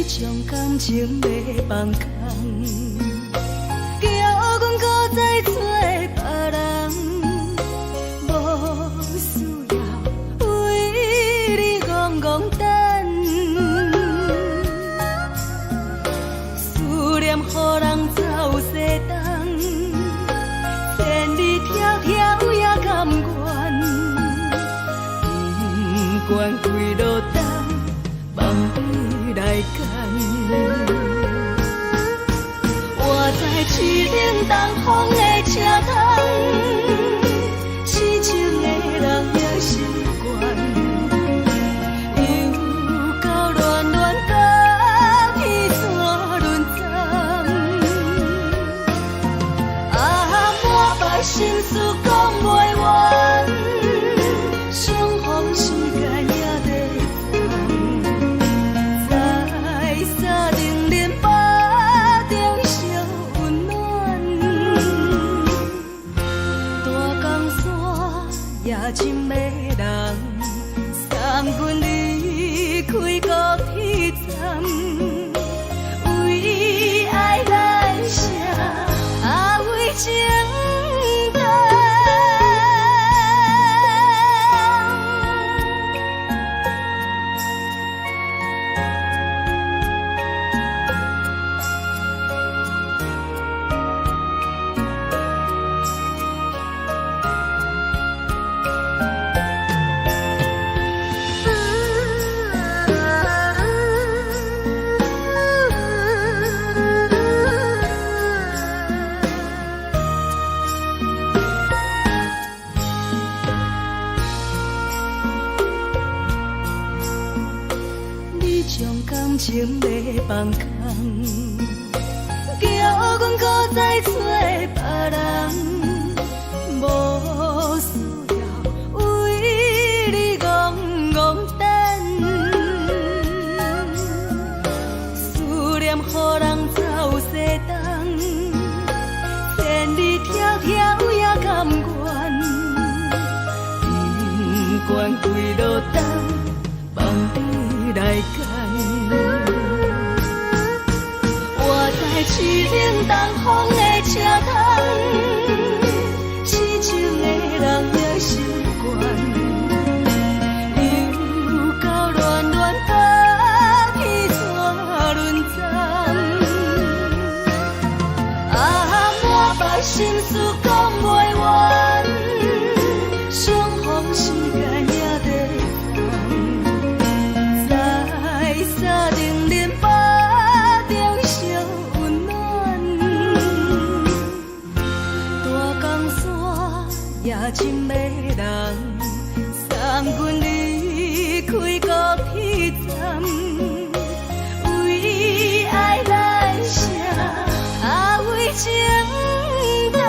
将感情要放空，叫阮搁再找别人，无需要为你戆戆等，思念予人走西东，千里迢迢也甘愿，不管几落冬，梦你来干。我在市顶东风的车窗，痴情的人也习惯，又到乱乱甲彼山论斩。啊，满腹心事讲袂完，相逢时间也在深的人送阮离开高铁站，为爱来写为情长。感情要放空，叫阮搁再找别人，无需要为你戆戆等，思念予人走西东，千里迢迢也甘愿，不管几落冬，梦你来干。市顶东风的车窗，痴情的人也习惯，又到乱乱甲彼山论斩。啊，满腹心事讲袂完，相逢时间也在在沙定连深的人送阮离开高铁站，为爱来写为情长。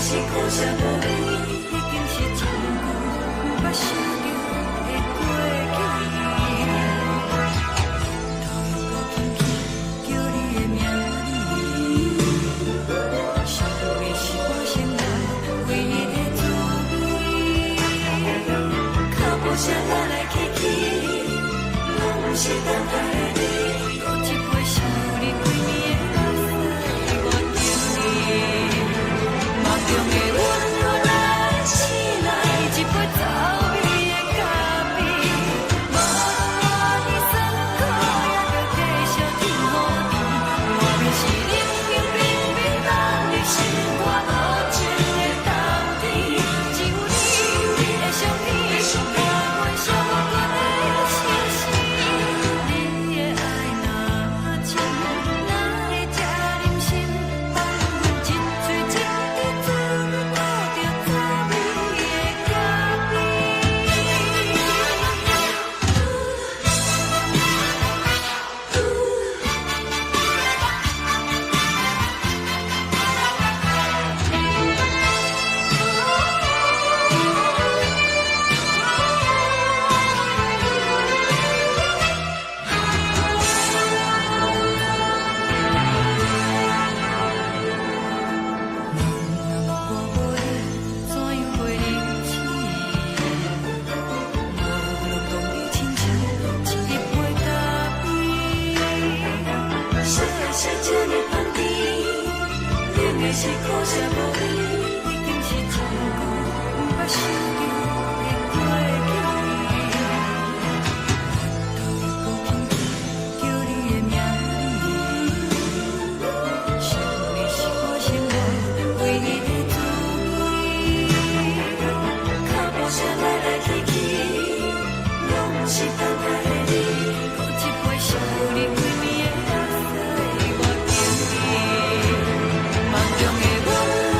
是苦涩无味，已经是一句不捌想着的过去。头又搁轻轻叫你的名字，想的是我生来唯一的滋味。脚步声来来去去，拢不是等待的你，搁一杯想你几暝的泪水，我着你。梦中的阮，愈来醒来，一杯走味的咖啡，无论我的酸苦，也着继续甜予你。我便是冷冰冰冰冷入心肝无情的冬天，只有你会想你，我袂伤我的心事。你的爱若深，哪会这忍心放阮一嘴一滴滋味倒着走味的咖啡？我无力，怎样袂忍起？无论讲你亲像一杯咖啡，烧的是这么香甜，冷的是苦涩无味，已经是一句不捌想着的过去。头又搁轻轻叫你的名字，想你是我生来唯一的滋味。脚步声来来去去，拢不是等待的你，搁一杯想你几暝的泪水，我着你。梦中的阮。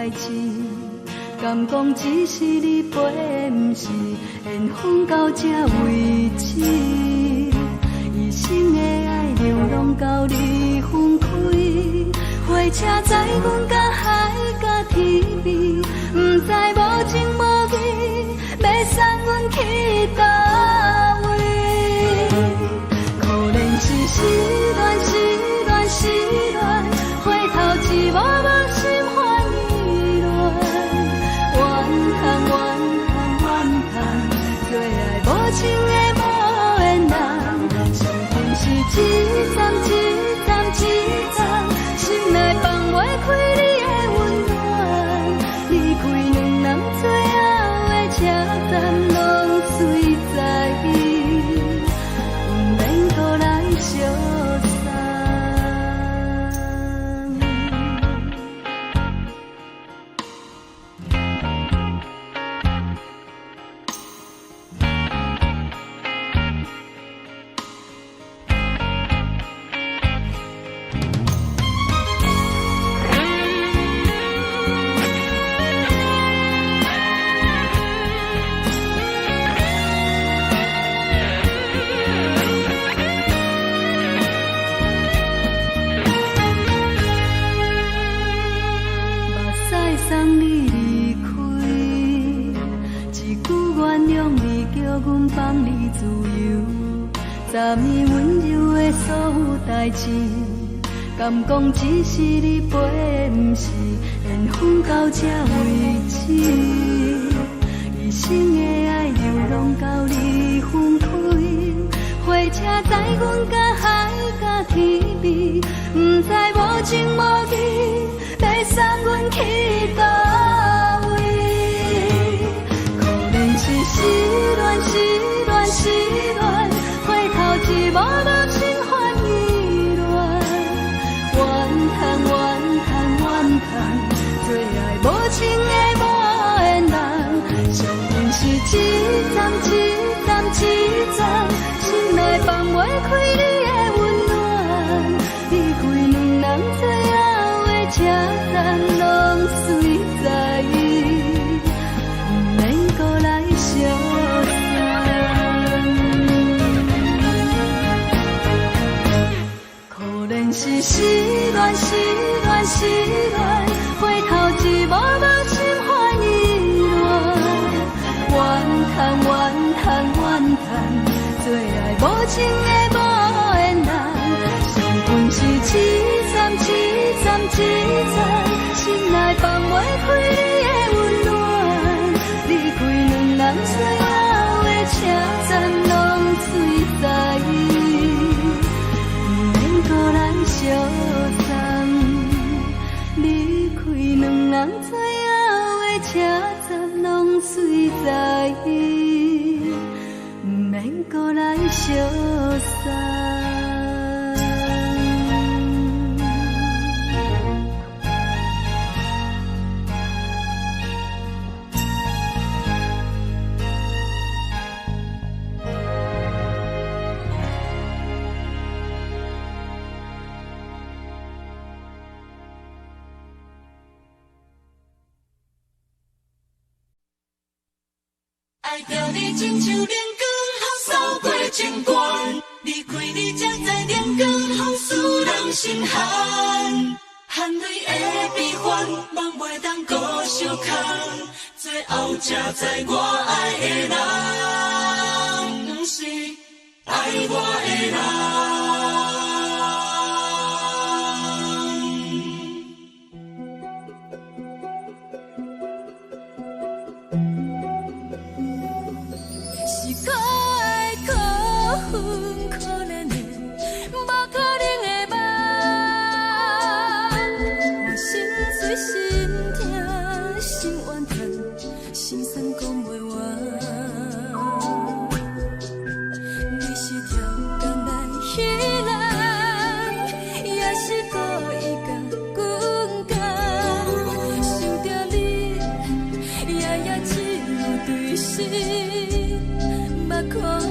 代志，敢讲只是你陪，不是缘分到这为止。一生的爱流浪到你分开，火车载阮甲海甲天边，不知无情无义，要送阮去倒位？可能是失恋，失恋，失恋，回头一幕幕心烦意乱，怨叹，怨叹，怨叹，最爱无情的无缘人，伤痕是一站一站一站，心内放袂开你的温暖，离开两人最后的车站，拢随在伊，不免搁来相送。送你离开，一句原谅你，叫阮放你自由。昨暝温柔的所有代志，敢讲只是你陪，不是缘分到这为止。一生的爱流浪到你分开，火车载阮甲海甲天边，不知无情无义，要送阮去倒位？可能是失恋，失恋，失恋，回头一幕幕心烦意乱，怨叹，怨叹，怨叹，最爱无情的无缘人，伤痕是一站一站一站，心内放袂开你的温暖，离开两人最后的车站，拢随在伊，不免搁来相送。可能是失恋，失恋，失恋，回头一幕幕心烦意乱，怨叹，怨叹，怨叹，最爱无情的无缘人，伤痕是一站一站一站，心内放袂开你的温暖，离开两人最后的车站，拢随在伊，不免搁来相送。离开两人最后的车站，拢随在伊，不免搁来相送。爱着你亲像连光雨扫过情关，离开你才知连光风使人心寒。含泪的悲欢，望袂当搁相牵，最后才知我爱的人，不是爱我的人。是可爱可恨可怜的，无可能的梦。我心碎心痛心怨叹，心酸讲袂完。你是跳工来彼人，也是故意甲阮讲，想着你夜夜寂寞对视。目眶红，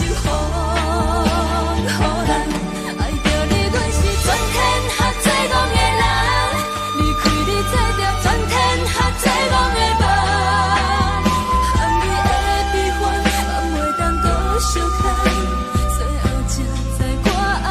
守护，予人爱着你，阮是全天下最戆的人。离开你，做着全天下最戆的梦。含你的悲欢，也袂当搁相牵。最后才知我爱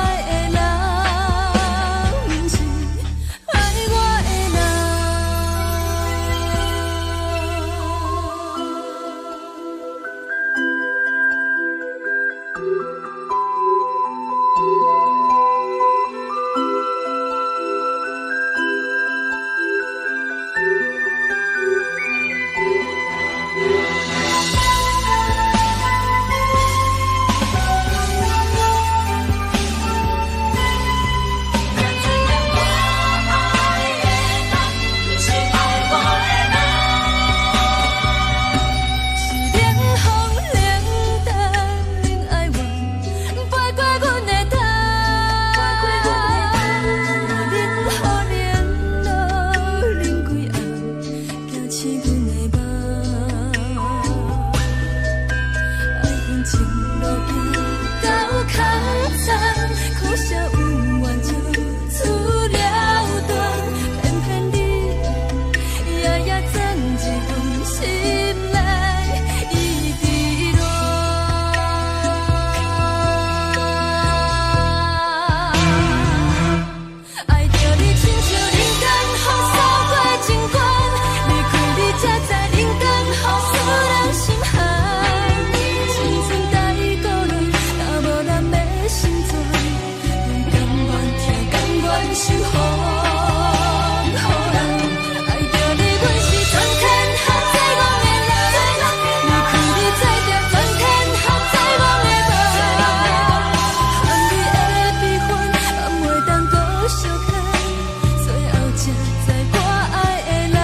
的人，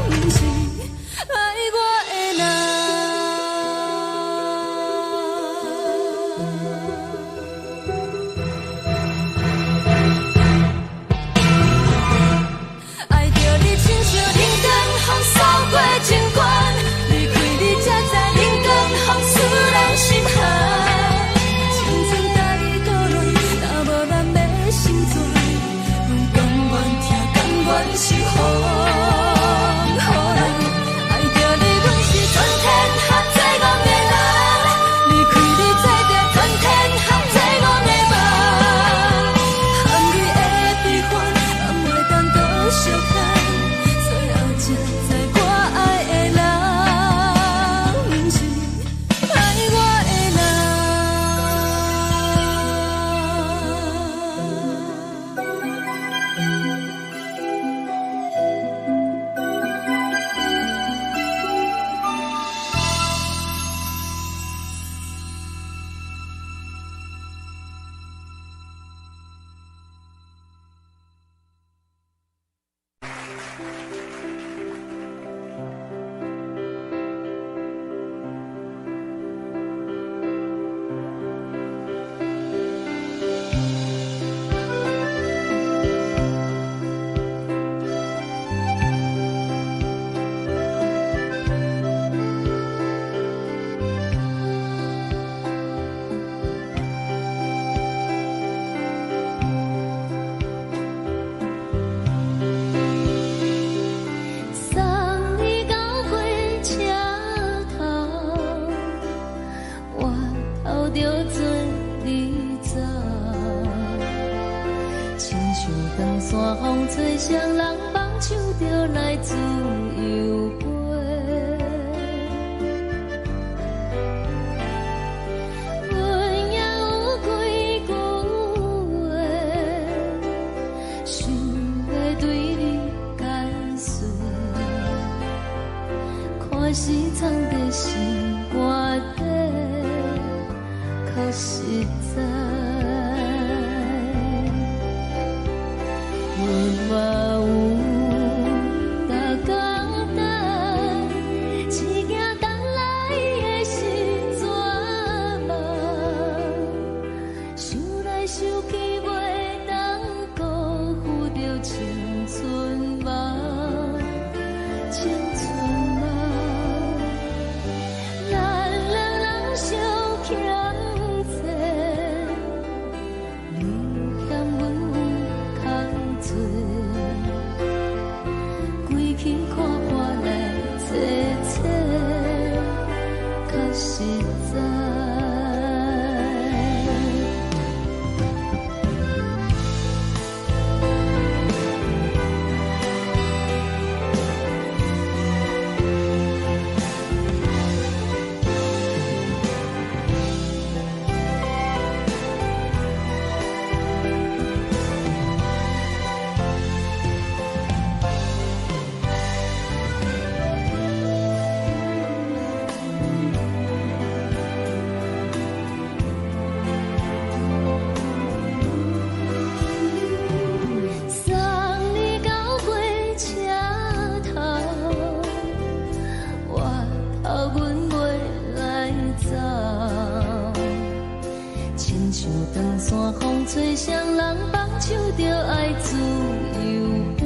不是爱我的人。吹双人梦唱着来自由飞，阮也有几句话，想要对你解释，可是藏在心肝底，较实在。 我有大简单，一件等来的心绝望，想来想去袂当辜负着青春梦，青春梦，咱两人相。去看看来切切，较实在。吹双人放手着爱自由飞，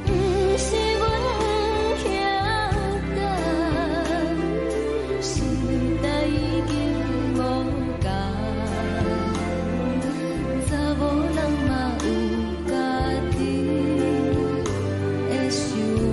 不是阮不晓等，时代已经无同，查某人嘛有家己的想法。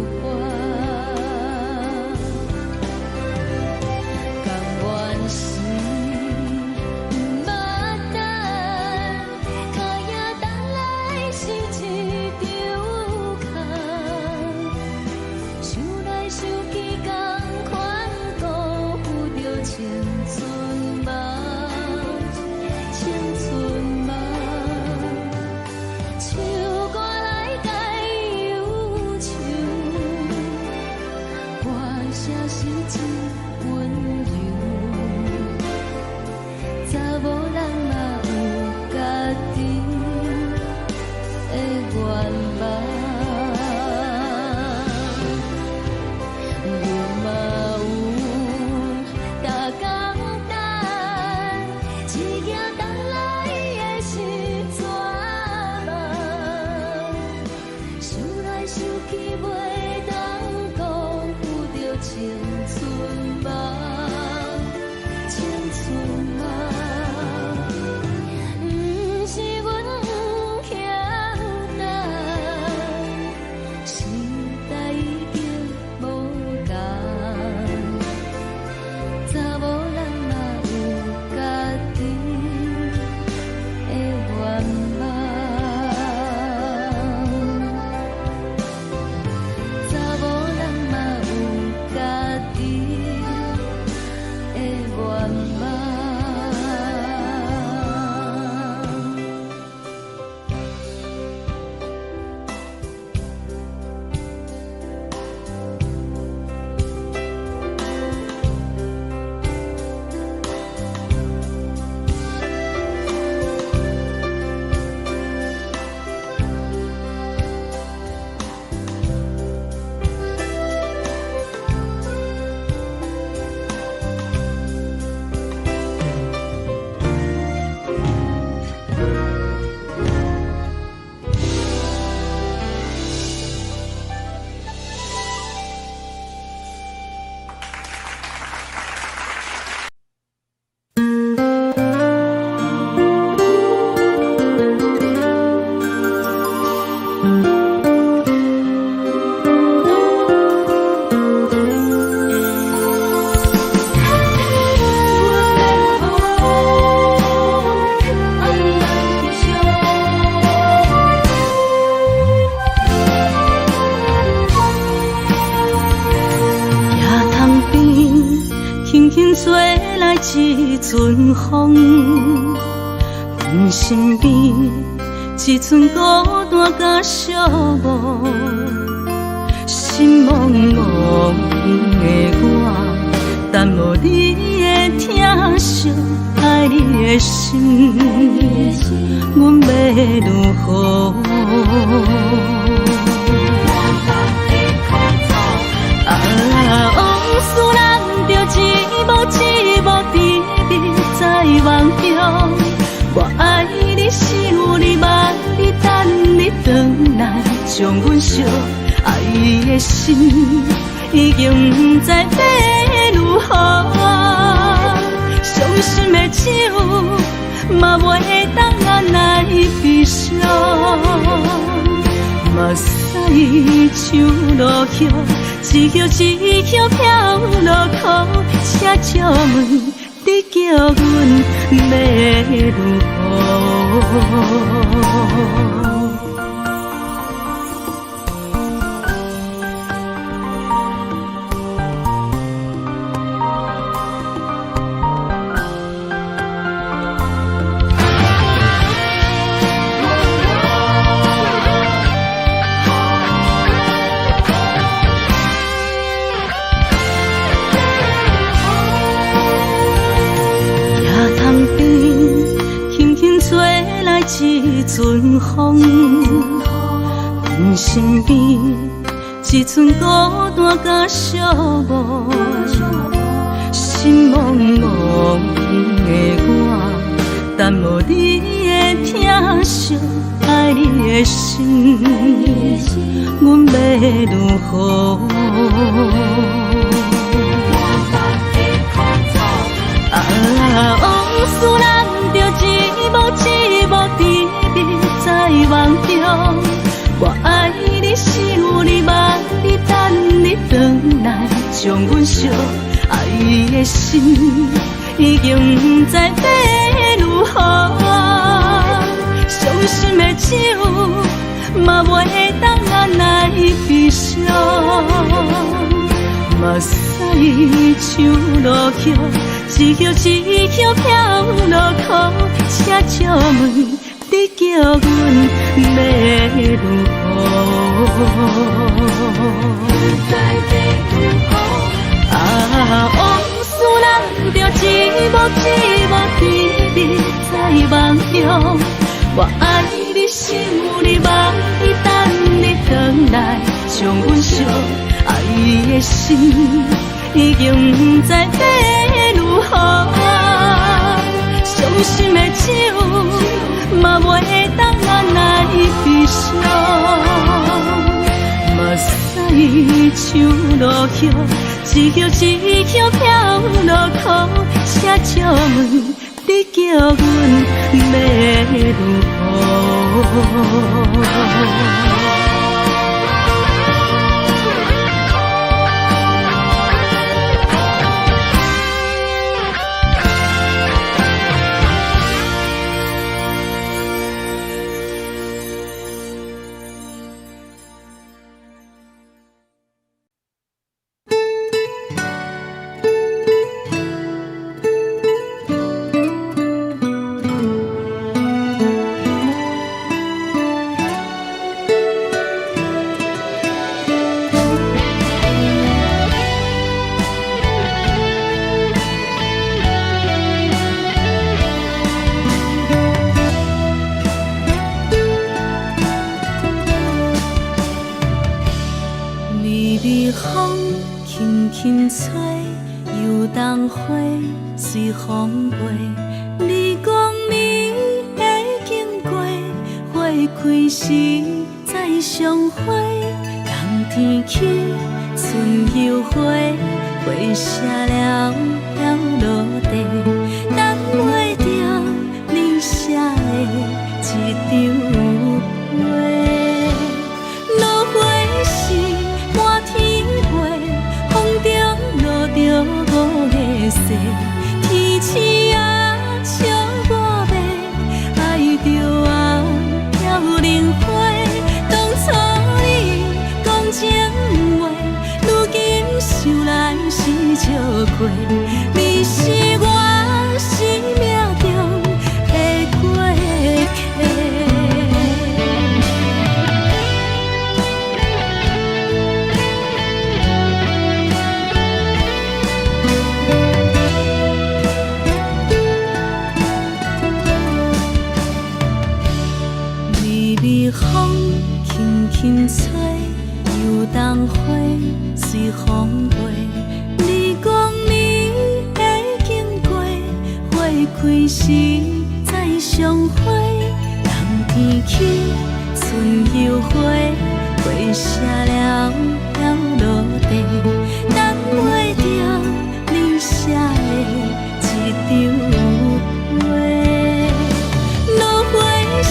吹来一阵风，阮身边一寸孤单甲寂寞，心茫茫的我，等无你的疼惜，爱你的心，阮要如何？往事人着一幕一幕甜蜜在梦中，我爱你是有你望你等你回来，将阮惜爱的心已经不知要如何，伤心的手嘛袂当按来悲伤。目屎像落叶，一叶一叶飘落雨，请借问你叫阮要如何？一阵风，阮身边一寸孤单甲寂寞，心茫茫的我，等无你的疼惜，爱你的心，阮要如何？往事人着一幕一幕甜蜜在梦中，我爱你是有你望你等你回来，将阮惜爱的心已经不知要如何，伤心的手嘛袂当按来悲伤，目屎像落叶。一叶一叶飘落雨，请借问你叫阮要如何？往事人着一幕一幕甜蜜在梦中，我爱你是有你望你等你回来，将阮惜爱的心已经不知要如何，伤心的手嘛袂当按来悲伤，目屎像落叶，一叶一叶飘落雨，请借问你叫阮要如何？随风飞，你讲你会经过，花开时再相会。冬天起，春又花，花谢了要落地，等袂着你写的一张画。落花时满天飞，风中落着五个色。天星啊，笑我袂爱着啊，飘零花。当初你讲情话，如今想来是笑过。你是我生命中的过客。风轻轻吹，又当花随风飞。你讲你会经过，花开时再相会。冬天起，春又花，花谢了要落地，等袂着你写的一张画。落花时。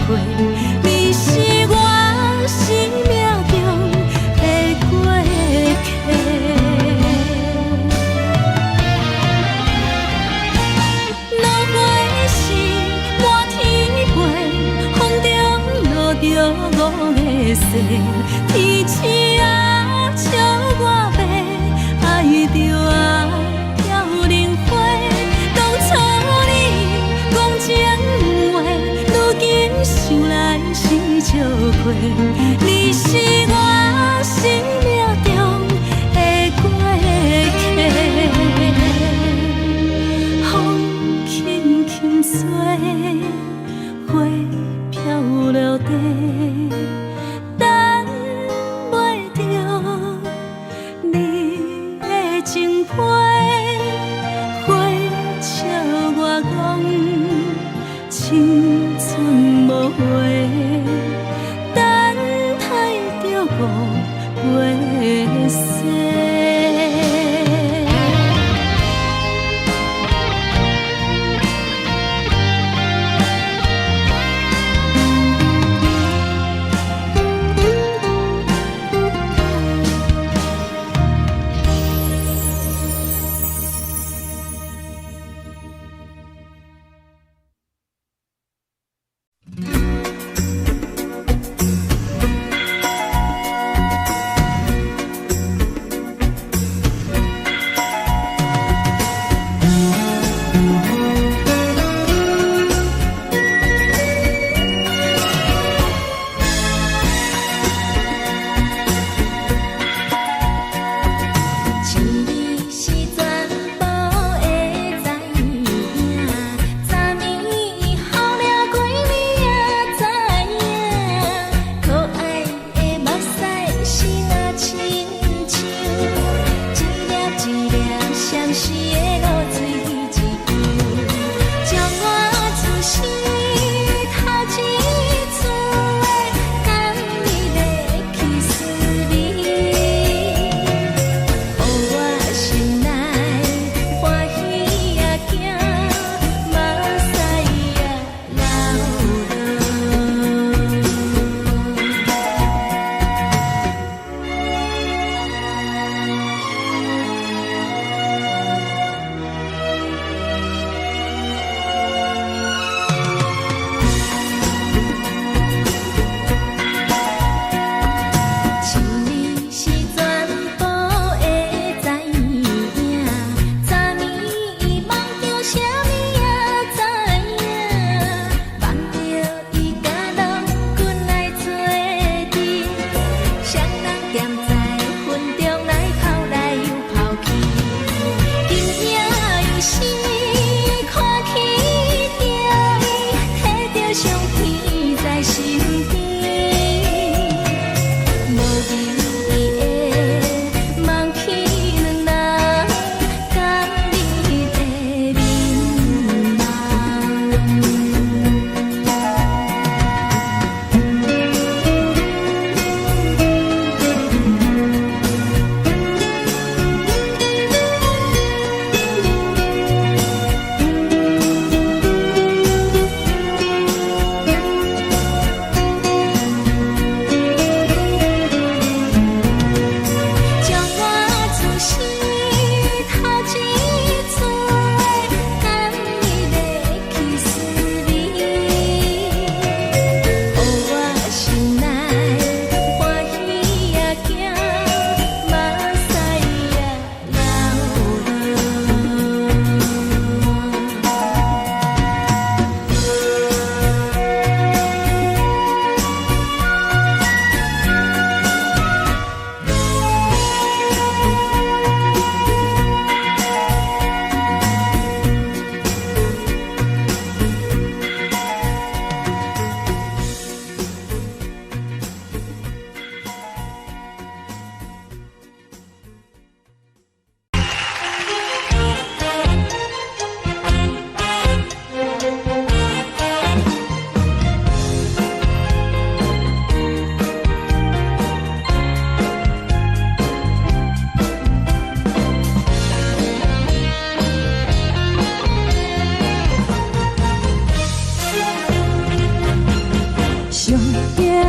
过，你是我生命中的过客。落花是满天飞，风中落着五个星，天星啊笑我白，爱着啊飘零花。当初你讲情话，如今想来是笑亏。你是我生命中的过客，风轻轻吹，花飘落地，等袂着你的情批。花笑我讲青春无话，等待着五月雪。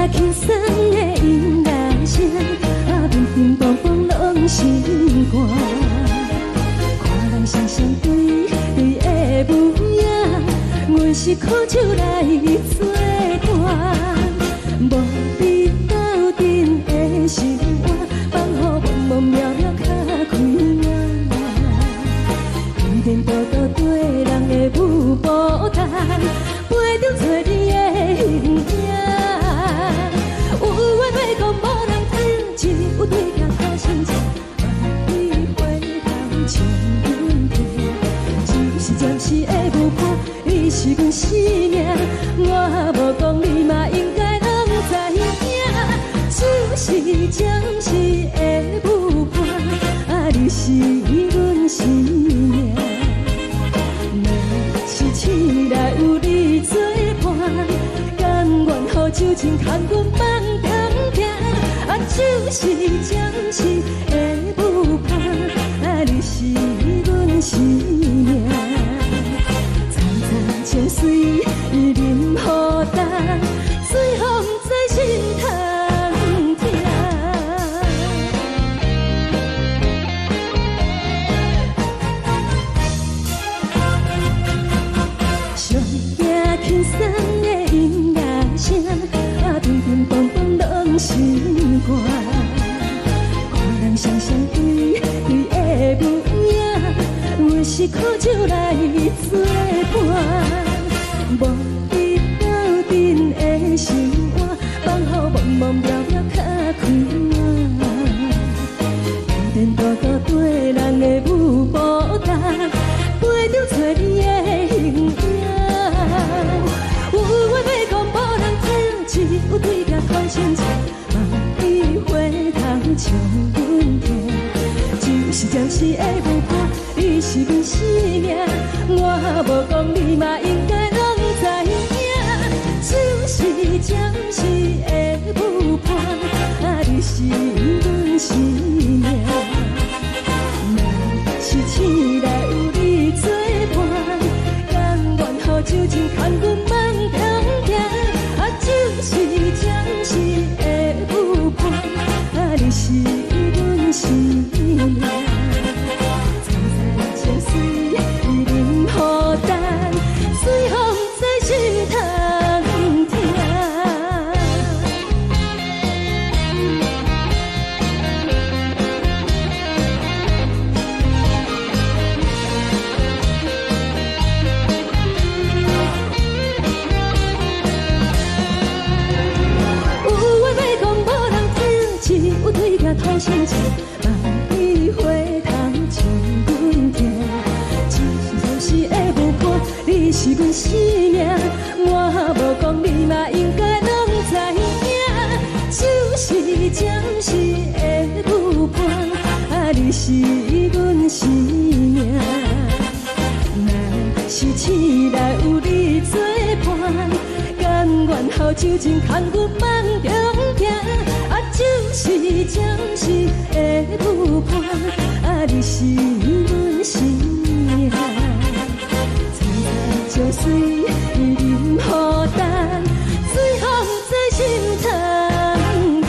轻松的音乐声，乒乒乓乓拢心肝。看人双双对对的舞影，阮是苦手来作伴。无你斗阵的生活，放予茫茫渺渺较开眼。颠颠倒倒对人的舞步弹，陪着找你的形影。有话要讲无人听，只有对镜头先唱，万里回头唱阮听。就是暂时的舞伴，你是阮生命，我无讲你嘛应该拢知影。就是暂时的舞伴，你是阮生命。若是醒来有你作伴，甘愿予酒精牵阮放长行。就是暂时的舞伴，你是阮生命。层层情水任何等，随风在心头。轻松的音乐声，乒乒乓乓拢心肝。看人双双对对的舞影，阮是苦手来作伴。无你斗阵的生活，放予茫茫渺渺较开眼。颠颠倒倒对人的舞步弹，陪着找你的形影。有话要讲无人听，只有对镜头先唱，万里回头唱阮听。就是暂时的舞伴，你是阮生命，我无讲你嘛应该拢知影。就是暂时的舞伴，你是阮生命。若是醒来有你作伴，甘愿予酒精牵阮放长行。就是暂时的舞伴，你是阮生命。层层情水任何等，随风在心头听。有对镜头先唱，万里回头唱阮听。就是暂时的舞伴，你是阮生命，我无讲你嘛应该拢知影。就是暂时的舞伴，你是阮生命。若是醒来有你作伴，甘愿予酒精牵阮放长行。就是暂时的舞伴，你是阮生命。层层情水任何等，随风在心头听。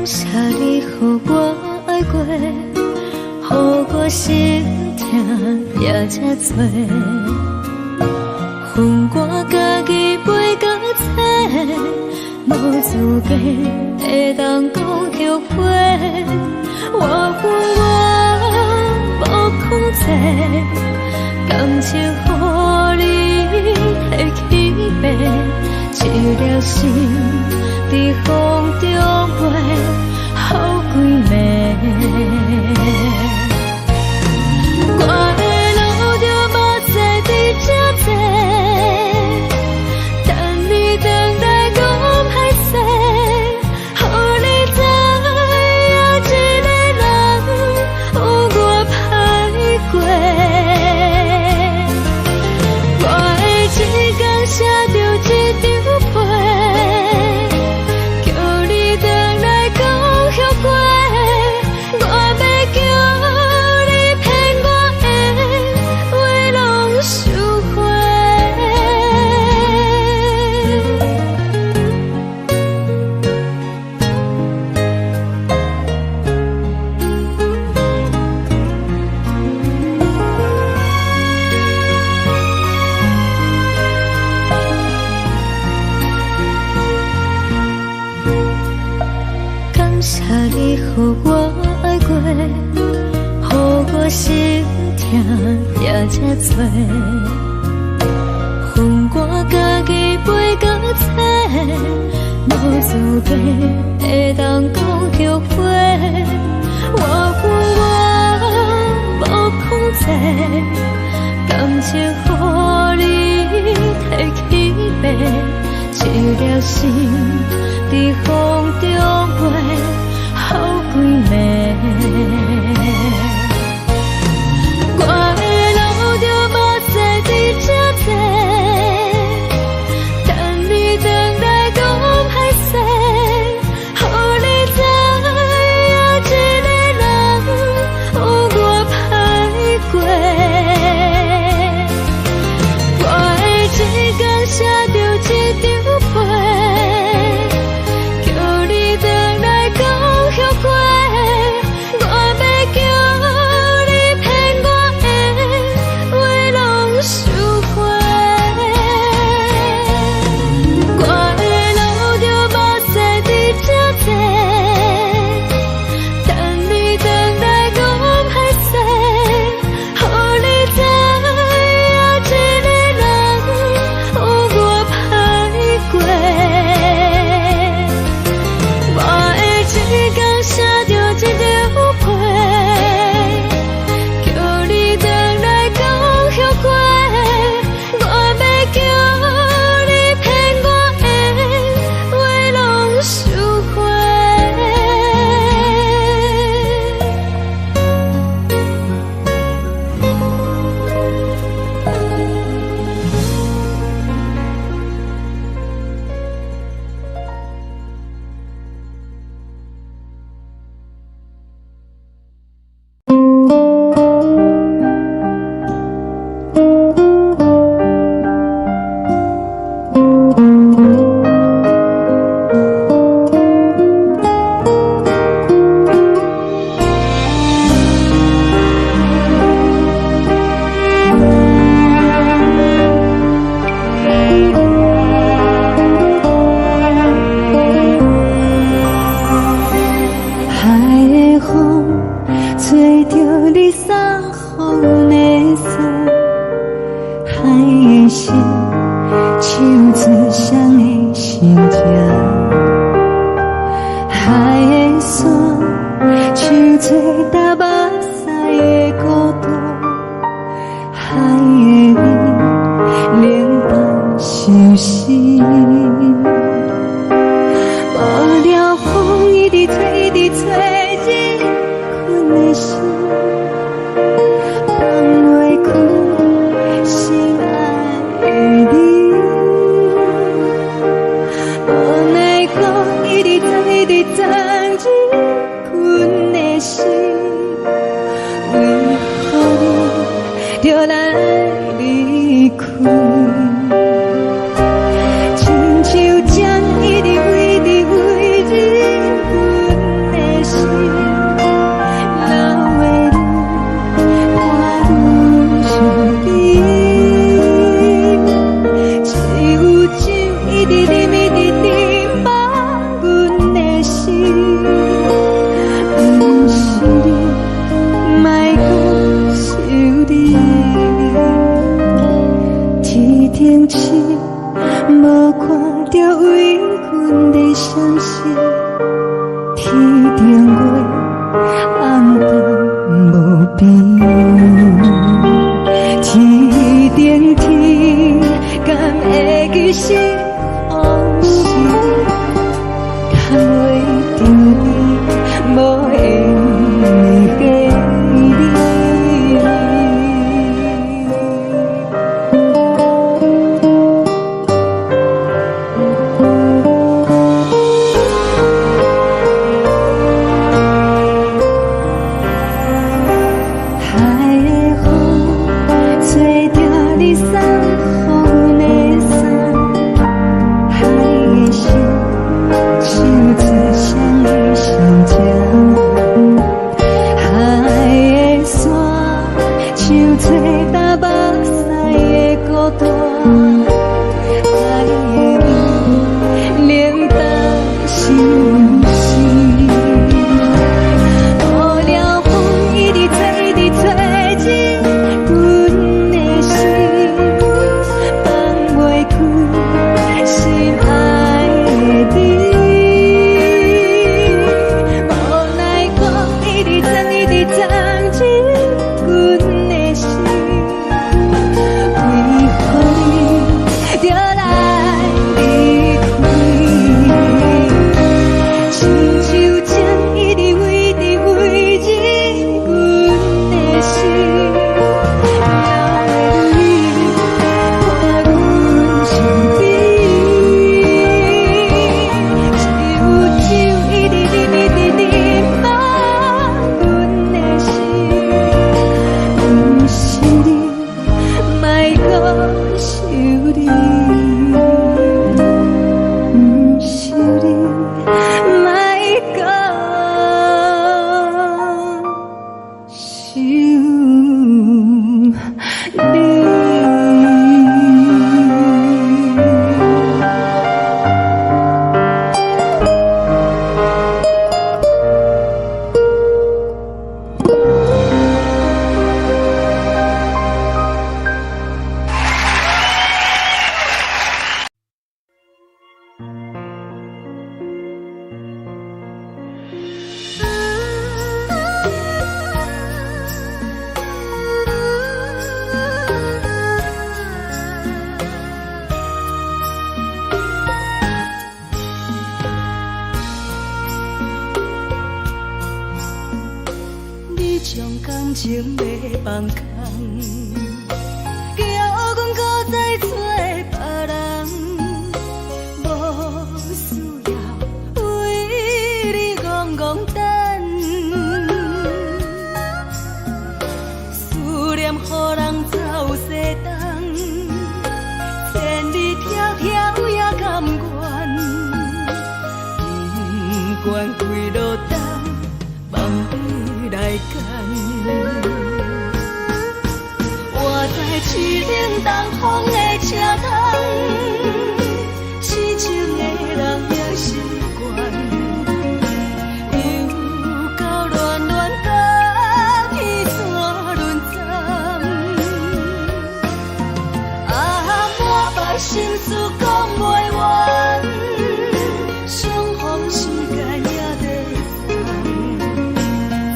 谢你，予我爱过，予我心痛也这多。恨我家己袂到切，无资格会当讲后悔。我恨我无控制，感情予你提起白，一粒心在风中飞，好几暝。我的路就无再伫这坐，等你等待讲歹势，予你知影一个人有我歹过。我的一天写着一张被，叫你回来讲后悔。我要叫你骗我的话拢收回。感谢你，予我爱过，予我心痛也这多。恨我家己袂到切，无资格会当讲后悔。我恨我无控制，感情予你提起白，一粒心在风中飞，好几暝。我的路就无再伫这坐，等你等待讲歹势，予你知影一个人有我歹过。我的一天写着一张被，叫你回来讲后悔。我要叫你骗我的话拢收回。我的路就无再伫这坐，等你等待讲歹势，予你知影一个人有我歹过。我的一天写着一张被，叫你回来讲后悔。我要叫你骗我的话拢收回。海的风吹着你送风的伞，海的心唱出双的心情，海的山唱出打目屎的孤独，海的你冷淡伤心。无聊风一直吹，一直吹，日困的心，放袂开心爱的你。无奈讲一直等，一直等，日困的心，为何你就来离开？亲像针一直为日困。感情要放空，叫阮搁再找别人，无需要为你戆戆等。思念予人走西东，千里迢迢也甘愿，不管几落冬，梦你来牵。我在市顶东风的车窗，痴情的人也习惯，又到乱乱甲彼山论斩。满腹心事讲袂完，相逢时间也在等，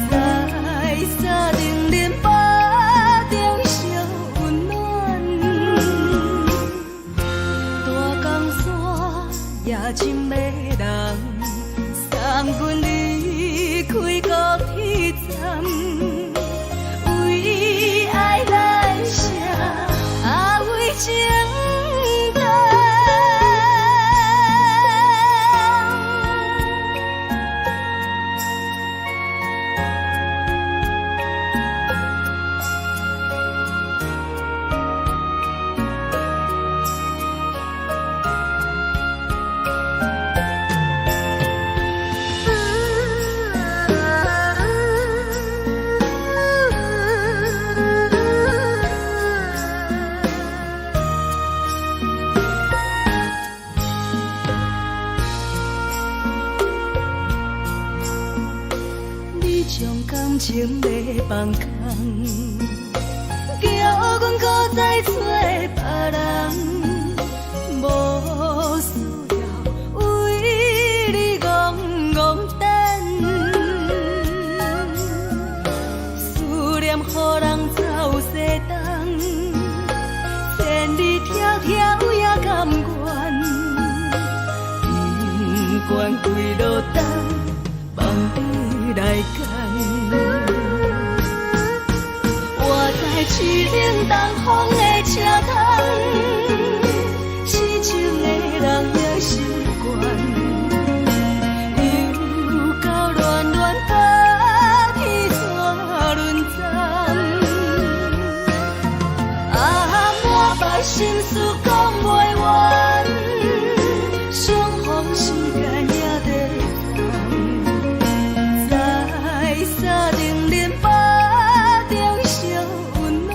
在沙丁林巴中烧温暖。大江山夜深要人，送阮离开高铁站，为爱来写为情。感情要放空，叫阮搁再找别人，无需要为你戆戆等。思念予人走西东，千里迢迢也甘愿，不管几落冬，梦你来牵。我在市顶东风的车窗，痴情的人也习惯，又到乱乱甲彼山论斩。满腹心事讲袂完，相逢时间也在等，在沙丁林巴中烧温暖。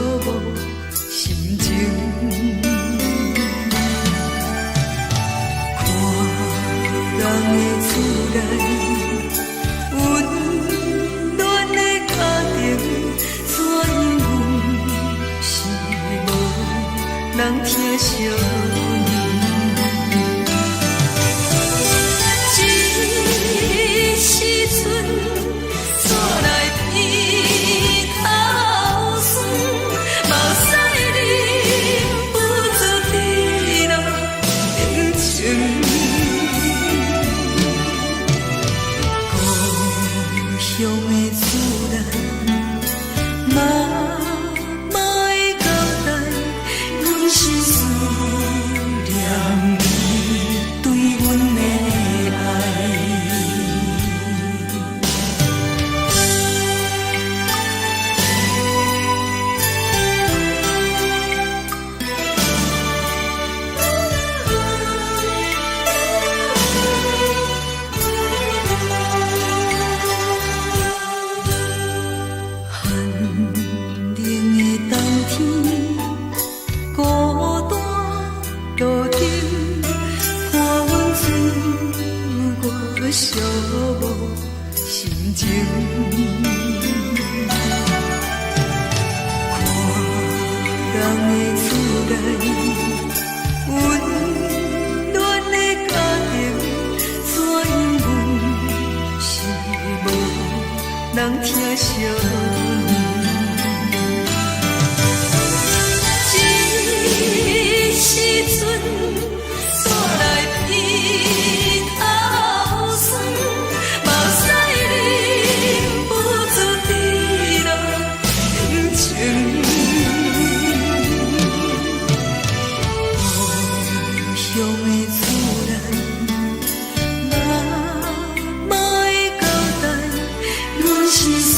无心情。看人的厝内温暖的家庭，怎因阮是无人疼惜？一时阵厝内鼻口酸，嘛有使你不住滴落冷情。故乡的厝内，妈会交代，阮是思念你对阮的爱。寂无心情，看人的厝内温暖的家庭，怎因阮是无人疼惜？一时阵厝内鼻口酸，嘛有使你不住滴落冷情。故乡的厝内，妈会交代，阮是思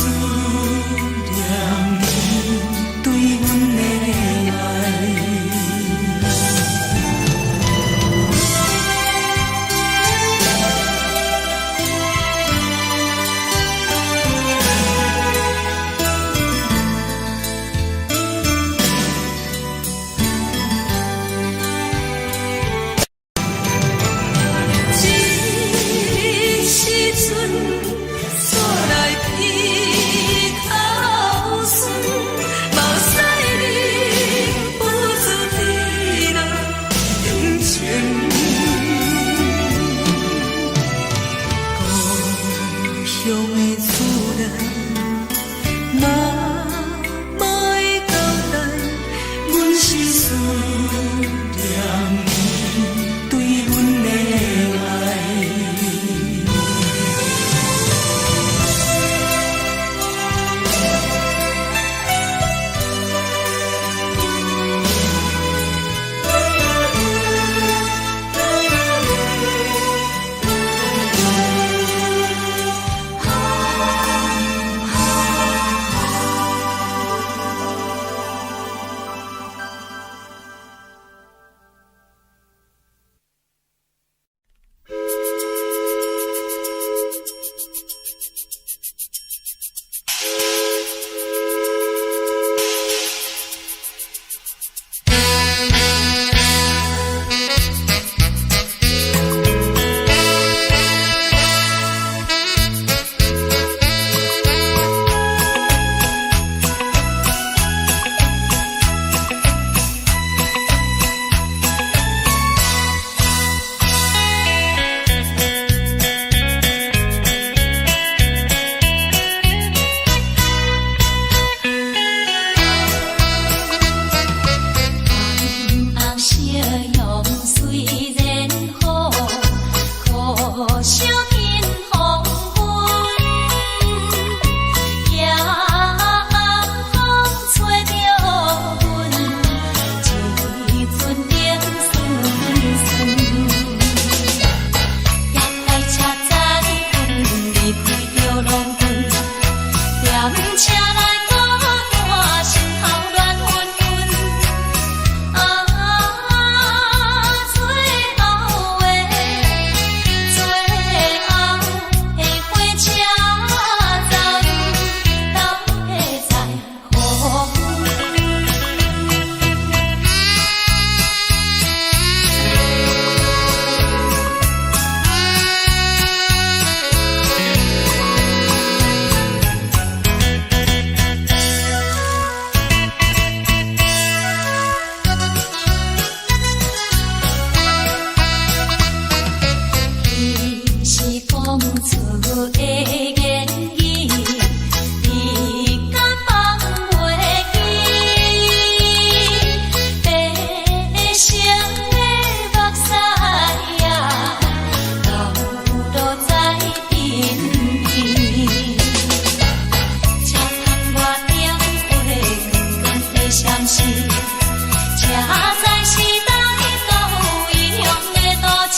关系，车载时代都有异样的都市。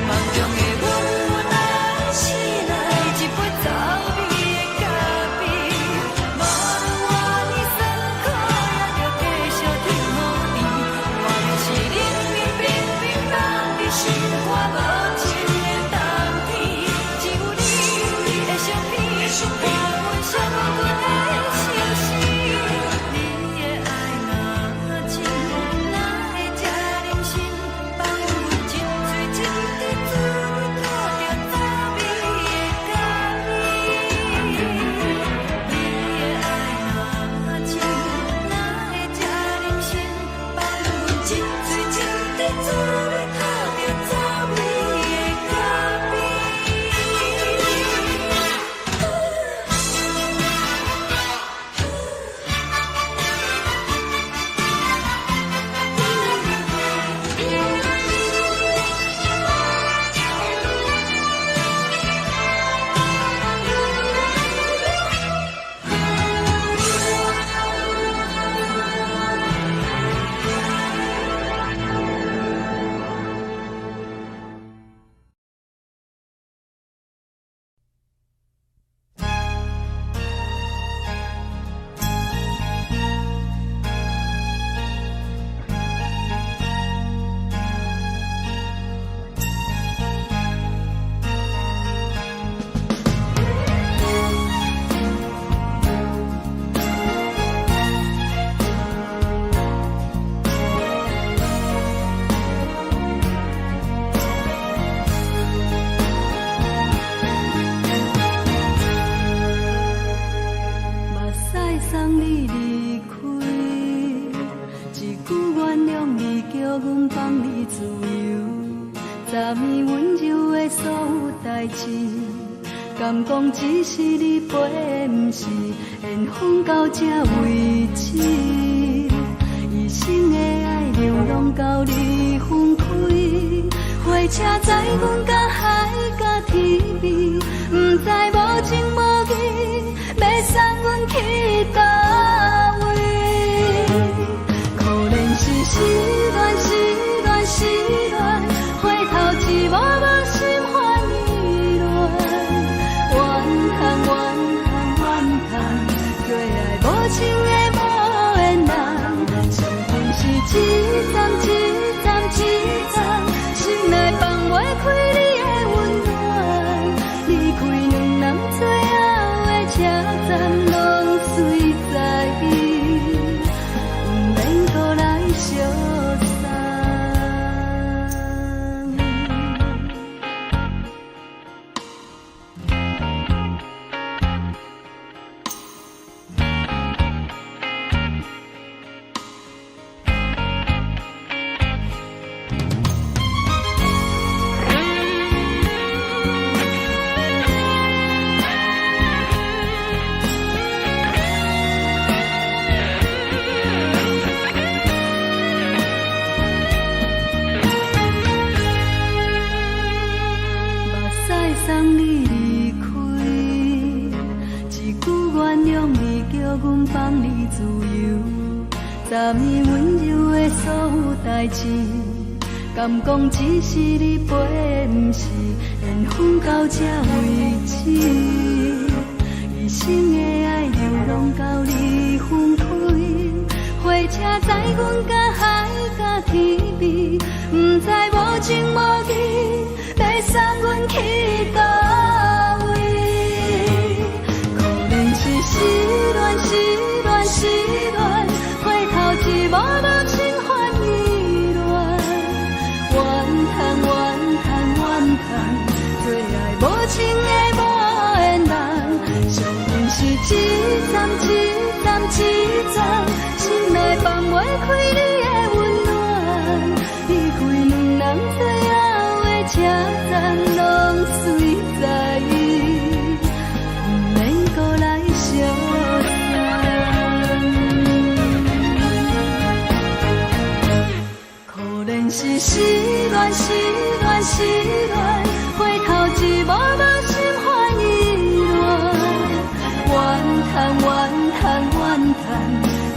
梦中的我，若来醒来，一杯早味的咖昨暝温柔的所有代志，敢讲只是你陪，不是缘分到这为止。一生的爱流浪到你分开，火车载阮到海角天边，不知无情无义，要送阮去倒位？可怜是失恋，失恋，失恋，回头只无无心换意乱，怨叹，怨叹，怨叹，最爱无情的无缘人，伤痕是一站一站一站，心内放袂开你的温暖，离开两人最后的车站，拢随在伊，不免搁来相送。送你离开，一句原谅你，叫阮放你自由。昨暝温柔的所有代志，敢讲只是你陪，不是缘分到这为止。一生的爱流浪到你分开，火车载阮到海角天边，不知无情无义，要送阮去倒位？可怜是失恋，失恋，失恋，回头只无无情换意乱，怨叹，怨叹，怨叹，最爱无情的无缘人，伤痕是一站一站一站，心内放袂开你的温暖，离开两人最后的车站，拢随在伊，不免搁来相送。可怜是失恋，失恋，失恋，回头只无无心换意乱，怨叹，怨叹，怨叹，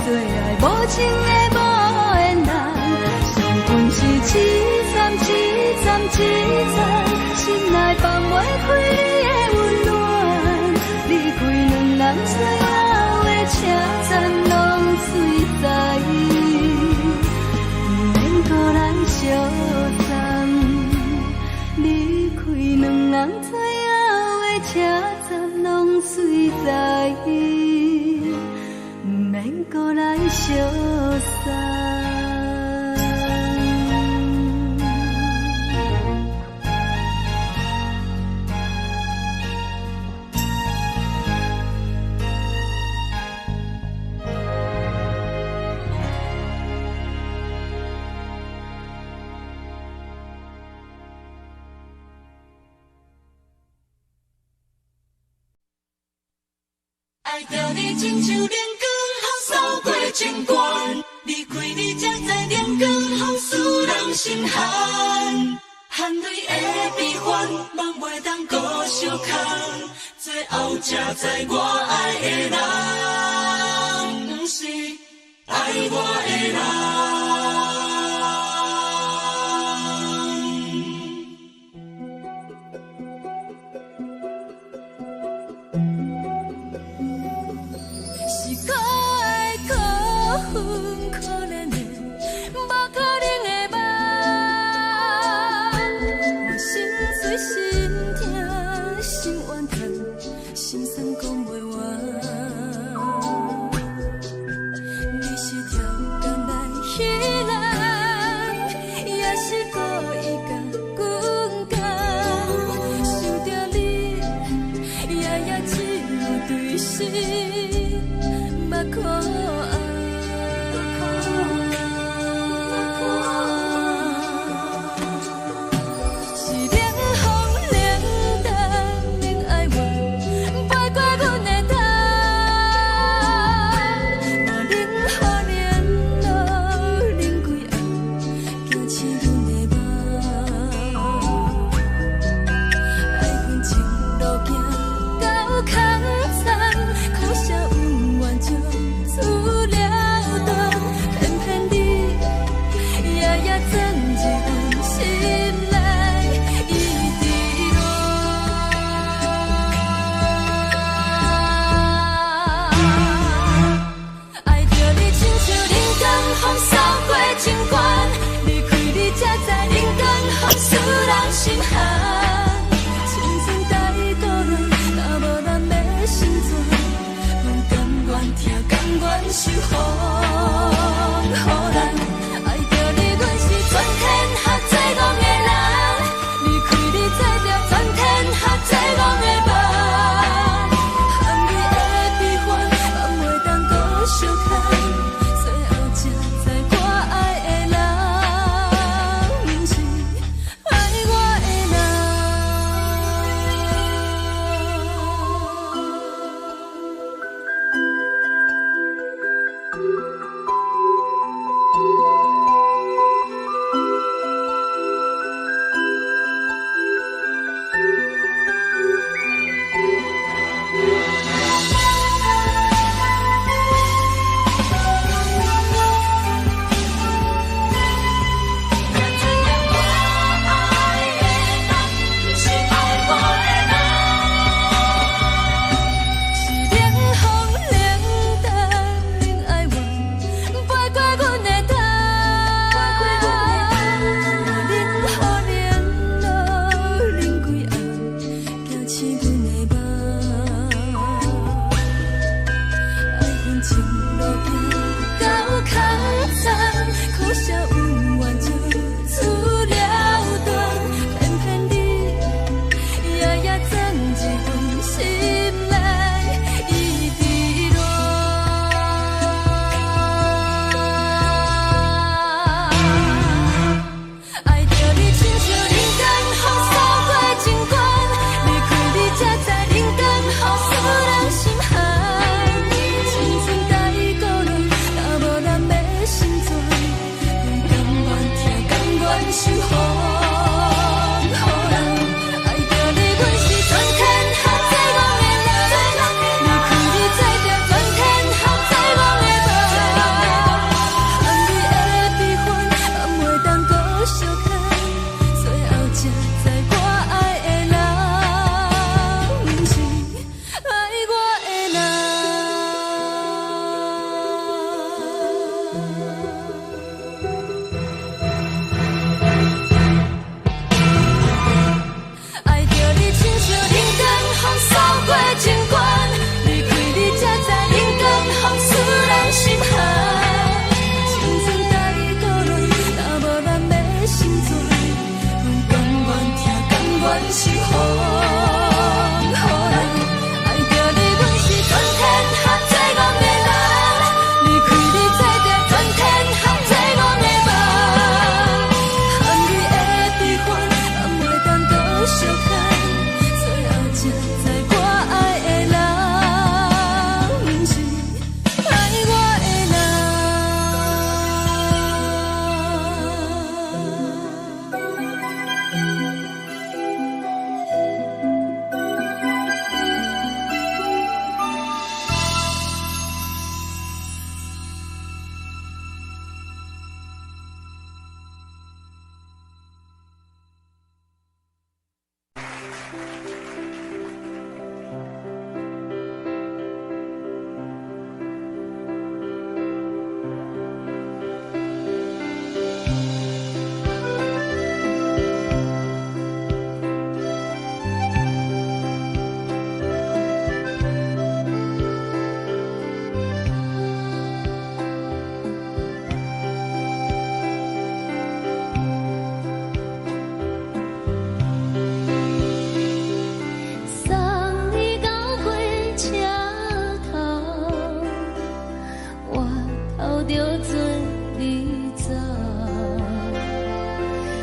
最爱无情的无缘人，伤痕是一站一站一站，心内放袂开你的温暖，离开两人最后的车站，拢随在伊，不免搁来相送。离开两人最后的车站，拢随在伊，不免搁来相送。爱着你亲像阳光扫过情关，离开你才知阳光风使人心寒。含泪的悲欢，望袂当搁相牵，最后才知我爱的人，不是爱我的人。是风，予人爱着你，阮是全天下最戆的人。离开你做着全天下最戆的梦。含你的悲欢，也袂当搁相牵。最后才知我爱的人，毋是爱我的送你到火车头，我头着准你走，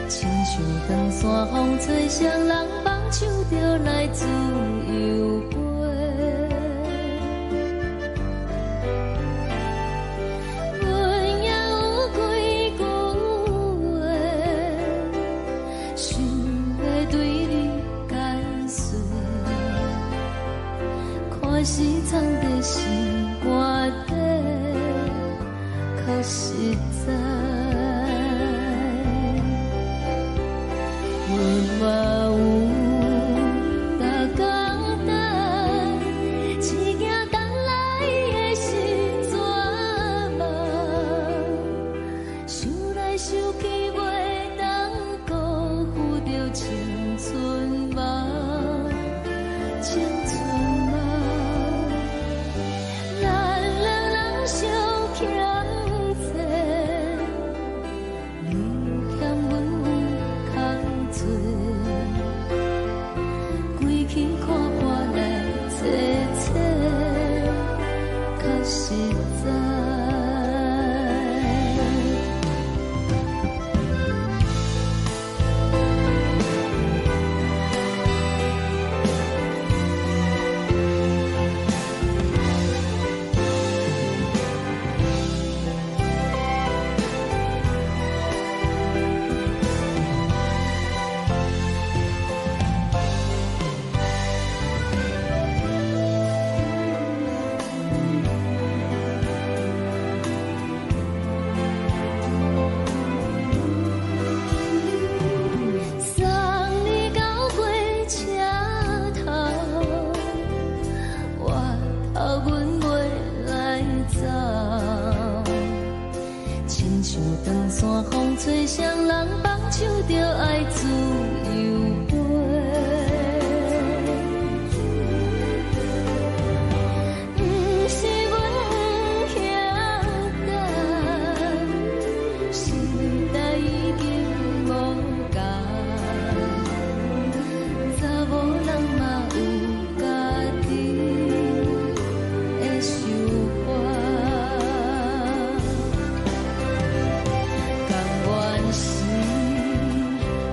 亲像长山风吹双人放手着来自由飞。阮也有几句话，想要对你解释。看是藏在心肝底，较实在。阮嘛有逐工等，一件等来的是绝望。想来想去，袂当辜负着青春梦，青春梦。咱两人相欠债，你欠阮有空做，归去看破来坐坐，较实在。送你到火车头，我头阮袂来走，亲像长山风吹双人放手着爱自由飞。毋是阮不晓等，时代已经无共，查某人嘛有家己的想法。甘愿是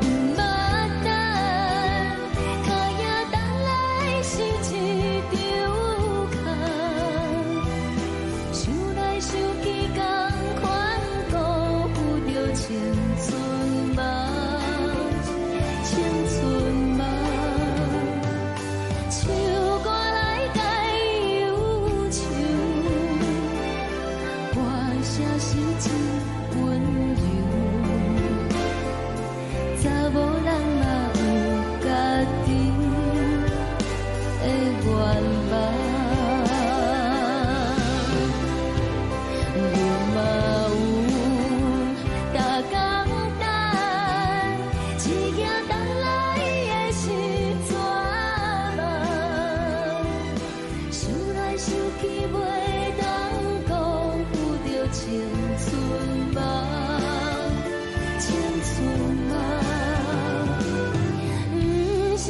毋捌等，脚也等来是一场空。想来想去，同款辜负着青春梦，青春梦。唱歌来解忧愁，歌声是真温柔。查某人嘛有家己的愿望。阮嘛有逐工等，一件等来的是绝望。想来想去，袂当辜负着青春梦，青春梦。毋是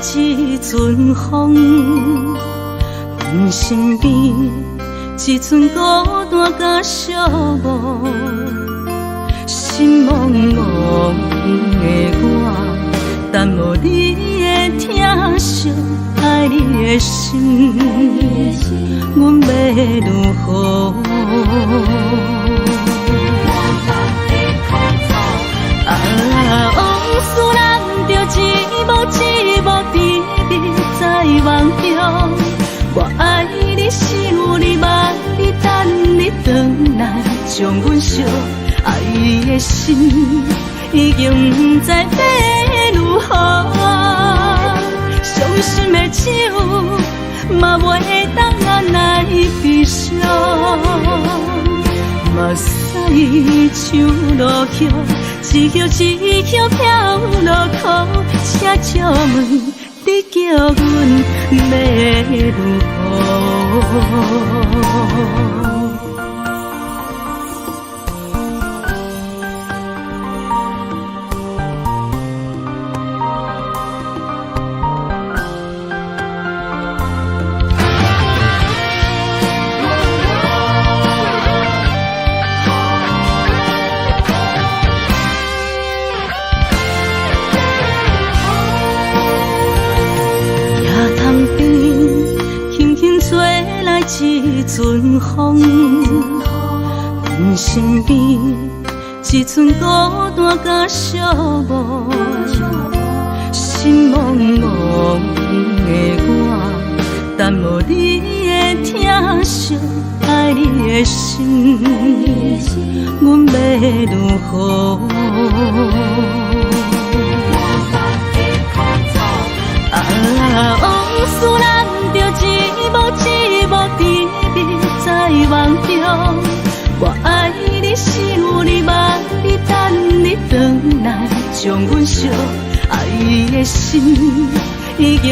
一阵风，阮身边一阵孤单甲寂寞，心茫茫的我，等无你的疼惜，爱你的心，阮要如何？往事人着一幕一幕甜蜜在梦中。我爱你是有你望你等你回来，将阮惜爱的心已经不知要如何。伤心的手嘛袂当按来悲伤。目屎像落叶，一叶一叶飘落雨，请借问你叫阮要如何？一阵风，阮身边一阵孤单甲寂寞，心茫茫的我，等无你的疼惜，爱你的心，阮要如何？往事人着一幕一幕甜蜜在梦中。我爱你是有你望你等你回来，将阮惜爱的心已经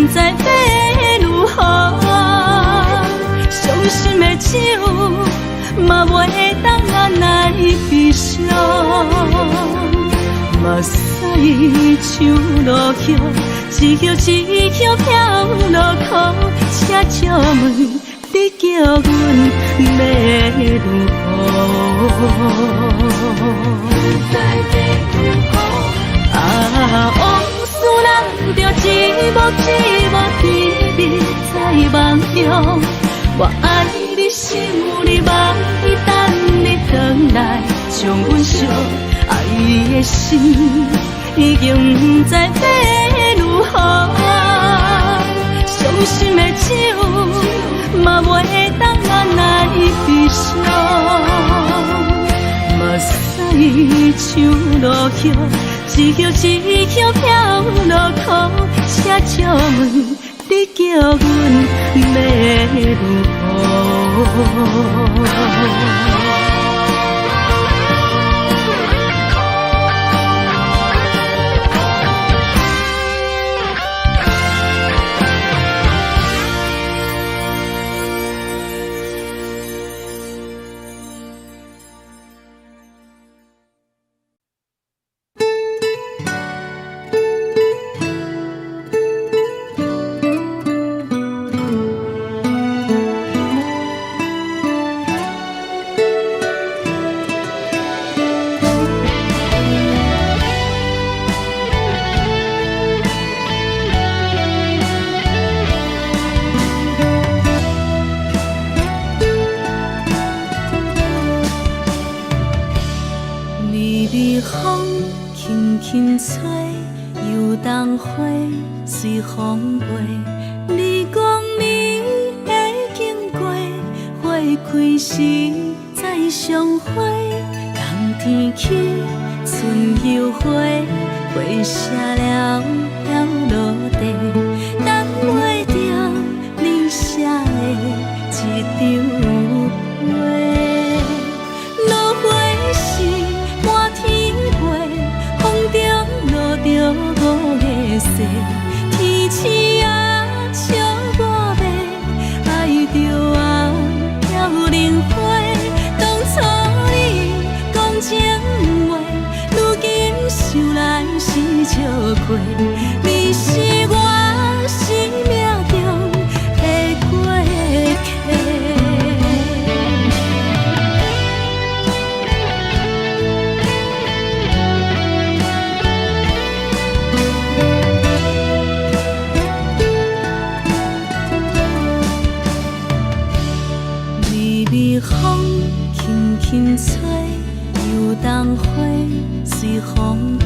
不知要如何。伤心的手嘛袂当按来悲伤。目屎像落叶，一叶一叶飘落雨，请借问你叫阮要如何？往事人着一幕一幕甜蜜在梦中。我爱你是有你望你等你回来，将阮惜爱的心已经不知要如何。伤心的手嘛袂当按来悲伤。目屎像落叶，一叶一叶飘落雨，请借问你叫阮要如何？随风飞，你讲你会经过，花开时再相会。冬天起，春又花，花谢了飘落地，等袂着你写的一张画。落花时满天飞，风中落着五个色。天星啊，笑我迷，爱着啊，飘零花。当初你讲情话，如今想来是笑亏。你是我。人花随风飞。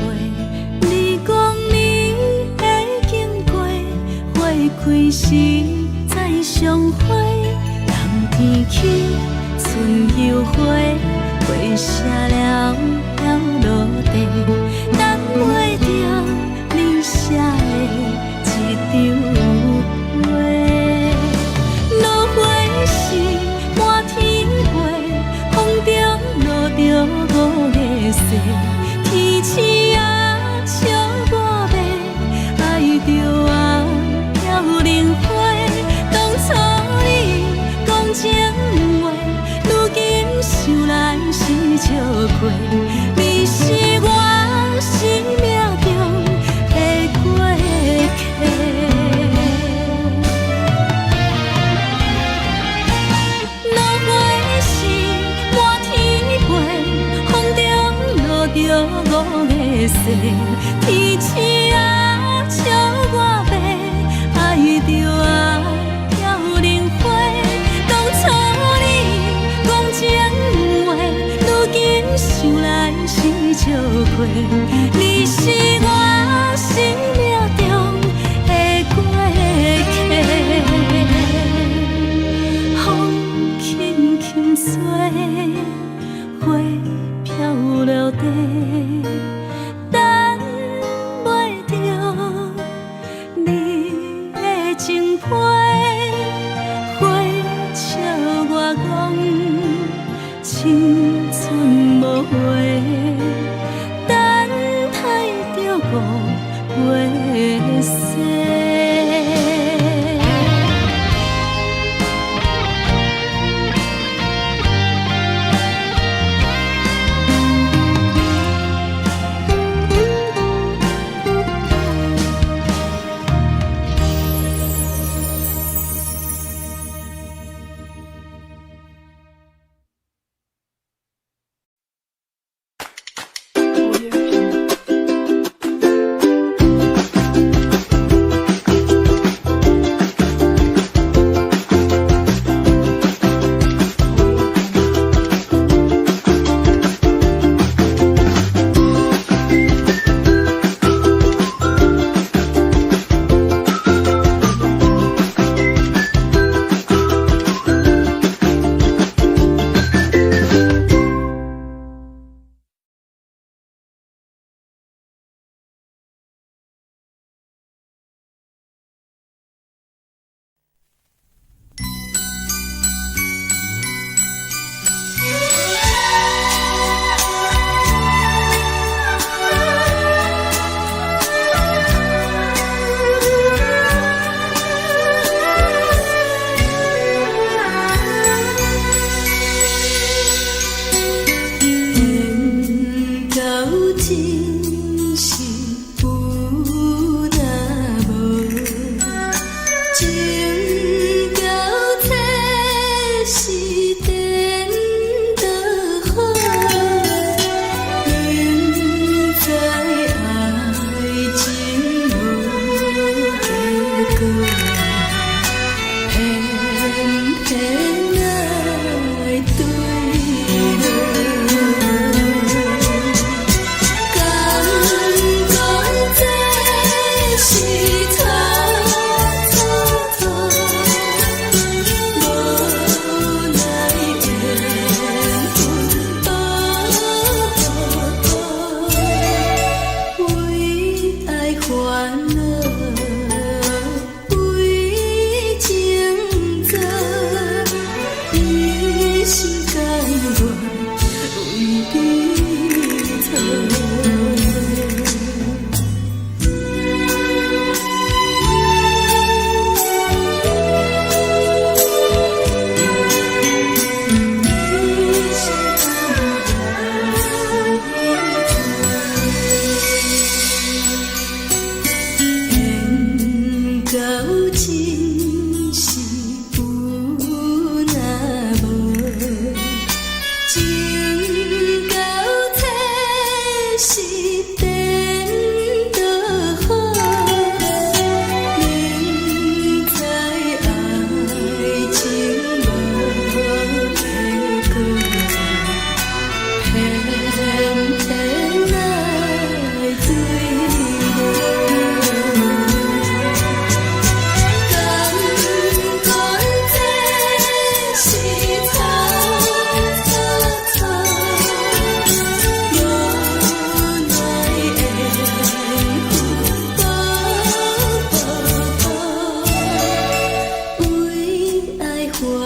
你讲你会经过，花开时再相会。人天起，春又花，花谢了了落地，等袂着你写的一张话。落花是满天花，风中落着五个色，天星啊笑我迷，爱着啊飘零花。当初你讲情话，如今想来是笑亏。你是我生命中的过客。落花是满天飞，风中落着五个色，天星啊笑我迷，爱着啊飘零花。当初你讲情话，如今想来是笑亏。你是我生命中的过客。风轻轻吹，花飘落地，等袂着你的情批。花笑我讲青春无话，等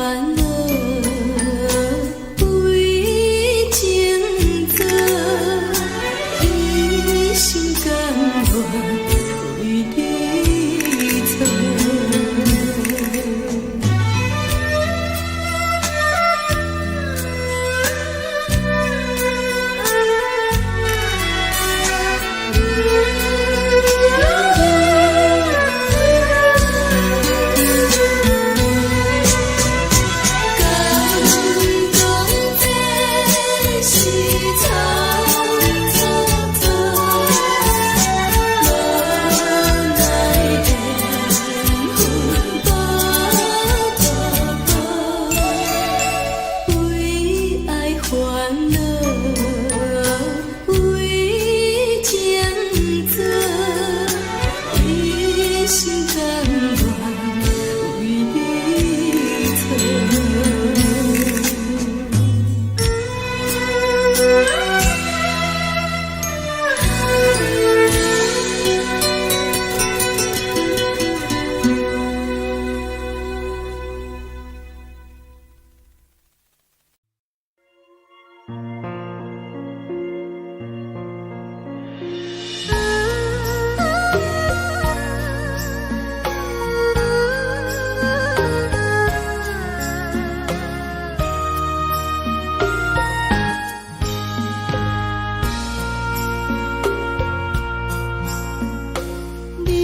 恼，为情做，一心甘愿为你错。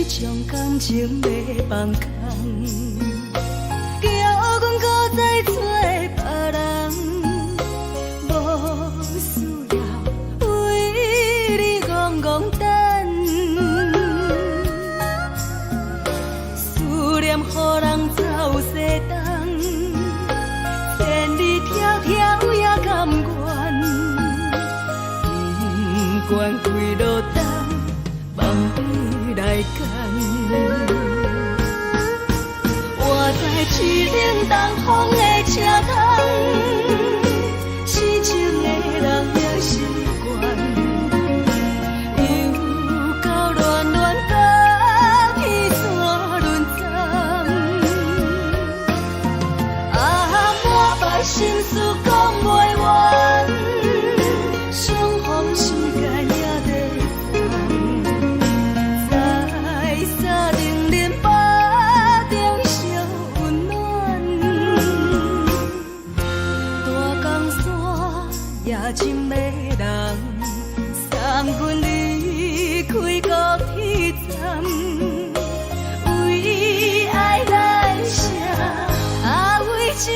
将感情要放空，叫阮搁再找别人，无需要为你戆戆等，思念予人走西东，千里迢迢也甘愿，不管几落冬，望你来干。我在痴冷东风的车窗，痴情的人也习惯，又到乱乱甲彼山论斩。满腹心事讲袂完，相逢时间也在烦。在沙冷冷巴中烧温暖，大江山夜深的人，送阮离开高铁站，为爱来写，为情。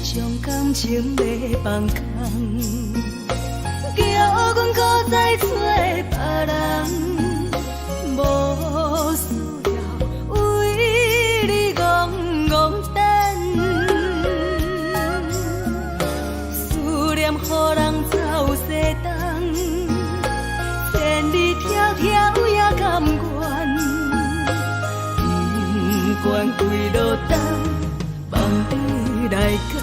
将感情要放空，叫阮搁再找别人，无需要为你戆戆等，思念予人走西东，千里迢迢也甘愿，不管几落冬，望你来干。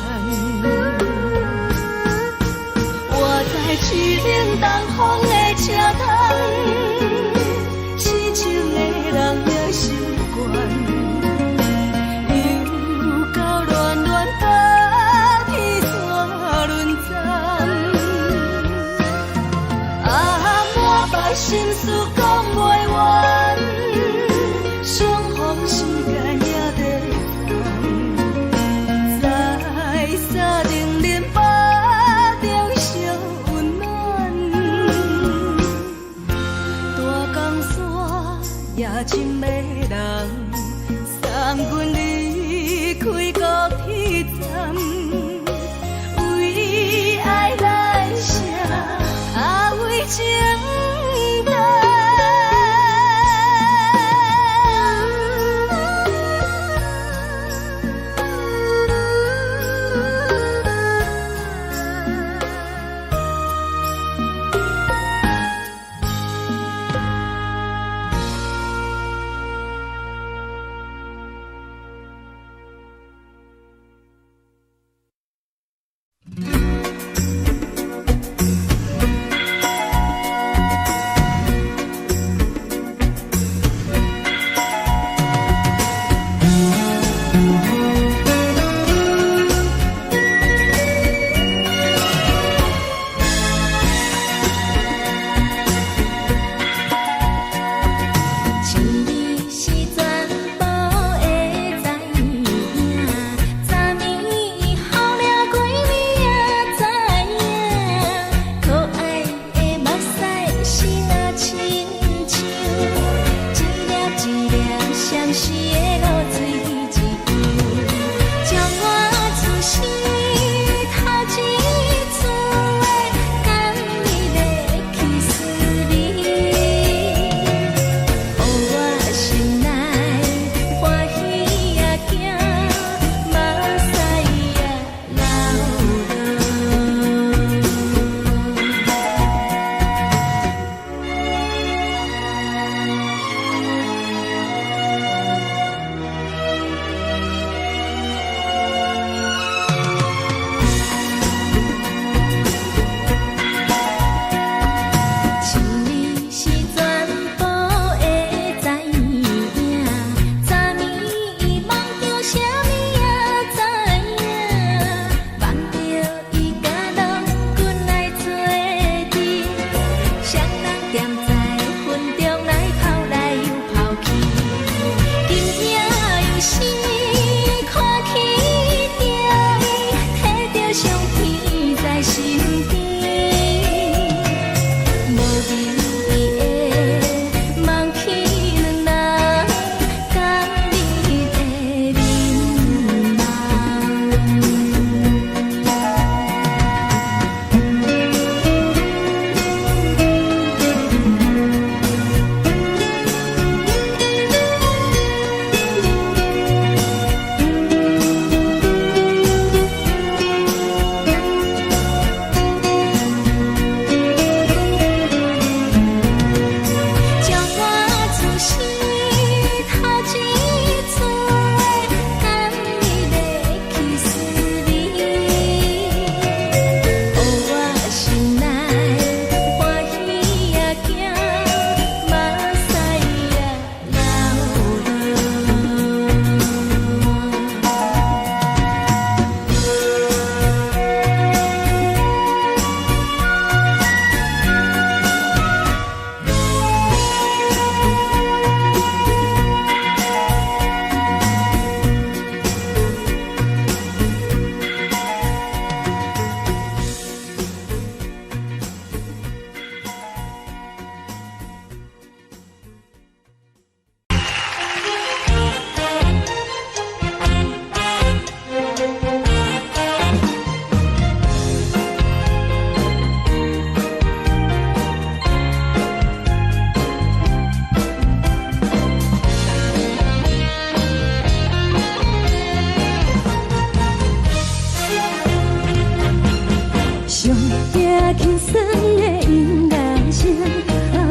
我在痴冷东风的车窗，痴情的人也习惯，又到乱乱甲彼山论斩。满腹心事讲袂完，相逢时间也在烦。在沙冷冷巴中烧温暖，大江山夜深的人，送阮离开高铁站，为爱来写，为情等。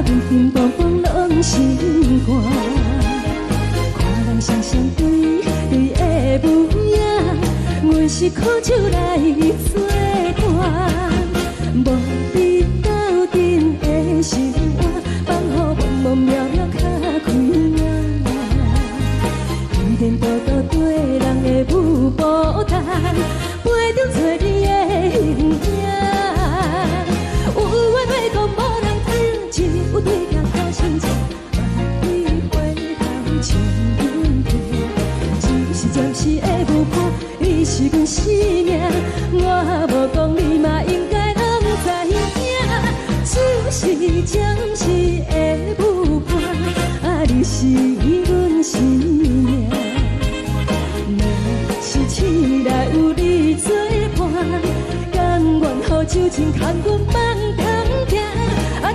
平平淡淡拢心肝。看人双双对对的模样，阮是苦酒来作伴。无你斗阵的生活，放予茫茫渺渺较开眼。颠颠倒倒对人的舞步弹，陪着做你的形影。有话要讲无人听，只有对镜头心情，万里回头像阮听。只是暂时的舞伴，你是阮生命，我无讲你嘛应该拢知影。就是暂时的舞伴，你是阮生命。若是醒来有你作伴，甘愿予酒精牵阮放通行。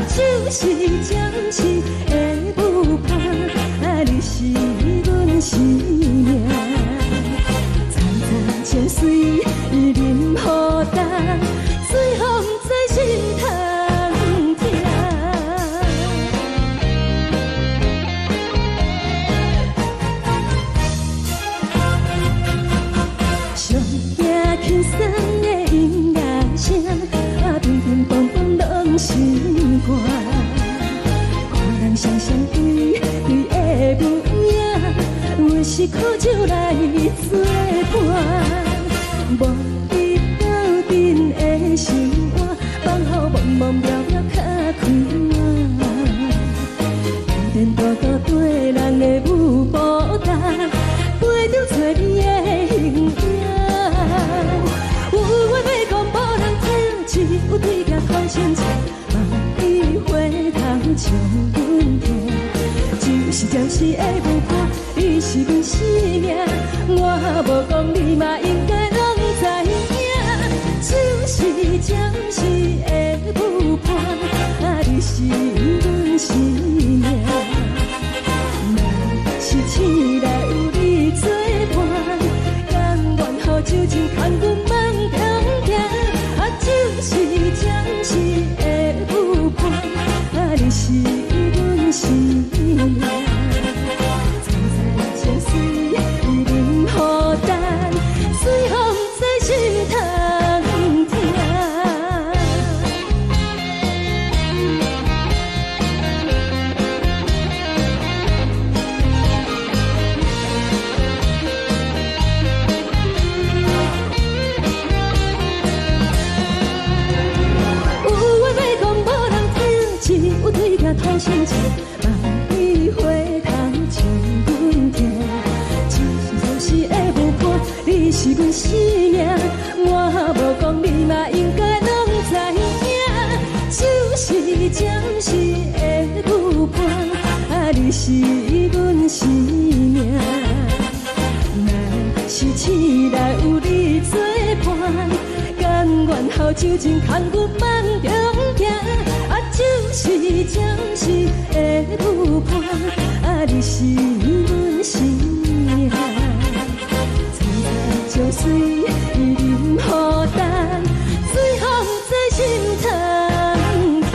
就是暂时的舞伴，你是阮生命。惨惨情水任何等，随风在心头。轻松的音乐声，平平淡淡拢心肝。看人双双对对的模样，阮是苦酒来作伴。无你斗阵的生活，放予茫茫渺渺较开眼。颠颠倒倒对人的舞步弹，陪着做你的形影。有话要讲无人听，只有对镜看心情，万里回头像阮听。就是暂时的舞伴，你是阮生命，我无讲你嘛应该拢知影。就是暂时的舞伴，你是阮生命。若是醒来有你作伴，甘愿予酒精牵阮放通行。就是暂时的舞伴，你是阮生命。惨惨情水任何等，随风在心头听。有对镜头心情，万里回头像阮听。就是暂时的舞伴，你是阮生命，我无讲你嘛应该拢知影。就是暂时的舞伴，你是阮生命。若是醒来有你作伴，甘愿予酒精牵阮放中行。就是暂时的舞伴，你是阮生命。惨惨情水任何等，随风在心头听。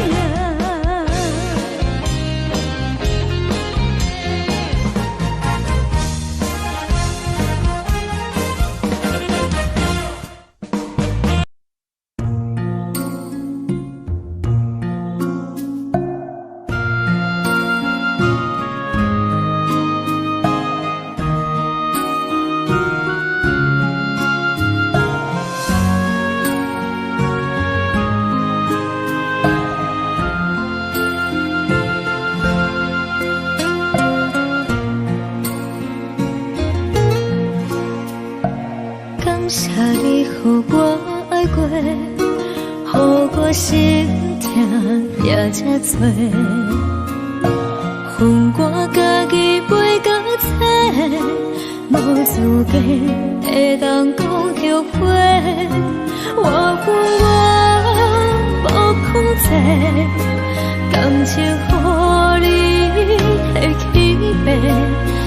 予我爱过，予我心痛也这多，恨我家己袂到切，无资格会当讲后悔。我无控制，感情予你的起飞，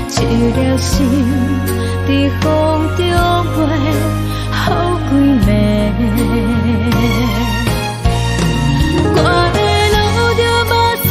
一粒心伫风中飞。好几暝，我的路着目屎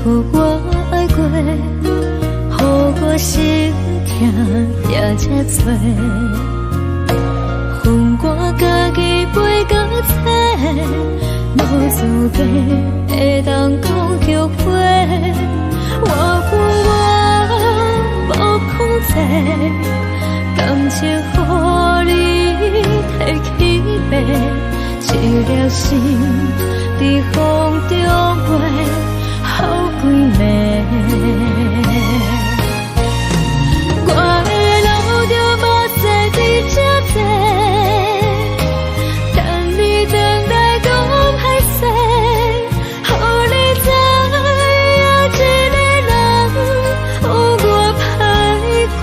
予我爱过，予我心痛也这多，恨我家己袂到切，无资格会当讲后悔。我无控制，感情予你摕去卖，一粒心在风中飞，好几暝。我的路就无细伫这多，等你回来讲歹势，予你知影一个人有我歹过。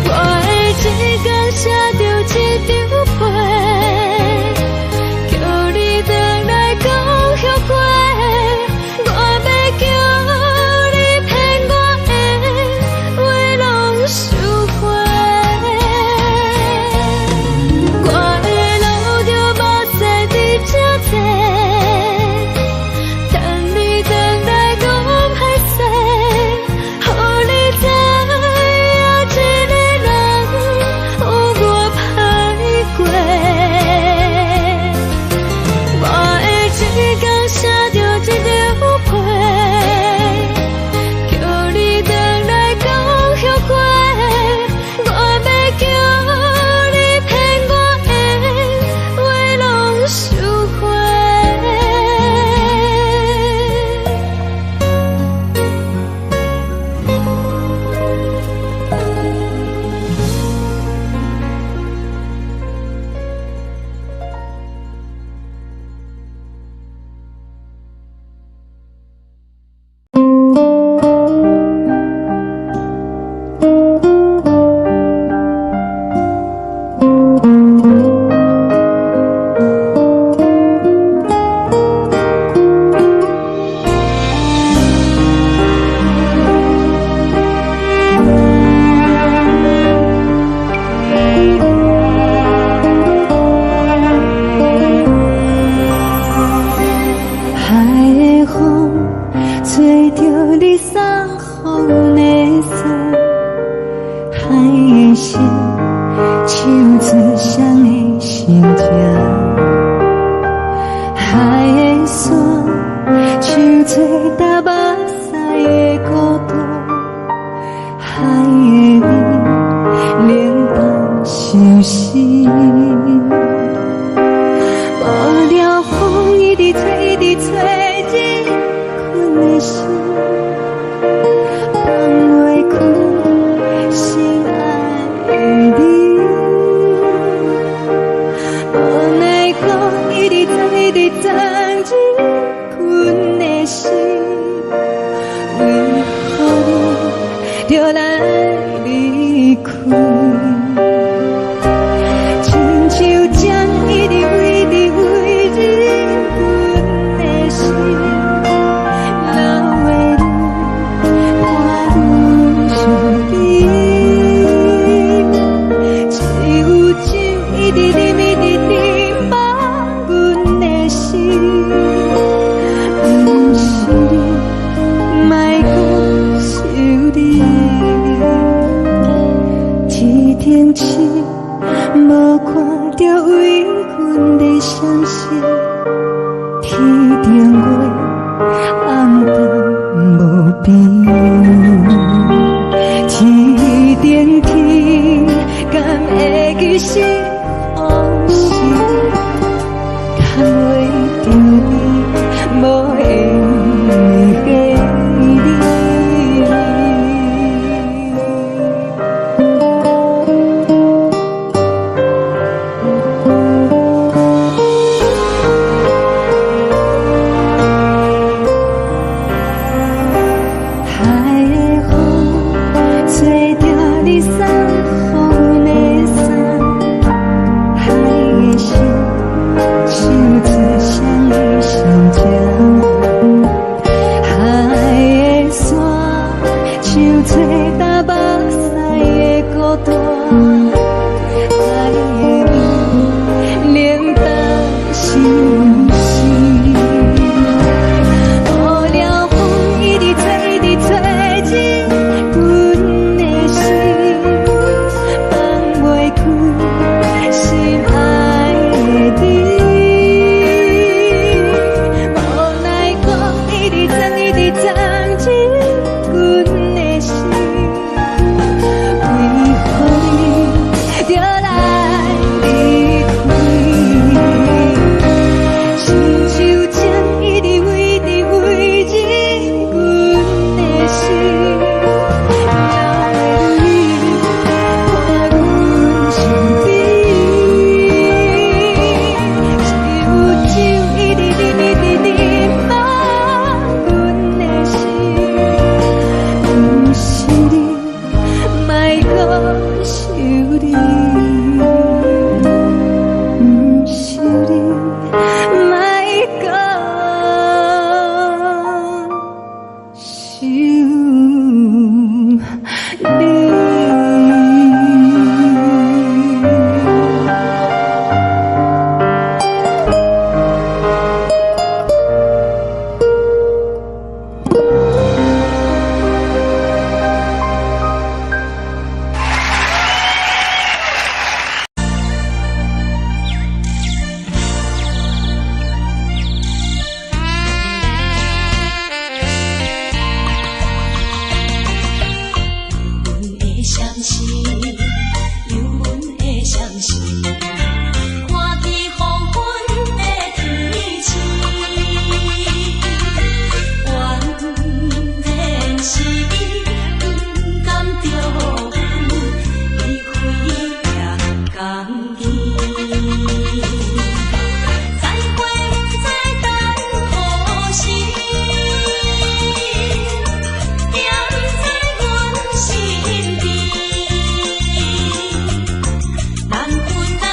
我的一天写着一张被，叫你回来讲后悔。我要叫你骗我的话拢收回。我的路就无细伫这多，等你回来讲歹势，予你知影一个人有我歹过。我的一天写着一张被，叫你回来讲后悔。我要叫你骗我的话拢收回。海的风吹着你送风的伞，海的心唱出双的心情，海的山唱出打目屎的孤单，海的你冷淡伤心。无聊风一直吹，一直吹，日困的心，放袂开心爱的你。无奈风一直吹，一直吹，日困的心，为何你就来离开？亲像江一直飞，一直飞，日阮的心，流的泪，看愈伤悲。只有酒一直啉，一直啉，放阮的心，不是你，莫搁想你。天顶星，无看着为阮的伤心，天顶月，暗淡无边，天顶天，敢会记是往事，牵袂着你，无缘给你。相思，有阮的相思。看见黄昏的天星，原来是你不甘着阮离开也甘愿。再会不再等何时？踮在阮身边，难分难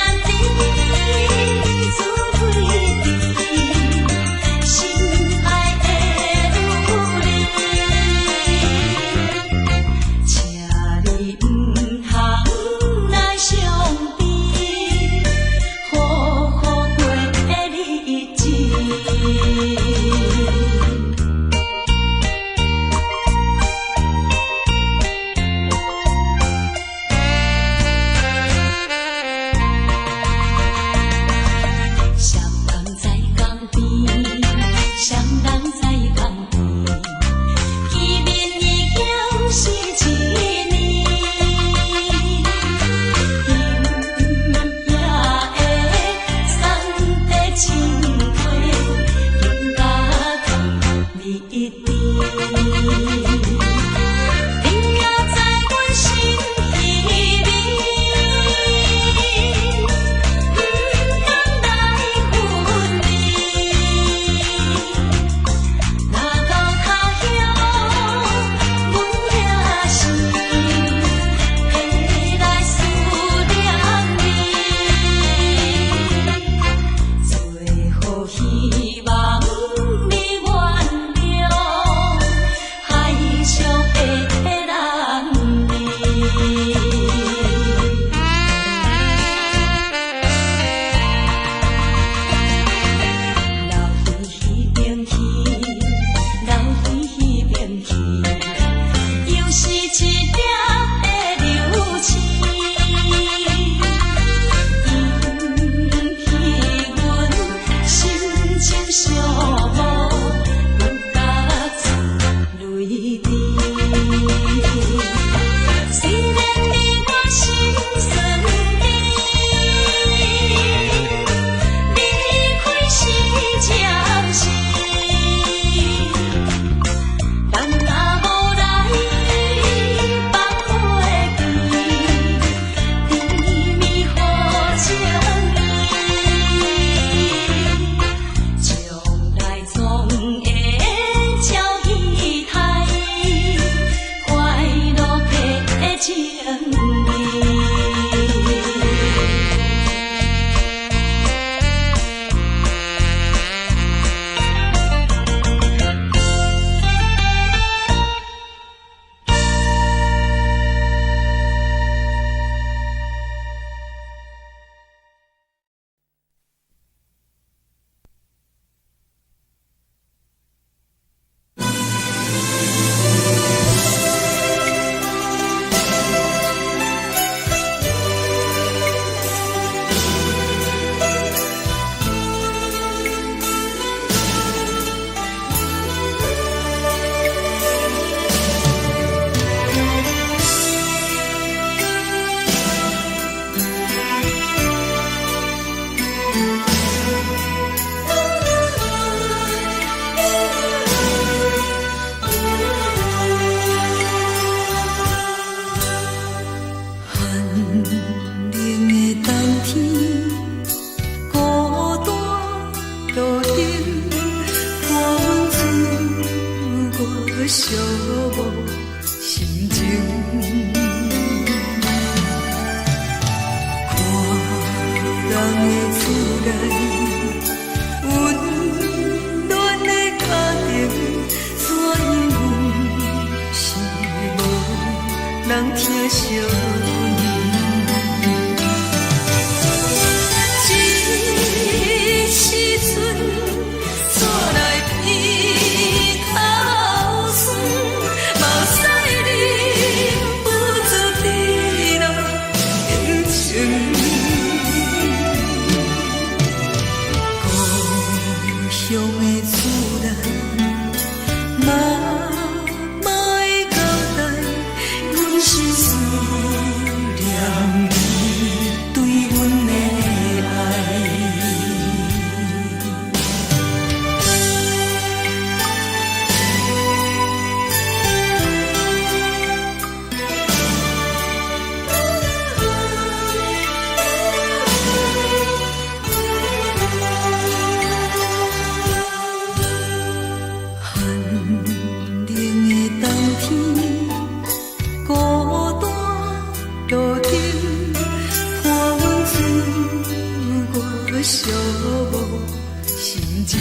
情。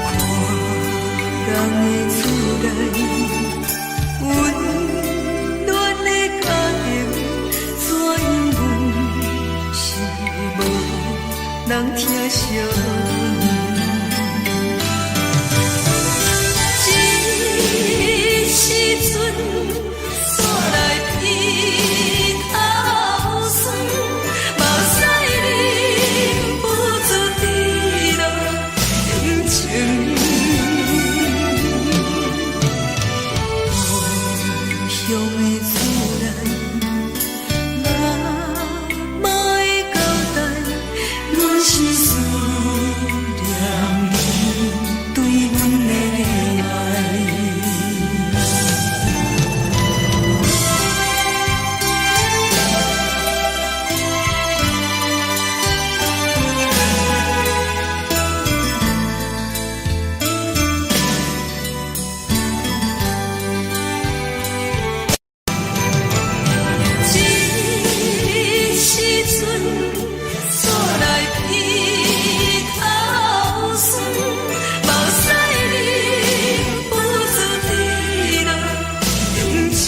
看人的厝内，温暖的家庭，怎因阮是无人疼惜？时阵煞来鼻头酸，目屎忍不住滴落眼睛。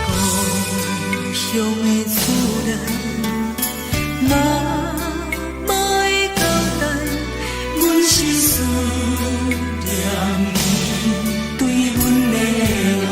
故乡的厝内，哪莫会交代，阮是思念你对阮的爱。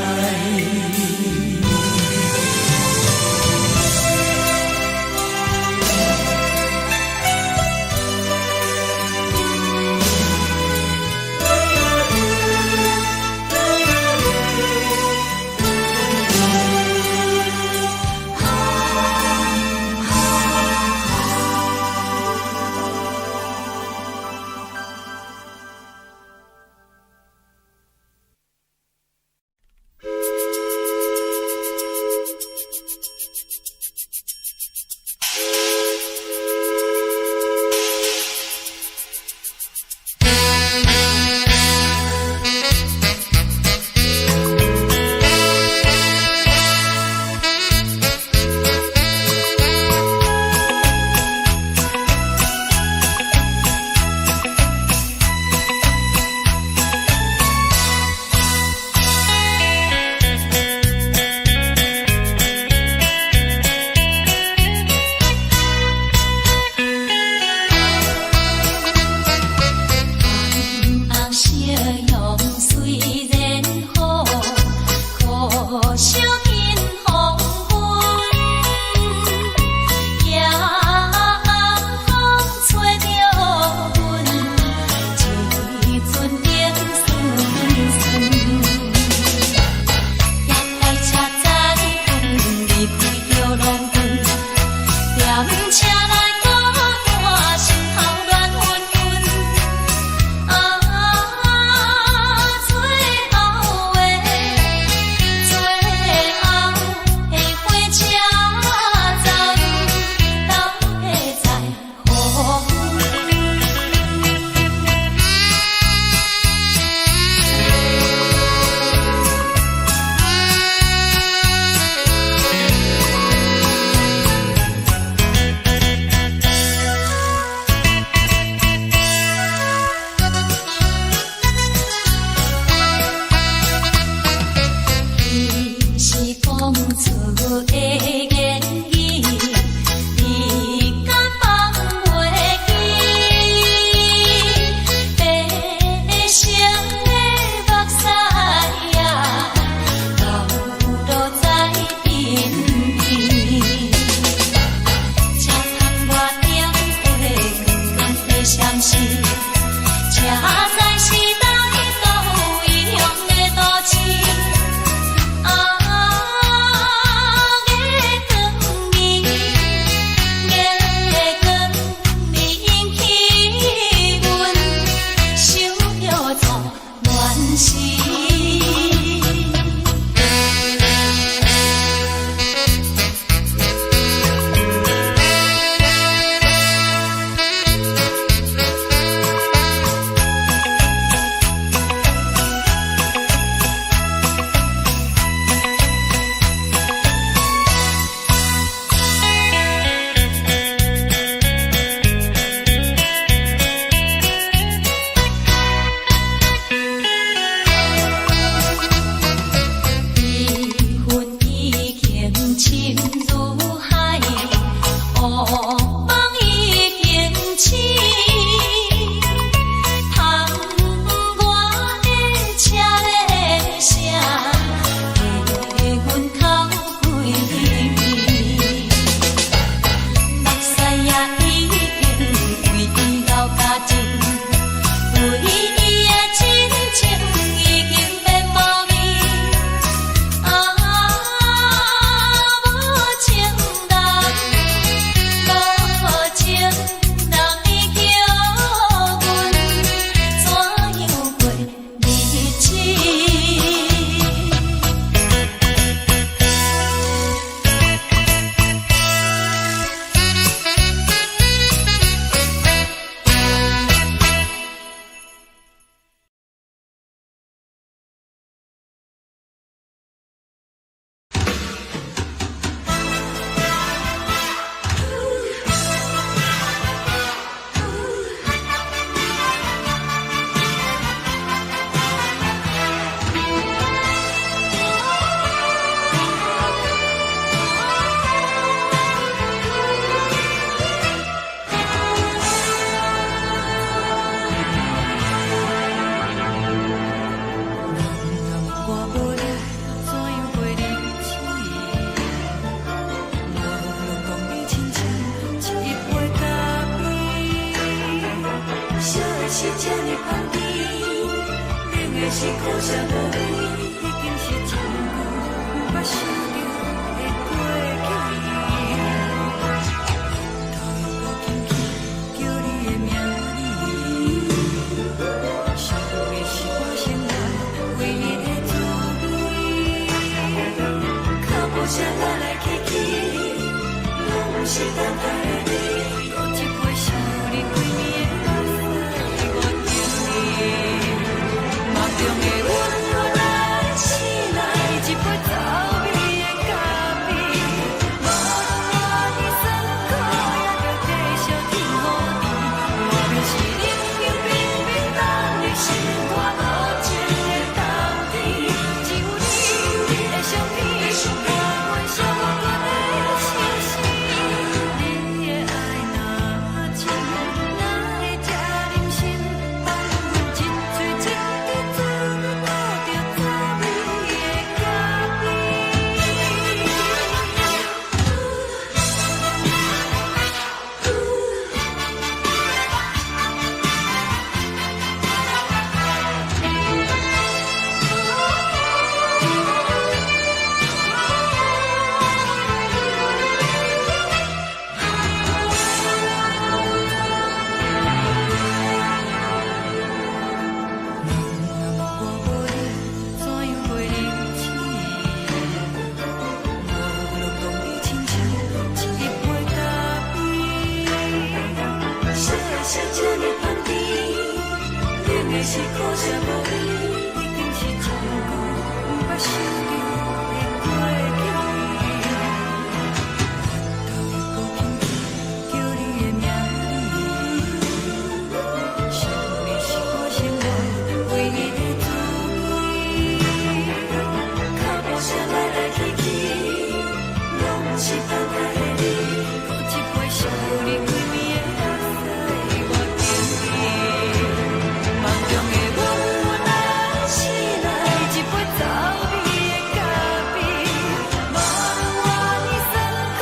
苦涩无味，已经是真久无法想着的过去。头又无轻轻叫你的名字，想的是我生来唯一的滋味。脚步声来来去去，拢是等待的你。有一杯想你几暝的目屎，我等你。梦中的温柔来醒来，一杯走味的咖啡。无论我的酸苦，也着继续甜乎甜。外面是冷冷冰冰冷的心肝，无情的冬天。只有你的相片，我阮寂寞过的心事。你的爱若真，哪会这忍心放阮一嘴一滴珠，倒着走味的咖啡。是苦涩无味，已经是真久无法想着的过去。头又无轻轻叫你的名字，想的是我生来唯一的滋味。脚步声来来去去，拢是等待的你。有一杯想你几暝的目屎，我等你。梦中的温柔来醒来，一杯走味的咖啡。无论我的酸苦，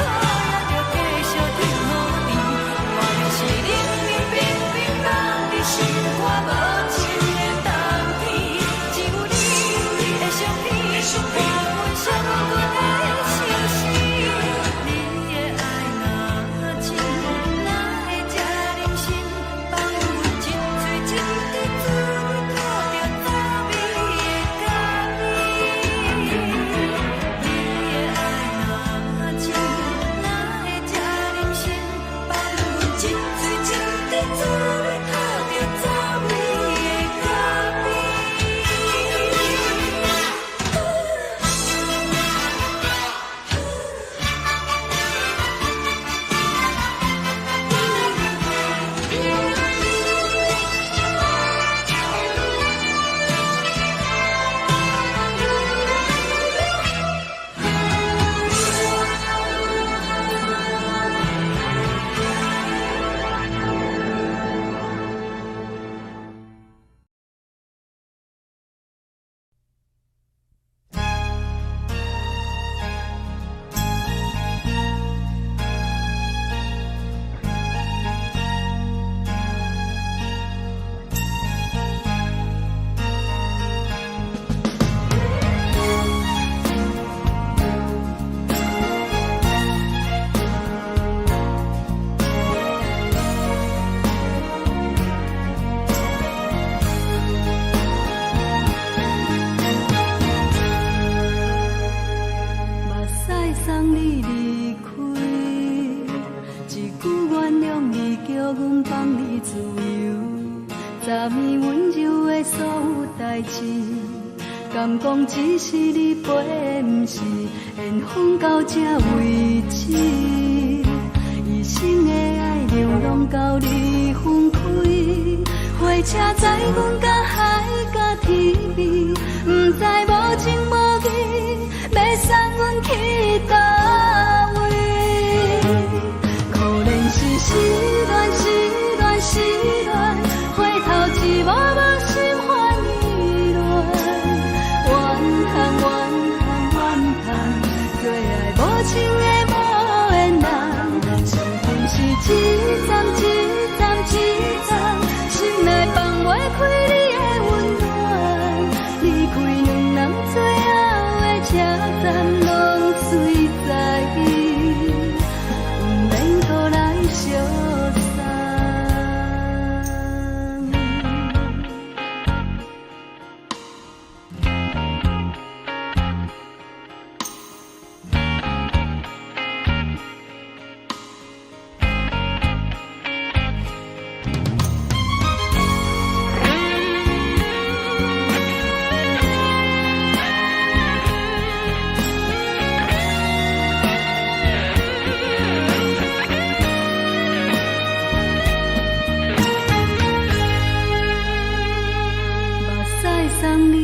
也着继续甜乎甜。外面是冷冷冰冰冷的心肝，无情的冬天。只有你的相片，我阮寂寞过的心事。你的爱若真，哪会这忍心放阮一嘴一滴珠，倒着走味的咖啡。你的爱若真，哪会这忍心放阮一嘴一滴珠，倒着走味的咖啡。目屎送你离开，一句原谅你，叫阮放你自由。昨暝温柔的所有代志，敢讲只是你陪，不是缘分到这为止。一生的爱流浪到你分开，火车载阮甲海甲天边，不知无情无义，要送阮去倒位？可能是失恋，失恋，失恋，回头一幕幕心烦意乱，怨叹，怨叹，怨叹，最爱无情的无缘人，是一站一站一站，心内放袂开你的温暖，你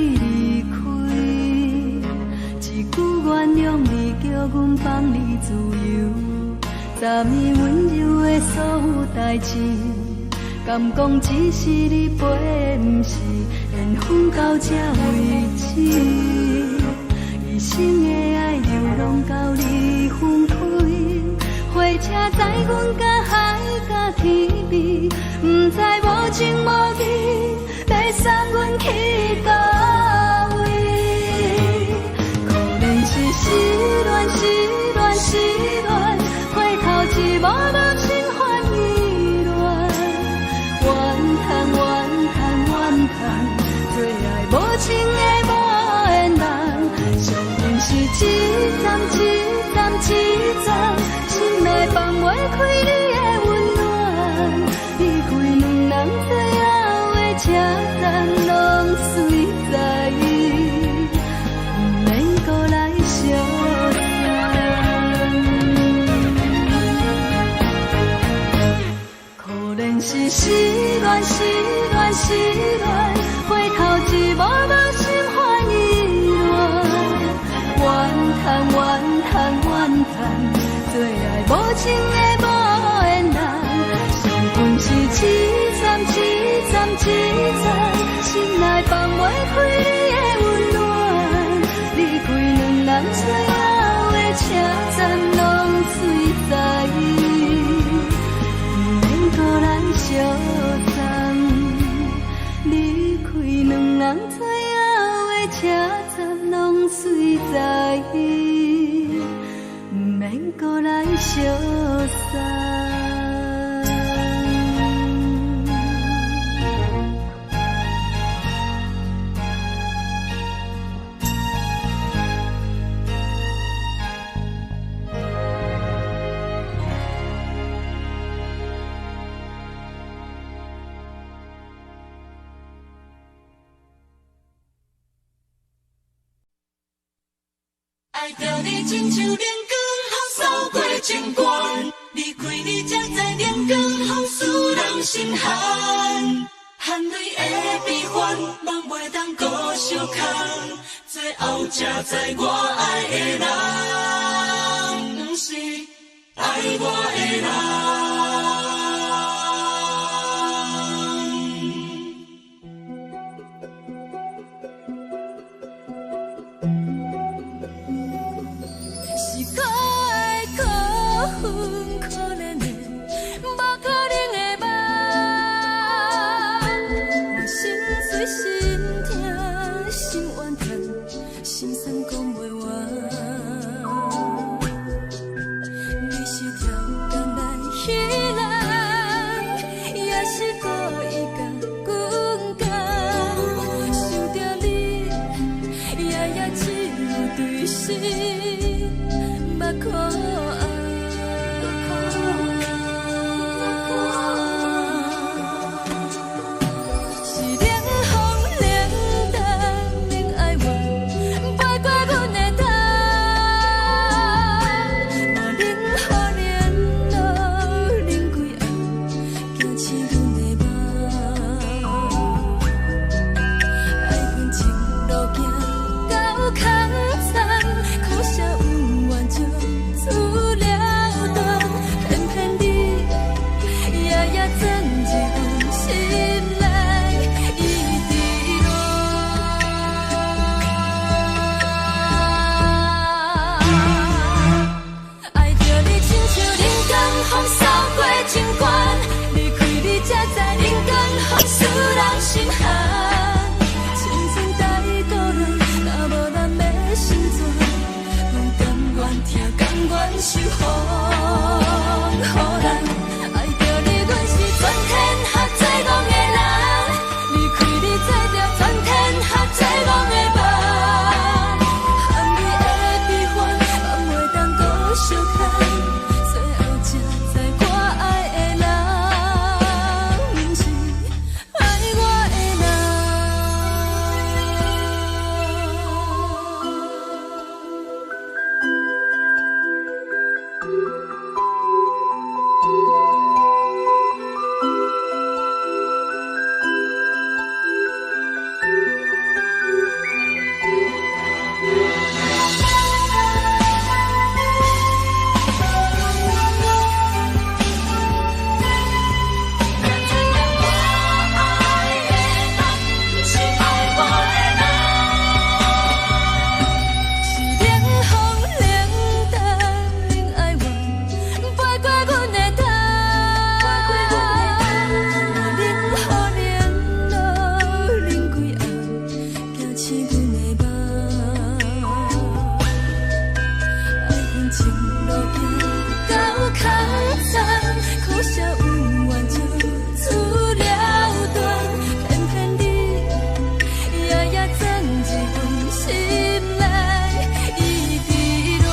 你离开，一句原谅你叫阮放你自由，昨暝温柔的所有代志，敢讲只是你陪，不是缘分到这为止。一生的爱流浪到你分开，火车载阮甲海甲天边，不知无情无义，要送阮去倒位。可能是失恋，失恋，失恋，回头一幕幕心烦意乱，怨叹，怨叹，怨叹，最爱无情的无缘人，上恨是一站一站一站，心内放袂开你的温暖，离开两人最后的车站，拢随在意，不免搁来相可能是失恋，失恋，失恋，回头一幕幕心烦意乱，怨叹，怨叹，怨叹，最爱无情的无缘人，上恨是一站一站一站，心内放袂开你的温暖，离开两人最后的车站，拢随在意，不免搁来相送，离开两人最后的车站，拢随在意，不免搁来相送。爱着你亲像阳光扫过情关，离开你才知阳光风使人心寒。含泪的悲欢，望袂当搁相牵，最后才知我爱的人，不是爱我的人。到空残，苦涩温婉就是阮的梦，爱恨情路行到坎站，苦涩有完就出了断，偏偏你夜夜藏一份心内伊伫乱，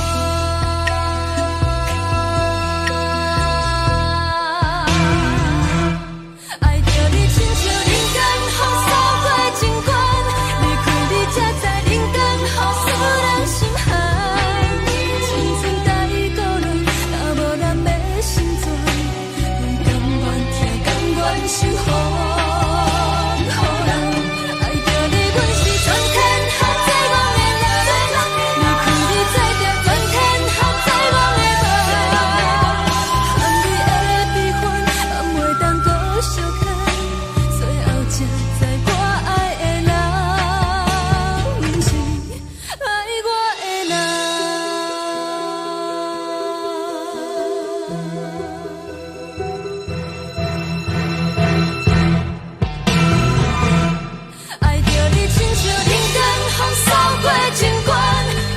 爱着你亲像人间风扫过情关，离开你才知人间雨使人心寒，青春待过落，若无咱的心酸，阮甘愿听，甘愿受风雨人。爱着你，阮是全天下最戆的人，离开你才知全天下最戆的梦。含你的悲欢，也袂当搁相牵，最后才知我爱的人，毋是爱我的人。爱着你，亲像人间风扫过情关，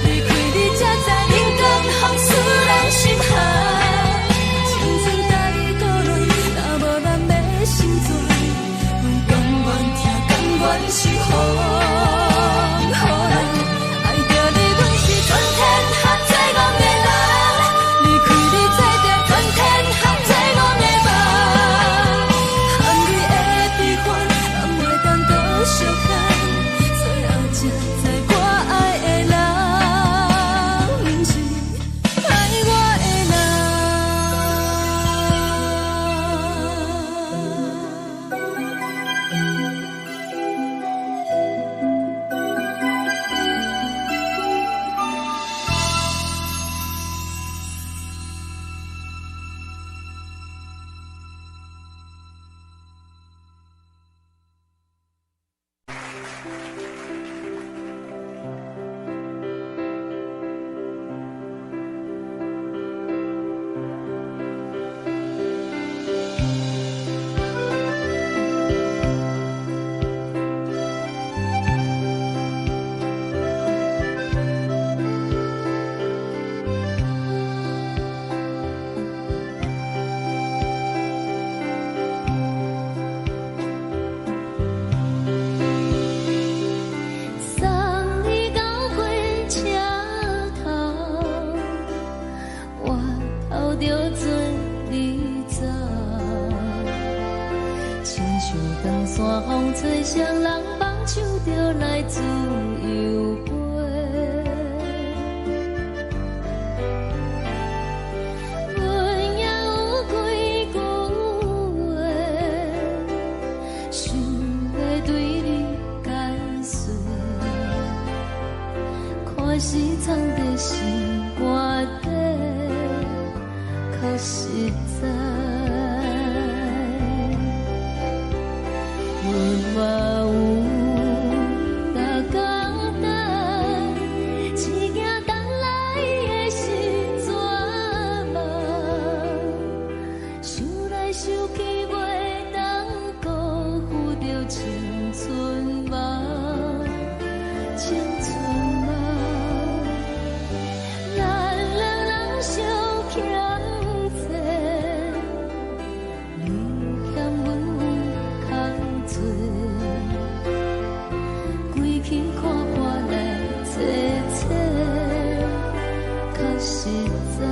离开你才知人间风使人心寒。青春待过落，若无咱的心酸，阮甘愿听，甘愿受风雨人。爱着你，阮是全天下最戆的人，离开你才知全天下最戆的梦。含你的悲欢，也袂当搁相牵，最后才知我爱的人，毋是爱我的送你到火车头，我头着做你走，亲像长山风吹双人放手着来自由飞。阮也有几句话，想要对你解释，可是藏在心肝底，较实在。阮嘛有大简单，一件等来的心怎梦？想来想去袂当辜负着青春梦，青春梦。咱两人相欠债，你欠阮有空做，归去看破来切切，较实在。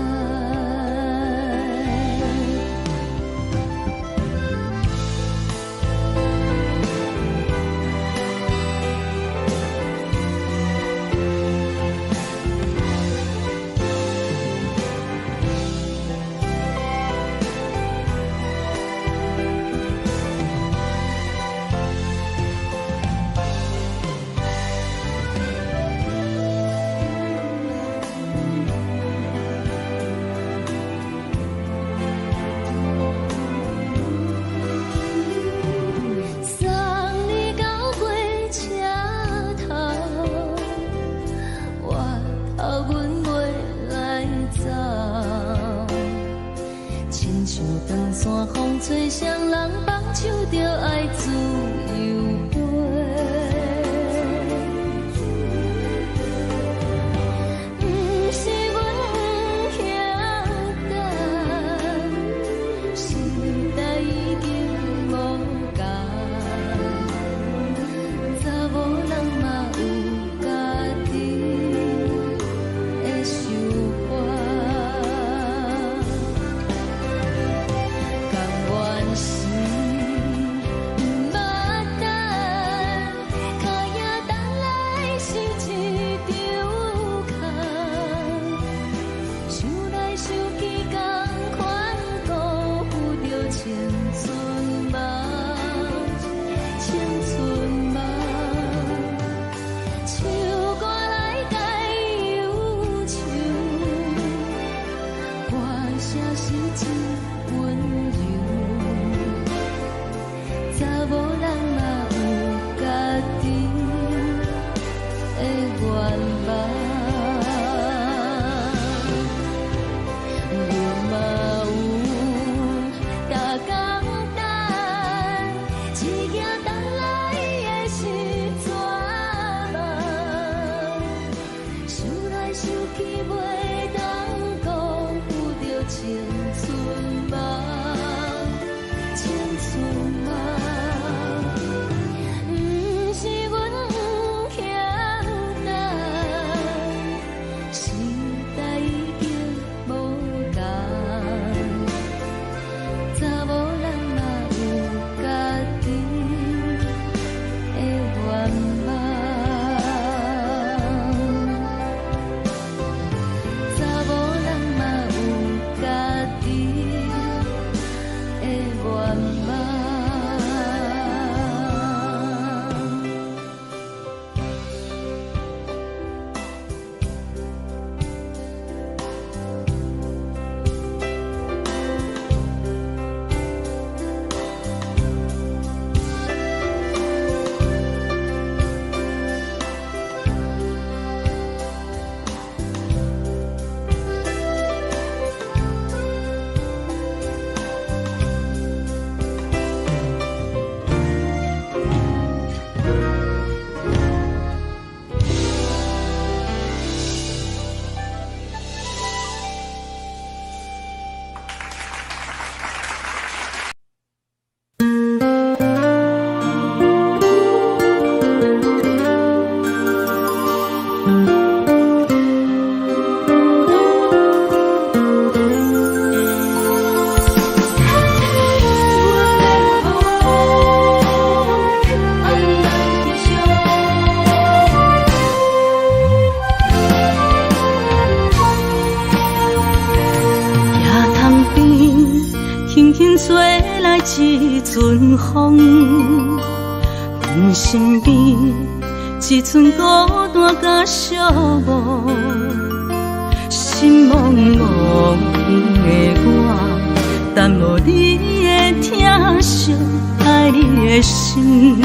吹双人放手着爱自由飞，吹来一阵风，阮身边一寸孤单甲寂寞，心茫茫的我，等无你的疼惜，爱你的心，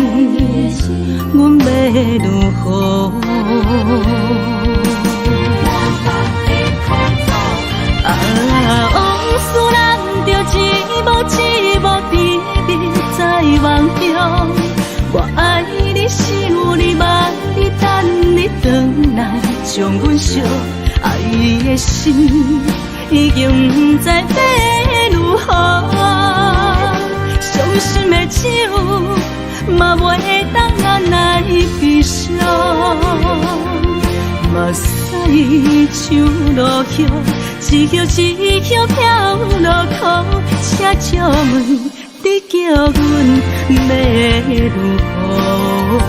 阮要如何？往事人着一幕一幕甜蜜在梦中，我爱你想你望你等你回来，将阮惜爱你的心已经不知要如何，伤心的手嘛袂当按来悲伤。目屎像落雨，一曲一曲飘落雨，请借问你叫阮要如何？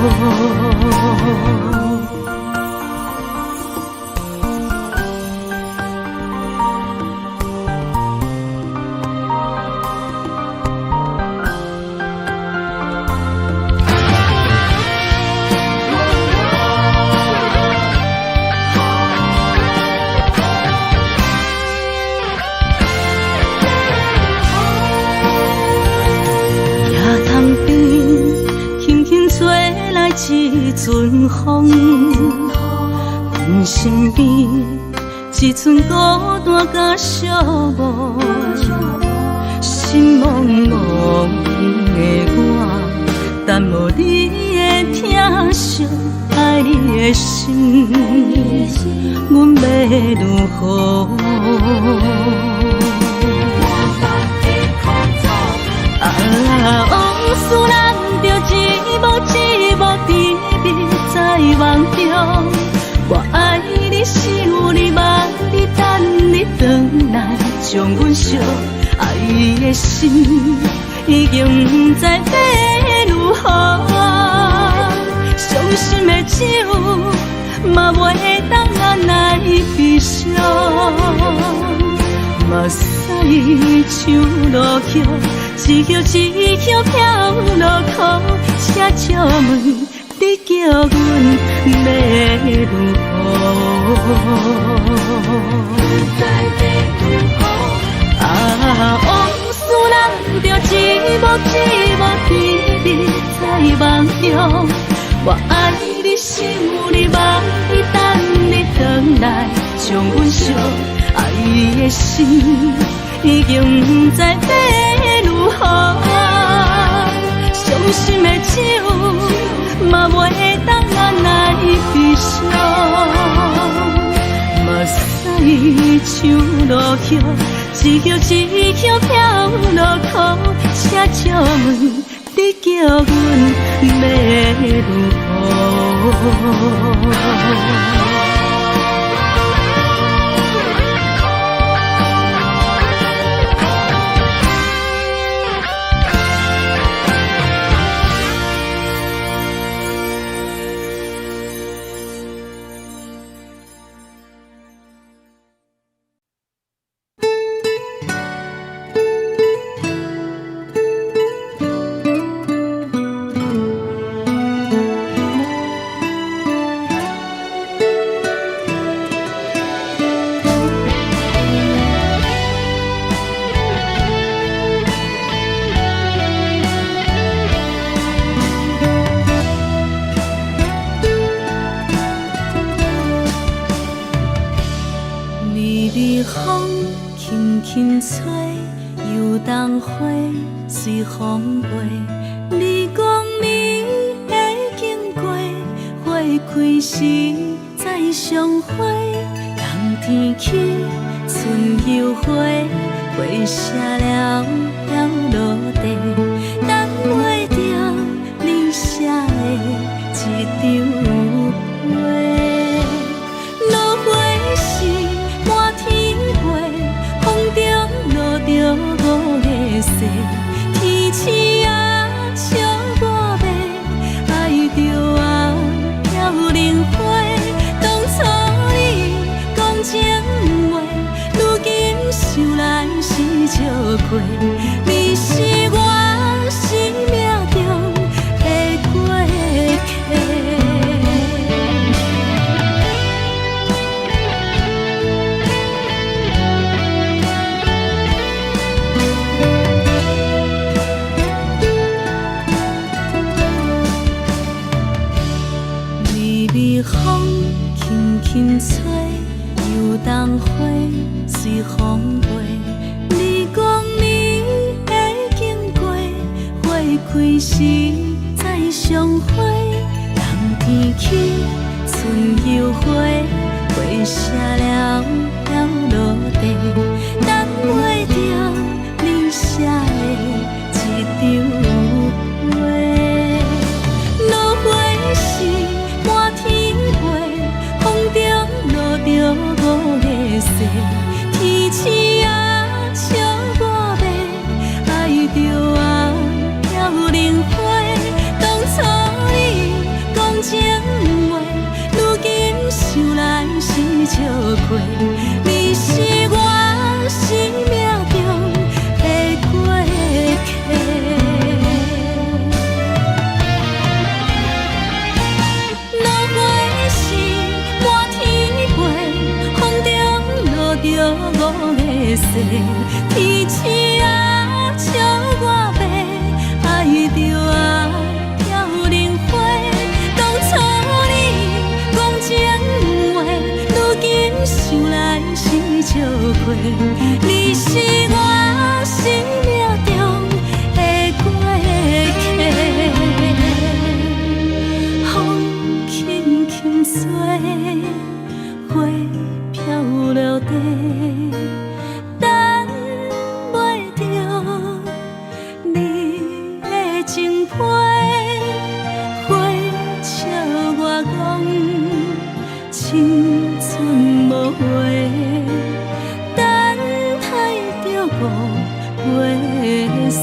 一阵风，阮身边一寸孤单甲寂寞，心茫茫的我，等无你的疼惜，爱你的心，阮要如何？往事人着一幕一幕甜蜜在梦中，我爱你想你望你等你回来，将阮惜爱的心已经不知要如何，伤心的手嘛袂当按来悲伤。目屎像落雨，一曲一曲飘落雨，请借问你叫阮要如何？往事人着一幕一幕甜蜜在梦中，我爱你想你望你等你回来，将阮惜爱的心已经不知要如何，伤心的手嘛袂当按来悲伤。目屎像落雨，一曲一曲飘落雨，请借问你叫阮要如何？随风飞，你讲你会经过，花开时再相会。冬天起，春又回，花谢了飘落地，等袂着你写的一张画。灵花。当初你讲情话，如今想来是笑过。你是我生命中的过客。微风轻轻吹，游动花随风飞。你讲你会经过，花开时再相会。冬天起，春又回，花谢了落地，等袂着你写的一张画。落花时满天飞，风中落着五个色，天星啊笑我迷，爱着我飘零花。当初你讲情话，如今想来是笑过。你是我生命中的过客。落花时满天飞，风中落着五个色，天星啊笑我迷，爱着我飘零花。当初你讲情话，如今想来是笑过。你是我生命中的过客。风轻轻吹，花飘落地，等袂着你的情批。花笑我讲青春无悔，等待着五月雪。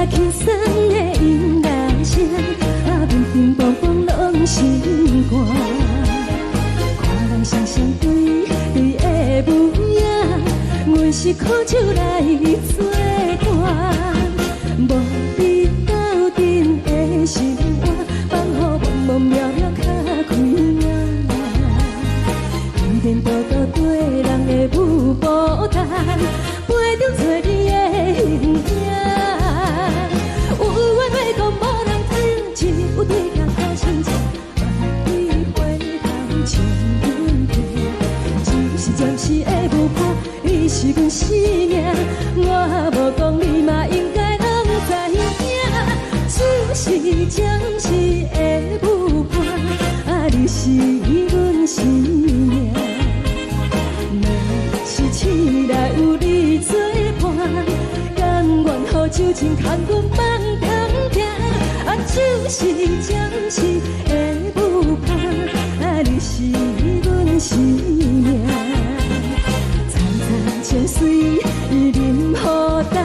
轻松的音乐声，乒乒乓乓拢心肝。看人双双对对的舞影，阮是苦手来作伴。无你斗阵的心肝，放予茫茫渺渺较开眼。颠颠倒倒对人的舞步弹，陪着做你的形影。有话要讲无人听，有对角好心情，万里回头唱阮听。只是暂时的舞伴，你是阮生命，我无讲你嘛应该拢知影。只是暂时的舞伴，你是阮生命。若是醒来有你作伴，甘愿予酒精牵阮放长行。就是暂时的舞伴，你是阮生命。惨惨情水任何担，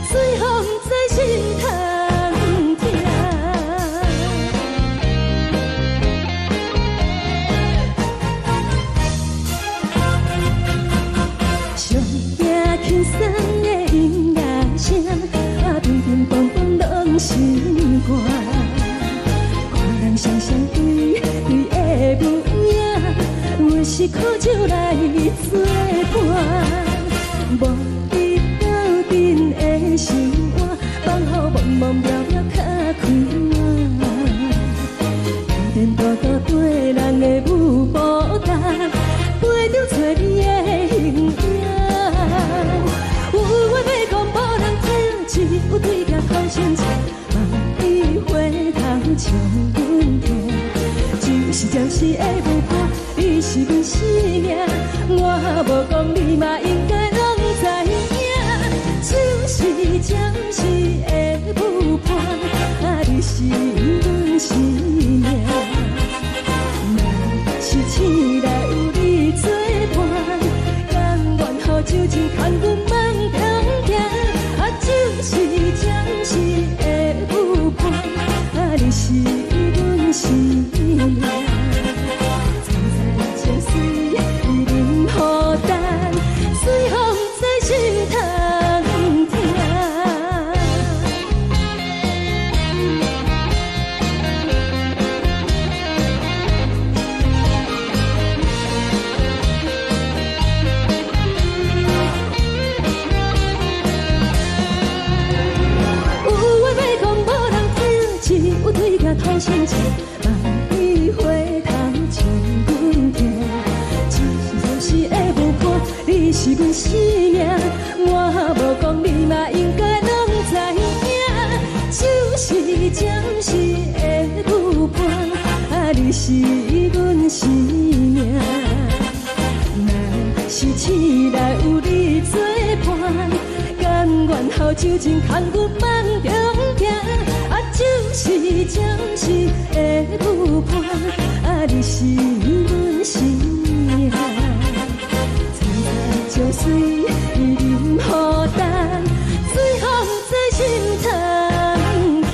随风在心通听。上惊轻松的音乐声，乒乒乓乓拢心肝。看人双双对对的舞影，阮是苦手来作伴。无你斗阵的心肝，放予茫茫渺渺较开眼。颠颠倒倒对人的舞步弹，陪着做你的形影。有话要讲无人听，只有对角好心情，望你回头唱阮听。只是暂时的舞伴，你是阮生命，我无讲你嘛应该拢知影。就是暂时的舞伴，你是阮生命。若是醒来有你作伴，甘愿予酒精牵阮放长行。就是暂时的舞伴，你是阮生命。惨惨情水任何担，随风在心通听。有话要讲无人听，只有对角好心情，望你回头唱阮听。只是暂时的舞伴，你是阮生命，我无讲你嘛应该拢知影。就是暂时的舞伴，你是阮生命。若是醒来有你作伴，甘愿予酒精牵阮放长行。就是暂时的舞伴，你是阮生命。惨惨情水任何担，随风在心通听。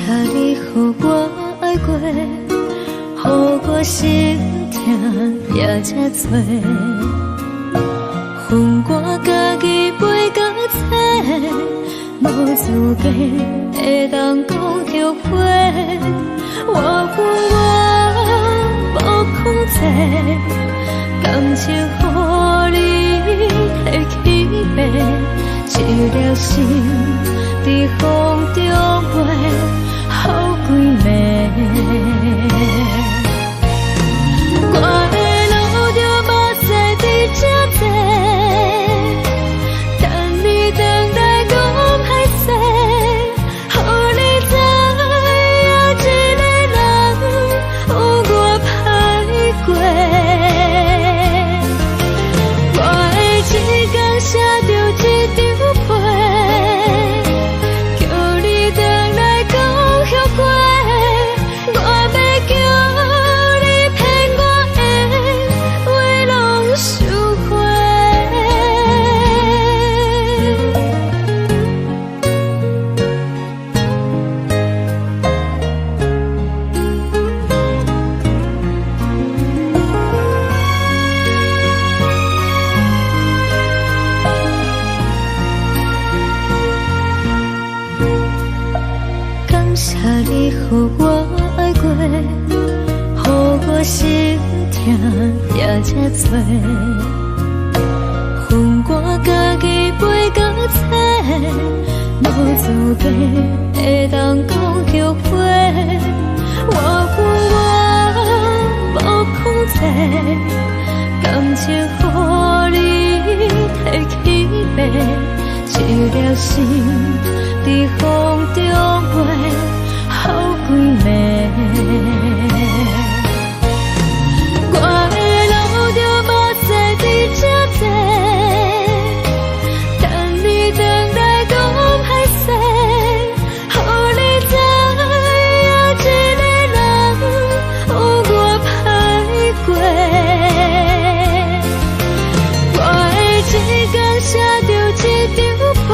你，予我爱过，予我心痛也这多。恨我家己袂到切，无资格会当讲后悔。我无控制，感情予你提起飞，一粒心在风中飞，好几暝。我的路着目屎在这多，等你等待讲歹势，予你知影一个人有我歹过。我的一天写着一张被，叫你回来讲后悔。我要叫你骗我的话拢收回。感谢你，予我爱过，予我心痛也这多。恨我家己袂到切，无资格会当讲后悔。我无控制，感情予你提起飞，一粒心在风中飞，好几暝。我的路着目屎在这多，等你等待讲歹势，予你知影一个人有我歹过。我的一天写着一张被，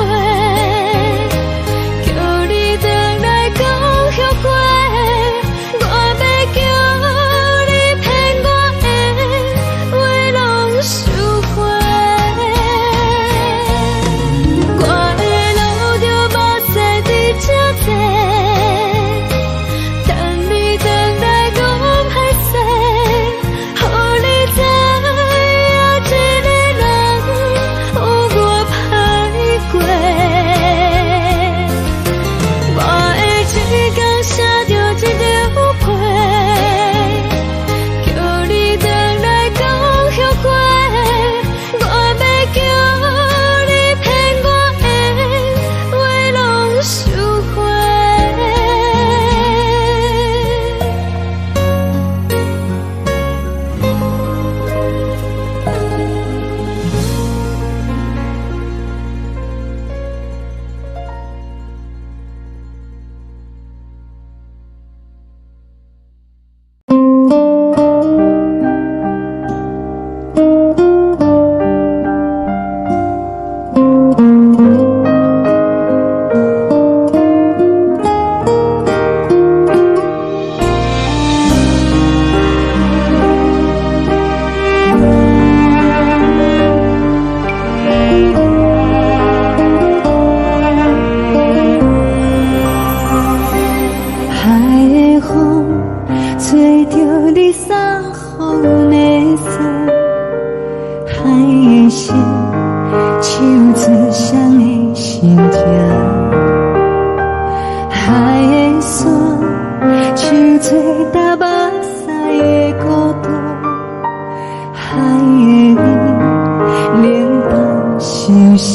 叫你回来讲后悔。我要叫你骗我的话拢收回。我的路着目屎在这多，等你等待讲歹势，予你知影一个人有我歹过。我的一天写着一张被，叫你回来讲后悔。我要叫你骗我的话拢收回。海的风吹着你送风的伞，海的心唱出双的心痛，海的山唱出打目屎的孤独，海的你冷淡伤心。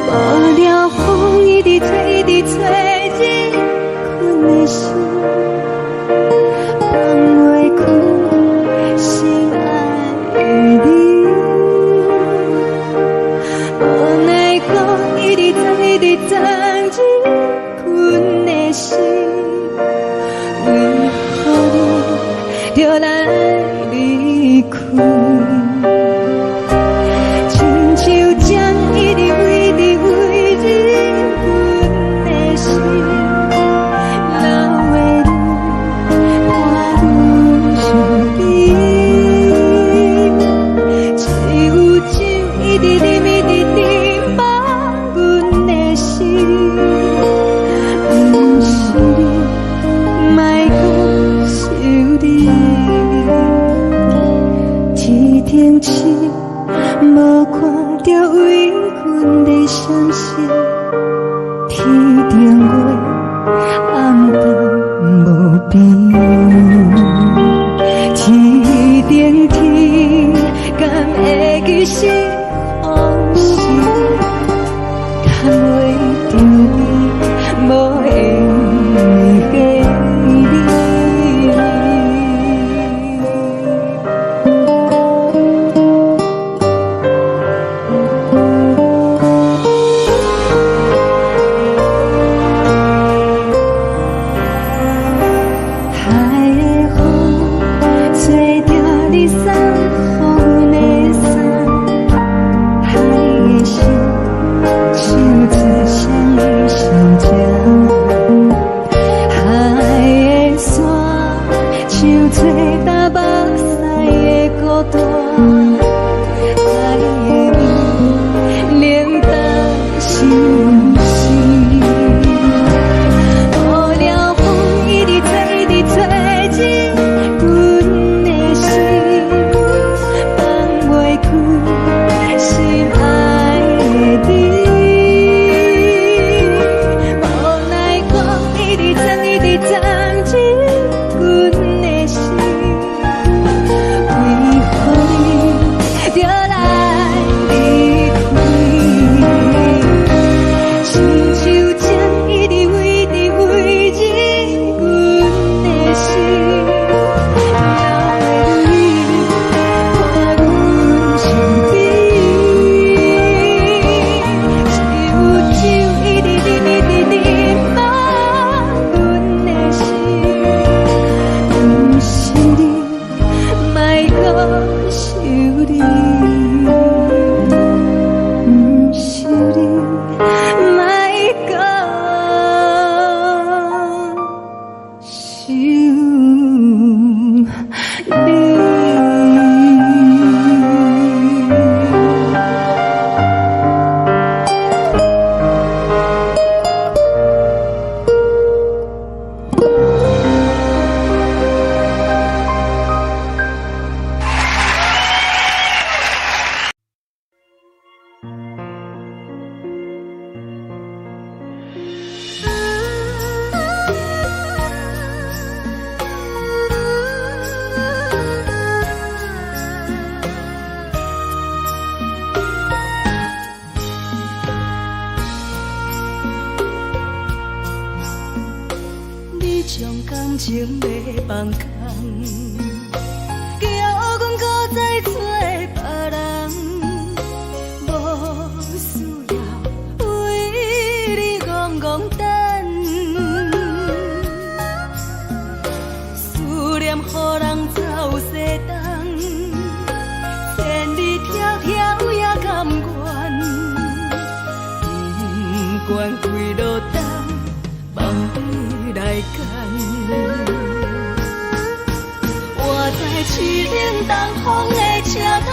无聊风一直吹，一直吹，日困的心，放袂开心爱的你。无奈讲一直等，一直等，日困的心，为何你就来离开？亲像针一直为日困的将感情要放空，叫阮搁再找别人，无需要为你戆戆等。思念予人走西东，千里迢迢也甘愿，不管几落冬，梦你来干。我在市顶东风的车窗，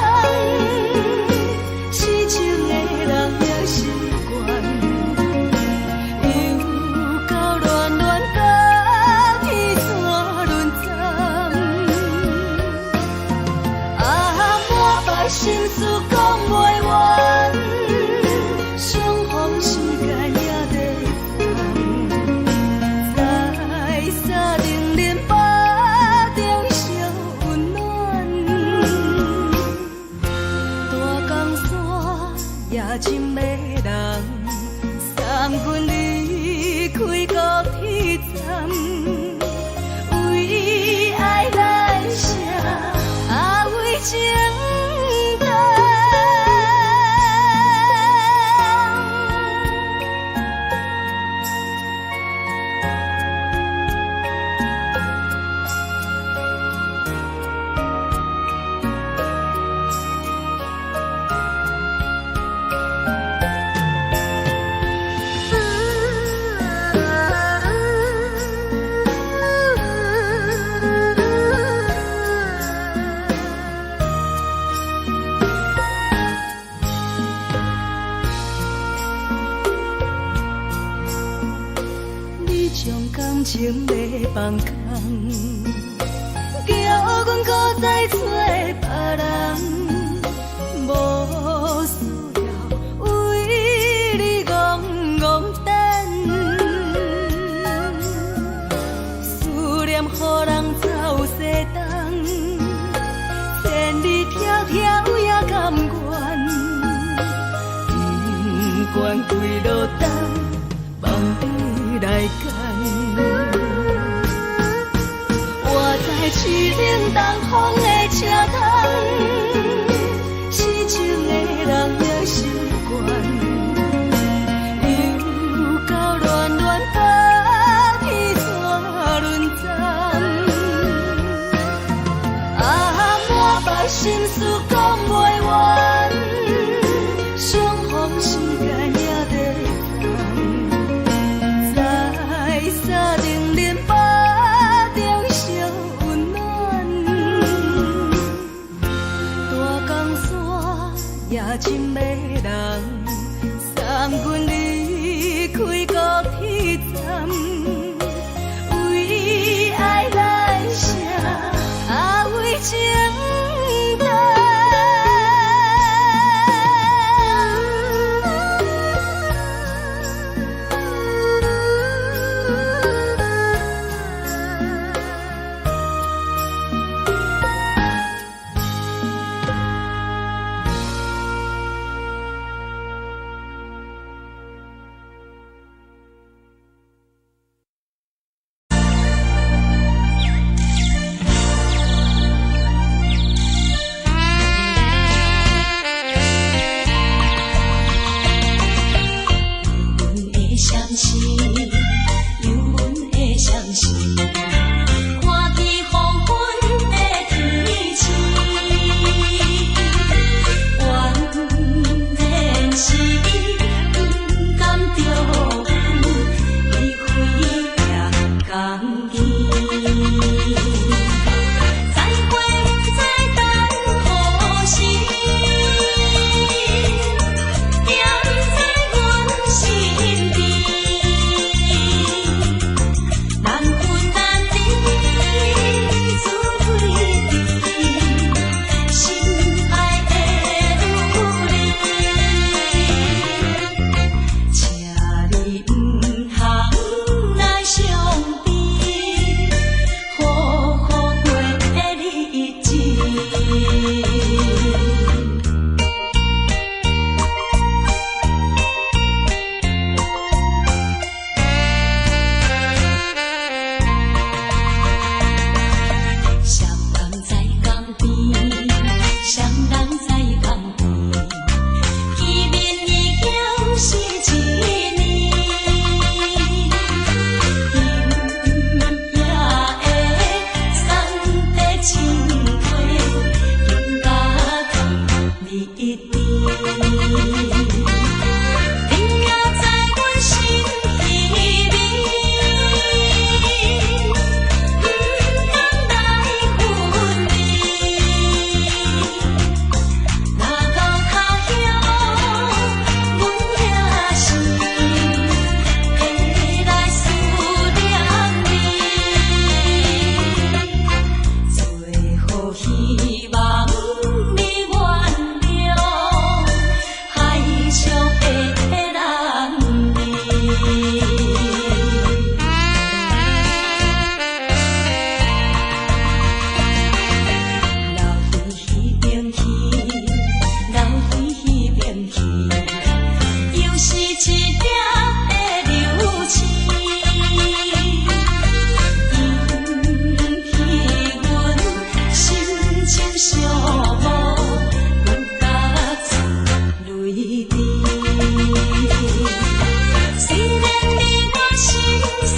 痴情的人也习惯，又到恋恋到天山沦陷。啊，满腹心事讲袂完，相逢时间也在等。沙冷冷巴中烧温暖，大江山夜深的人，送阮离开高铁站，为爱来声，啊为情重。将感情要放空，叫阮搁再找别人，无需要为你戆戆等。思念予人走西东，千里迢迢也甘愿，不管几落冬，梦你来干。我在市顶东风的车窗，痴情的人也习惯，又到恋恋到天山沦陷。啊，满腹心事讲袂完，相逢时间也在等。沙冷冷巴中烧温暖，是一粒的流星，引起阮心情寂寞，更加出泪滴。虽然你我心酸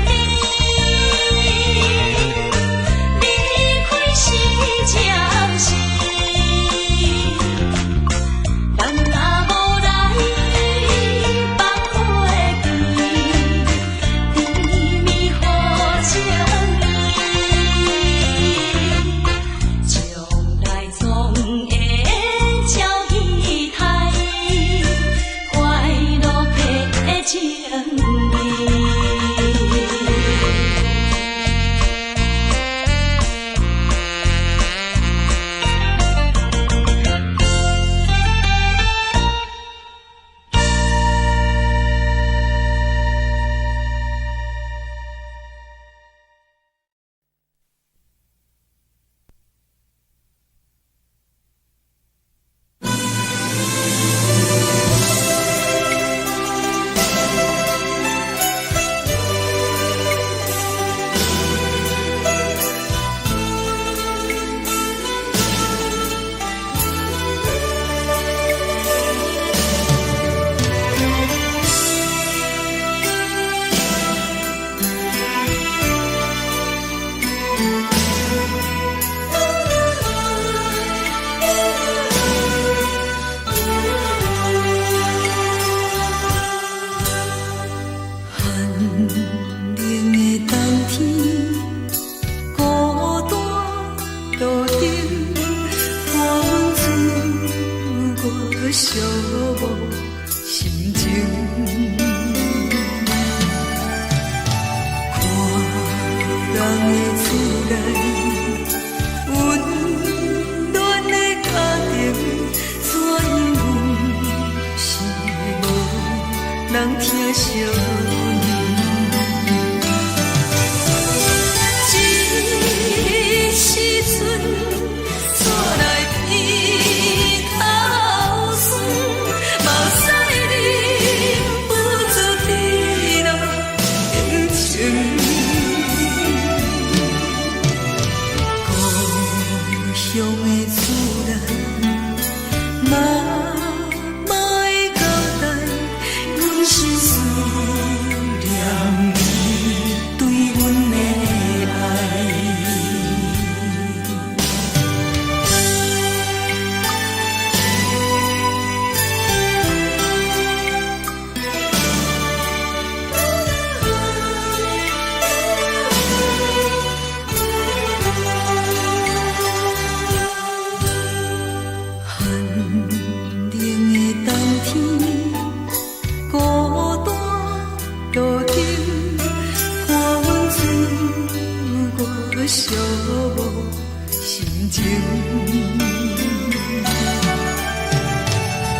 甜，离开是暂时，但若无来放花期，甜蜜好情意，将来总会照仪态，快乐的情意。寂寞心情，看人的厝内温暖的家庭，怎因是无人疼惜这时阵错来鼻头酸，目屎忍不住滴落眼睛。故乡的厝内，妈会交代，阮是思念你对阮的爱。寂寞心情，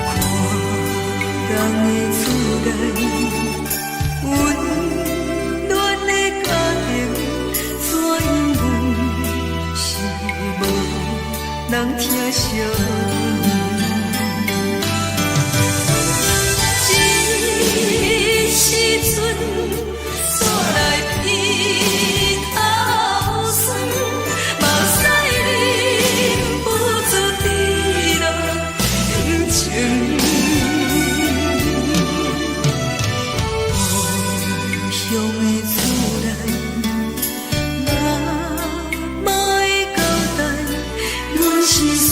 看人的厝内温暖的家庭，怎因阮是无人疼惜这时阵煞来鼻头酸，目屎忍不住滴落眼睛。故乡的厝内，妈会交代，阮是思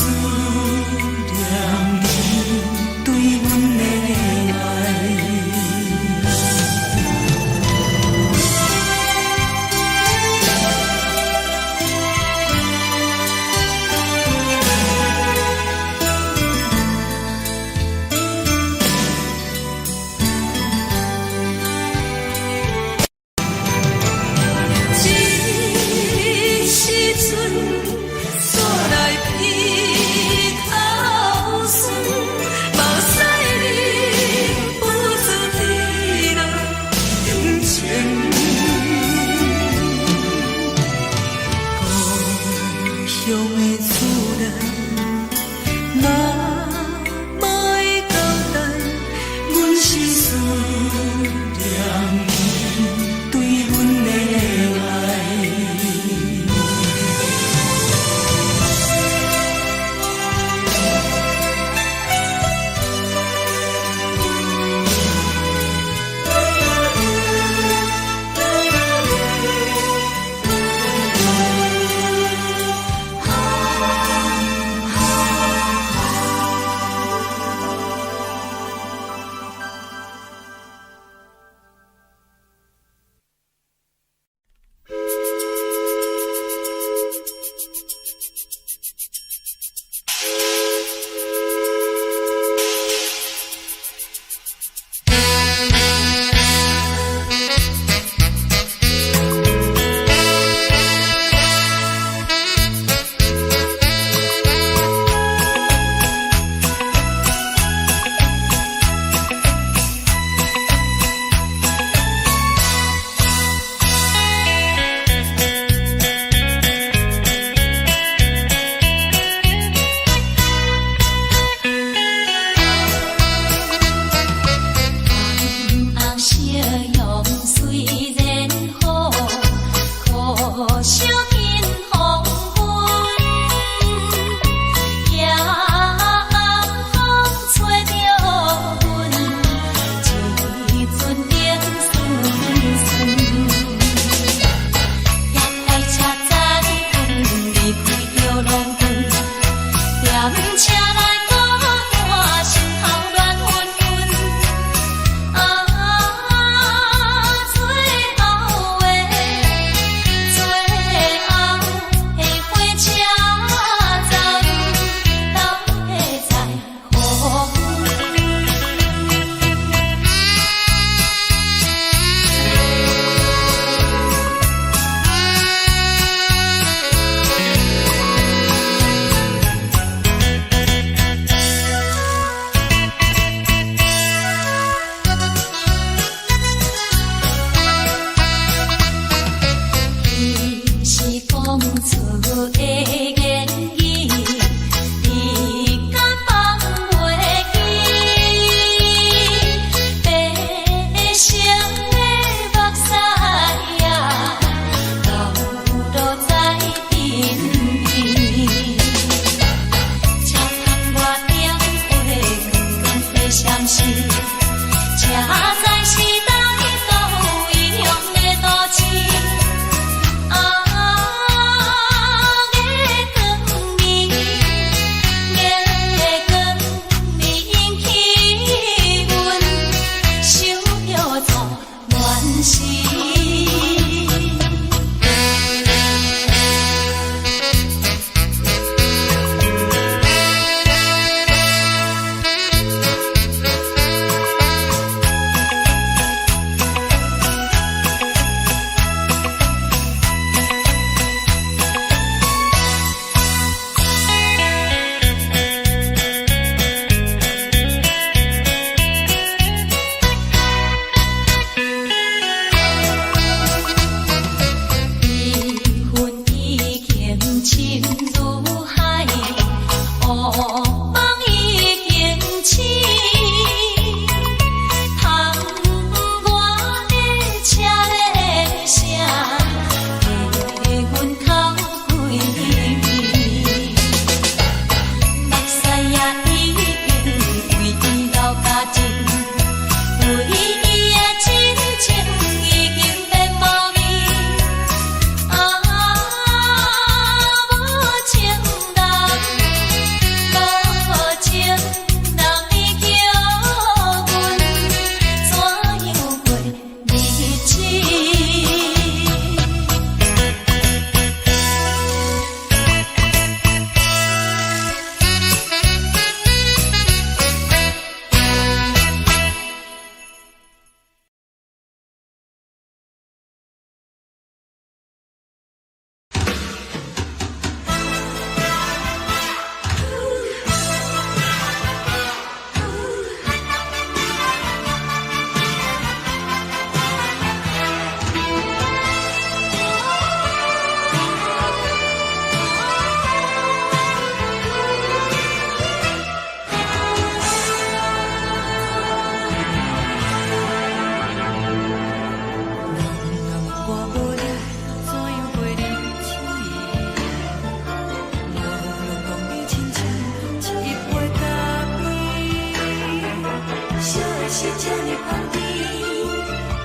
是这呢放甜，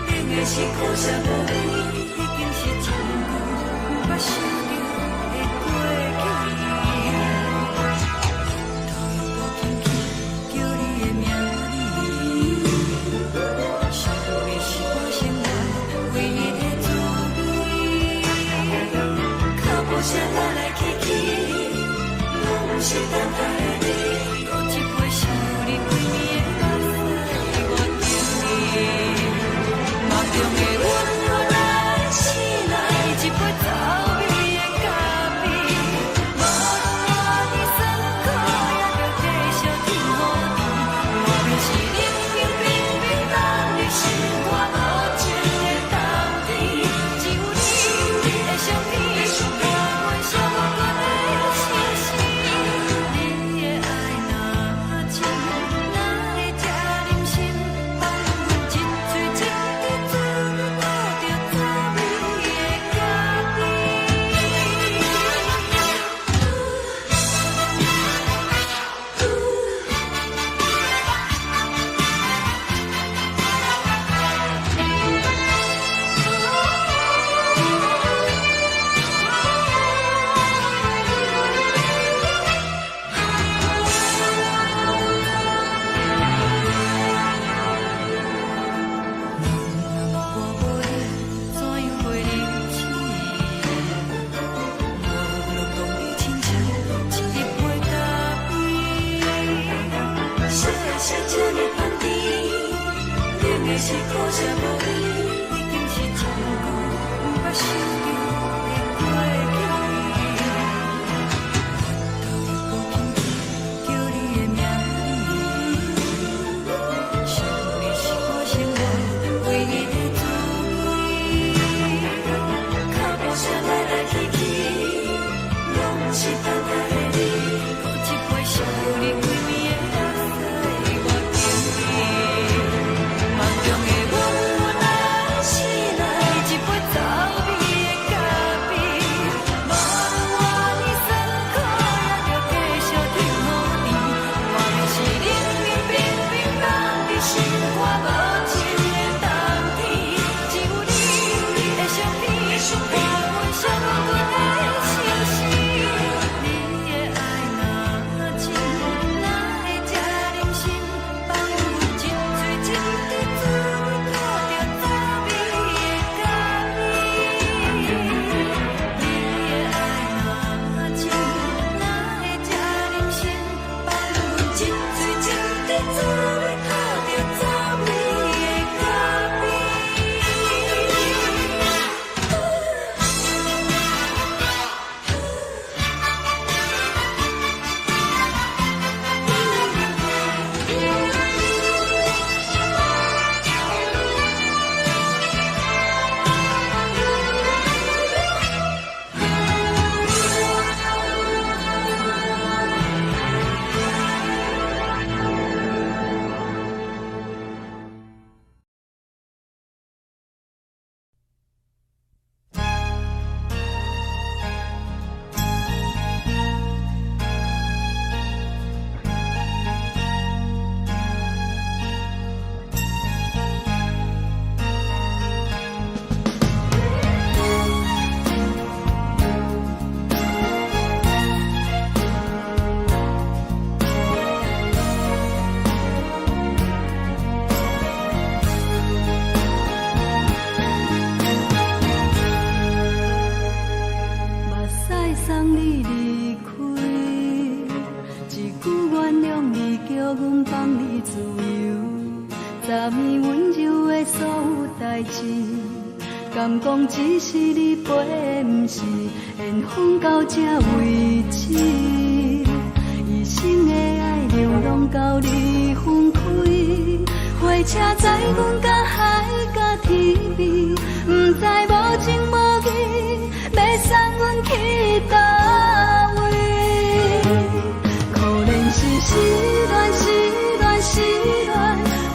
冷的是苦涩无味，已经是一句我想着的过去。头又无轻轻叫你的名字，想的是我生来唯一的滋味。脚步声来来去去，拢是等待的你，搁一杯想你几暝的目屎，我等你。梦中的阮落来醒来，一杯走味的咖啡，无论我的酸苦，也着继续甜予你。外面是冷冷冰冰冷的心肝无情的冬天，只有你的相片，我阮寂寞过的心事。你的爱若真，哪会这忍心放阮一嘴一滴滋味，靠着滋味的咖啡。我无你，怎样会忍气？无论讲你亲像一杯咖啡，小的是这呢放甜，冷的是苦涩无味，已经是一句我想着的过去。头又无轻轻叫你的名字，想的是我生来唯一的滋味。脚步声来来去去，拢是等待的你，搁一杯想你几暝的目屎，我等你。梦中的阮来醒来，一杯走味的咖啡，无论我的酸苦，也着继续甜予你。外面是冷冷冰冰冷的心肝无情的冬天，只有你的相片，我阮寂寞过的心事。你的爱若真，哪会这忍心放阮一嘴一滴滋味，靠着滋味的咖啡。你的爱若真，哪会这忍心放阮一嘴一滴滋味，靠着滋味的咖啡。目屎送你离开，一句原谅你，叫阮放你自由。昨暝温柔的所有代志，敢讲只是你陪，不是缘分到这为止。一生的爱流浪到你分开，火车载阮甲海甲天边，不知无情无义，要送阮去倒位？可怜是失恋，失恋，失恋，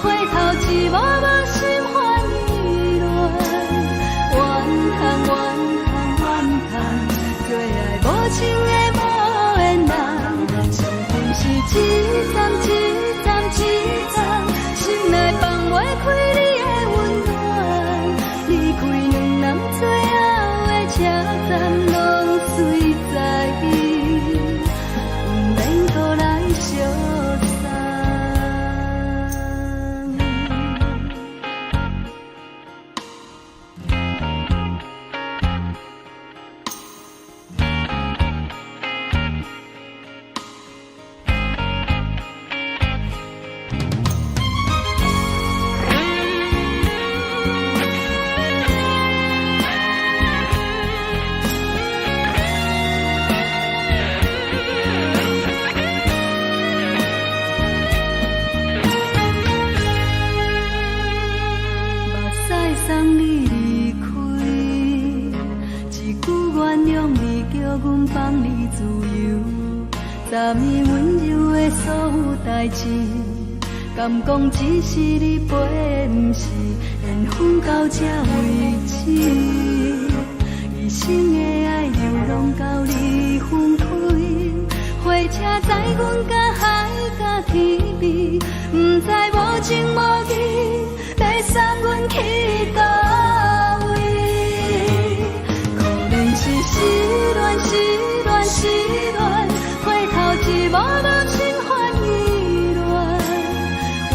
回头一幕幕心烦意乱，怨叹，怨叹，怨叹，最爱无情的无缘人，情分是一站一站一站，心内。开你的温暖，离开两人最后的车站，拢随在伊，不免搁来相送。送你离开，一句原谅你，叫阮放你自由。昨暝温柔的所有代志，敢讲只是你陪，不是缘分到这为止。一生的爱流浪到你分开，火车载阮甲海甲天边，不知无情无义。要送阮去倒位？可能是失恋，失恋，失恋，回头一幕幕心烦意乱，怨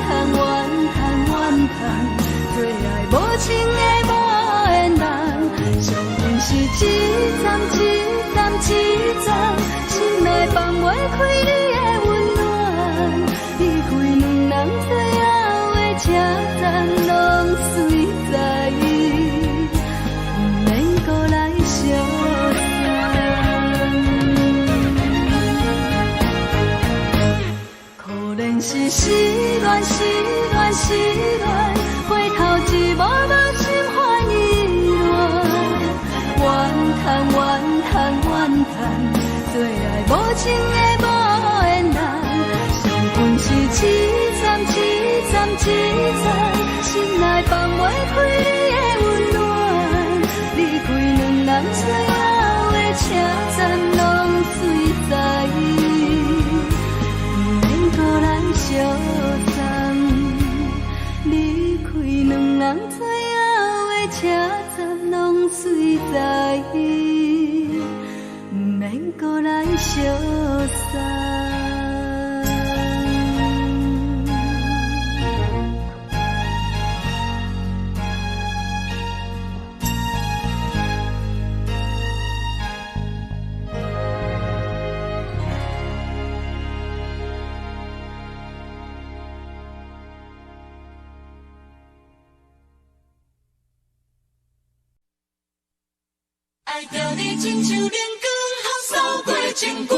叹，怨叹，怨叹，最爱无情的无缘人。上恨是一站，一站，一站，心内放袂开你的温暖，离开两人最后的车站，拢随在伊，不免搁来相送。可能是失恋，失恋，失恋，回头一幕幕心烦意乱，怨叹，怨叹，怨叹，最爱无情的无缘人。上恨是一站，一站，一站，心内放袂开你的温暖，离开两人最后的车站，拢随在伊，不免搁来相送。离开两人最后的车站，拢随在伊，不免搁来相送。爱着你亲像阳光，雨扫过情关，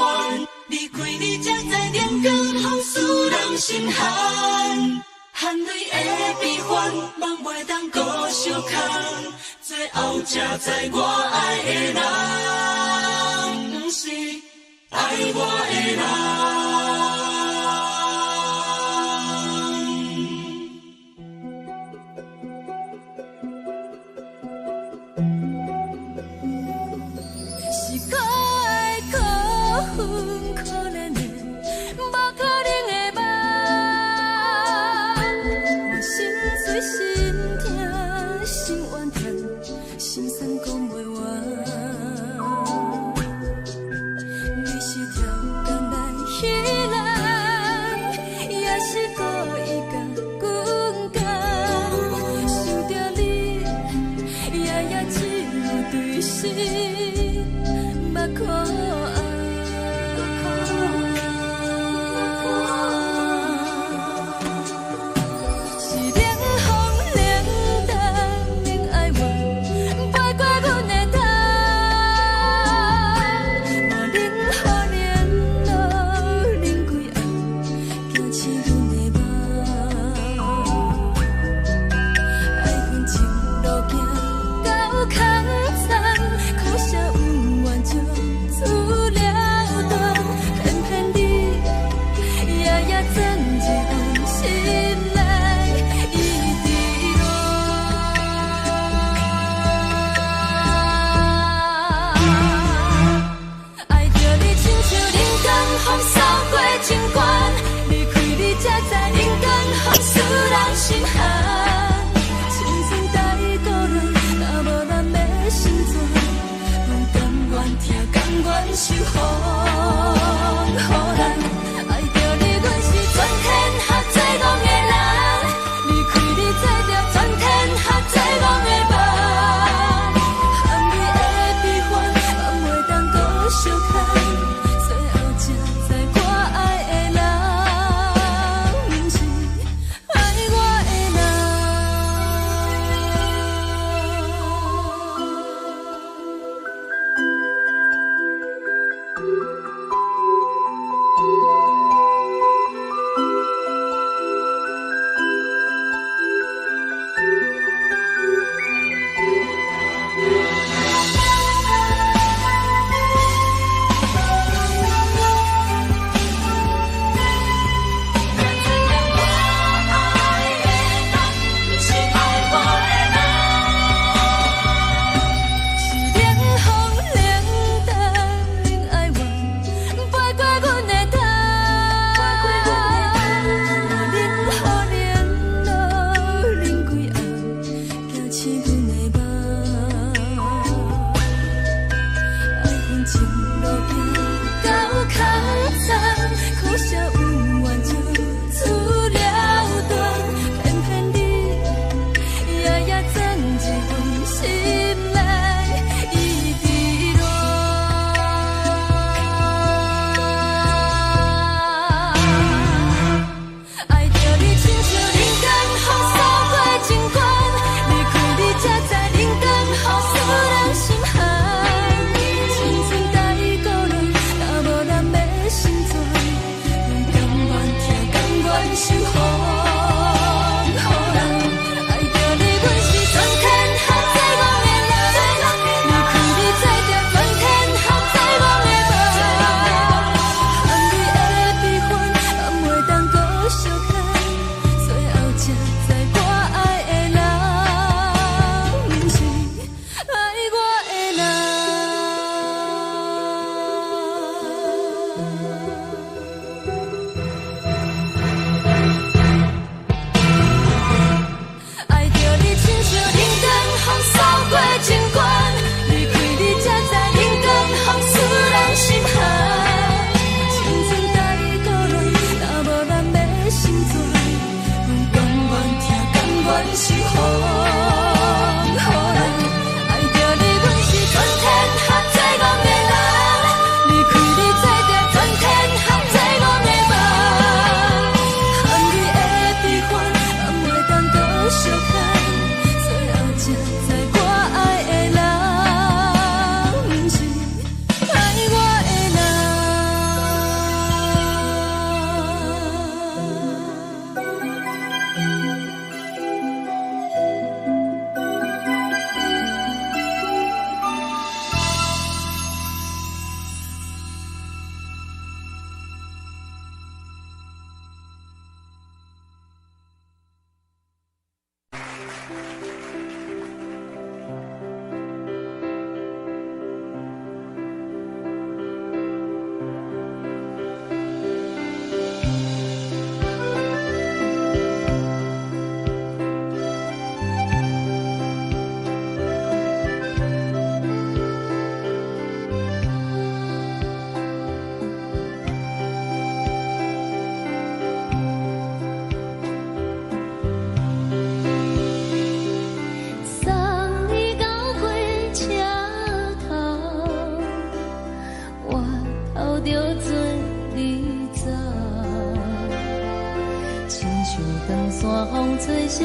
离开你才知阳光风使人心寒。含泪的悲欢，望袂当搁相牵，最后才知我爱的人，不是爱我的人。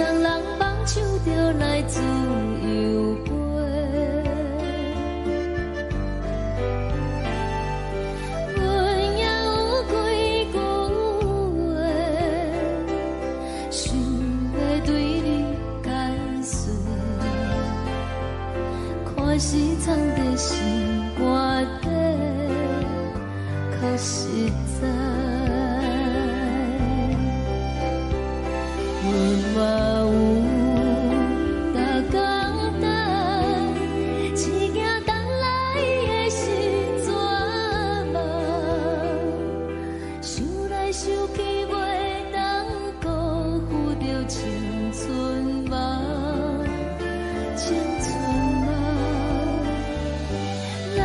双人望手就来自由飞。阮也有几句话，想要对你解说，可是藏在心肝底，较实在。阮嘛有逐工等，只惊等来的是绝望，想来想去袂当辜负着青春梦，青春梦。咱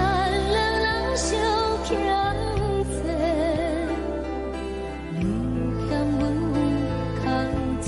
两人相欠债，你欠阮空做。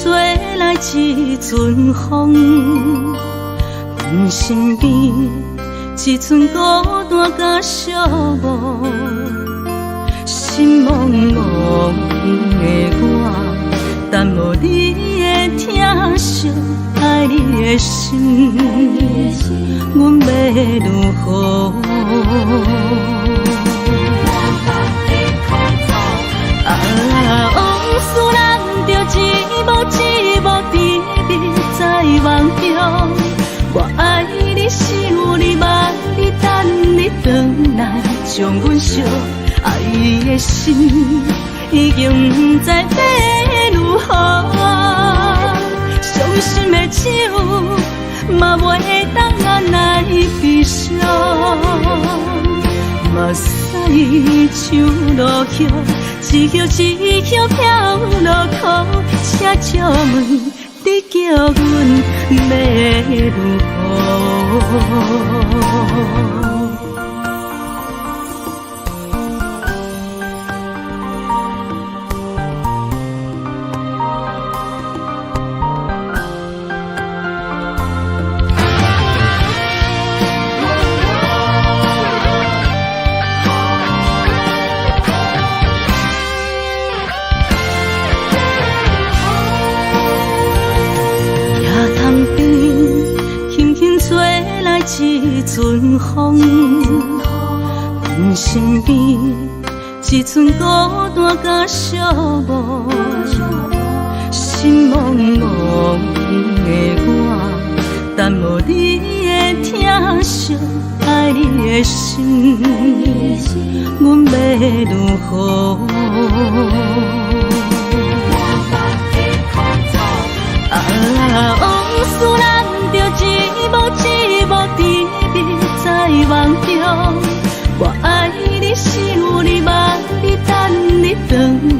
吹来一阵风，阮身边一寸孤单甲寂寞，心茫茫的我，等无你的疼惜，爱你的心，阮要如何？往事人着一幕一幕甜蜜在梦中。我爱你，想你，望你，等你回来，将阮惜爱的心已经不知要如何。伤心的手嘛袂当按来悲伤，目屎像落雨。一叶一叶飘落雨，请借问你叫阮要如何？一阵风，阮身边一寸孤单甲寂寞，心茫茫的我，等无你的疼惜，爱你的心，阮要如何？往事人着一幕一幕甜蜜在梦中。我爱你，想你，望你，等你回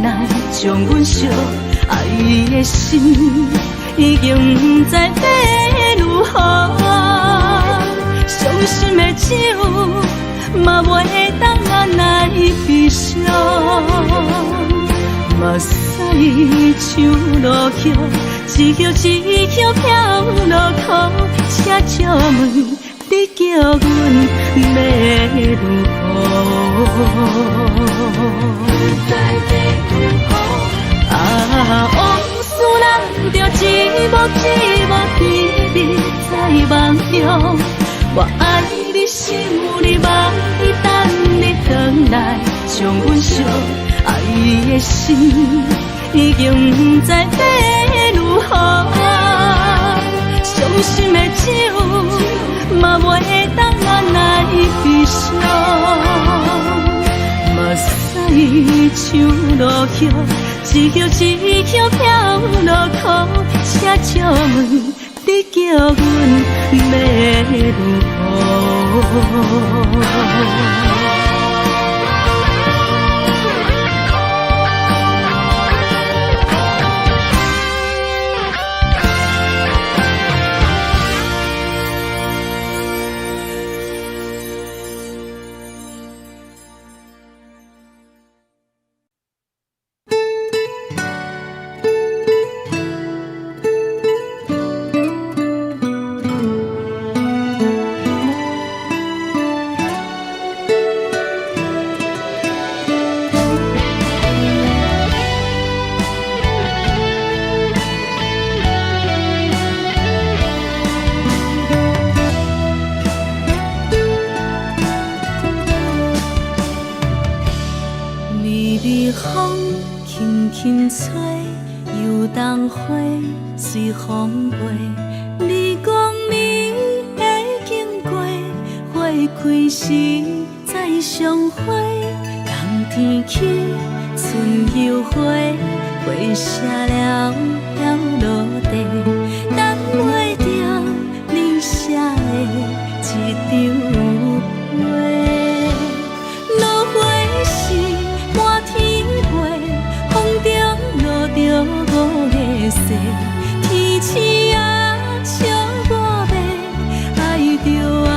来，将阮惜爱的心已经不知要如何。伤心的手嘛袂当按来悲伤，目屎像落雨。一叶一叶飘落雨，请借问你叫阮要如何？往事人着一幕一幕甜蜜在梦中。我爱你，想你，望你，等你回来，将阮惜爱的心已经不知要如何。伤心的手嘛袂当按来悲伤，目屎像落雨，一叶一叶飘落雨，请借问你叫阮要如何？随风飞，你讲你会经过，花开时再相会。冬天起，春又回，花谢了要落地，等袂着你写的一张画。落花时满天飞，风中落着五个色。天星啊，笑我迷，爱着啊，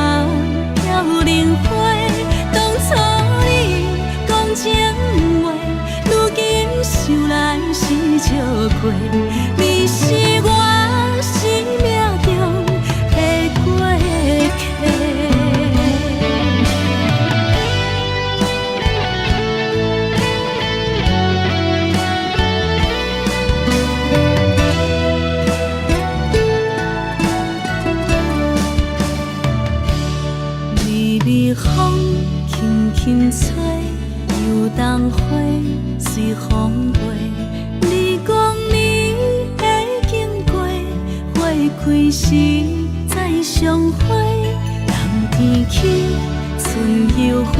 飘零花。当初你讲情话，如今想来是笑过。你花随风飞。你讲你会经过，花开时再相会。人天起，春又花，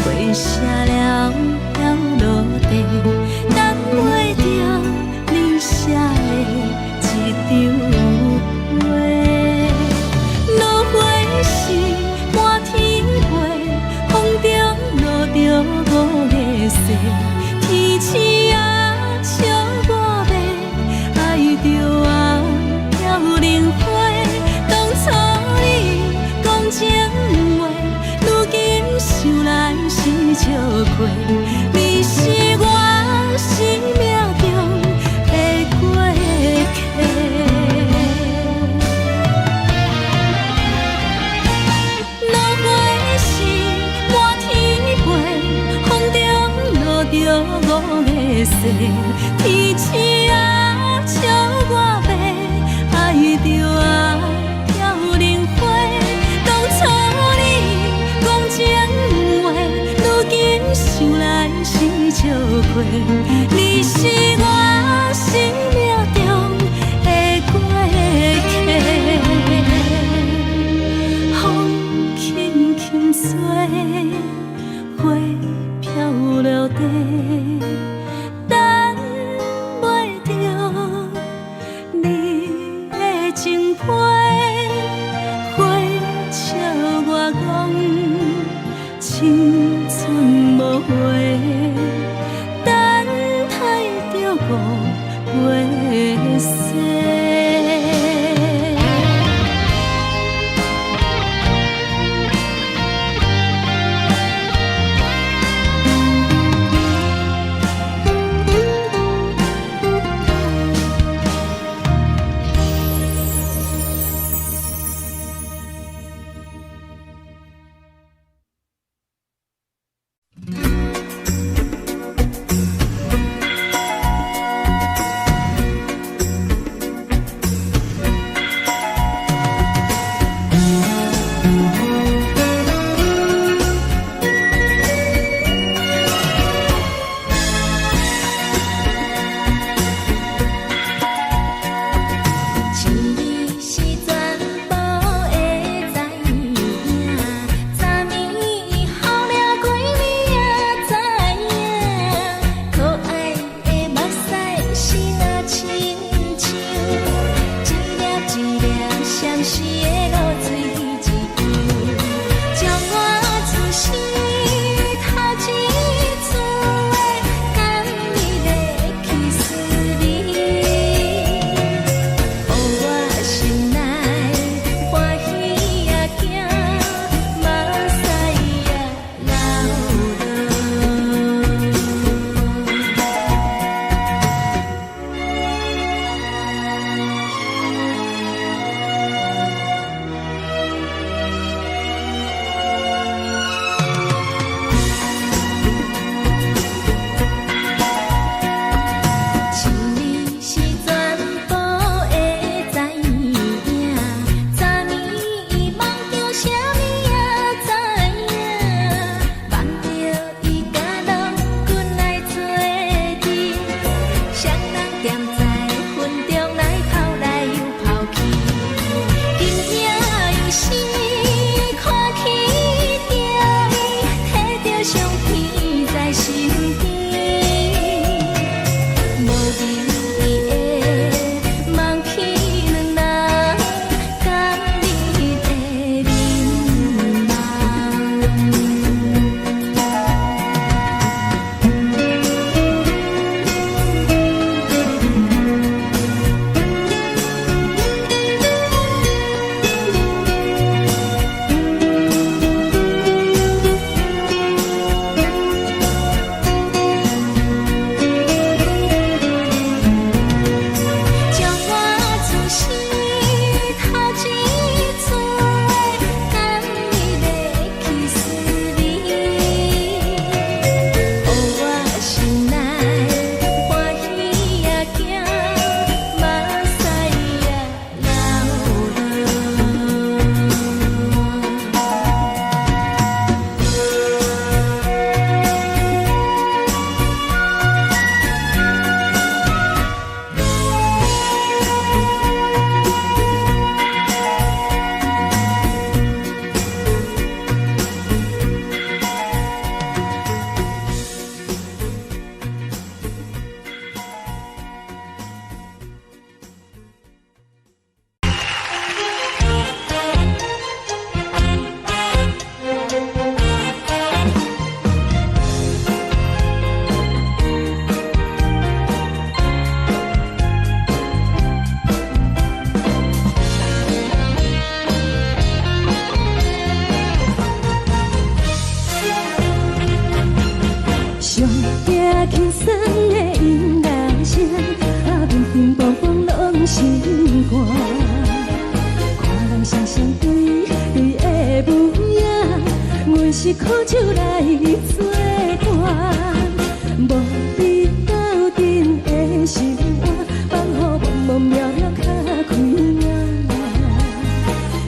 花谢了了落地，等袂着你写的一张画。落花时满天飞，风中落着五个色，天星啊笑我迷，爱着啊飘零花。当初你讲情话，如今想来是笑亏。你是我生命中的过客。落花时满天飞，风中落着五个色，天星啊笑我迷，爱着啊飘零花。当初你讲情话，如今想来是笑亏。你是我生命中的过客，风轻轻吹，花飘落地，等袂着你的情批。花笑我讲青春无悔，等待着五月雪。是苦酒来作伴，无你斗阵的心肝，放予茫茫渺渺较开眼。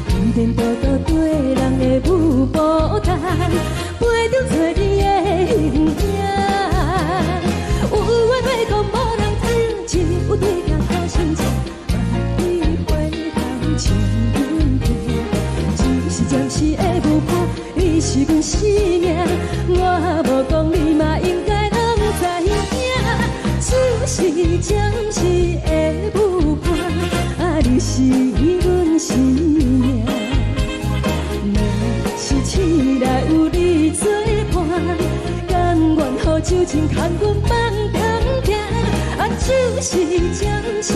颠颠倒倒对人的舞步弹，陪着做你的形影。有话要讲无人听，有对甲好心情，万里回头像阮听。只是暂时的舞伴，你是阮生命，我无讲你嘛应该拢知影。只是暂时的舞伴，你是阮生命。若是醒来有你作伴，甘愿予酒精牵阮放长行。就是暂时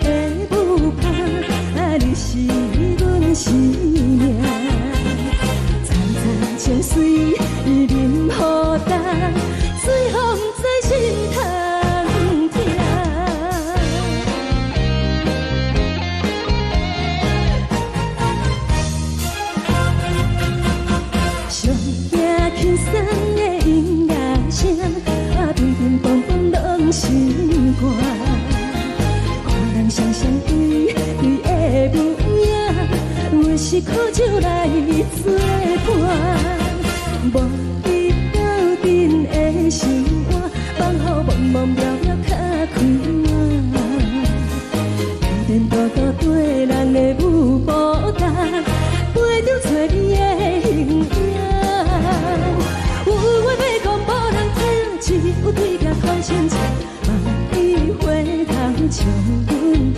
的舞伴，你是阮生命。残残情水任何等，随风在心头听。上惊轻松的音乐声，乒乒乓乓拢心肝。看人双双对对的舞影，我是苦酒来作伴。无你斗阵的心肝，放予茫茫渺渺较开眼。颠颠倒倒对人的舞步弹，陪着做你的形影。有话要讲无人听，只有对甲好心情，万里回头像阮听。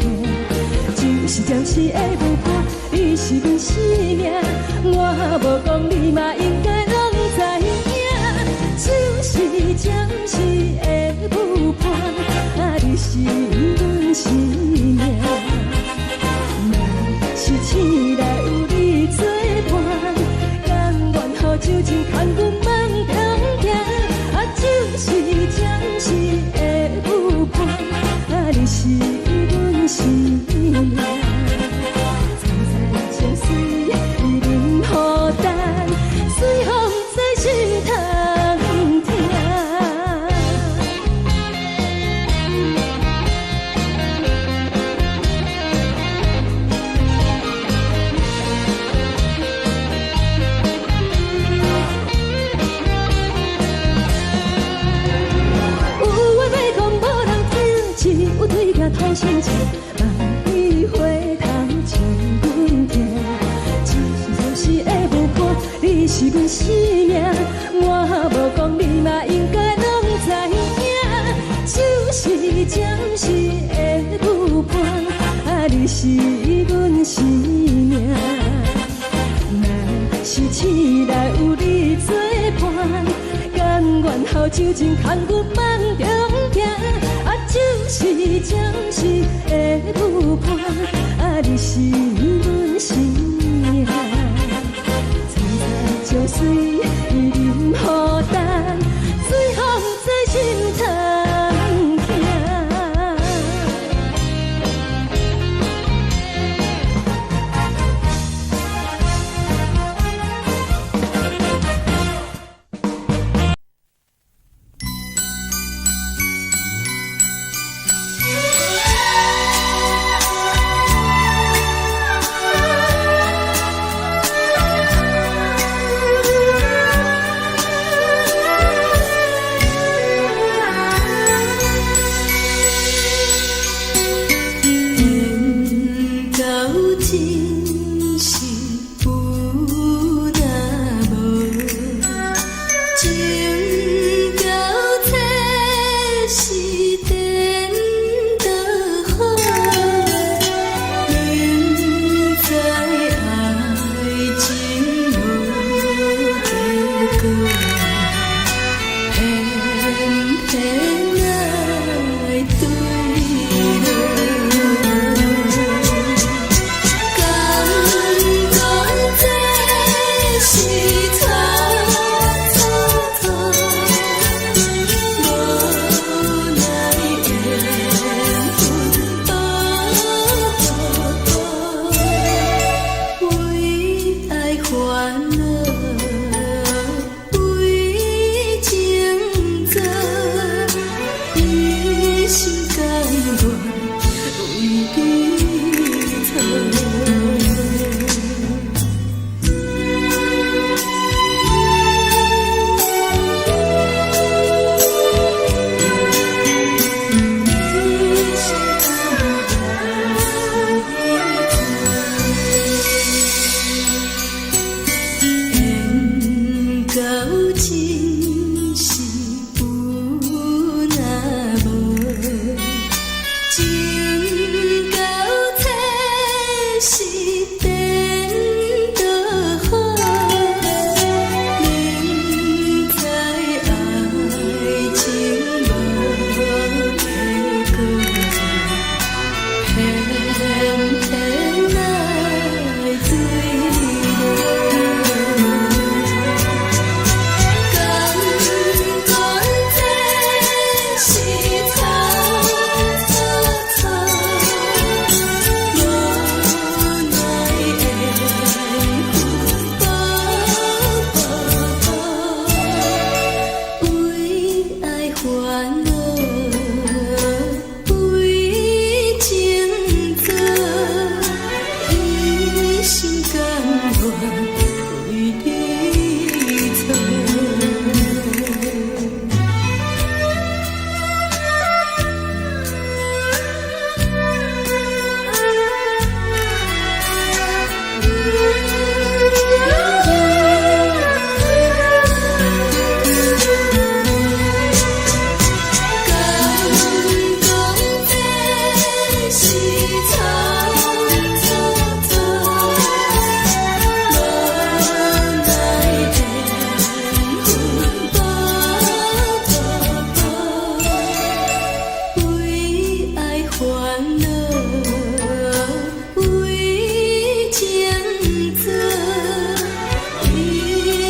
只是暂时的舞伴，你是阮生命，我无讲你嘛应该拢知影。就是暂时的舞伴，你是阮生命。若是醒来有你作伴，甘愿予酒精牵阮放长行。就是暂时的舞伴，你是阮生命。残残情水任何等，随风在心头听。有对甲好心情，万里回头像阮听。只是暂时的舞伴，你是阮生命，我无讲你嘛应该拢知影。就是暂时的舞伴，你是阮生命。若是醒来有你作伴，甘愿予酒精牵阮放长行。就是暂时的舞伴，你是阮生命。残残情水任何等，随风在心头听。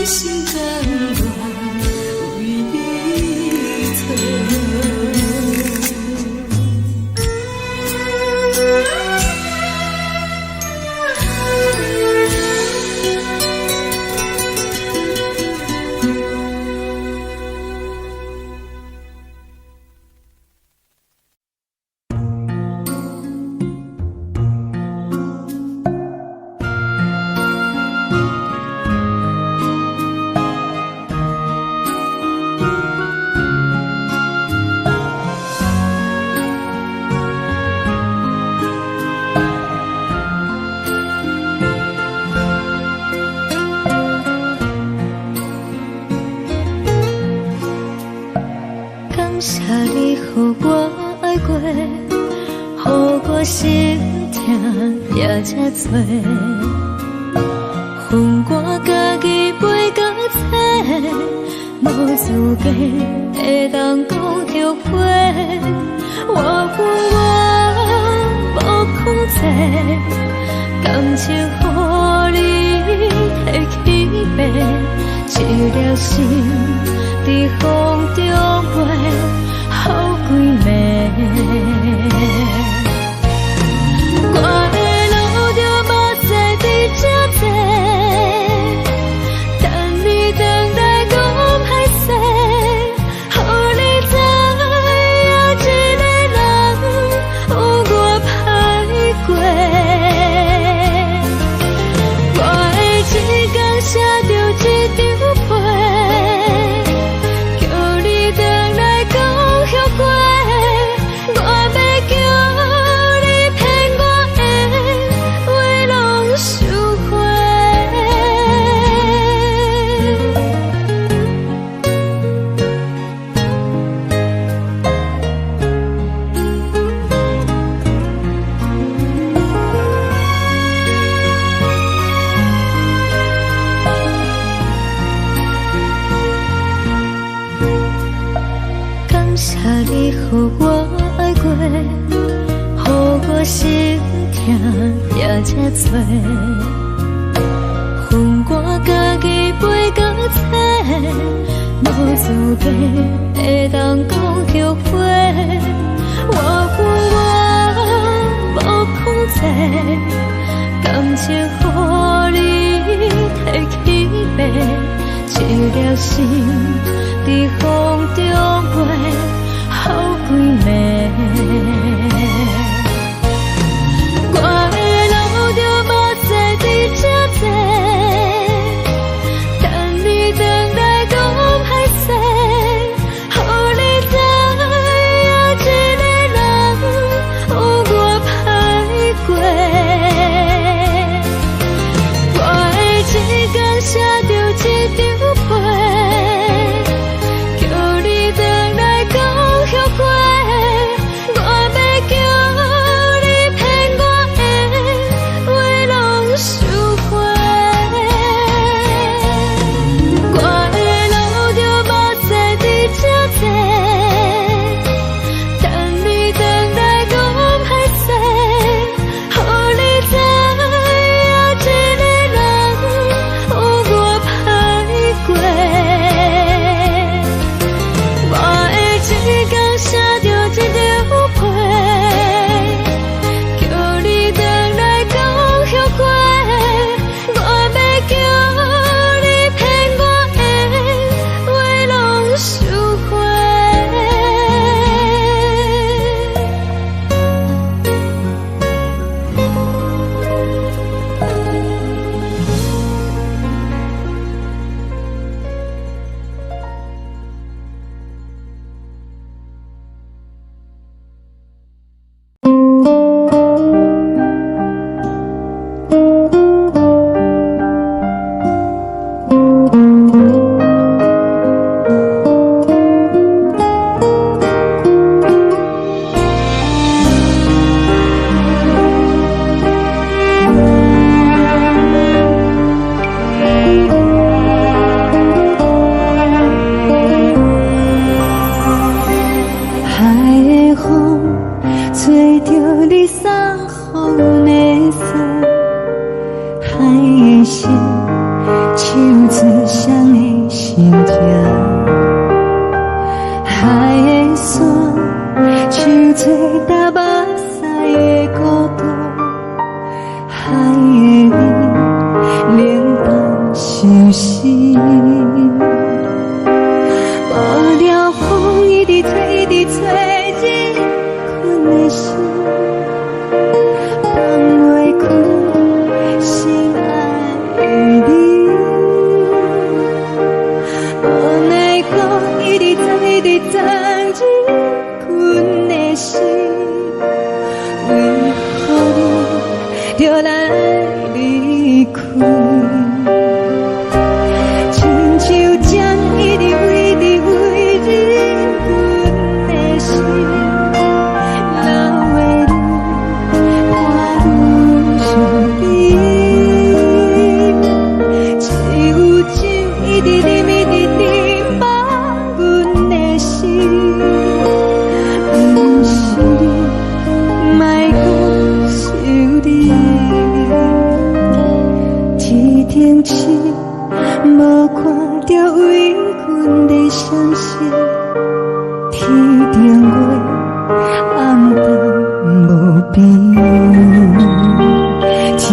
心甘愿为你错。感谢你，予我爱过，予我心痛也这多。恨我家己袂到切，无资格会当讲后悔。我无控制，感情予你提起白，一粒心在风中飞，好几暝。我的路着目屎在这多，等你回来讲歹势，予你知影一个人有我歹过。我的一天写着一张被，叫你回来讲后悔。我要叫你骗我的话拢收回。感谢你，予我爱过，予我心痛也这多。恨我家己袂到切，无资格会当讲后悔。我无控制，感情予你提起白，一粒心在风中飞，好几暝。我的路着目屎在这多，等你回来讲歹势，予你知影一个人有我歹过。我的一天写着一张被，心情。海的山，像做搭目屎的孤独，海的味，冷淡伤心。无聊风一直吹，一直吹，日困的心，放袂开心爱的你。无奈讲一直藏，一直藏，日困的心，为何你就来离开？亲像针一直为，一直为日困的心，流的泪伴阮伤悲，只有酒一直啉，一直啉，放阮的心。不是你，莫搁想你。天顶星，无看到为阮的伤心。天顶月，暗淡无边。天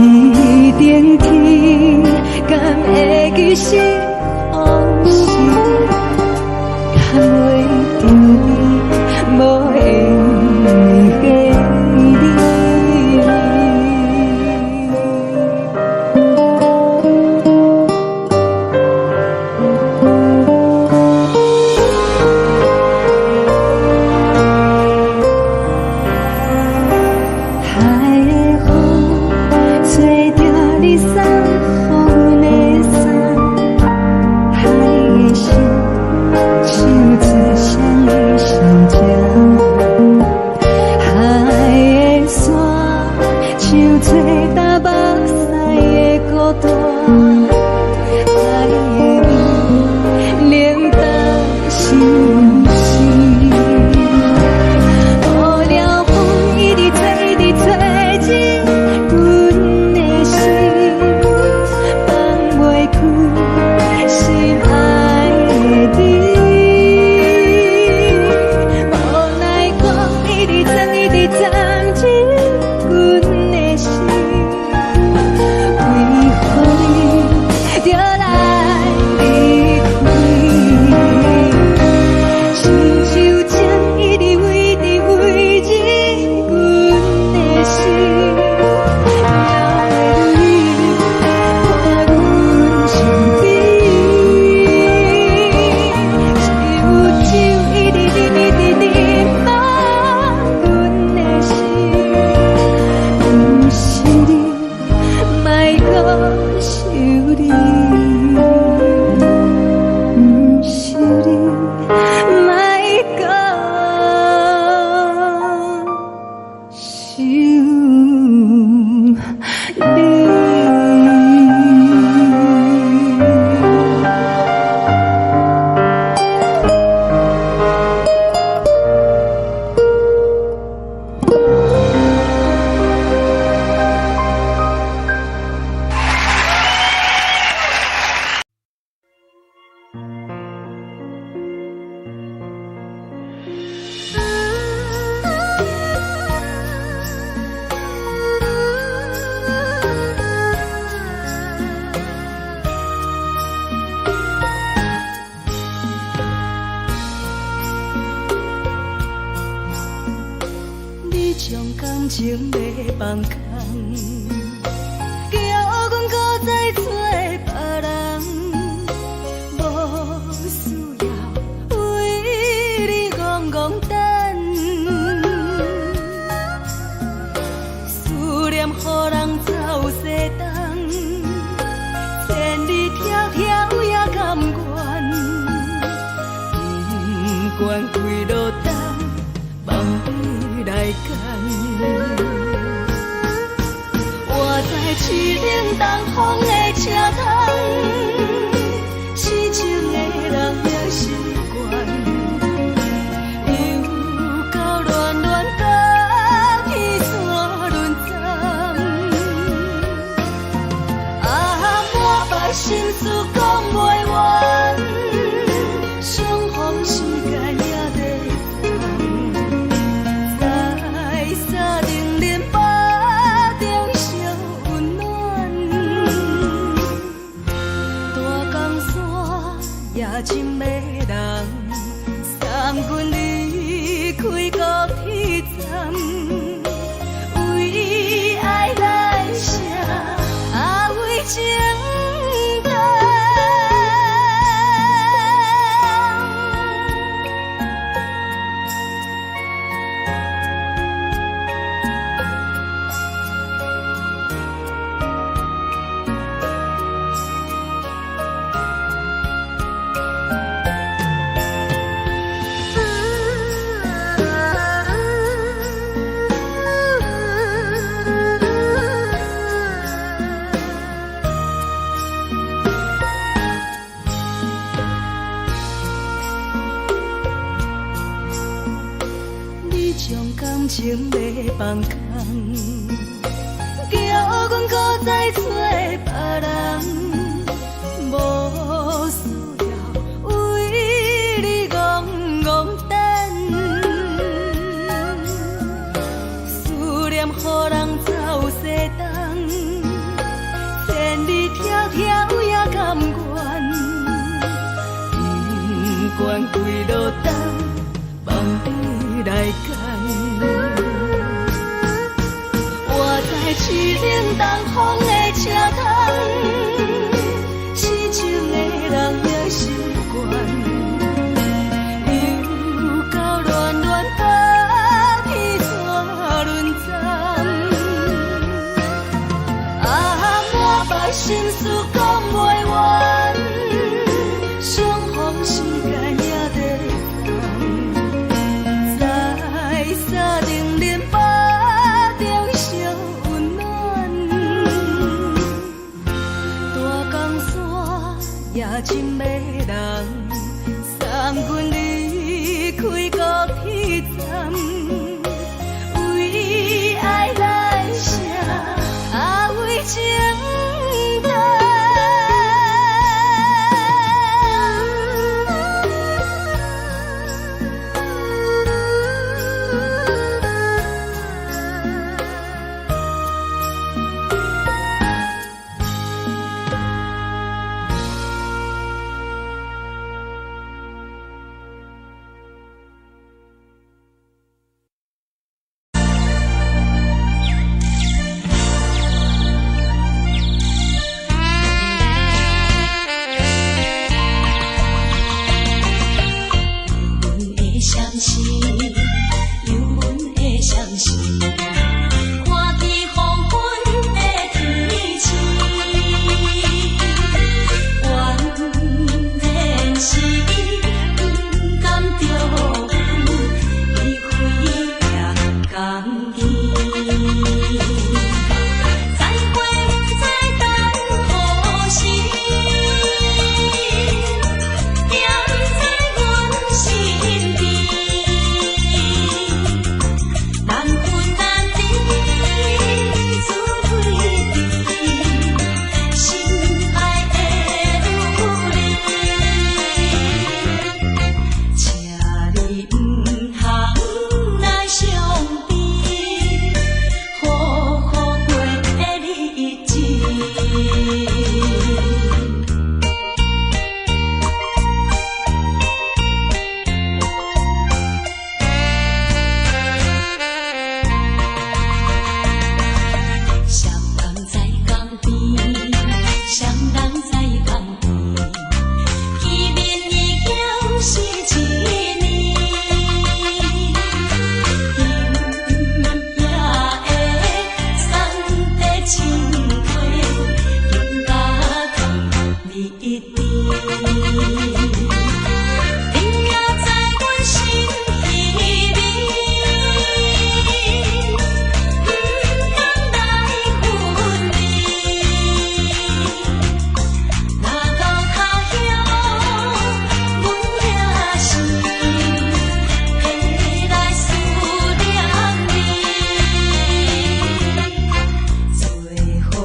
顶天，敢会记是往事？敢袂着你，无缘给你。海的风，吹着你送予阮的伞，海的心，像做双的相情。海的山，像做搭目屎的孤单，海的味，冷淡伤心。无聊风一直吹，一直吹，日阮的心，放袂开心爱的你。无奈讲一直藏，一直藏，日阮的心，为何你就来离开？亲像针一直为，一直为，日阮的心，流的泪伴阮伤悲，只有酒一直啉，一直啉，放阮的心。不是你，莫搁想你。不是你，莫搁想你。你将感情要放空，叫阮搁再找别人，无需要为你戆戆等。思念予人走西东，千里迢迢也甘愿，不管几路灯，梦里来赶。我在凄冷东风的车窗，痴情的人也习惯，又到乱乱甲去山轮站。啊，满腹心事讲袂完。也真迷人。送阮离开高铁站，为爱来谁为情重。感情要放空，叫阮搁再找别人，无需要为你戆戆等。思念予人走西东，千里迢迢也甘愿，不管几落冬，望你来干。市冷东风的车窗，痴情的人也习惯，又到乱乱把天带轮转。满腹心事讲袂完，相逢时间也在等，在沙定连巴。也真迷人，送阮离开高铁站，为爱来谁为情重。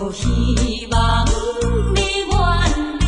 希望你原谅。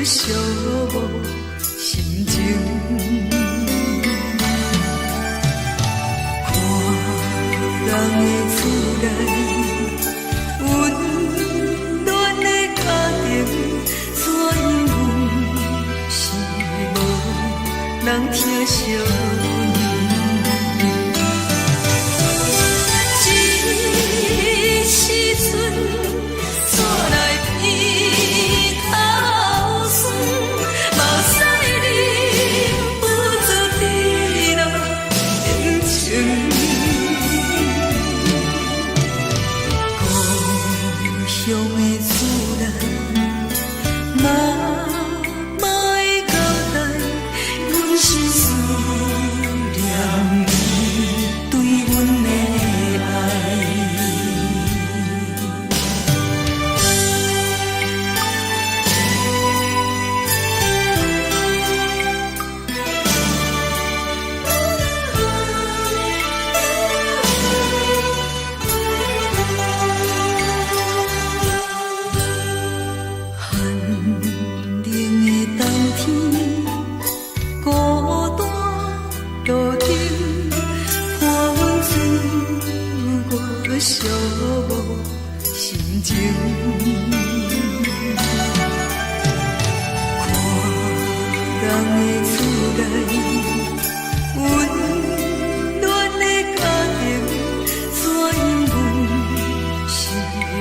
寂寞心情。看人的厝内温暖的家庭，怎因是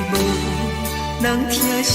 无人疼惜。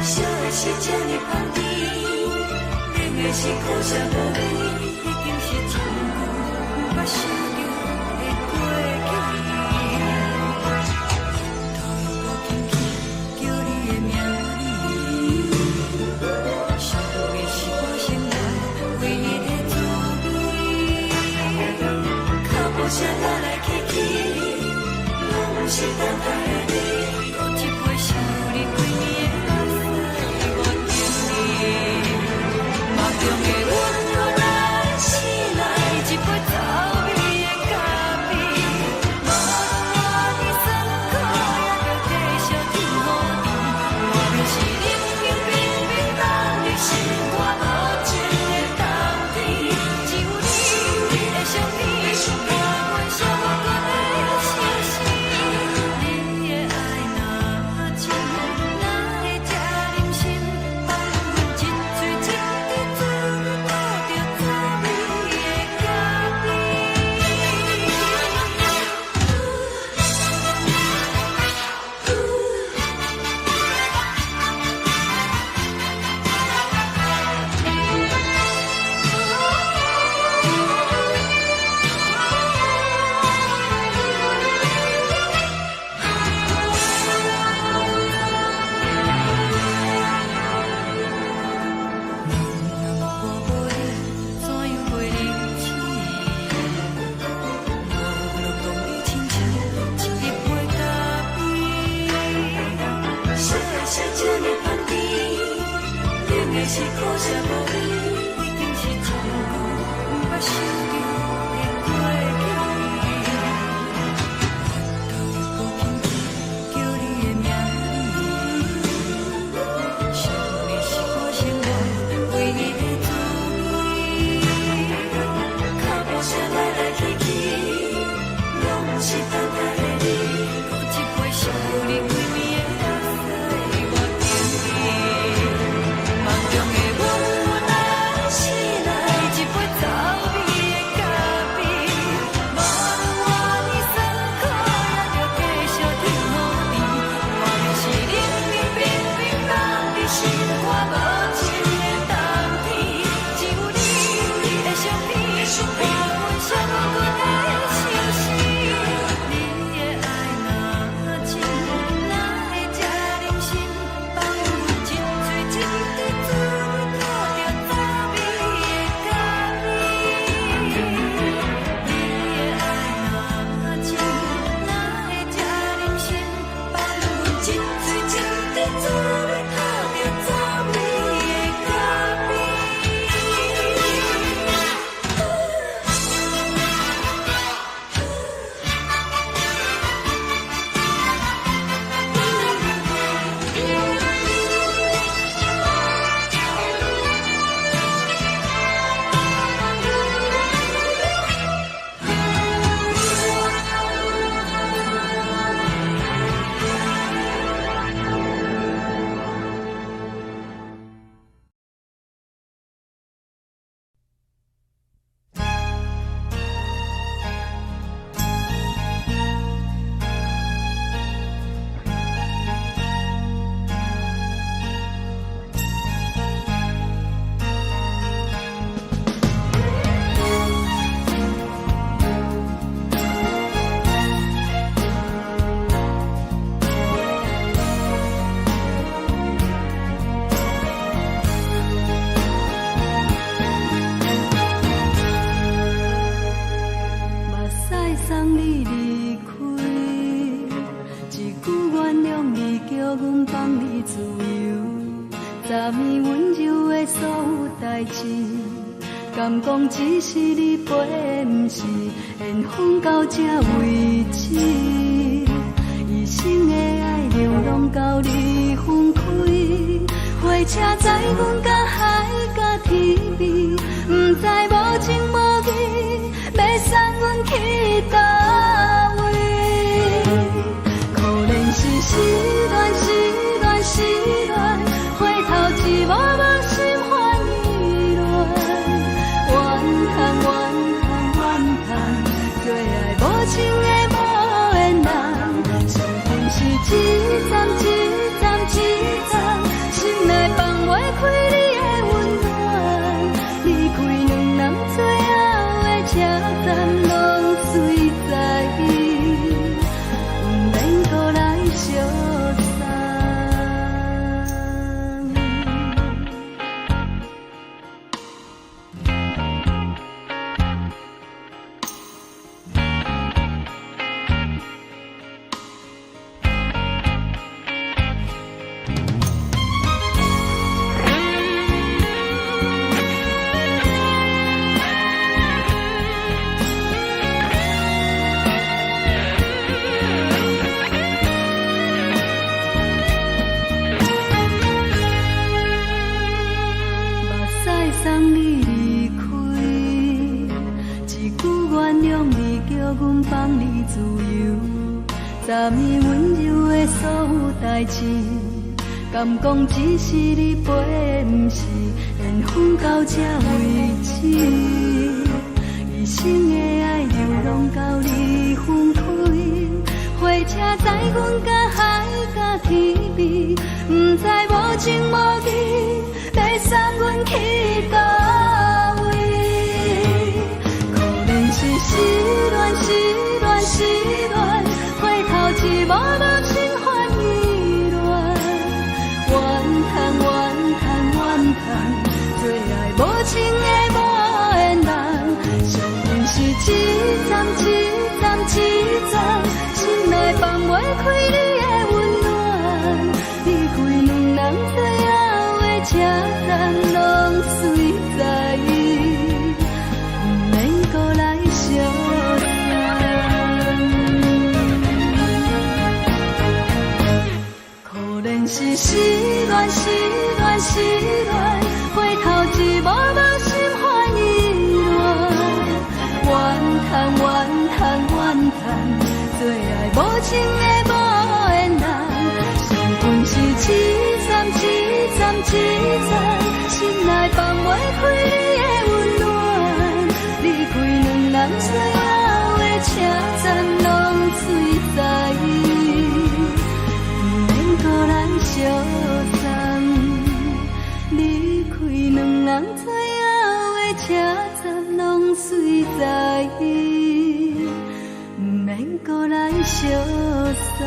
笑的是这呢香甜，冷的是苦涩无味，已经是一句不捌想着的过去。头又无轻轻叫你的名字，想的是我生来唯一的滋味。脚步声来来去去，拢不是等待的你，搁一杯想你几年的目屎，我敬你。梦中的阮若来醒来，一杯走味的咖啡，无论我的酸苦，也着继续甜予你。外面是冷冷冰冰冷的心，我无情的冬天，只有你的相片，让阮寂寞过的相思。你的爱若真，哪会这忍心放阮一嘴一滴滋味，倒着滋味的咖啡。我无你，怎样会忍气？我若讲你亲像一杯咖啡，笑的是这呢香甜，冷的是苦涩无味，已经是一句不捌想着的过去。头又无轻轻叫你的名字，想的是我生来唯一的滋味。脚步声来来去去，拢不是等待的你，搁一杯想你几暝的目屎，我敬你。梦中的阮若来醒来，一杯走味的咖啡，无论我的酸苦，也着继续甜予你。外面是冷冷冰冰冷的心，我无情的冬天，只有你的相片，让阮寂寞过的相思。你的爱若真，哪会这忍心放阮一嘴一滴滋味，倒着滋味的咖啡。你的爱若真，哪会这忍心放阮一嘴一滴滋味，倒着滋味的咖啡。目屎送你离开，一句原谅你，叫阮放你自由。昨暝温柔的所有代志，敢讲只是你陪，不是缘分到这为止。一生的爱流浪到你分开，火车载阮甲海甲天边，不知无情无义，要送阮去倒位？可能是失恋，失恋，失恋，回头一幕幕心烦意乱，怨叹，怨叹，怨叹，最爱无情的无缘人，生命是一站一站一站，心昨暝温柔的所有代志，敢讲只是你陪，不是缘分到这为止。一生的爱流浪到你分开，火车载阮甲海甲天边，不知无情无义，要送阮去倒位？可能是失恋，失恋，失恋，回头一幕幕心烦意乱，怨叹，怨叹，怨叹，最爱无情的无缘人，上阮是一站一站一站，心内放袂开你的温暖，离开两人最后的车站，拢随在意，不免搁来相送。可能是失恋，失恋，失恋，回头一幕幕心烦意乱，怨叹，怨叹，怨叹，最爱无情的无缘人，上阮是一站一站一站，心内放袂开你的温暖，离开两人最后的车站，拢随在意，不免搁来相送。离开两人最后的车站，拢随在意，不免搁来相送。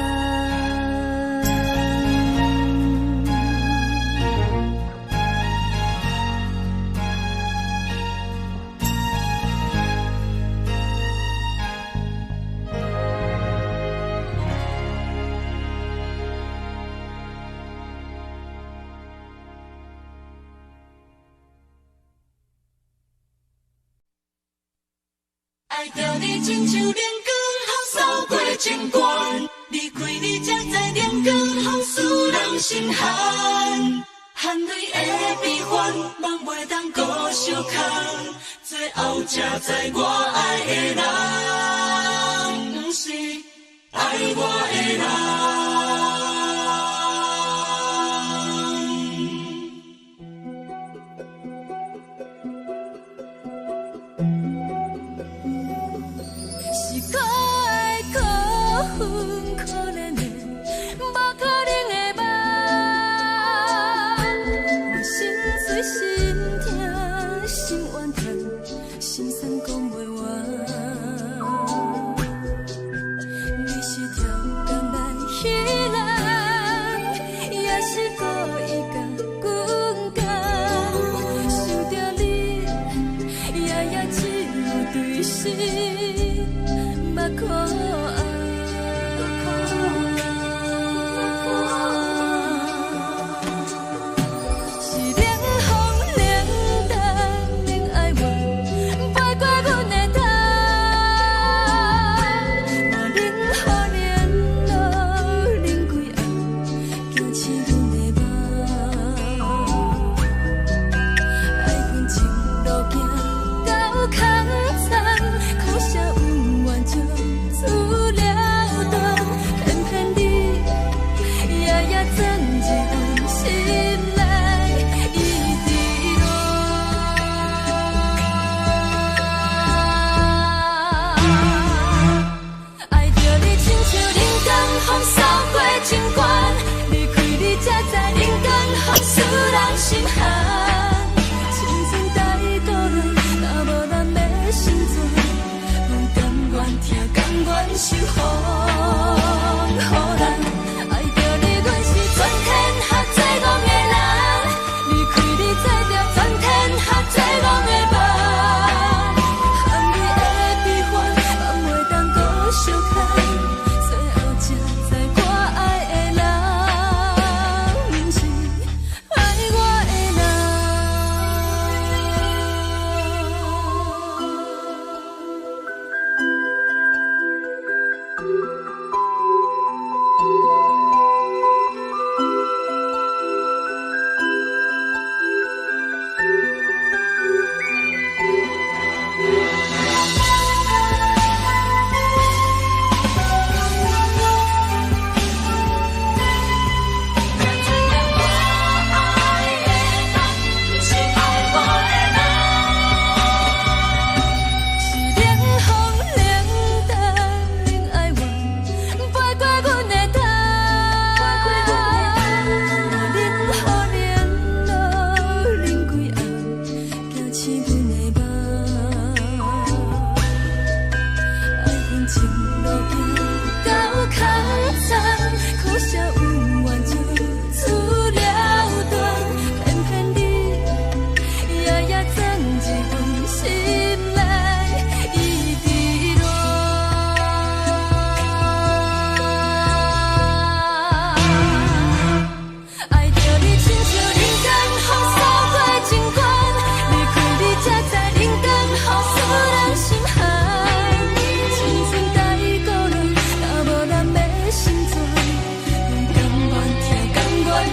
爱着你亲像阳光扫过情关，离开你才知阳光风使人心寒。含泪的悲欢，望袂当搁相牵，最后才知我爱的人，不是爱我的人。是可爱可恨可怜的，无可能的梦。我心碎心痛心怨叹，心酸讲袂完。你是条工来彼来。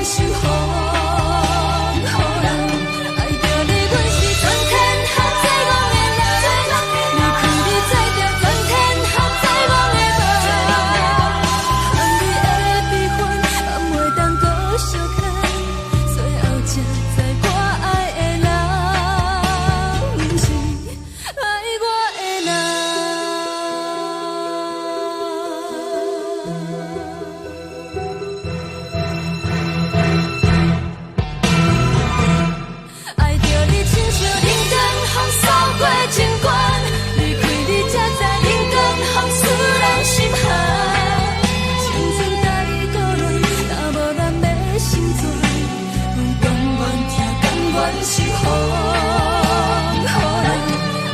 守护。予着你，阮是全天下最憨的人。离开你，做着全天下最憨的梦。含泪的悲欢，也袂当搁相牵。最后才知我爱的人，不是爱我的人。爱着你，亲像人间风扫过情关，离开你才知人间风使人心寒。青春带过来，若无咱要心酸，阮甘愿听，甘愿守护。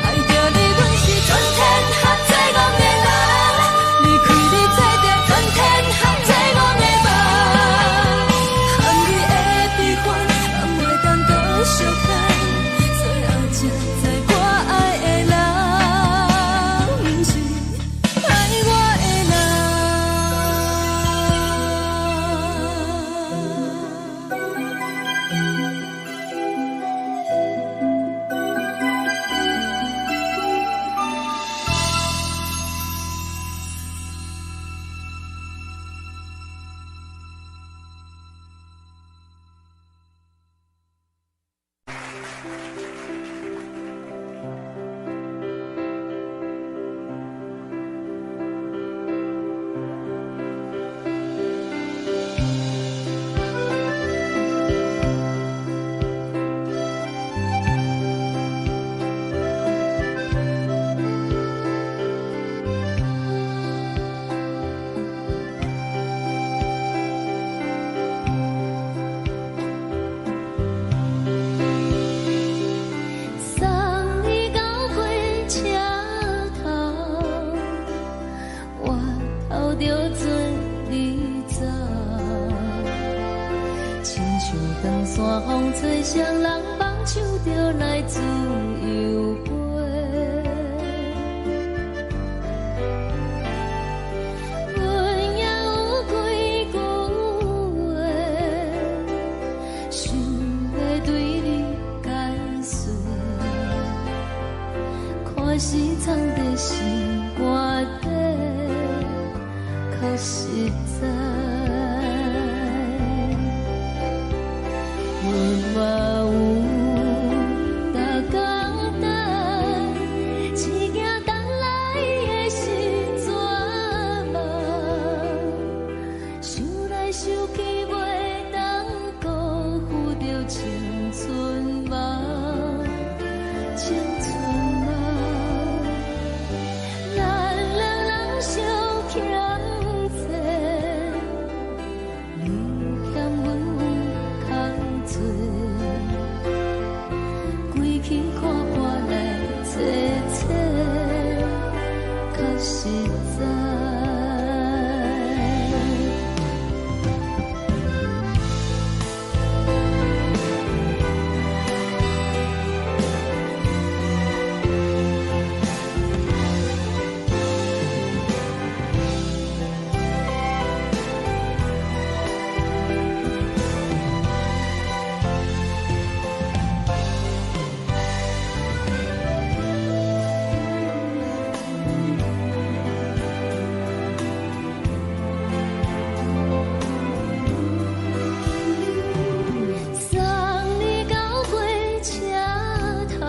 爱着你，阮是全天下最憨的人。离开你，做着全天下最憨的梦。含泪的悲欢，也袂当搁相牵。最后才知我爱的人，不是爱我的送你到火车头，我头着准你走，亲像长山风吹双人放手着来自由飞。阮也有几句话，想要对你解说。看是藏在心肝底，较实在。阮嘛有大工等，一件等来的是怎梦？想来想去，袂当辜负着青春梦，青春梦。咱两人相欠债，你欠阮有空做，归去看看来坐坐，较实在。送你到火车头，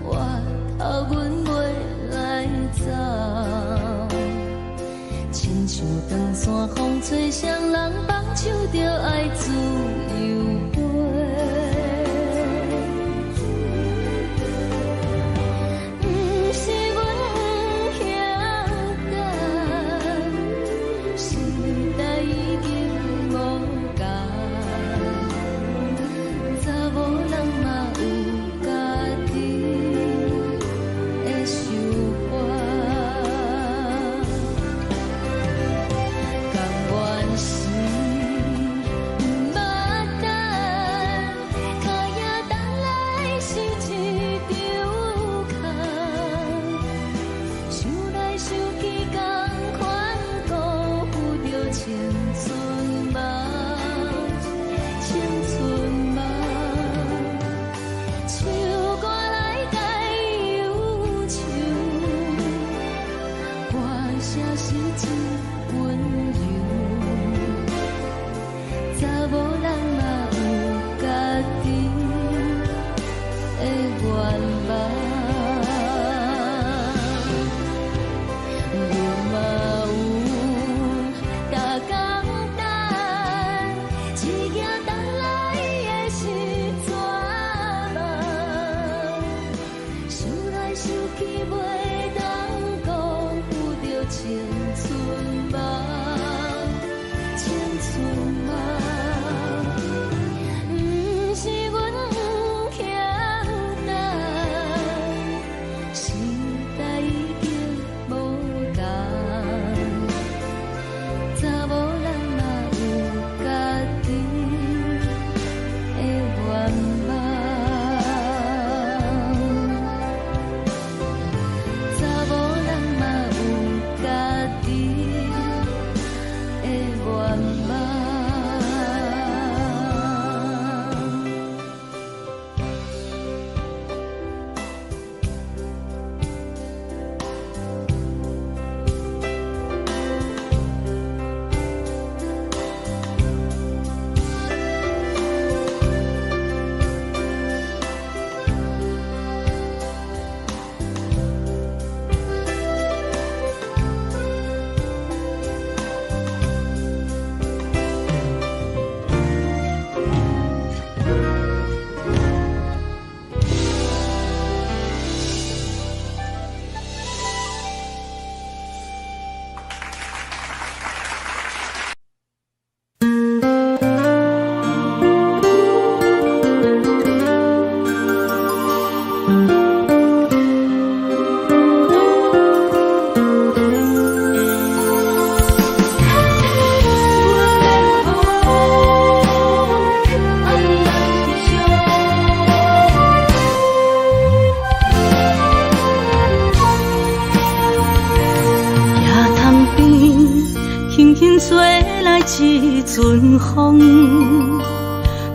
我头阮袂来走，亲像长山风吹双人放手着爱自由飞。不是阮不晓得，时代已经无共，查某人嘛有家己的想法。甘愿是不捌阵风，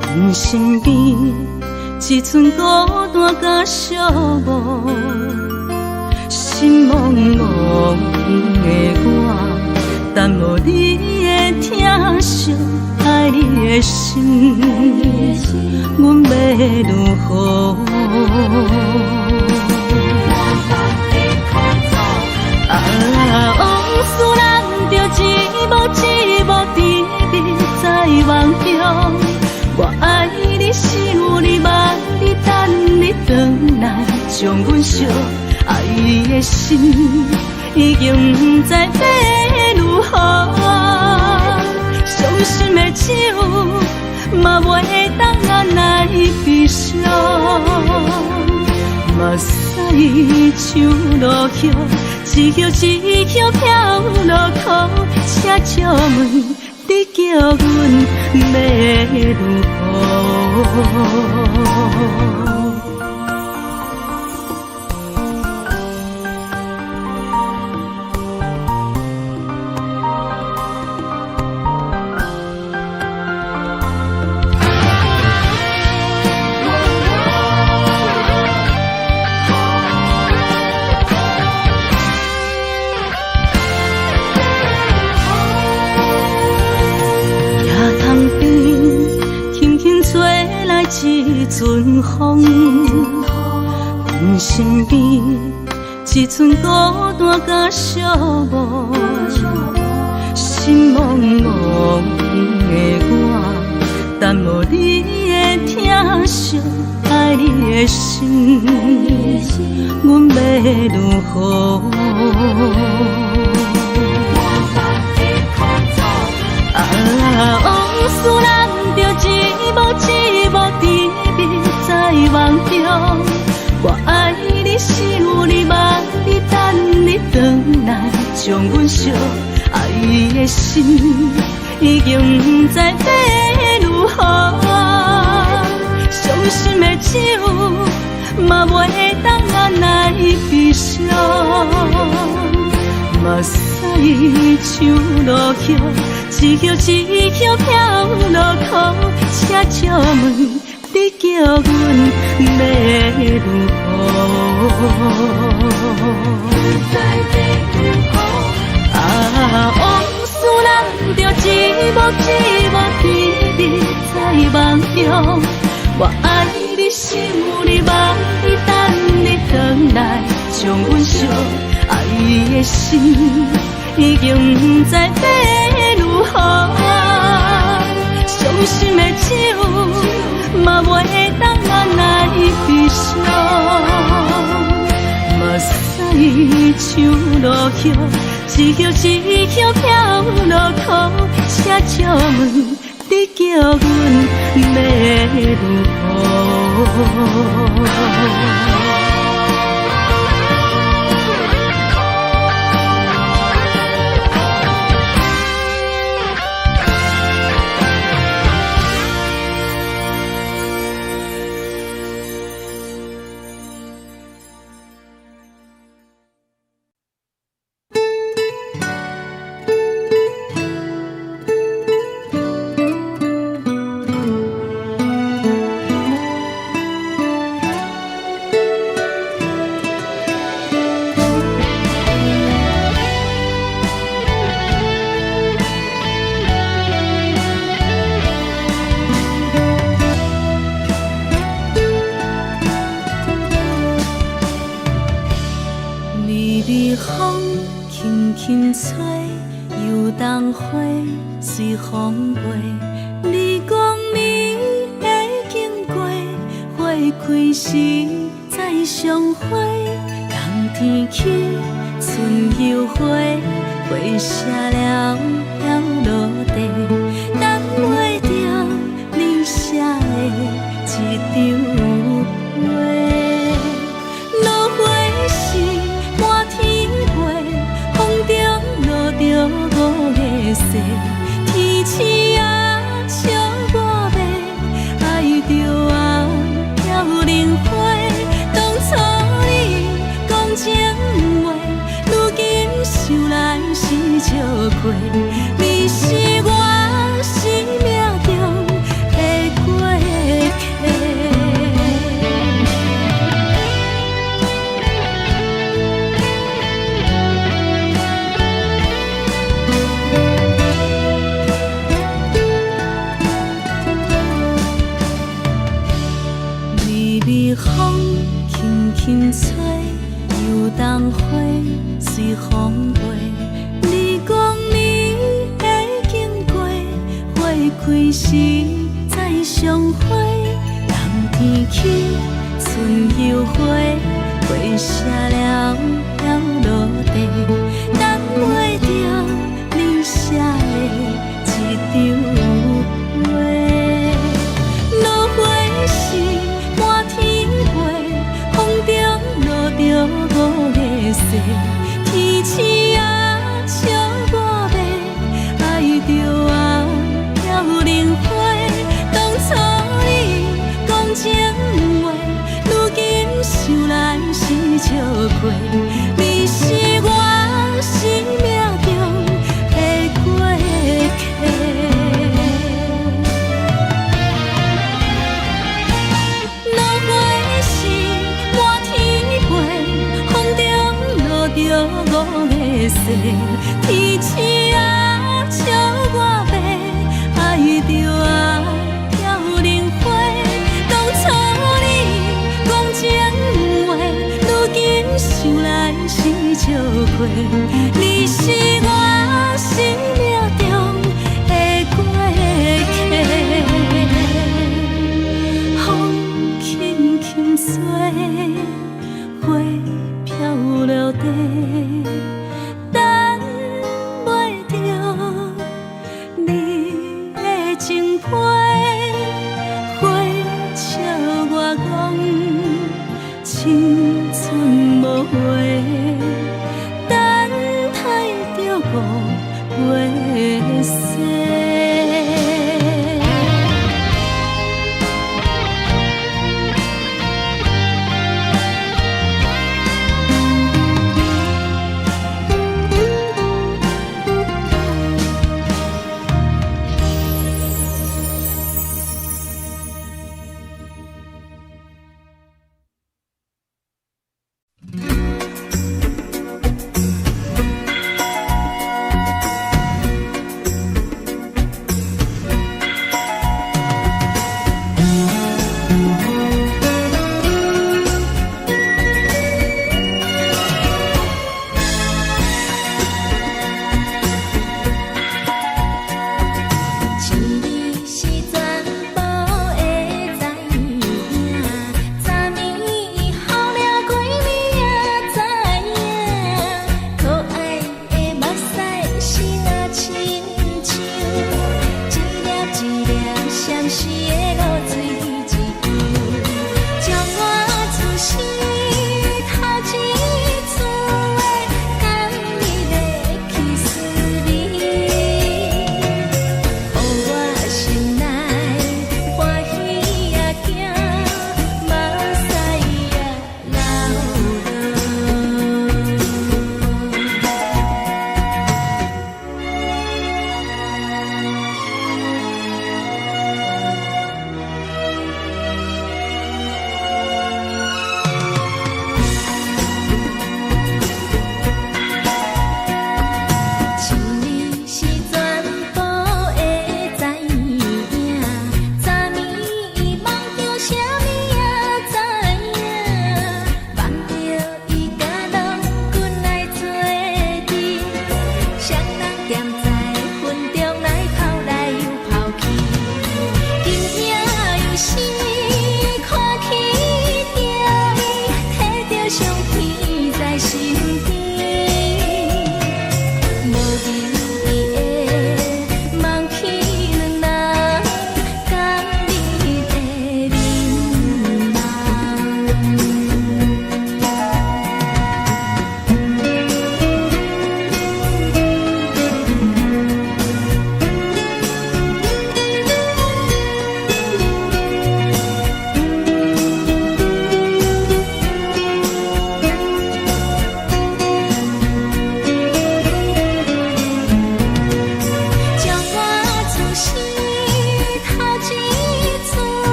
阮身边一寸孤单甲寂寞，心茫茫的我，等无你的疼惜，爱你的心，阮要如何？往事人着一幕一幕甜蜜在梦中，我爱你想你望你等你回来，将阮惜爱你的心已经不知要如何，伤心的手嘛袂当按来悲伤。目屎像落叶，一叶一叶飘落雨，车照问你叫阮要如何？一阵风，阮身边一寸孤单甲寂寞，心茫茫的我，等无你的疼惜，爱你的心，阮要如何？往事人着一幕一幕甜蜜在梦中，我爱你想你望你等你回来，将阮惜爱的心已经不知要如何，伤心的手嘛袂当按来悲伤。目屎像落叶，一叶一叶飘落雨，车照问你叫阮要如何？往事人着一幕一幕甜蜜在梦中，我爱你想你望你等你回来，将阮惜爱的心已经不知要如何，伤心的手嘛袂当按来悲伤。目屎像落叶，一叶一叶飘落雨，车照问你叫阮要如何？随风飞，你讲你会经过，花开时再相会。冬天起，春又花，花谢了飘落地，等袂着你写的一张画。落花时满天飞，风中落着五个色。天星啊，笑我迷，爱着啊飘零花。当初你讲情话，如今想来是笑过。你是我时再相会，人天起春又花，花谢了飘落地，等袂着你写的一张画。落花时满天飞，风中落着五个色，天星啊笑我迷，爱着啊飘零花。当初你讲情话，如今想来是笑过，你是我生命中的过客。落花时满天飞，风中落着五个色，天星啊笑我迷，爱着啊飘零花。当初你讲情话，如今想来是笑过，你是我生命中的过客。风轻轻吹，花飘落地，等袂着你的情批。花笑我讲青春无话，等待着五月雪。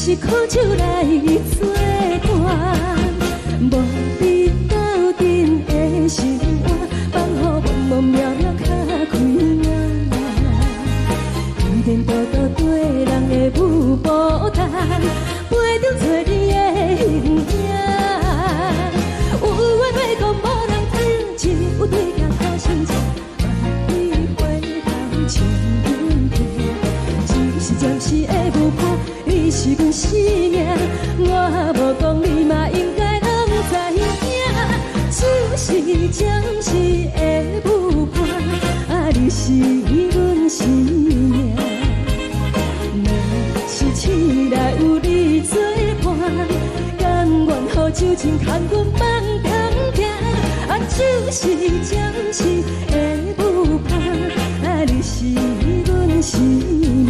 是苦酒来作伴，无你斗阵的生活，放予茫茫渺渺较快活。颠颠倒倒对人的舞步弹，陪着做你的形影。有话要讲无人听，只有对镜头心情，万里回头像阮听。只是暂时的舞伴，你是阮生命，我无讲你嘛应该拢知影。只是暂时的舞伴，你是阮生命。若是醒来有你作伴，甘愿予酒精牵阮放通行。就是暂时的舞伴，你是阮生命。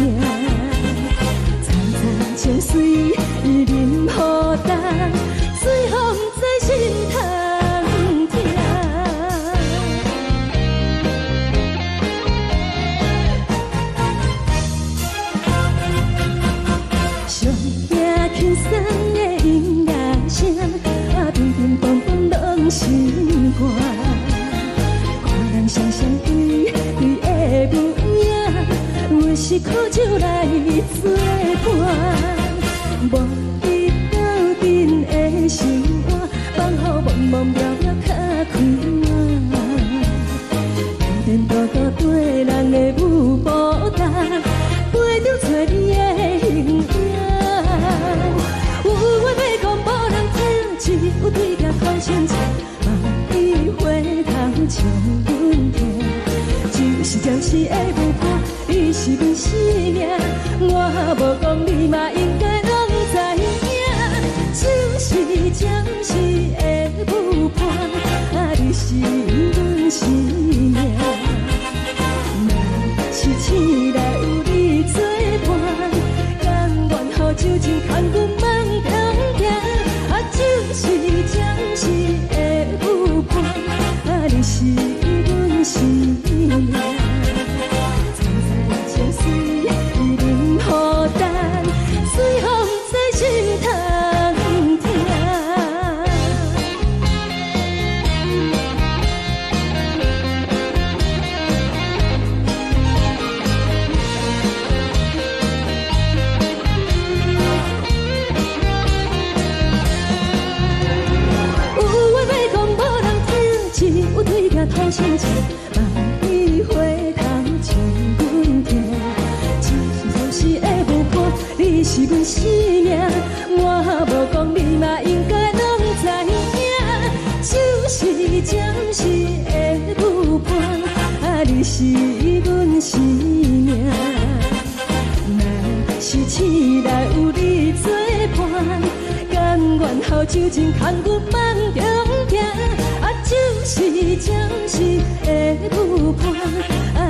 层层情水任何等，随风在心头听。上惊轻松的音乐声，乒乒乓乓拢心肝。看人双双对对的舞影，有是苦酒来作伴。无你斗阵的生活，放予茫茫渺渺较快活。颠颠倒倒对人的舞步弹，陪着做你的形影。有话要讲无人听，只有对镜头心情，万里回头像阮听。就是暂时的舞伴，你是阮生命，我无讲你嘛应该拢知影。就是暂时的舞伴，你是阮生命。若是醒来有你作伴，甘愿予酒精牵阮放通行。就是暂时的舞伴，你是阮生命。层层情水任何等，随风在心头听。有话要讲无人听，只有对镜头心情，万里回头像阮听。只是暂时的舞伴，你是阮生命，我无讲你嘛应该拢知影。就是暂时的舞伴，你是阮生命。若是醒来有你作伴，甘愿予酒精牵阮放中行。就是暂时的舞伴，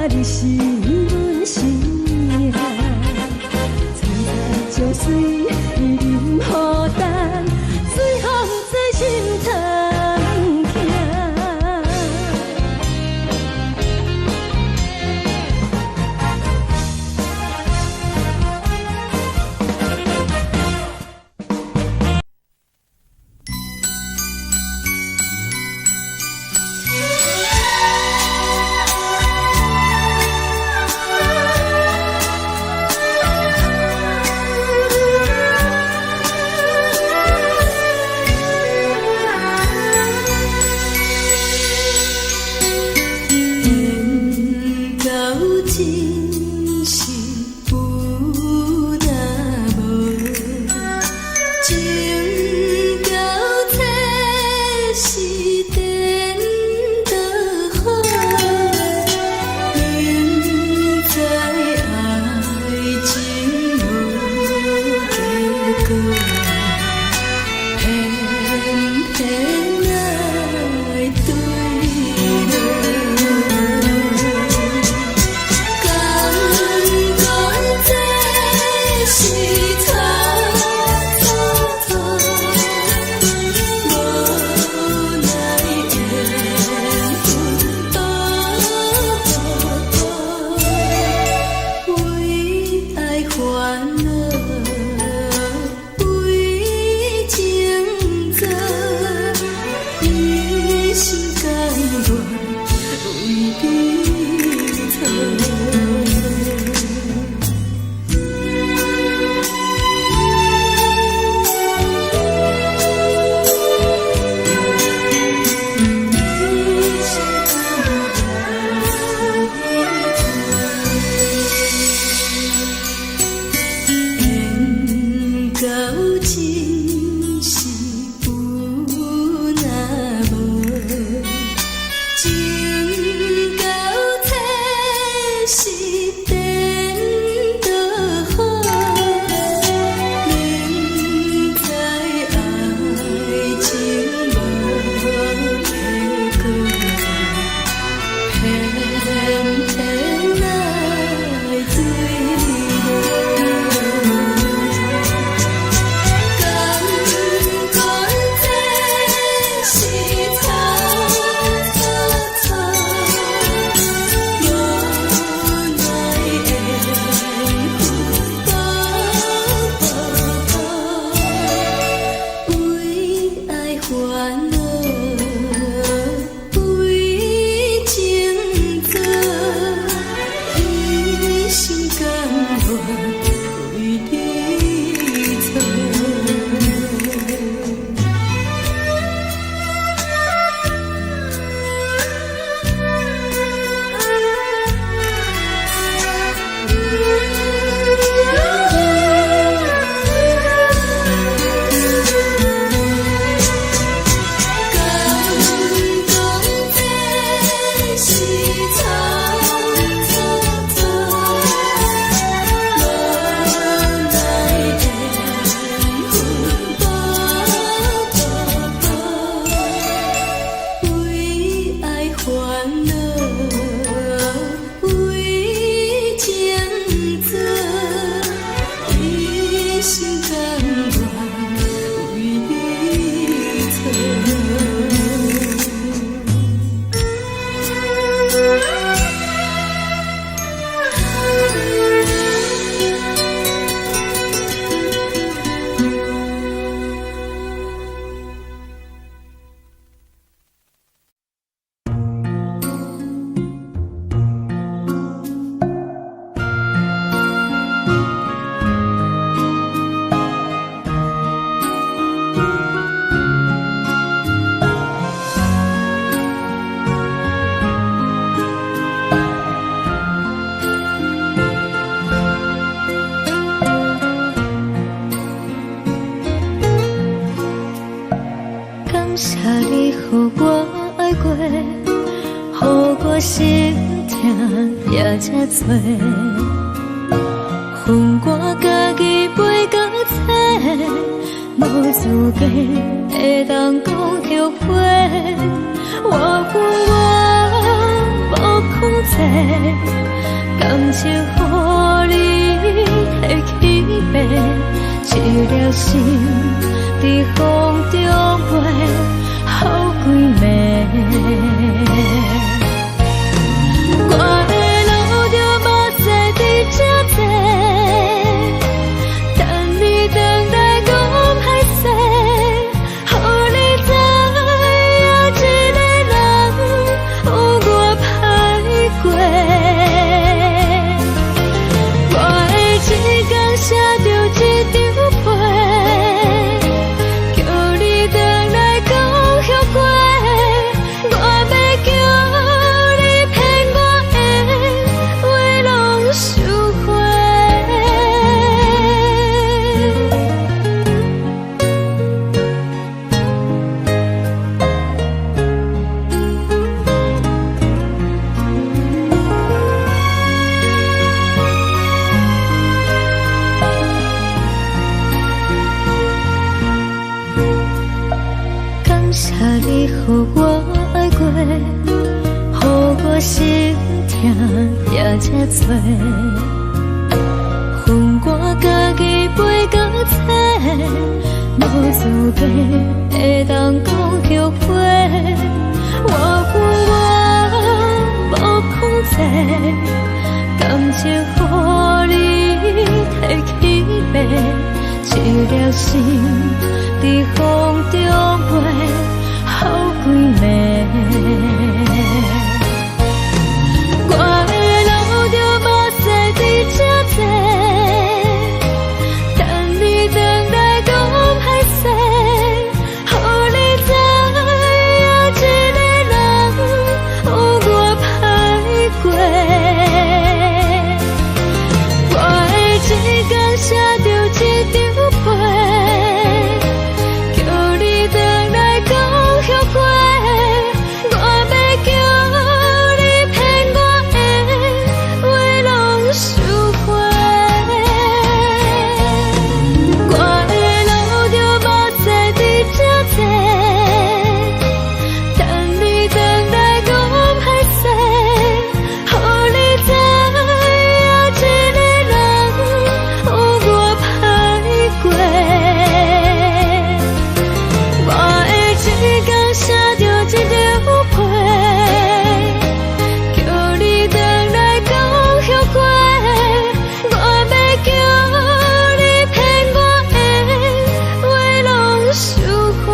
你是阮生命。层层情水任何等，随风在心头听。心痛也这多，恨我家己袂到切，无资格会当讲后悔。我无控制，感情予你提起飞，一粒心在风中飞，好几暝。我的路就无西伫这多，等你等待讲歹势，予你知影一个人有我歹过。我的一天写着一张被，叫你等来讲后悔。我要叫你骗我的话拢收回。感谢你予我爱过，予我心痛也这多，恨我家己袂到切，无资格会当讲后悔。我无控制，感情予你提起飞，一粒心在风中飞，好几暝。我的路就无西伫这多，等你等来讲歹势，予你知影一个人有我歹过。我的一天写着一张被，叫你等来讲后悔。我要叫你骗我的话拢收回。我的路就无西伫这多，等你等来讲歹势，予你知影一个人有我歹过。我的一天写着一张被，叫你等来讲后悔。我要叫你骗我的话拢收回。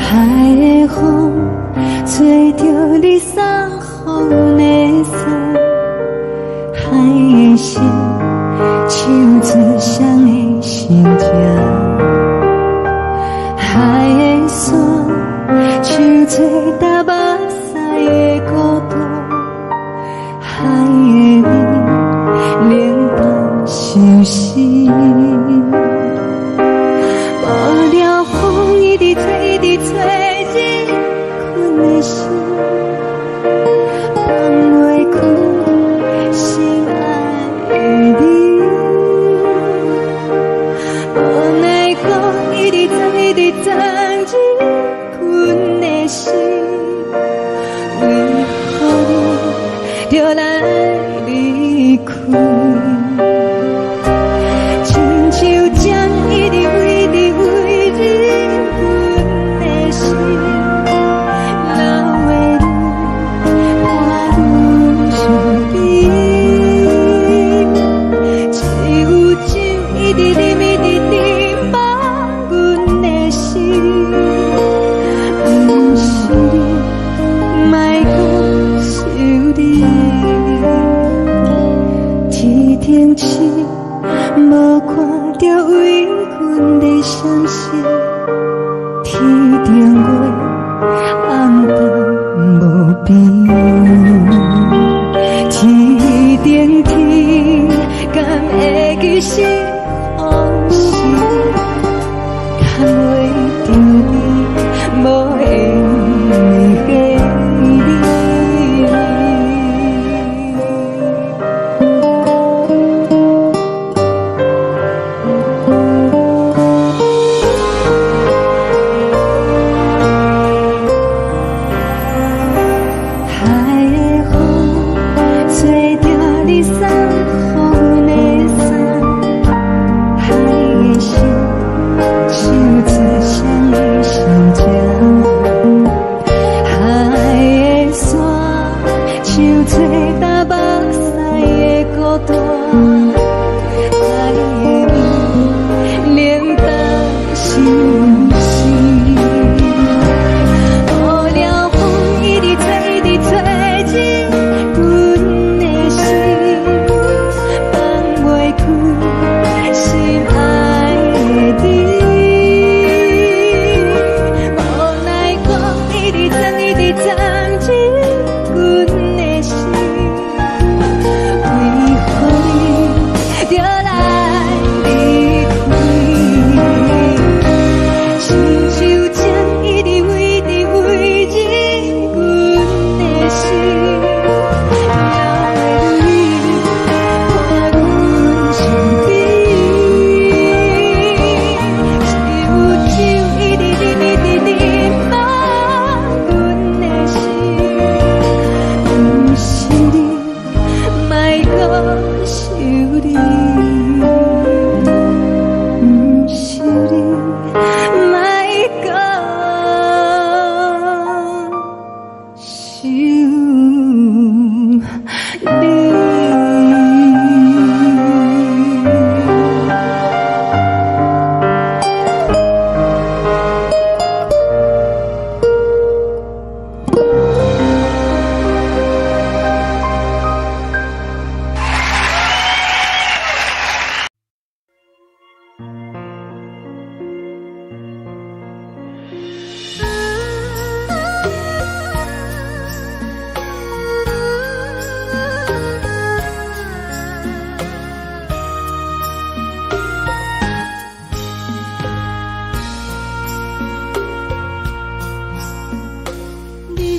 海的风吹着你送风的伞，海的心唱出双的心痛，海的山唱出打目屎的孤独，海的你冷淡伤心。无聊风一直吹，一直吹，日困的心放袂开，心爱的你。无奈讲一直等，一直等，日困的心，为何你就来离开？亲像将一直为你为你阮的心，流的泪天星，无看到为阮的相思。天顶月，暗淡无边。天顶天，敢会记是往事？叹袂着你，无缘给你。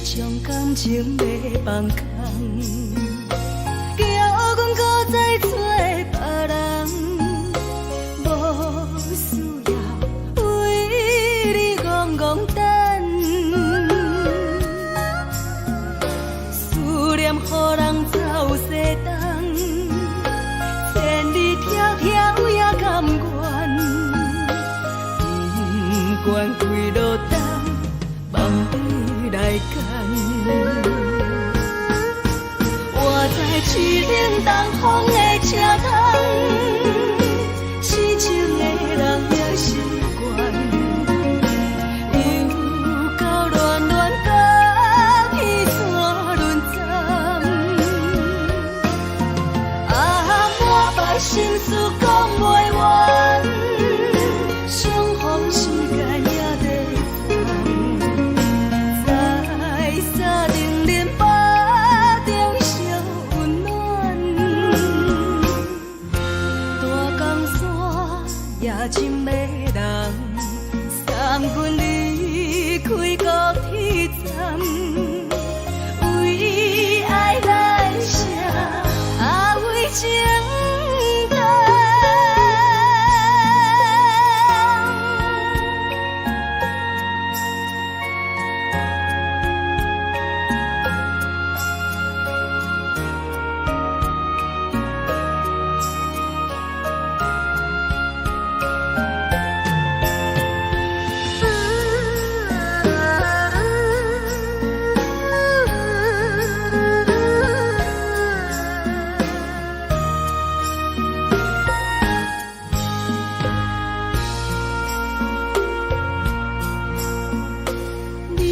将感情要放空，叫阮搁再找别人，无需要为你戆戆等，思念予人走西东，千里迢迢也甘愿，不管几落冬，望你来干。我在去冷东风的车窗，痴情的人也习惯，又到乱乱甲彼山论站。啊，满腹心事讲袂完，相逢时间也在烦。在沙定连巴中烧温暖，大江山夜深的人，送阮离开高铁站，为爱来写，为情等。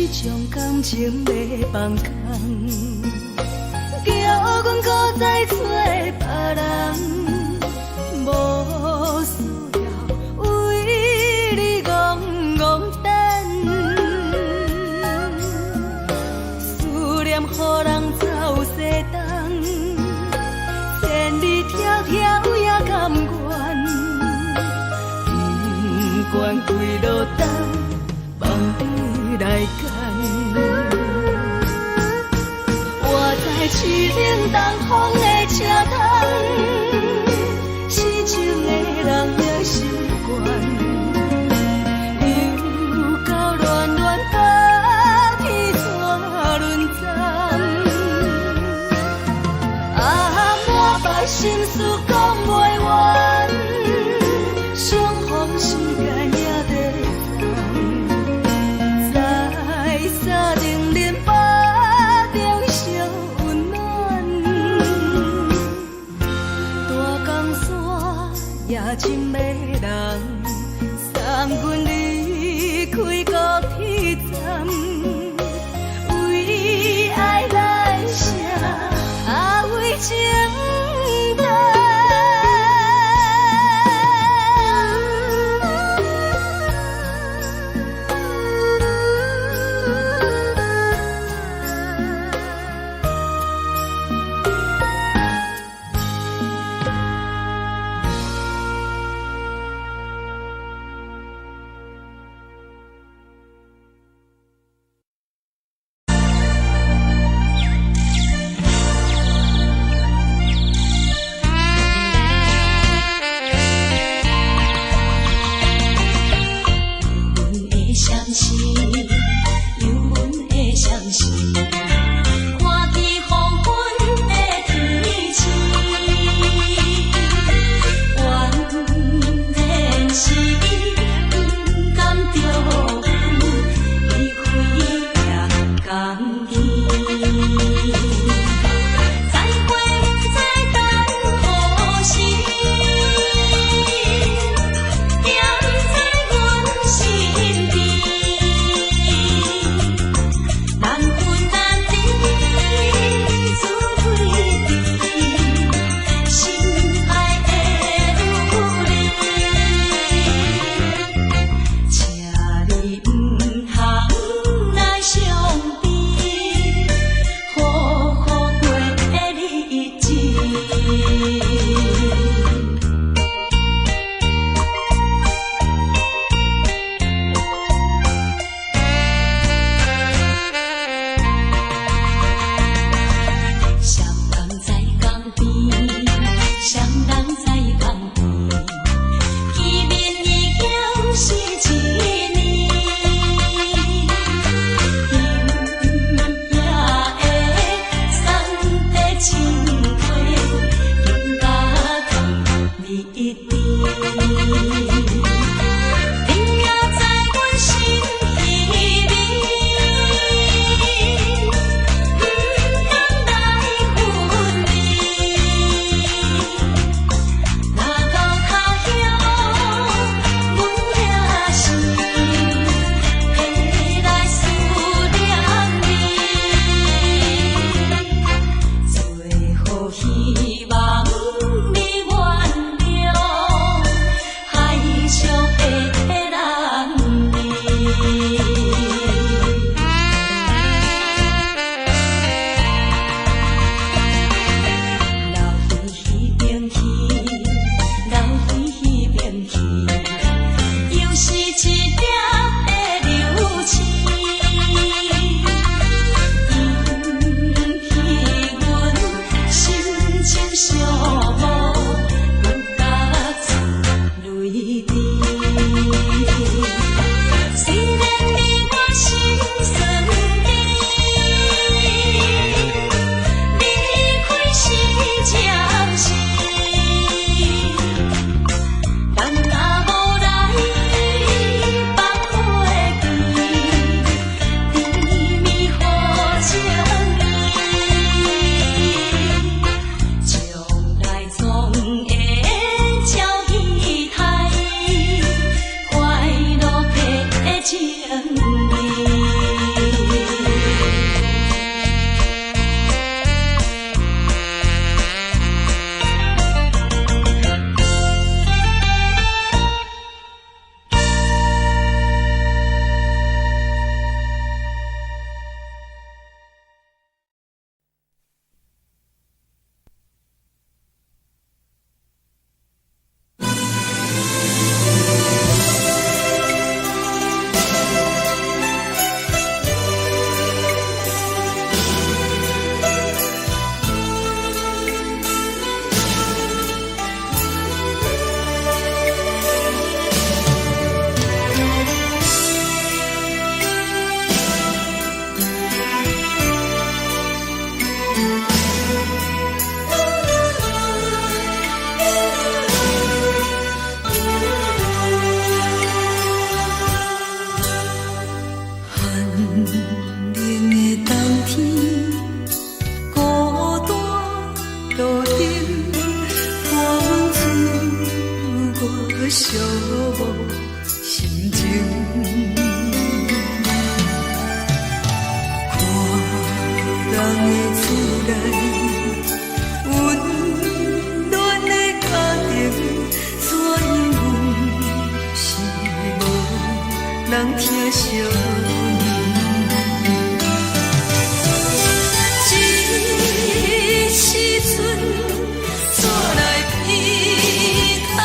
将感情要放空，叫阮搁再找别人。关开落等，望你来牵。我在市顶东风的车头，市井的人的习惯，又到乱乱把天带轮转。满腹心事讲袂完，相逢时间也在等，在沙丁林巴中相温暖。大江山也真迷人，送阮离开高铁站，为爱来城，为情。人疼惜你。这时阵怎来鼻头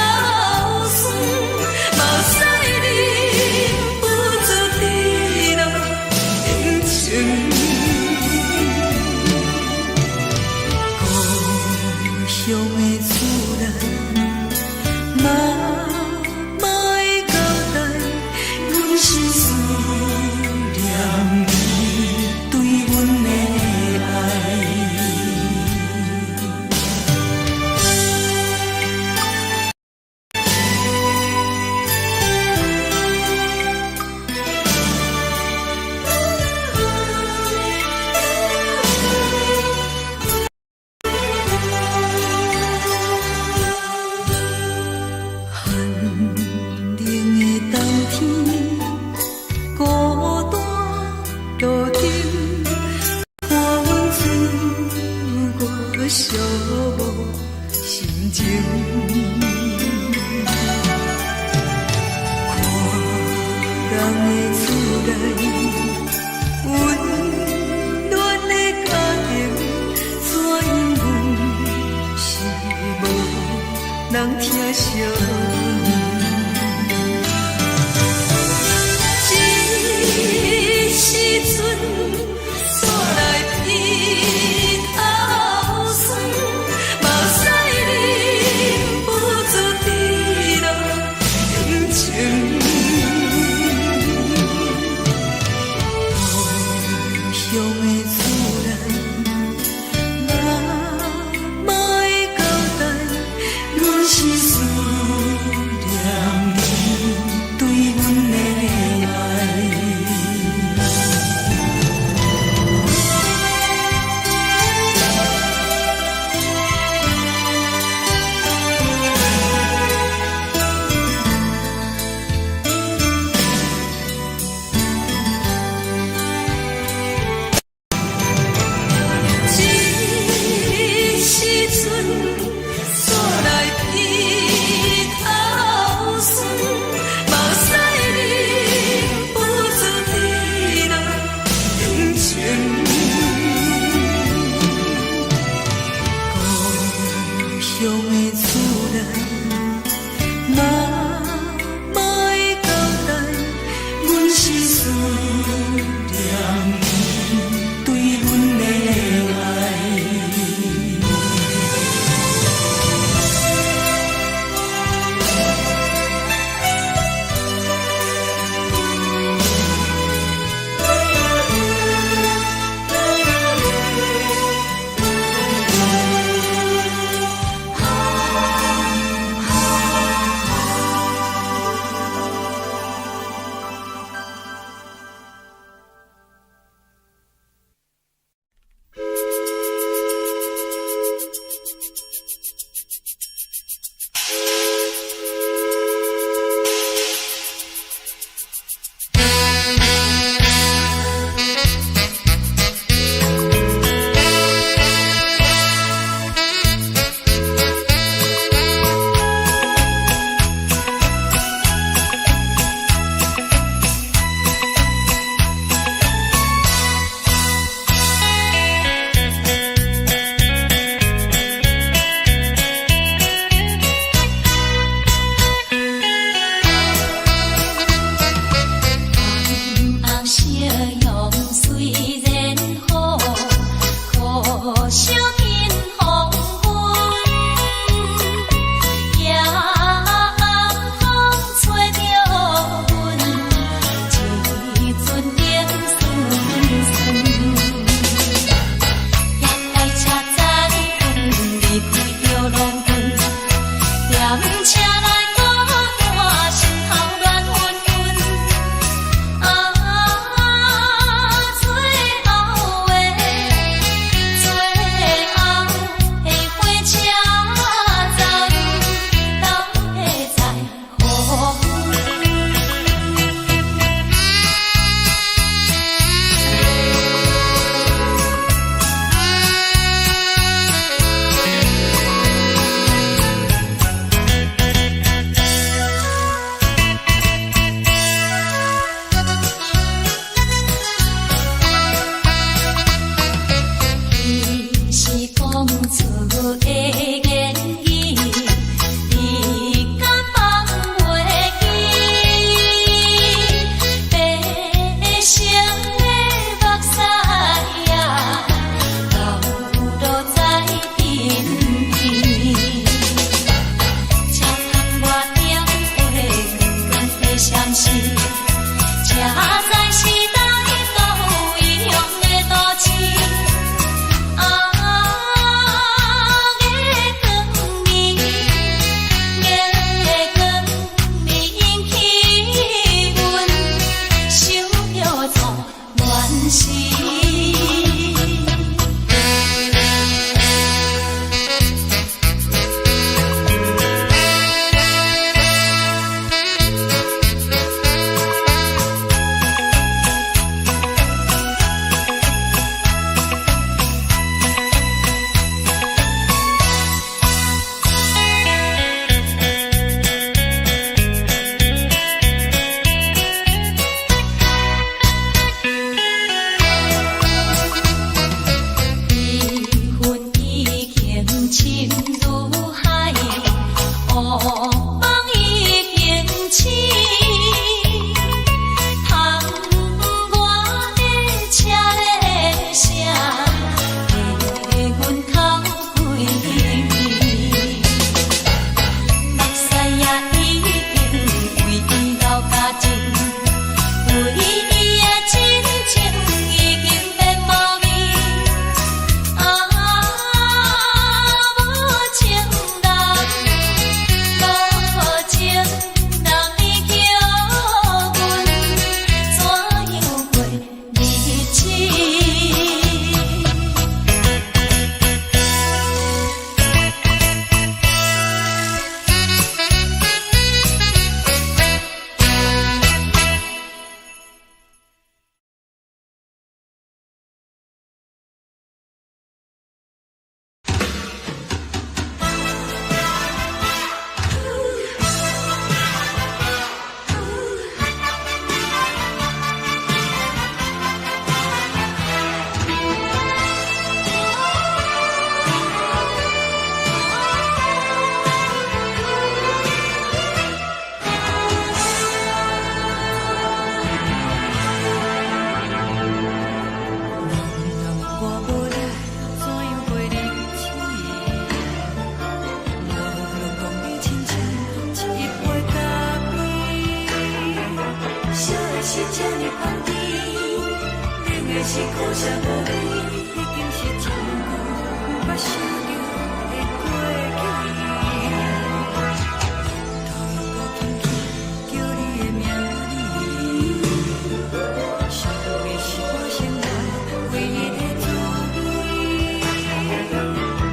酸，嘛使你不住滴落情情。故乡的厝内，嘛会交代，阮是思念你对阮的爱。寂寞心情，看人的厝内温暖的家庭，怎因阮是无人疼惜你？这时阵煞来鼻头酸，嘛使你不住滴落情情。故乡的厝内，嘛会交代，阮是思念你对阮的爱。乡的厝内，嘛会交代，阮是思念你对阮的爱。是苦涩无味，已经是真久毋捌想着的过去。头又搁轻轻叫你的名字，想的是我生来唯一的滋味。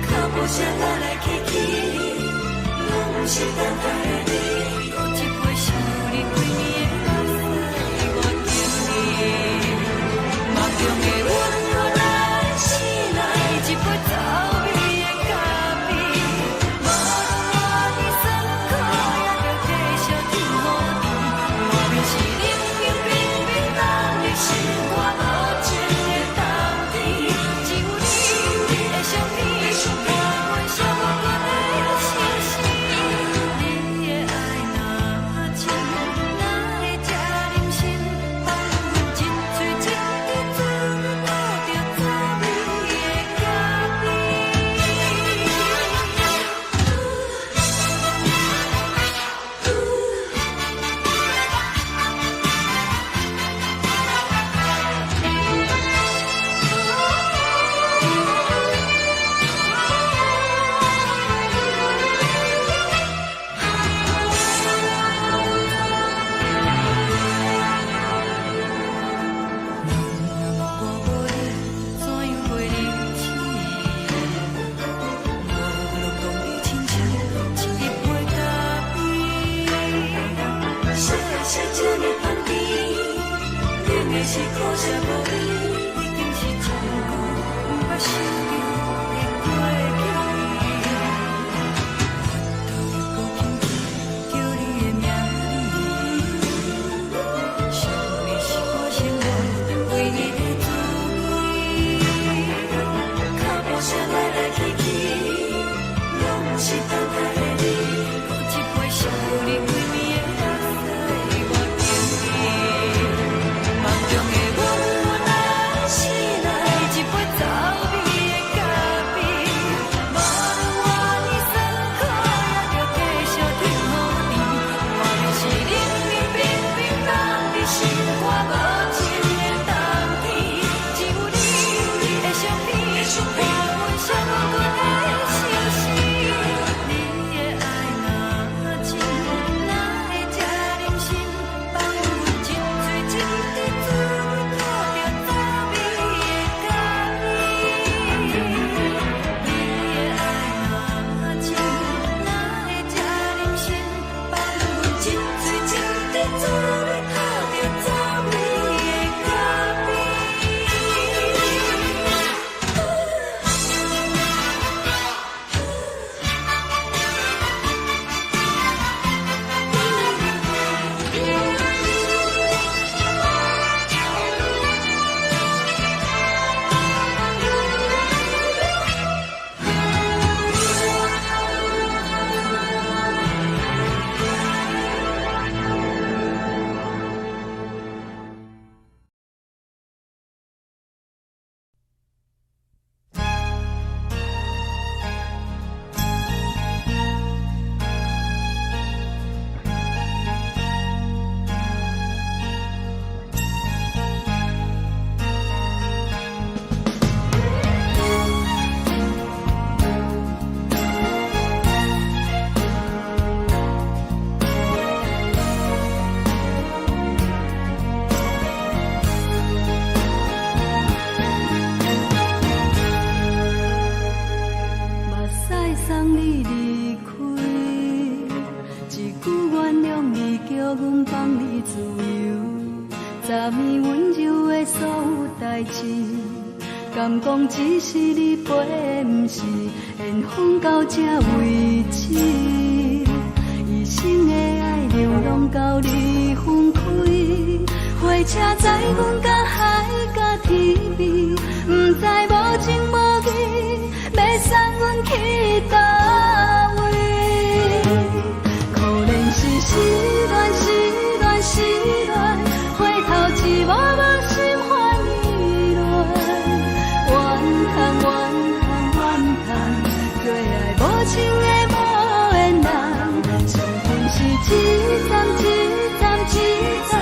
脚步声来来去去，拢是等待的你。有一杯想你几暝的泪水，我等你。梦中的阮我来醒来，一杯走味的咖啡，无论我的酸苦，也着继续甜予你。外面是冷冷冰冰冷的心肝，无情的冬天，只有你的相片，换阮寂寞阮的心事。你的爱若真，哪会这忍心放阮一嘴一滴水，吐着滋味的咖啡。我无你，怎样袂离去？无路讲你亲像一杯咖啡，小小这呢旁边，冷的是苦涩无味，已经是真久毋捌想着的过去。头又搁轻轻叫你的名字，想的是我生来唯一的滋味。脚步声来来去去，拢是等待的你。有一杯想你几暝的泪水，我等你。梦中的阮我来醒来，一杯走味的咖啡，无论我的酸苦，也着继续甜予你。外面是冷冷冰冰冷的心肝，无情的冬天，只有你的相片，换阮寂寞阮的心事。你的爱若真，哪会这忍心放阮一嘴一滴水，吐着滋味的咖啡。你的爱若真，哪会这忍心放阮一嘴一滴水，吐着滋味的咖啡。目屎送你离开，一句原谅你，叫阮放你自由。昨暝温柔的所有代志，敢讲只是你陪，毋是缘分到这为止。一生的爱流浪到你分开，火车载阮甲海甲天边，毋知无情无义，要送阮去倒位？可能是失恋，失恋，失恋，回头一幕幕心烦意乱，怨恨，怨恨，怨恨，最爱无情的无缘人，情分是一站一站一站，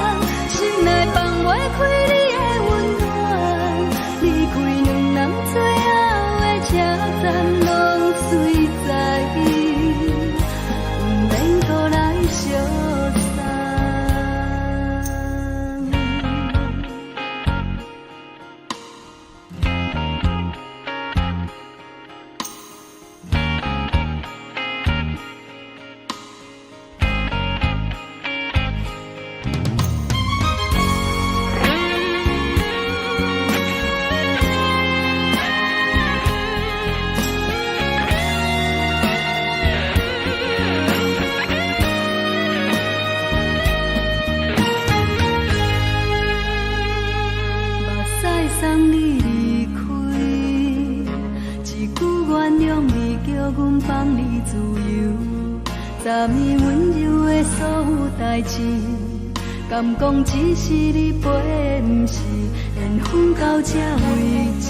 心内放袂开你的温暖。昨暝温柔的所有代志，敢讲只是你陪，不是缘分到这为止。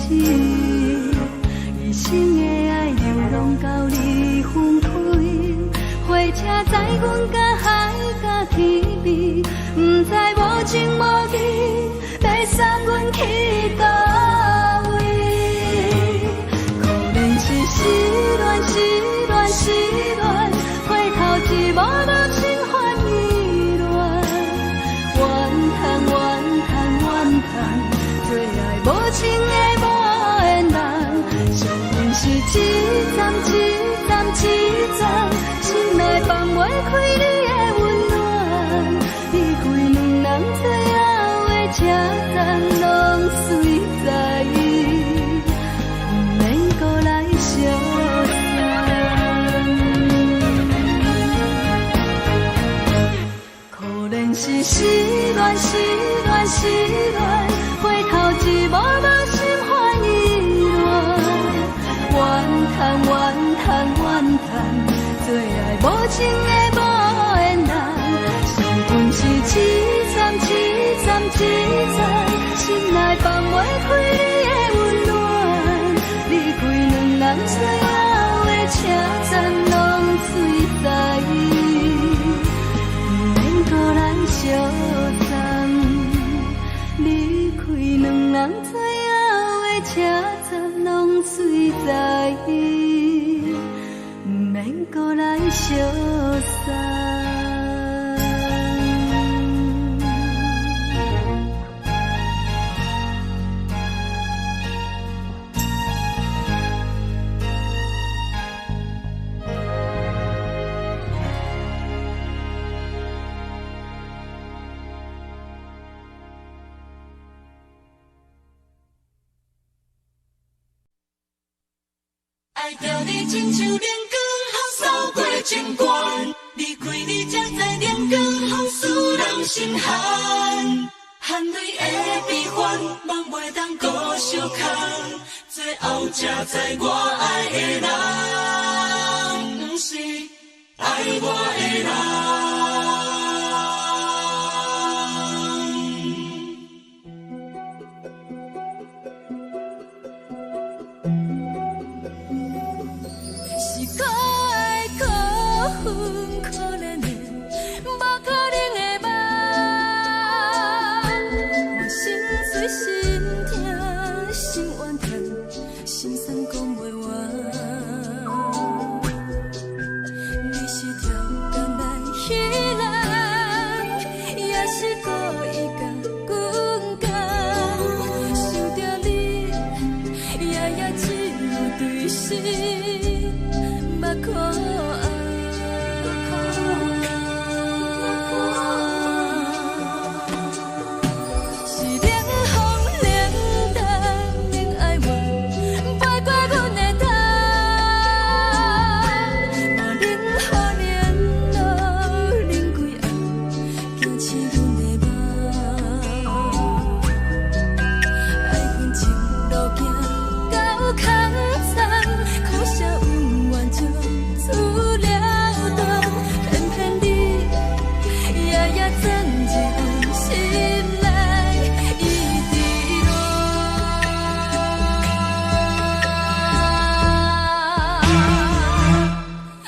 一生的爱流浪到你分开，火车载阮甲海甲天边，不知无情无义，要送阮去倒位？可能是失恋，失恋，失恋，回头一幕幕心烦意乱，怨叹，怨叹，怨叹，最爱无情的无缘人，上阮是一站一站一站，心内放袂开你的温暖，离开两人最后的车站，拢随在伊，不免搁来相送。可能是失恋，失恋，失恋，回头一幕幕心烦意乱，怨叹，怨叹，怨叹，最爱无情的无缘人，上阮是一站一站一站，心内放袂开你的温暖，离开两人最后的车站，拢随在伊，不免搁来相送。离开两人最后的车站，拢随在伊，不免搁来相送。爱着你亲像阳光扫过情关，离开你才知阳光风使人心寒。含泪的悲欢，望袂当搁相牵，最后才知我爱的人，不是爱我的人。是可爱可恨可怜的，无可能的梦。我心碎心痛心怨叹，心酸讲袂完。你是条工来彼人，也是故意甲阮讲，想着你夜夜只有对视。目眶红，是冷风冷淡冷爱我，飞过阮的头，嘛冷雨冷落冷几暗，惊醒阮的梦。爱恨情路行到空残，苦涩温婉就出了断，偏偏你夜夜藏一份心内一滴泪。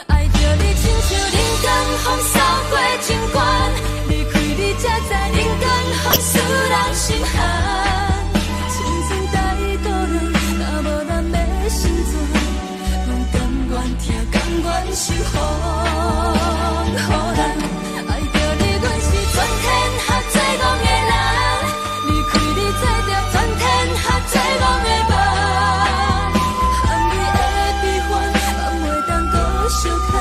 爱着你亲像人间风扫过情关，离开你才知人间风使人心寒。青春带倒来，若无咱要心酸，阮甘愿听，甘愿受予人。爱着你，阮是全天下最戆的人，离开你做着全天下最戆的梦。含泪的悲欢，望袂当搁相牵，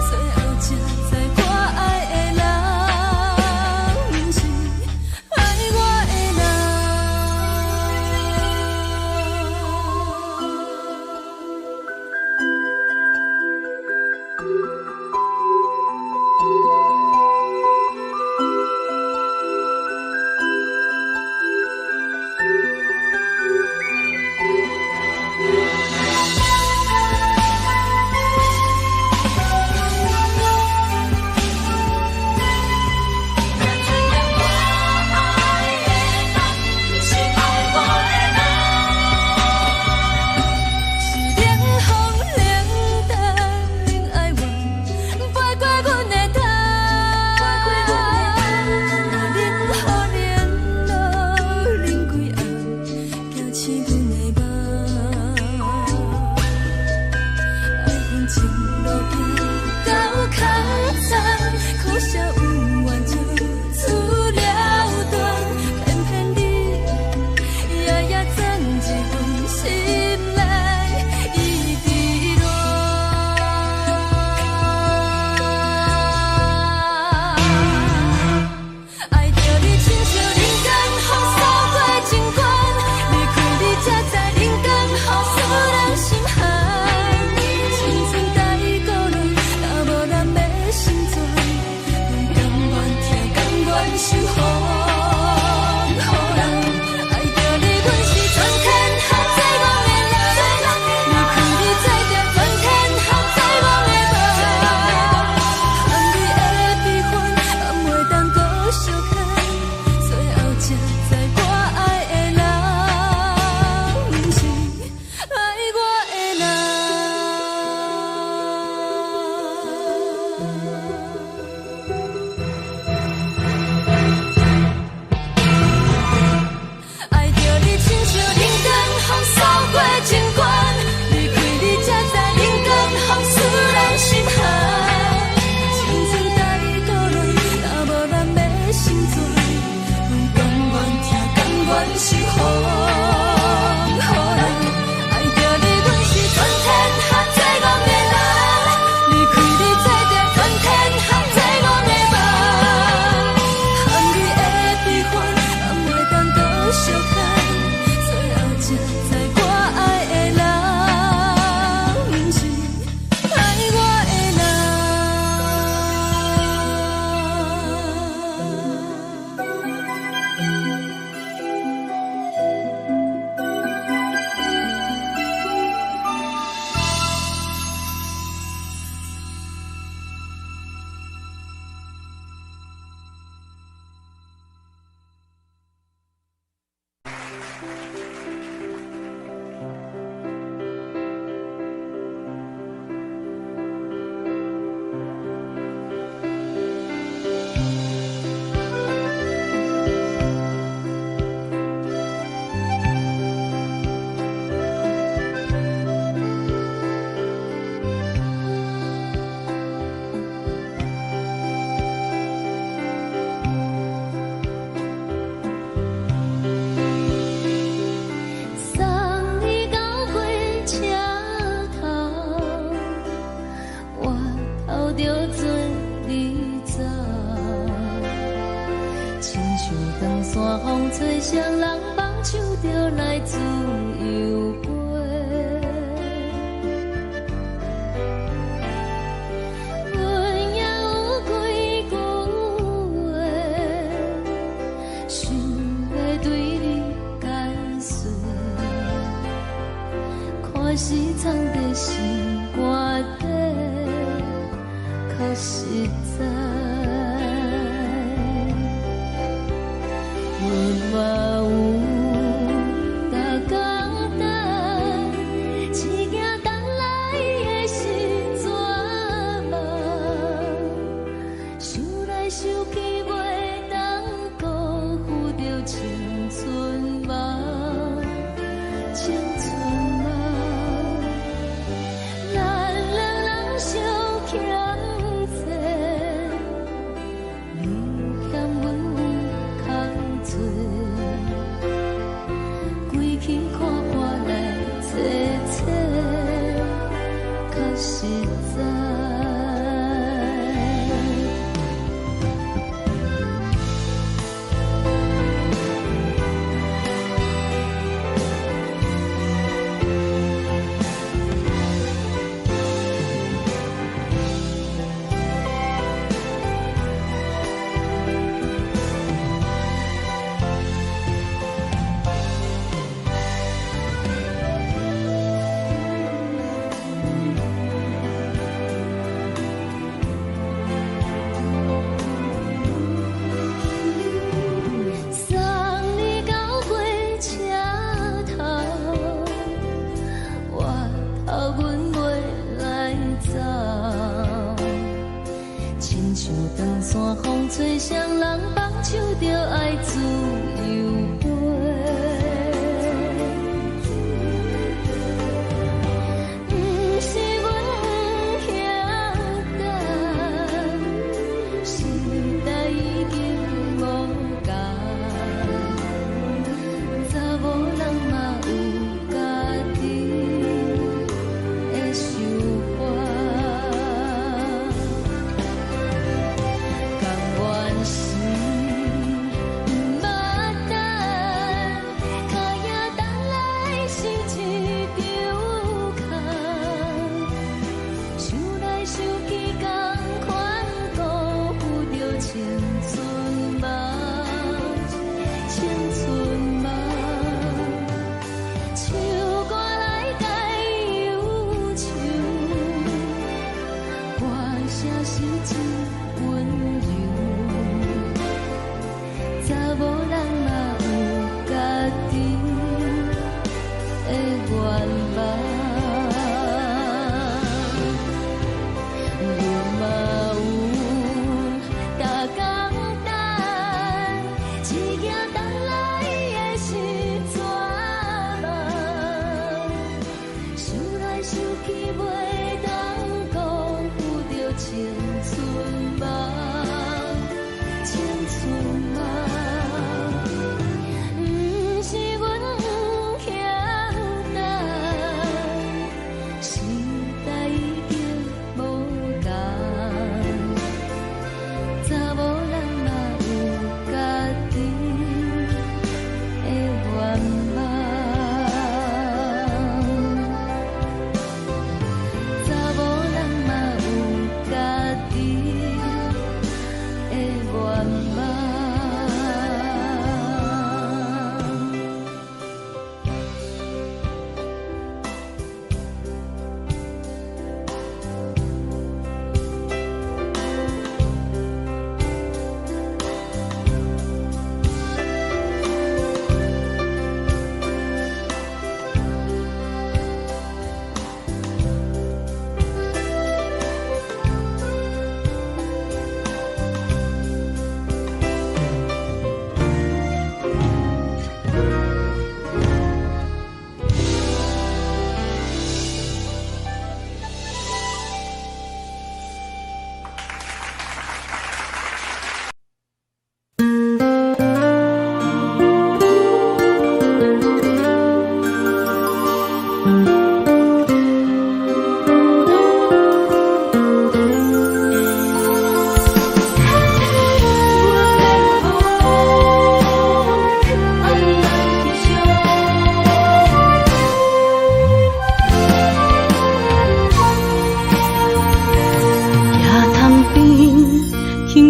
最后才知我爱的人，不是爱我的人。着做你走，亲像长山风吹双人放手着来自由飞。阮也有几句话，想要对你解说，看是藏在心肝底，较实在。阮嘛有逐工等，只惊等来的是绝望，想来想去袂当辜负着青春梦，青春梦。咱两人相欠债，你欠阮有空做，归去看破来切切，较实在。送你到火车头，我头阮袂来走，亲像长山风吹双人放手着爱自由飞。不是阮不晓等，时代已经无共，查某人嘛有家己的想法。甘愿是不捌等，脚也等来是一场空，想来想去同款辜负着青春梦，青春梦。唱歌来解忧愁，歌声是真温柔，查某人嘛有家己的愿望。阮嘛有逐工等，只惊等来的是绝望，想来想去袂当辜负着青春梦，青春梦。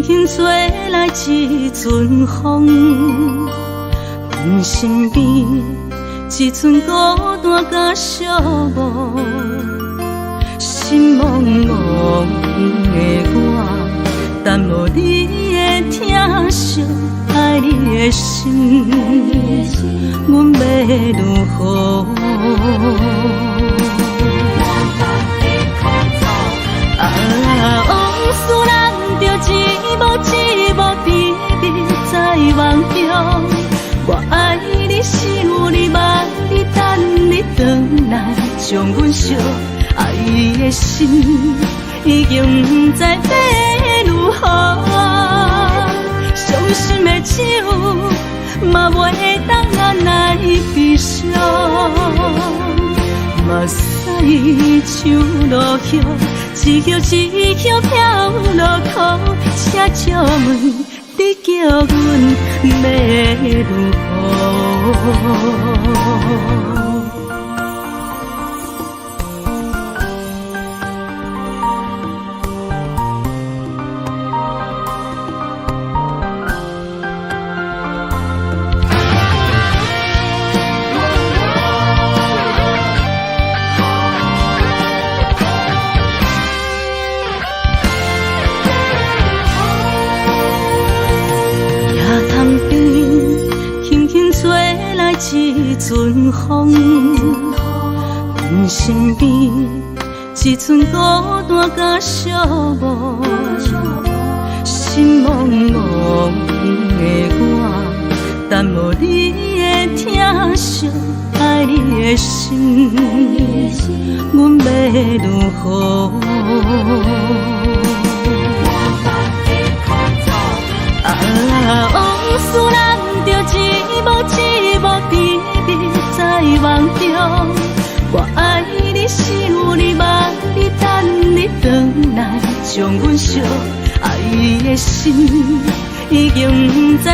轻轻吹来一阵风，阮身边一寸孤单甲寂寞，心茫茫的我，等无你的疼惜，爱你的心，阮要如何？往事人着一幕甜蜜在梦中。我爱你是有你梦你等你回来，将阮惜爱的心已经不知要如何。伤心的手嘛袂当按来悲伤，目屎像落雨。一曲一曲飘落雨，车照问你叫阮要如何？一阵风，阮身边一寸孤单甲寂寞，心茫茫的我，等无你的疼惜，爱你的心，阮要如何？往事人着一幕甜蜜在梦中。我爱你是有你梦你等你回来，将阮惜爱的心已经不知要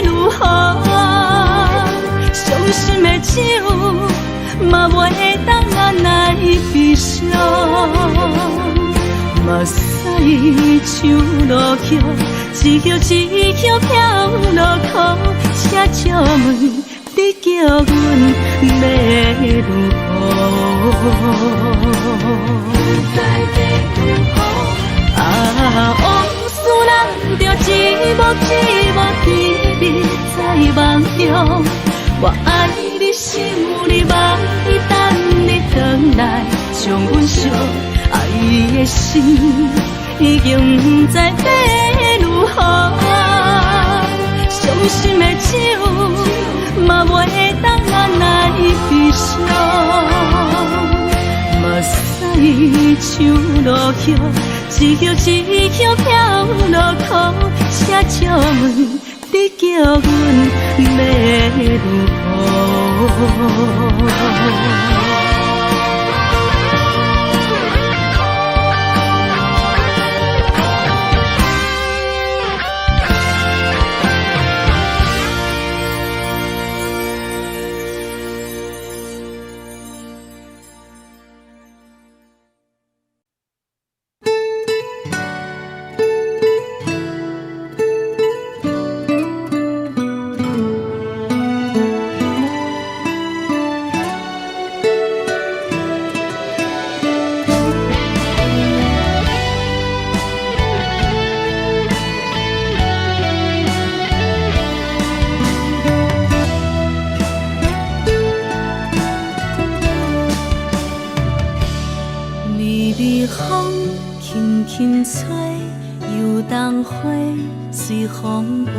如何。伤心的手嘛袂当按来悲伤，目屎像落雨。一曲一曲飘落雨，车照问你叫阮要如何？往事人着一幕甜蜜在梦中。我爱你是有你梦你等你回来，将阮惜爱的心已经不知要如何。伤心的手嘛袂当按来悲伤，目屎像落雨。一曲一曲飘落雨，车照问你叫阮要如何？随风飞，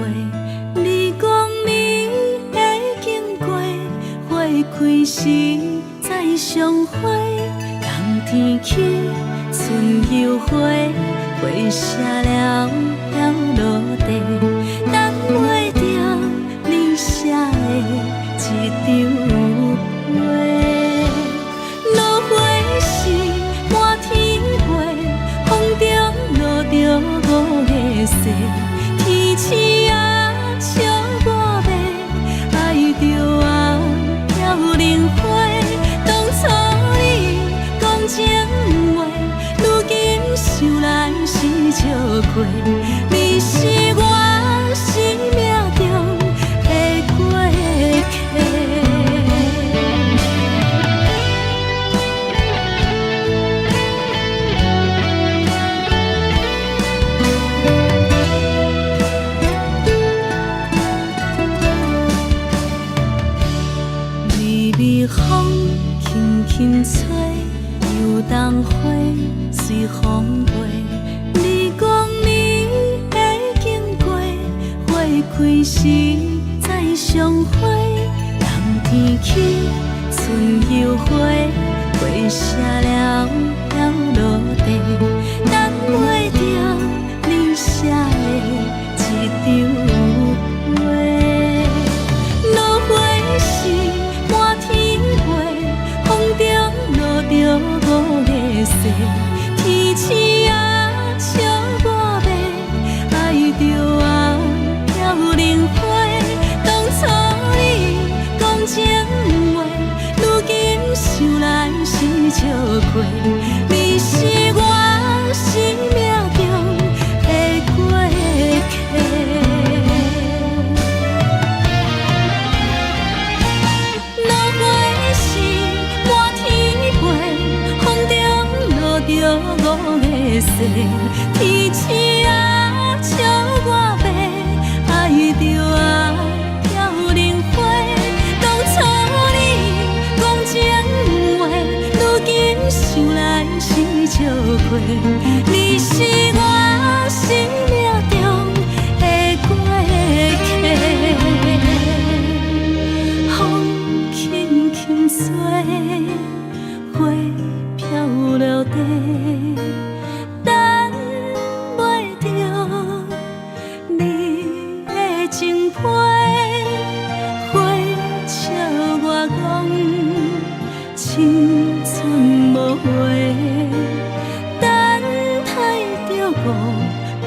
你讲你会经过，花开时再相会。冬天起，春又花，花谢了要落地，等袂着你写的一张画。落花时满天飞，风中落着五个色。天星啊，笑我迷，爱着啊，飘零花。当初你讲情话，如今想来是笑过，你是我生命中的过客。微微风轻轻吹，游动花随风飞。你讲你会经过，花开时再相会。人天起，春又花，花谢了了落地，等袂着你写的一张画。落花时满天飞，风中落着五个色，天星啊笑我迷，爱着啊飘零花。当初你讲情话，如今想来是笑过，你是我生命中的过客。落花时满天飞，风中落着五个色，天星啊笑我迷，爱着啊飘零花。当初你讲情话，如今想来是笑过，你是我生命中的过客。风轻轻吹，花飘落地，等袂着你的情批。花笑我讲青春无话，等待着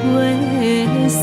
五月雪。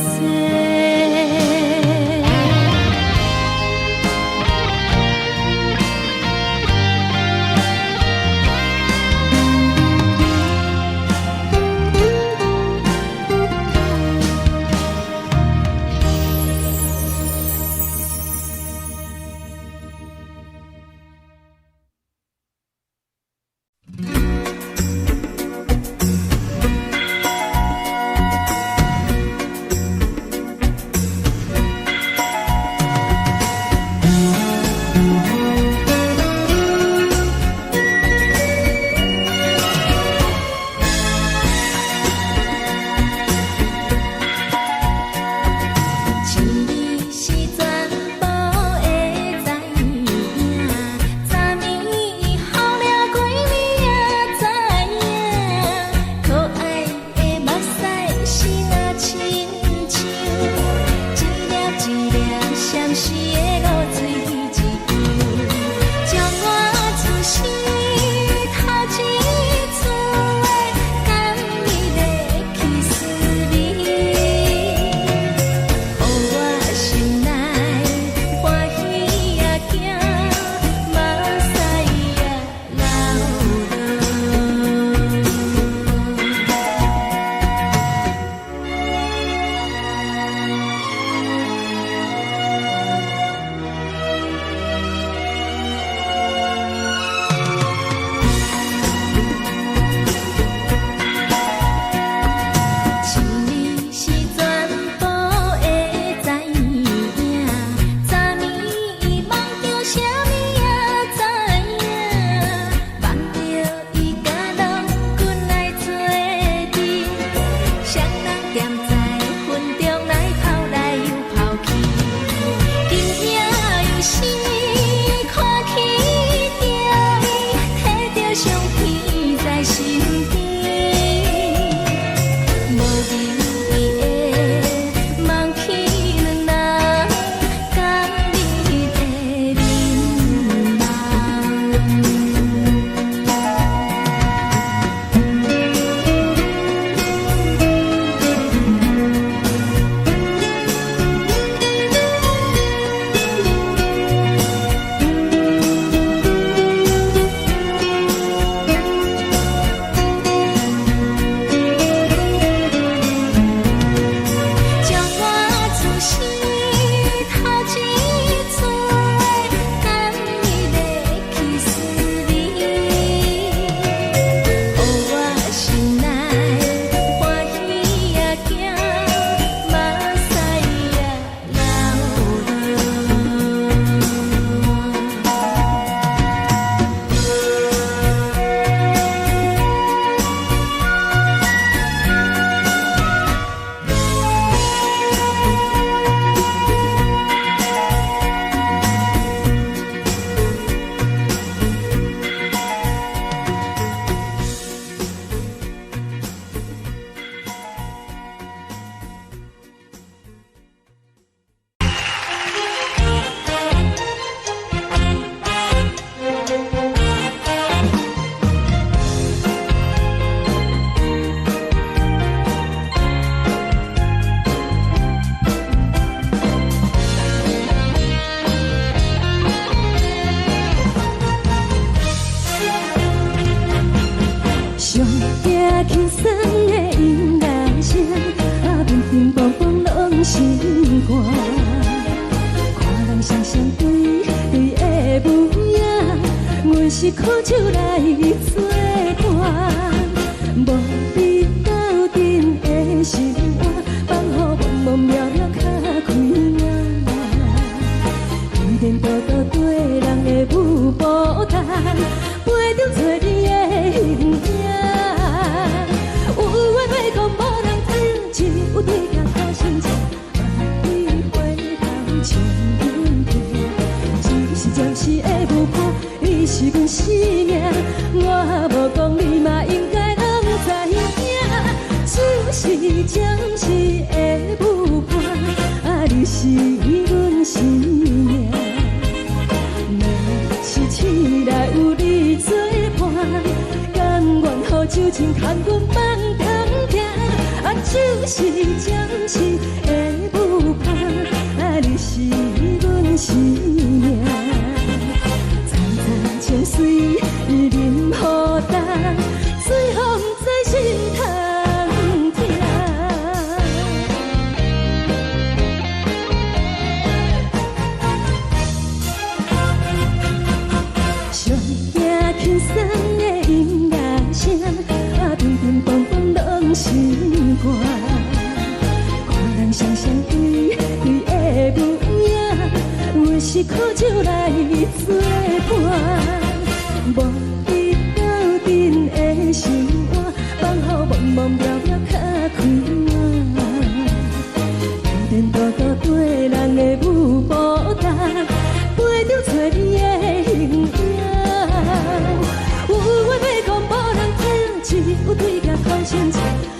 是靠手来作伴，无你斗阵的心肝，放予茫茫渺渺较开眼。一颠倒倒对人的舞步弹，陪着做你的形影。有话要讲无人听，有对镜讨心情，万里回头将阮听。只是暂时的舞伴，你是阮生命，我无讲你嘛应该拢知影。只是暂时的舞伴，你是阮生命。若是醒来有你作伴，甘愿予酒精牵阮放长行。就是暂时的舞伴，你是阮生命。层层情水任何担，最后不知心痛痛。上惊轻松的音乐声，乒乒乓乓拢心肝。看人双双对对的舞影，我是靠手来作伴。无你斗阵的心肝，放予茫茫渺渺较开眼。颠颠倒倒对人的舞步弹，陪着做你的形影。有话要讲无人听，只有对镜讨心情，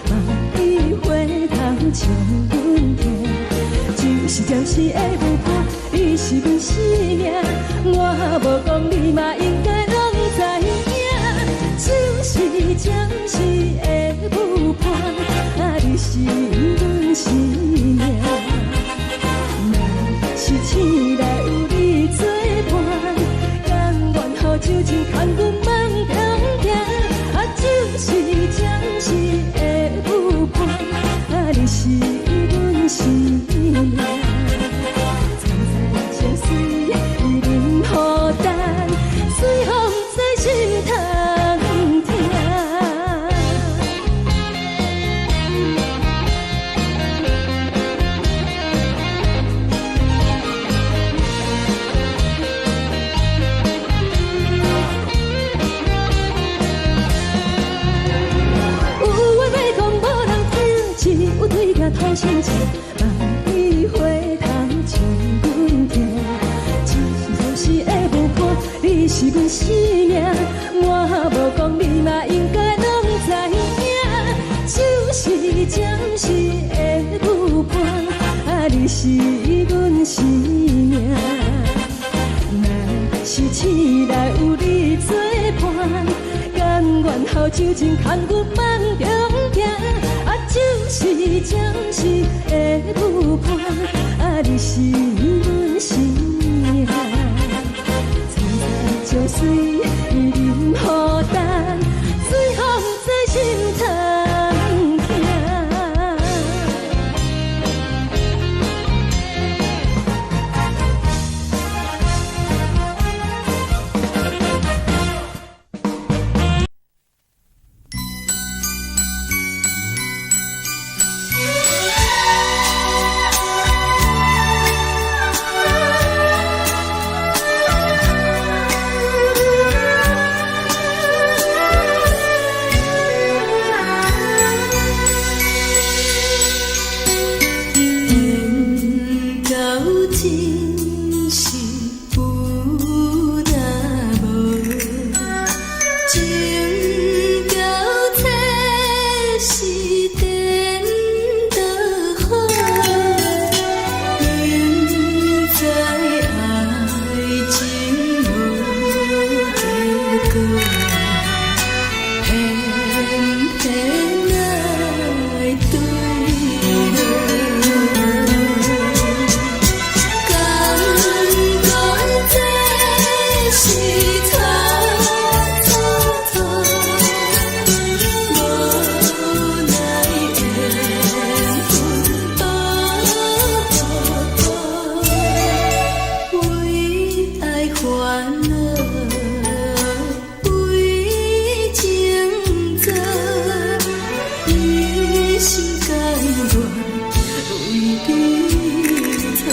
万里回头将阮听。就是暂时的舞伴，你是阮生命，我无讲你嘛应该拢知影。就是暂时的舞伴，你是阮生命。若是醒来有你作伴，甘愿予酒精牵阮放长行。就是暂时的舞伴，你是阮生命。层层情水任何担，随风在心痛痛。有对镜讨心情，万里回头将阮听。只是暂时的舞伴，你是阮生命，我无讲你嘛应该拢知影。就是暂时的舞伴，你是阮生命。若是醒来有你作伴，甘愿予酒精牵阮放长行。就是暂时的舞伴，你是阮生命。层层情水任何担，随风在心痛痛。心甘愿为你错。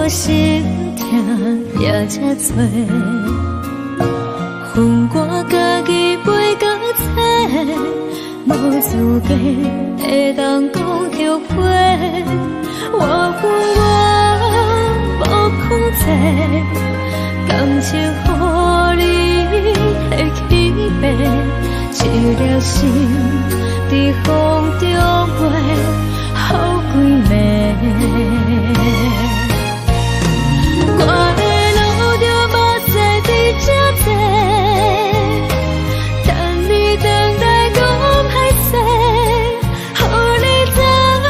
心痛也这多，恨我家己飞到这，无资格会当讲后悔。我恨我无控制，感情予你会起飞，一颗心在风中飞，好几暝。我的路着目屎在这多，等你回来讲歹势，予你知影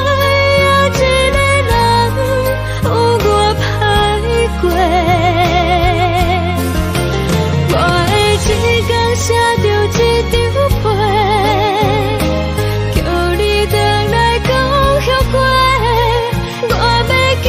一个人有我歹过。我的一天写着一张被，叫你回来讲后悔。我要叫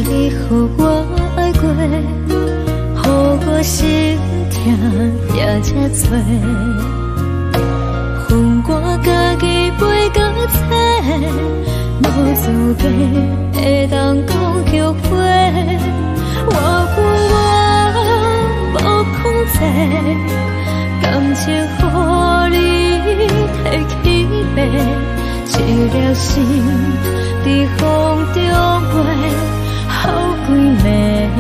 你予我爱过，予我心痛也这多，恨我家己飞到这，无资格会当讲后悔。我恨我无控制，感情予你摕起飞，一颗心在风中飞。好几暝。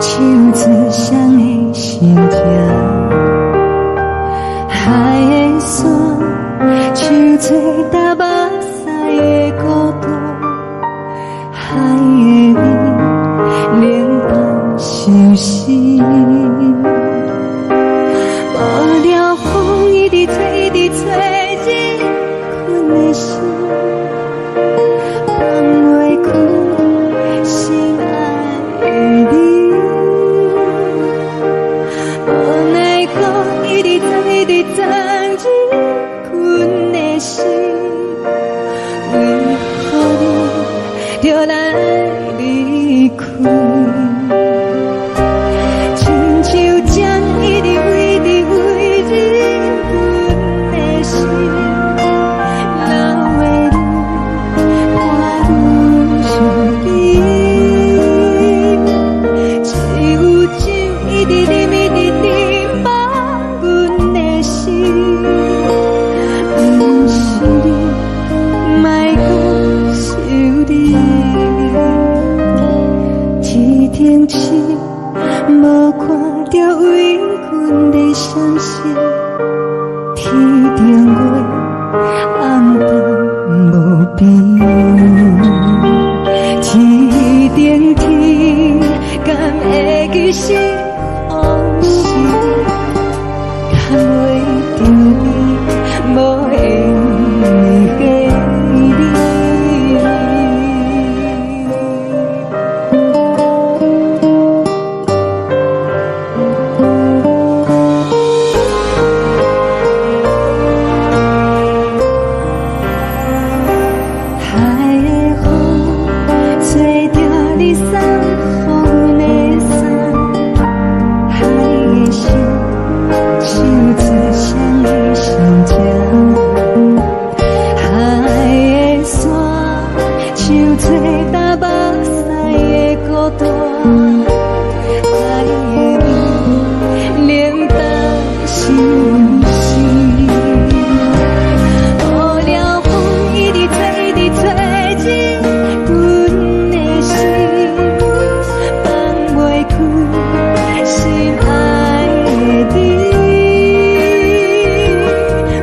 手指双的心痛，海的山，像做搭目屎的孤独，海的味，冷淡伤心。无聊风一直吹，一直吹，日困的心，放袂开心爱的你。无奈讲一直藏，一直藏，日困的心，为何你就来离开？亲像针一直为日困的心，流的泪伴阮伤悲。只有酒一直啉，一直啉，放阮的心。不是你，莫讲想你。天顶星，无看到为阮的伤心。天顶月，暗淡无边。天顶天，敢会记是往事？敢袂着你，无缘给你。海的风，吹着你送予阮的衫，海的心，手指双的心痛，海的山，像做搭目屎的孤单，海的味，冷淡伤心。无聊风一直吹，一直吹，日困的心，放袂开心爱的你。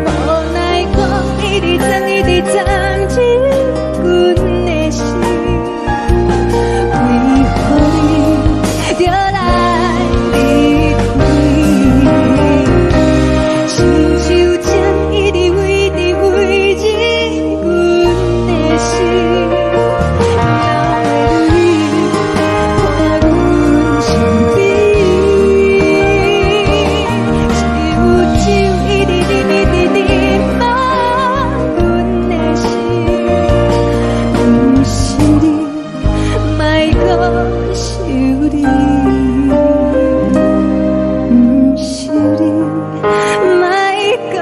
无奈讲一直藏，一直藏，日困的心，为何你就来离开？亲像针一直为日困的心，流的泪伴阮伤悲。只有酒一直啉，一直啉，放阮的心。不是你，莫讲想你。不是你，莫讲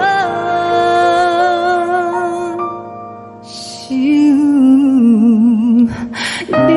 想你。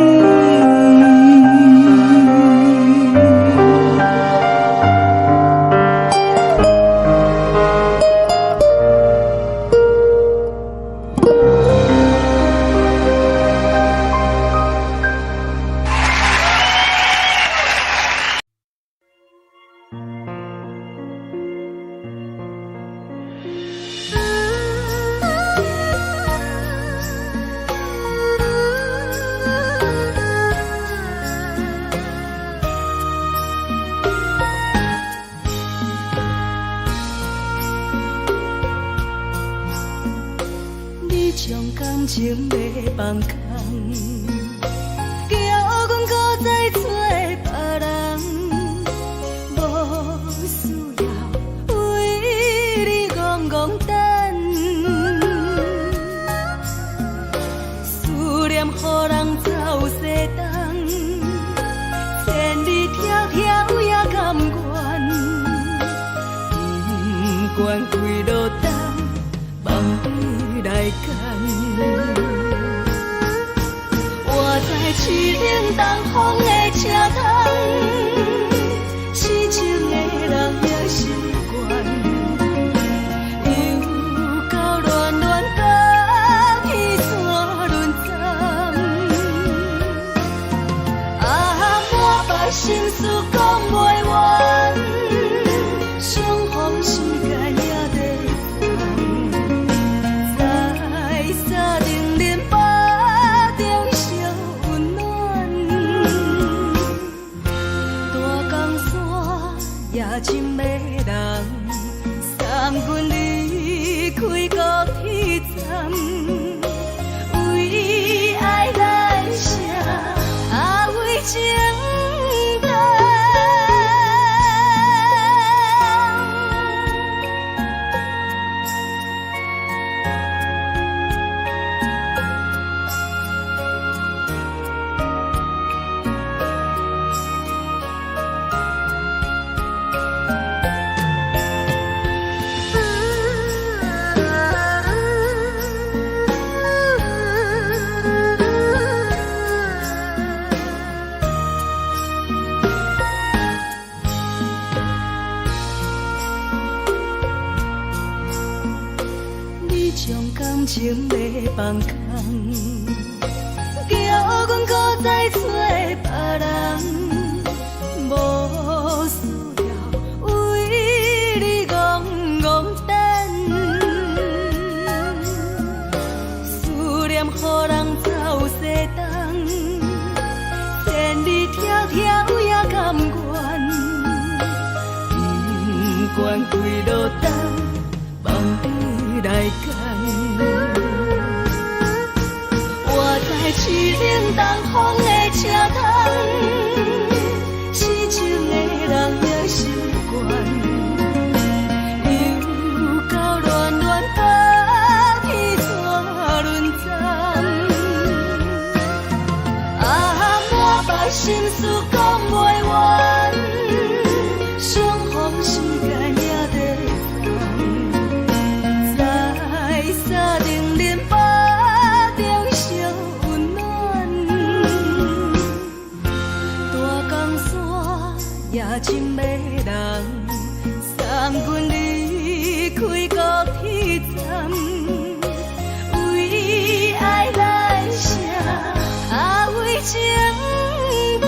你将感情卖放空，叫阮搁再找别人，无需要为你戆戆等。思念予人走西东，千里迢迢也甘愿，不管几路东，梦里来干。我在痴冷东风的车窗，痴情的人也习惯，又到乱乱甲彼山论站。啊，满腹心事。情要放空，叫阮搁再找别人，无需要为你戆戆等，思念予人走西东，千里迢迢也甘愿，不管几路灯，梦里来干。我在市顶东风的车窗，痴情的人也习惯，又到乱乱把天带轮转。啊，满腹心事讲袂完，相逢时间也在藏，在沙定连巴中相温暖。大江山也真迷人，送阮离开高铁站，为爱来写，啊为情等。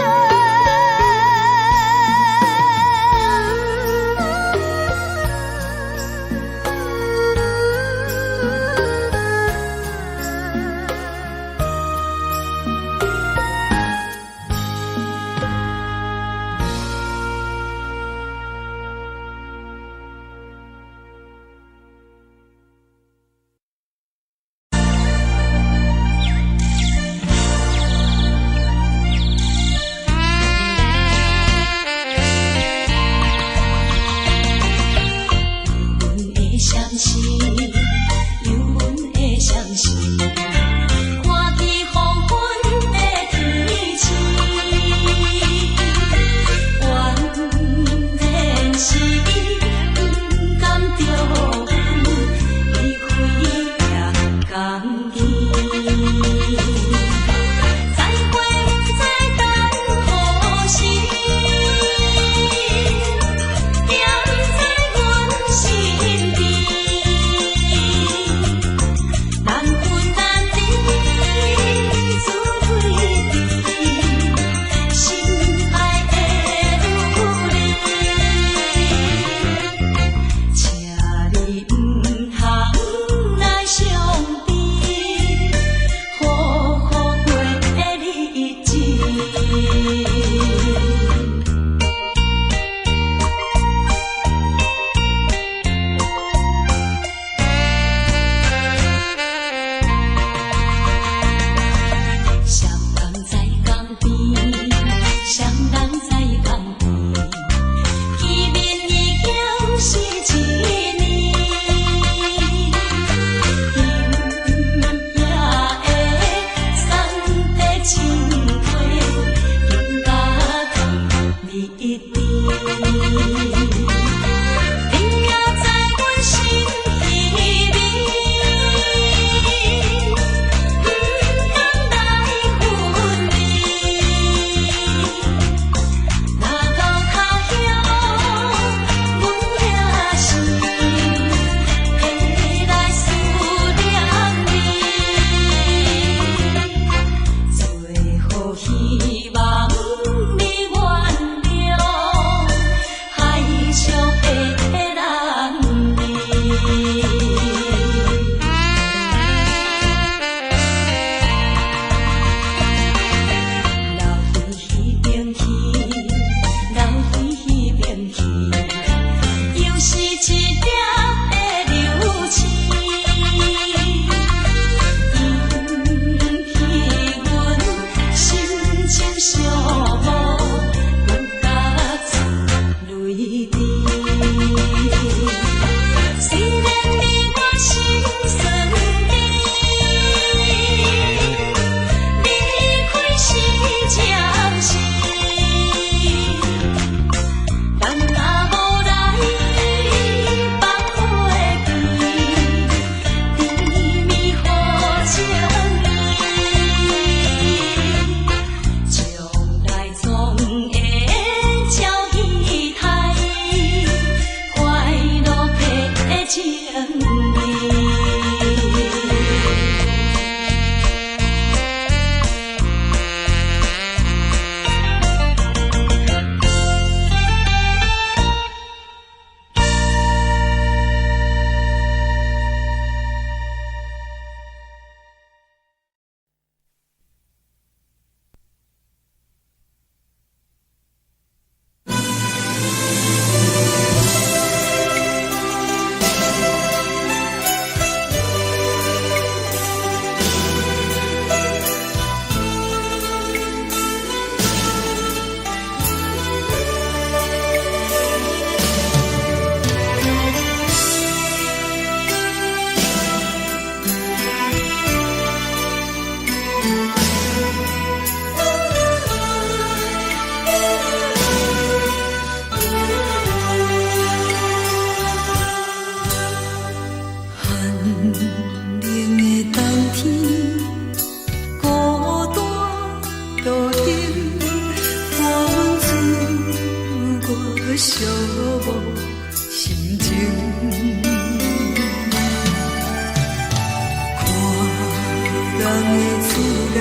来，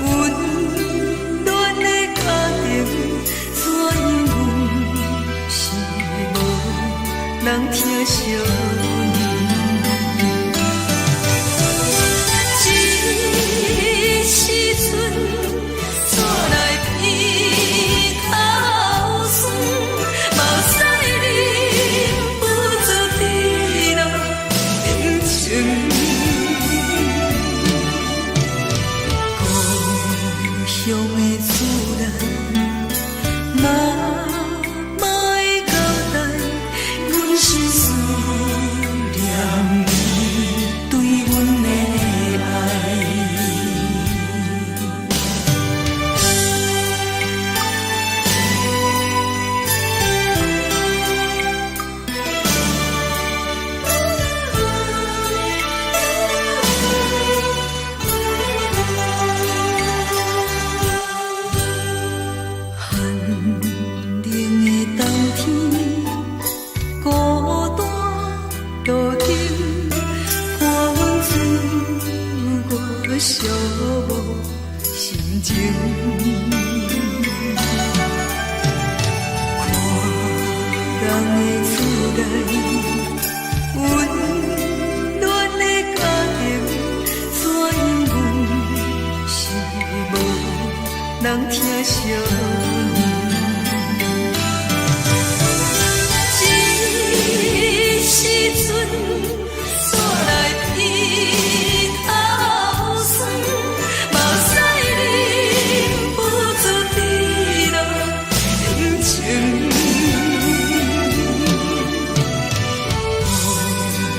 温暖的家庭，怎因阮是无人疼惜你？这时阵怎来鼻口酸，嘛使忍不住滴落眼睛。故乡的厝内，妈妈的交代，阮是思念你对阮的爱。寒冷的冬天，孤单路程，看阮自我寂寞心情。看人的厝内，温暖的家庭，怎因阮是无人疼惜你？这时阵怎来鼻口酸，嘛使忍不住滴落眼睛。故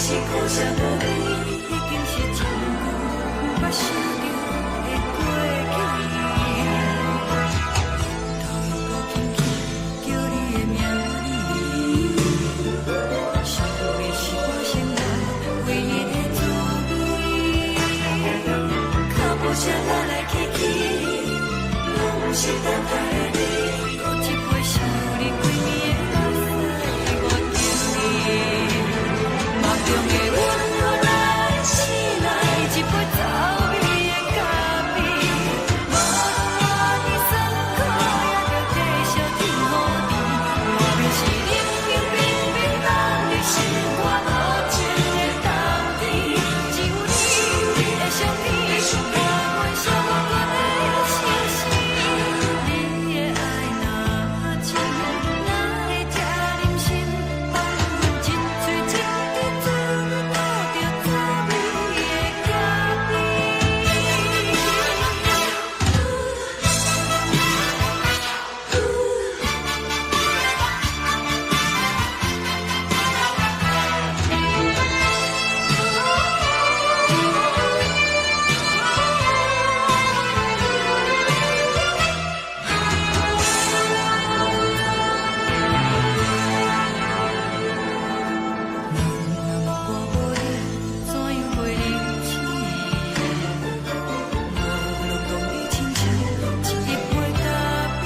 是苦涩无味，已经是真久毋捌想着的过去。头又搁轻轻叫你的名字，想你是我生来唯一的滋味。脚步声来来去去，拢是等待的你，搁一杯想你几暝的目屎，我敬你。梦中的阮落来醒来，一杯走味的咖啡，无论我的酸苦，也着继续甜予你。外面是冷冷冰冰冷的心，我无情的冬天，只有你的相片，我阮相关的心事。你的爱若真，哪会这忍心放阮一嘴一滴滋味，倒着滋味的咖啡。我无力，怎样袂离弃？无路当你亲像一杯咖啡，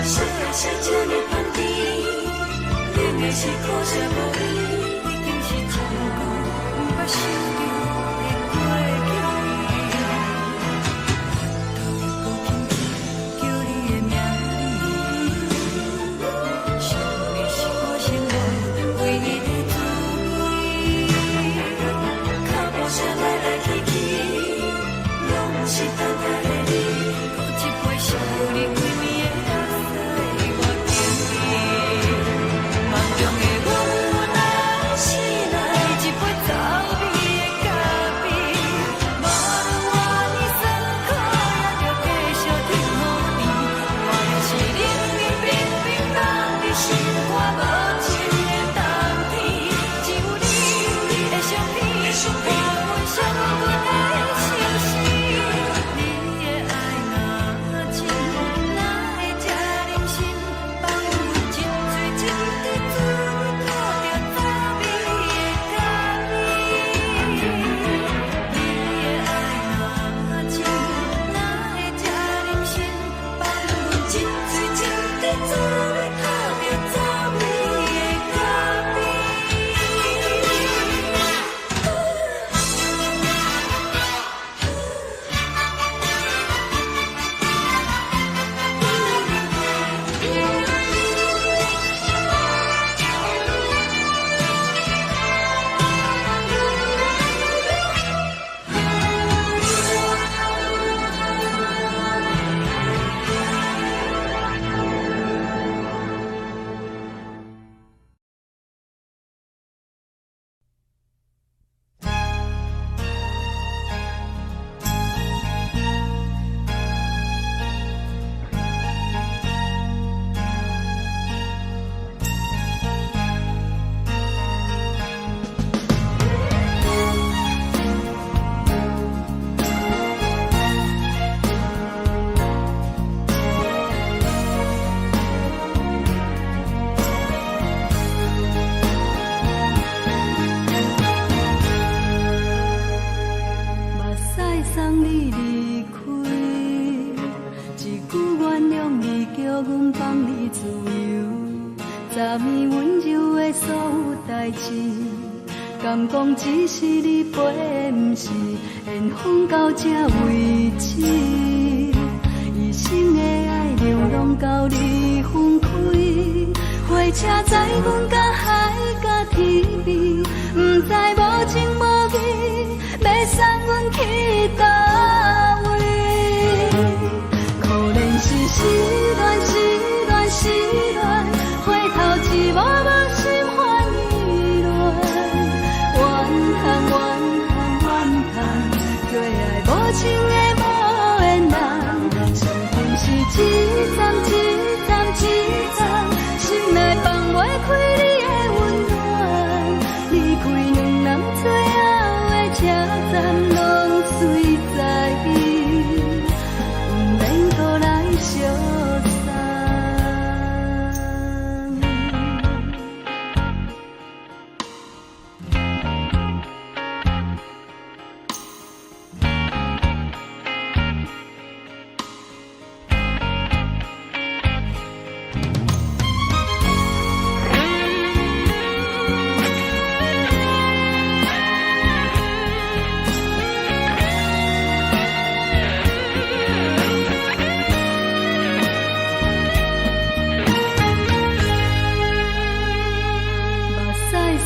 小的是这么放甜，冷的是苦涩无味，已经是真久毋捌想着的过去。头又搁轻轻叫你的名字，想你是我生来唯一的滋味。脚步声来来去去，拢是等待的你，搁一杯想你几暝的目屎，我敬你。梦中的阮落来醒来，一杯走味的咖啡，无论我的酸苦，也着继续甜予你。外面是冷冷冰冰冷的心，我无情的冬天，只有你的相片，我阮相关的心事。你的爱若真，哪会这忍心放阮一嘴一滴滋味，倒着滋味的咖啡。你的爱若真，哪会这忍心放阮一嘴一滴滋味，倒着滋味的咖啡。目屎送你离开，一句原谅你，叫阮放你自由。昨暝温柔的所有代志，敢讲只是你陪，毋是缘分到这为止。一生的爱流浪到你分开，火车载阮甲海甲天边，毋知无情无义，要送阮去倒位？可能是失恋，失恋，失恋，回头一幕幕心烦意乱，怨恨，怨恨，怨恨，最爱无情的无缘人，身份是一站一站一站，心内放袂开你的温暖，站拢随在伊，不免搁来相送。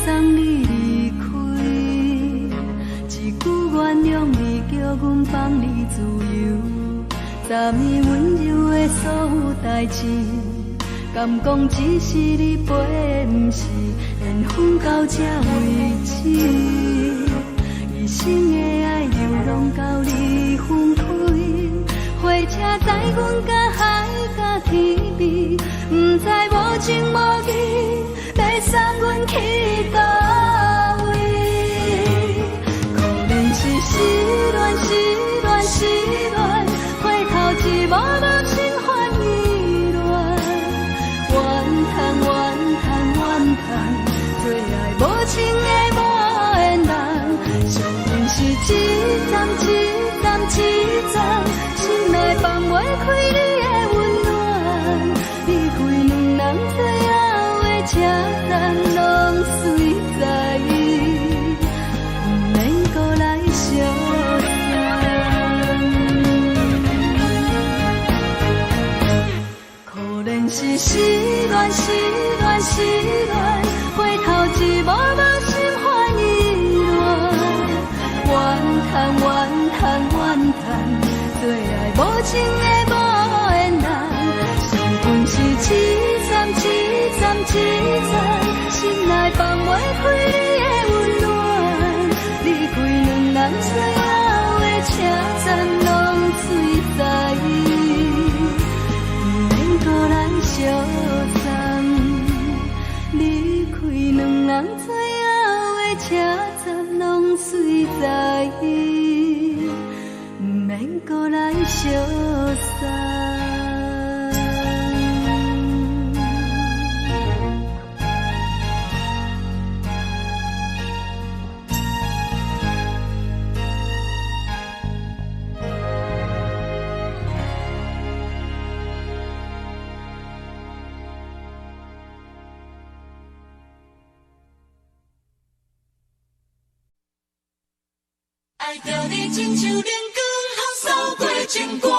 送你离开，一句原谅你，叫阮放你自由。昨暝温柔的所有代志，敢讲只是你陪，不是缘分到这为止。一生的爱又拢到你分开，火车载阮甲海甲天边，不知无情无义。要送阮去倒位？可能是失恋，失恋，失恋，回头一幕幕心烦意乱，怨叹，怨叹，怨叹，最爱无情的无缘人。上恨是一站，一站，一站，心内放袂开你的温暖，离开两人最后的车站拢随在伊，不免搁来相送。可能是失恋，失恋，失恋，回头一幕幕心烦意乱，怨叹，怨叹，怨叹，最爱无情的无缘人。上恨是一站，一站，一站，心内放袂开你的温暖，离开两人最后的车站拢随在伊，不免搁来相送。离开两人最后的车站拢随在伊，不免搁来相送。爱着你亲像阳光风扫过情关，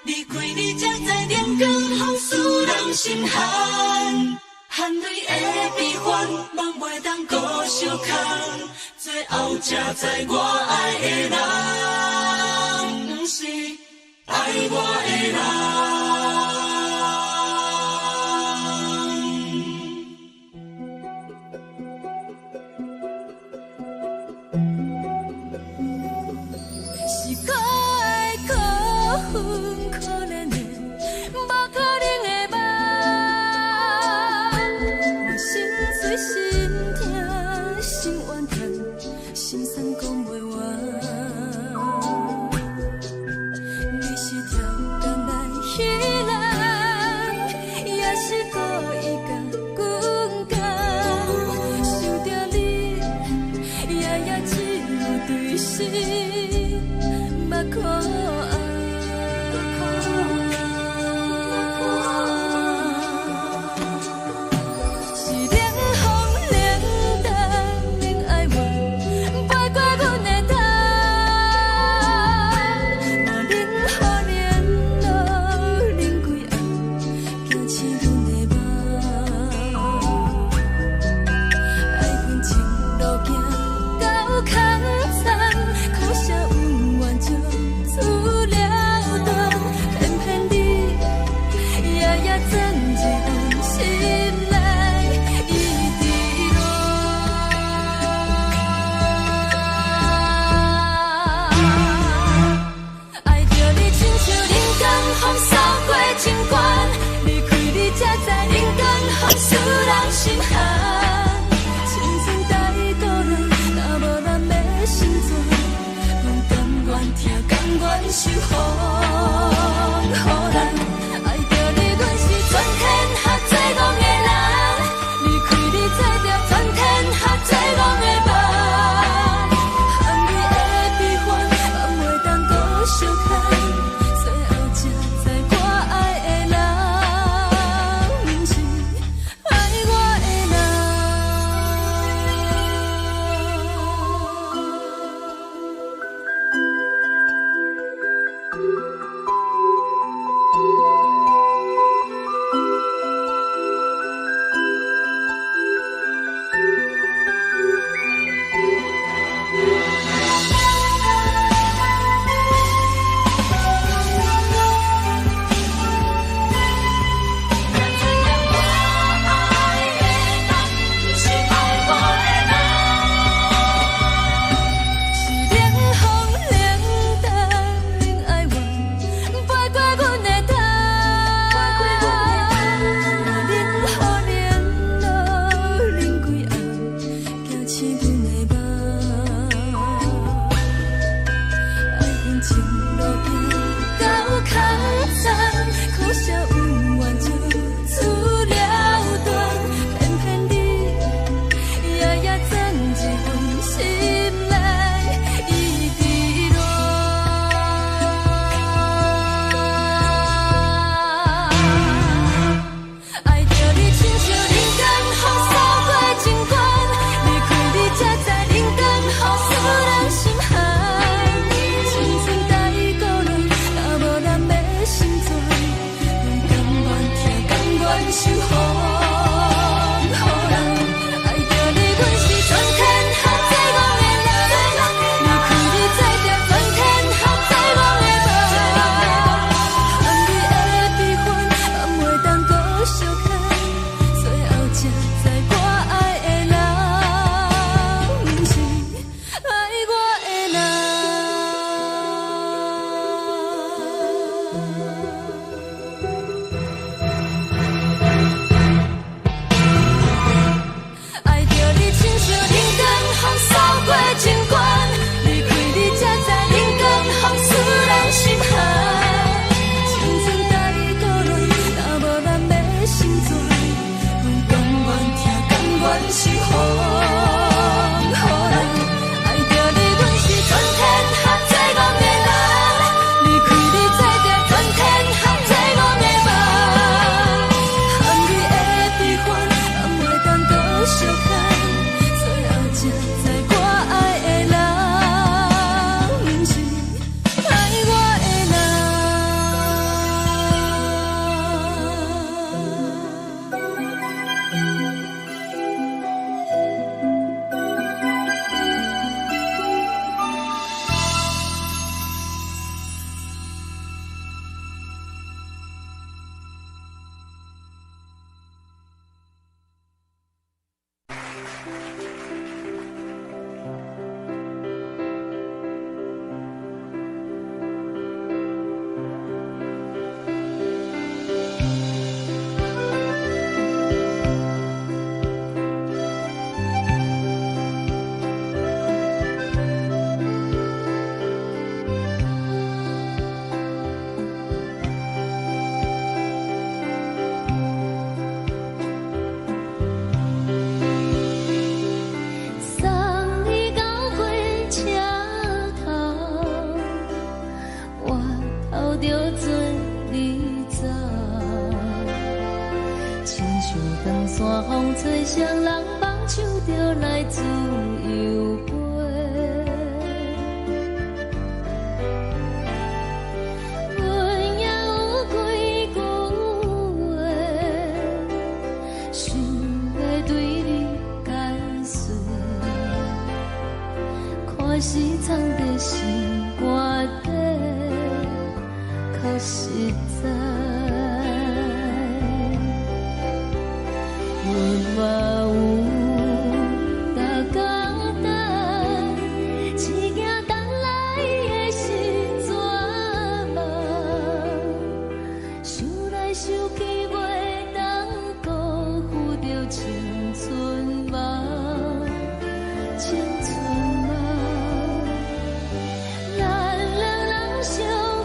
离开你才知阳光风使人心寒。含泪的悲欢，望袂当搁相牵，最后才知我爱的人，不是爱我的人。是可爱可恨可怜的，无可能的梦。我心碎心痛心怨叹，心酸讲袂完。你是挑工来彼人，也是故意甲阮讲，想着你夜夜只有对视。目眶红，是冷风冷淡冷爱我，飞过阮的头，嘛冷雨连落冷几暗，惊醒阮的梦。爱恨情路行到空残，苦涩有缘就。守护，予人爱着你，阮是全天下最戆的人。离开你，找着全天下最戆的梦。含泪的悲欢，嘛袂当搁相牵。最后才知我爱的人，不是爱我的山风吹双人放手就来自由飞。阮也有几句话，想要对你解说，看是藏在心肝底，较实在。 嘛有逐工等，一件等来的是怎梦？想来想去袂当辜负着青春梦，青春梦。咱两人相。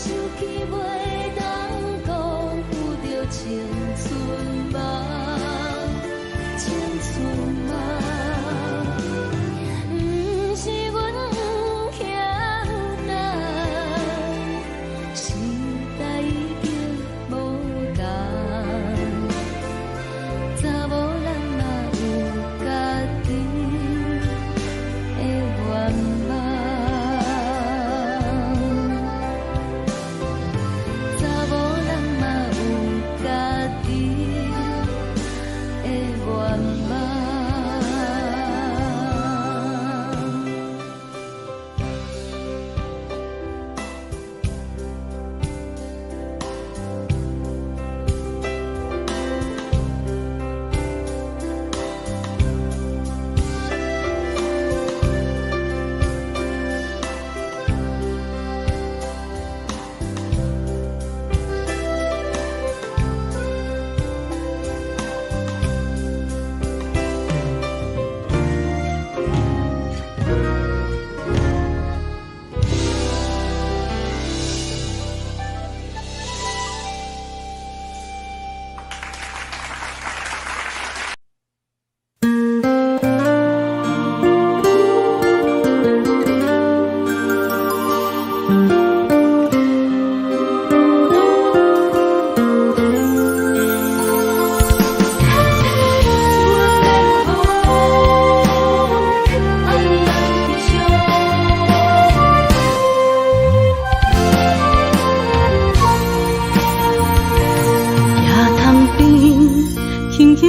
去袂当讲，有着青春梦，青春梦。不是阮不欠等，时代已经无同，查某人嘛有家己的愿望。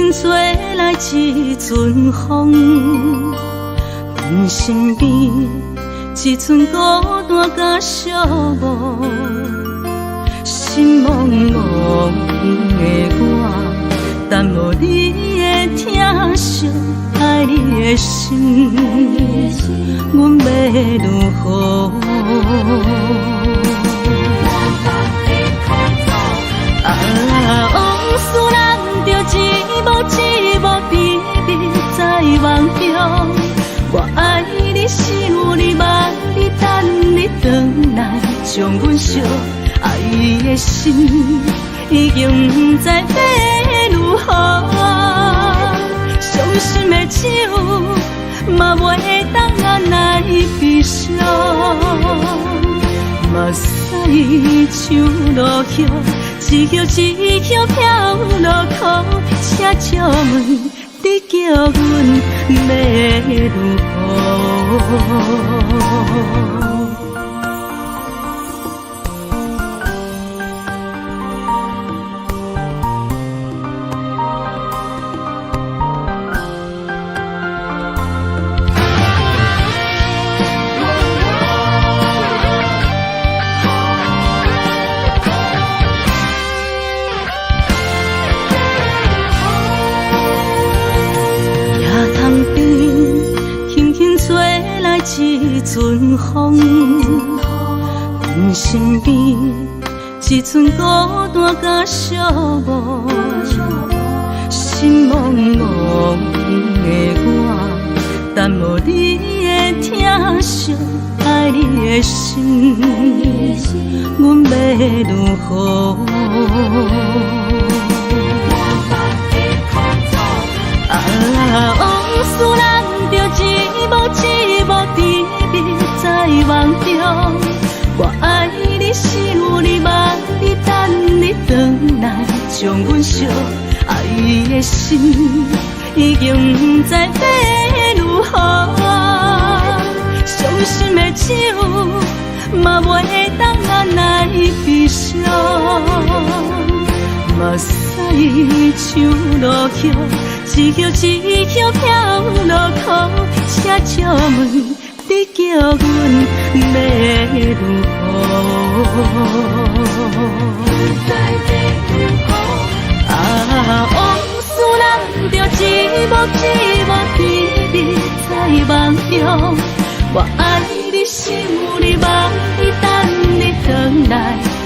吹来一阵风，阮身边一寸孤单甲寂寞，心茫茫的我，等无你的疼惜，爱你的心，阮要如何？往事人着一幕闭闭在梦中，我爱你想你望你等你回来，将阮惜爱的心已经不知要如何，伤心的手嘛袂当按来悲伤，目屎像落雨，一曲一曲飘落雨，请借问你叫阮要如何？一阵风，阮身边一寸孤单甲寂寞，心茫茫的我，等无你的疼惜，爱你的心，阮要如何？往事人着一幕闭闭在梦中，我爱你想你望你等你回来，将阮惜爱的心已经不知要如何，伤心的手嘛袂当按来悲伤，目屎像落雨，一曲一曲飘落雨，请借问你叫阮要如何？往事人着一幕闭闭在梦中，我爱你想你望你等你回来，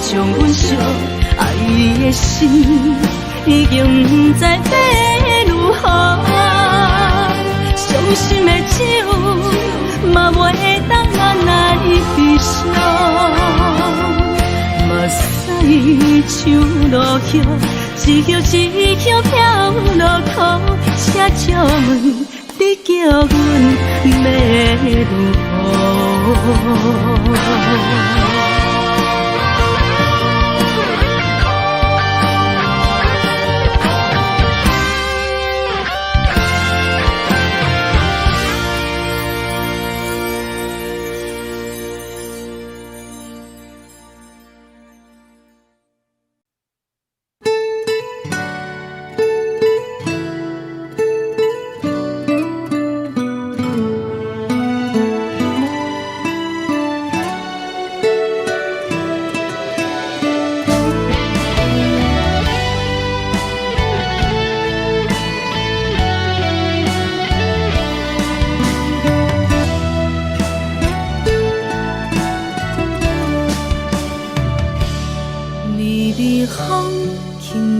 将阮惜爱的心已经不知要如何，伤心的手嘛袂当按来悲伤，伊像落叶，一叶一叶飘落土，车借问你叫阮要如何？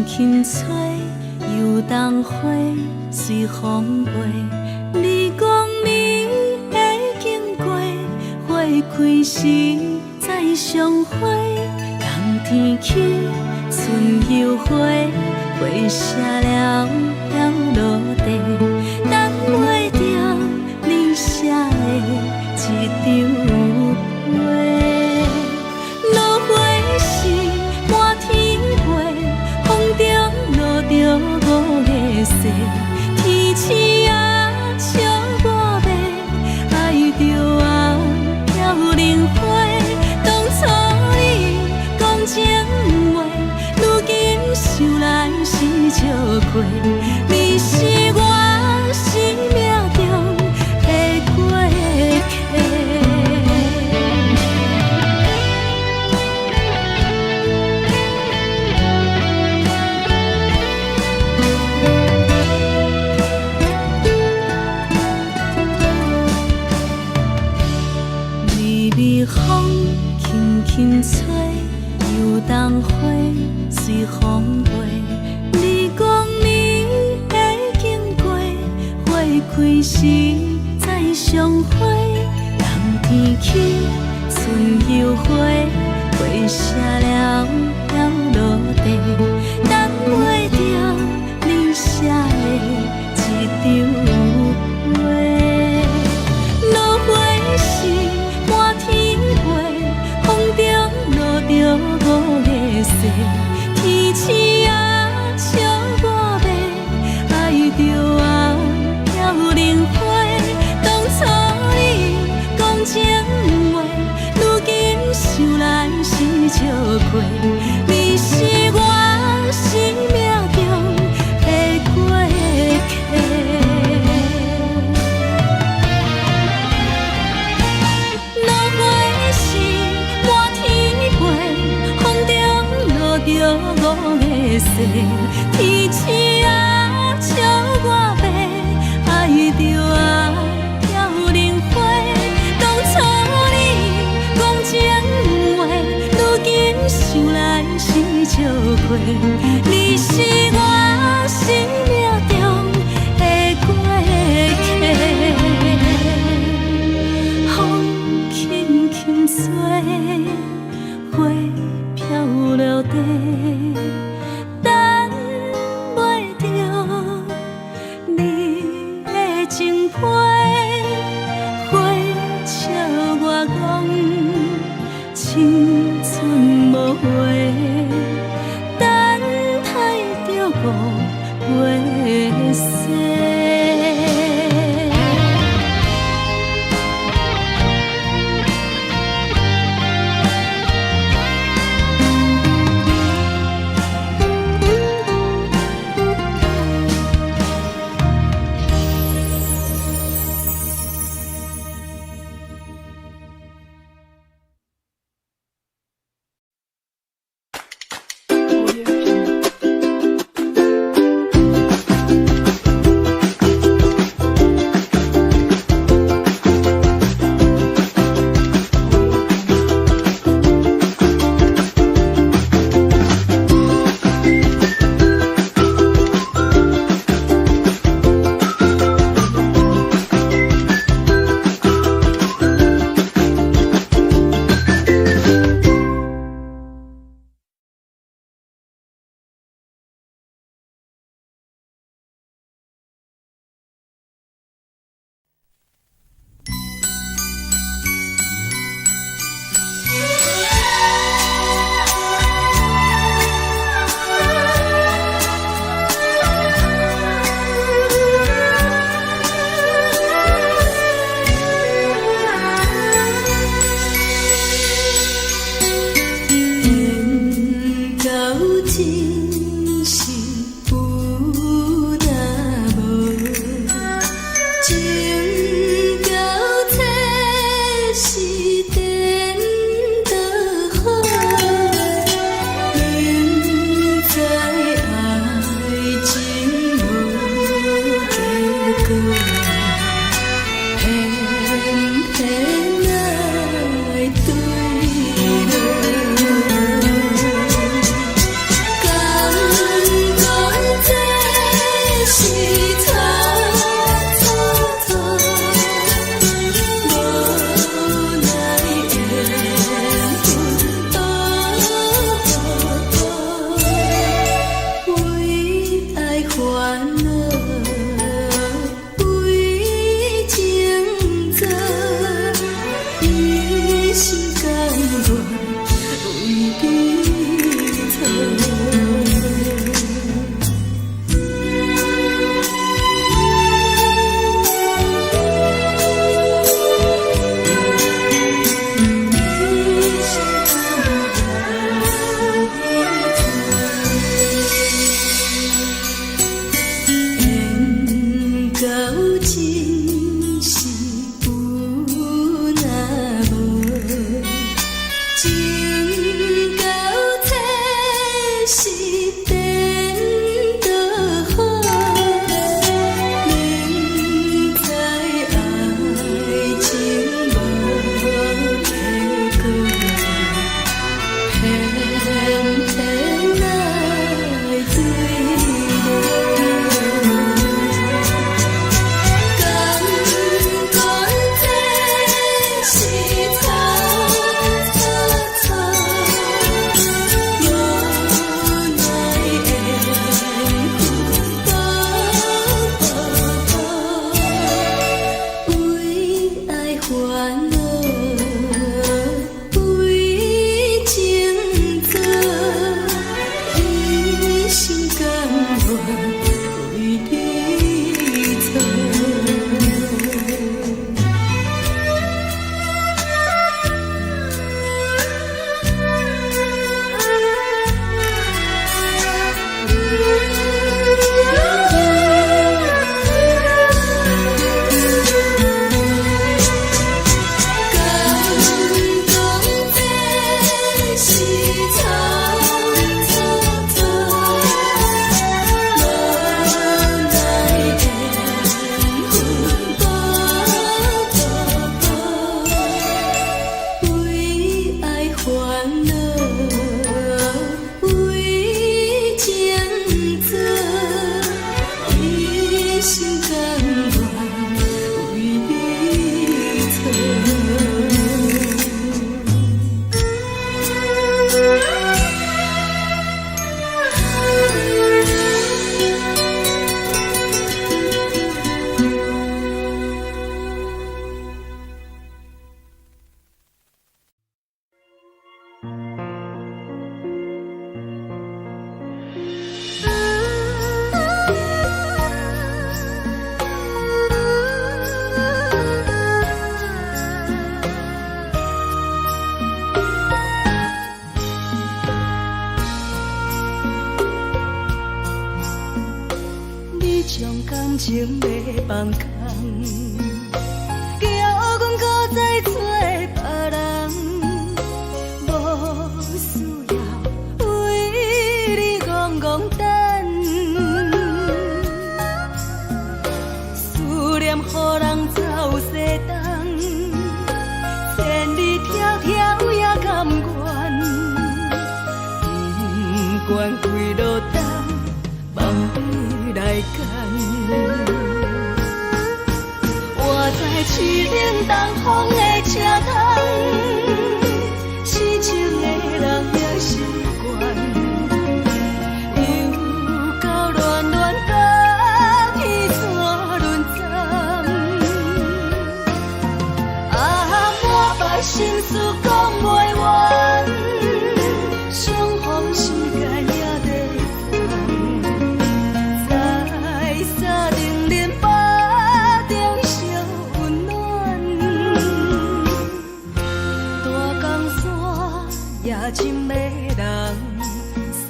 轻吹，游动花随风飞。你讲你会经过，花开时再相会。冬天起，春又回，花谢了飘落地，等袂着你写的一张画。落花时满天飞，风中落着五个色，天星啊笑我迷，爱着啊飘零花。当初你讲情话，如今想来是笑过，你是我生命中的过客。风轻轻吹，游动花随风飞。你讲你会经过，花开时再相会。冬天起，春又回，花谢了飘落地，等袂着你写的一张画。落花时满天风中落着五个色，天星啊笑我迷，爱着啊飘零花。当初你讲情话，如今想来是笑过，你是我生命中的过客。着五个色，天星啊笑我迷，爱着啊飘零花。当初你讲情话，如今想来是笑过，你是我生命中的过客。风轻轻吹，花飘落地，等袂着你的情批。花笑我讲青春无悔，等待着五月色。你将感情要放空，叫阮搁再找别人，无需要为你戆戆等。思念予人走西东，千里迢迢也甘愿，不管几落冬，望你来赶。我在市顶东风的车窗，痴情的人也习惯，又到恋恋甲去山轮站。啊，满腹心事讲袂完，相逢时间也在等，在沙冷冷巴中烧温暖。大江山夜深的人，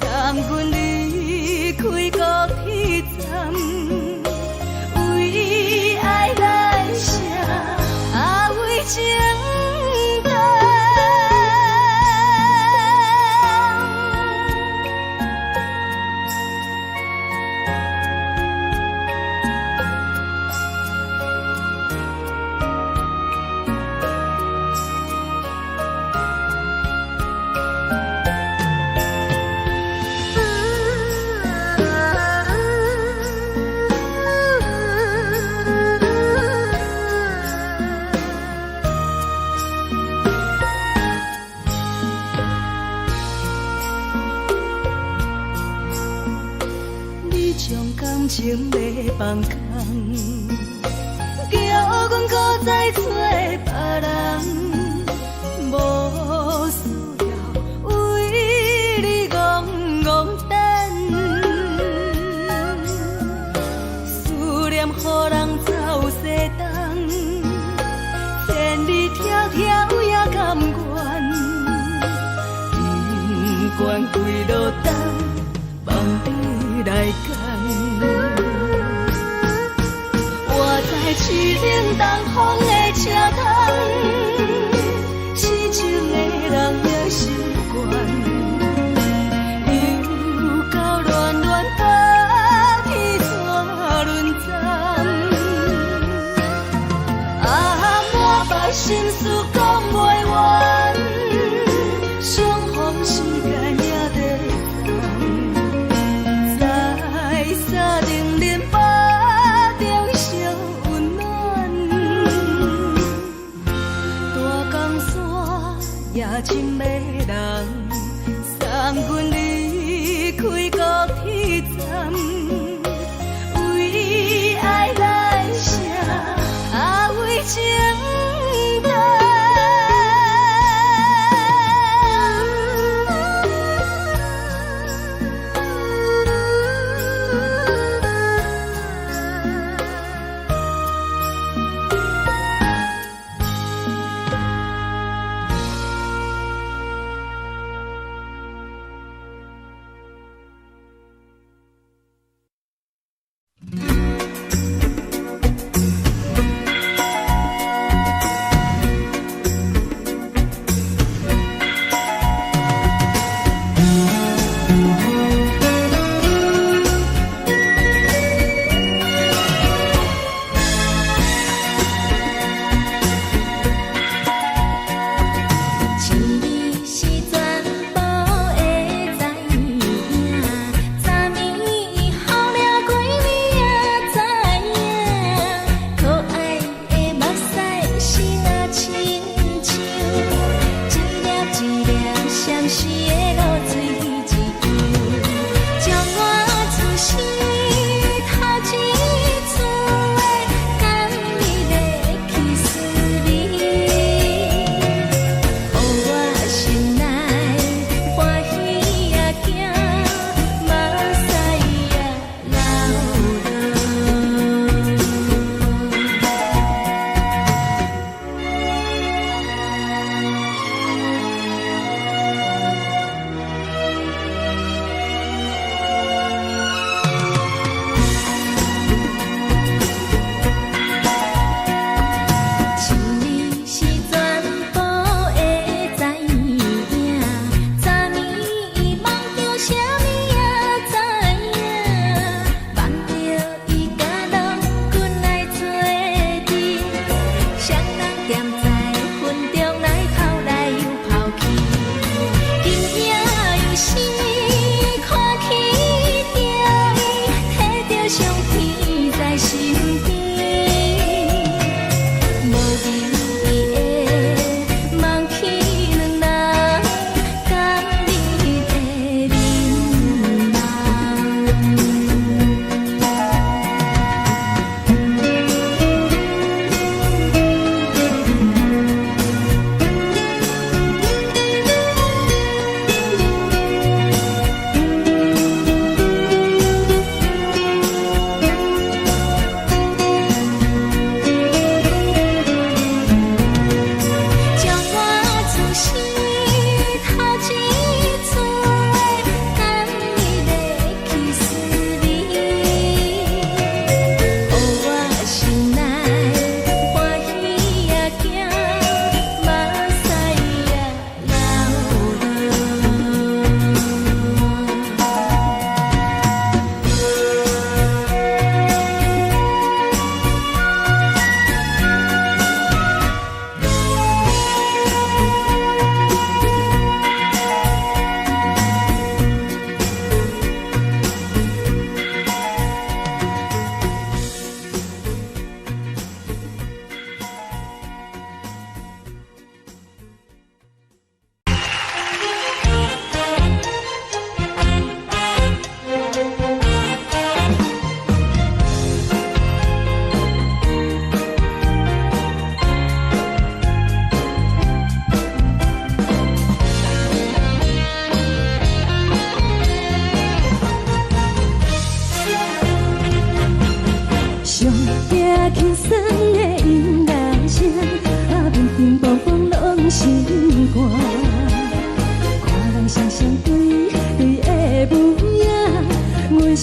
送阮离开高铁站，为爱来写，啊为情长。你将感情要放空，叫阮搁再找别人，无需要为你戆戆等。思念予人走西东，千里迢迢也甘愿，不管几落冬，望你来赶。我在市顶东风的车窗，痴情的人也习惯，又到恋恋甲去山轮站。啊，满腹心事讲袂完，相逢时间也在等，在沙冷冷巴中烧温暖。大江山夜深的人，送阮离开高铁站，为爱来写，啊为情长。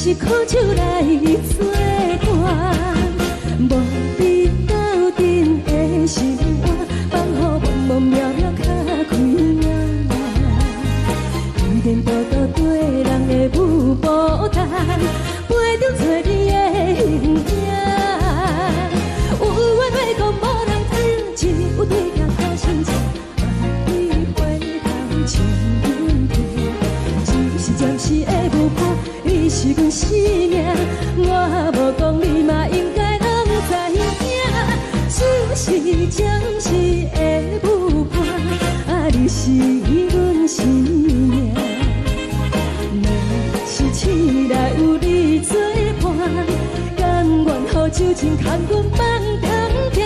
是靠手来作伴，无你斗阵的生活，放予茫茫渺渺较快乐。颠颠倒倒对人的舞步弹，陪着做你的形影。有话要讲无人听，有对镜头心情，万里回头将阮听。只是暂时的舞伴，你是阮生命，我无讲你嘛应该拢知影。只是暂时的舞伴，你是阮生命。若是醒来有你作伴，甘愿予酒精牵阮放长行。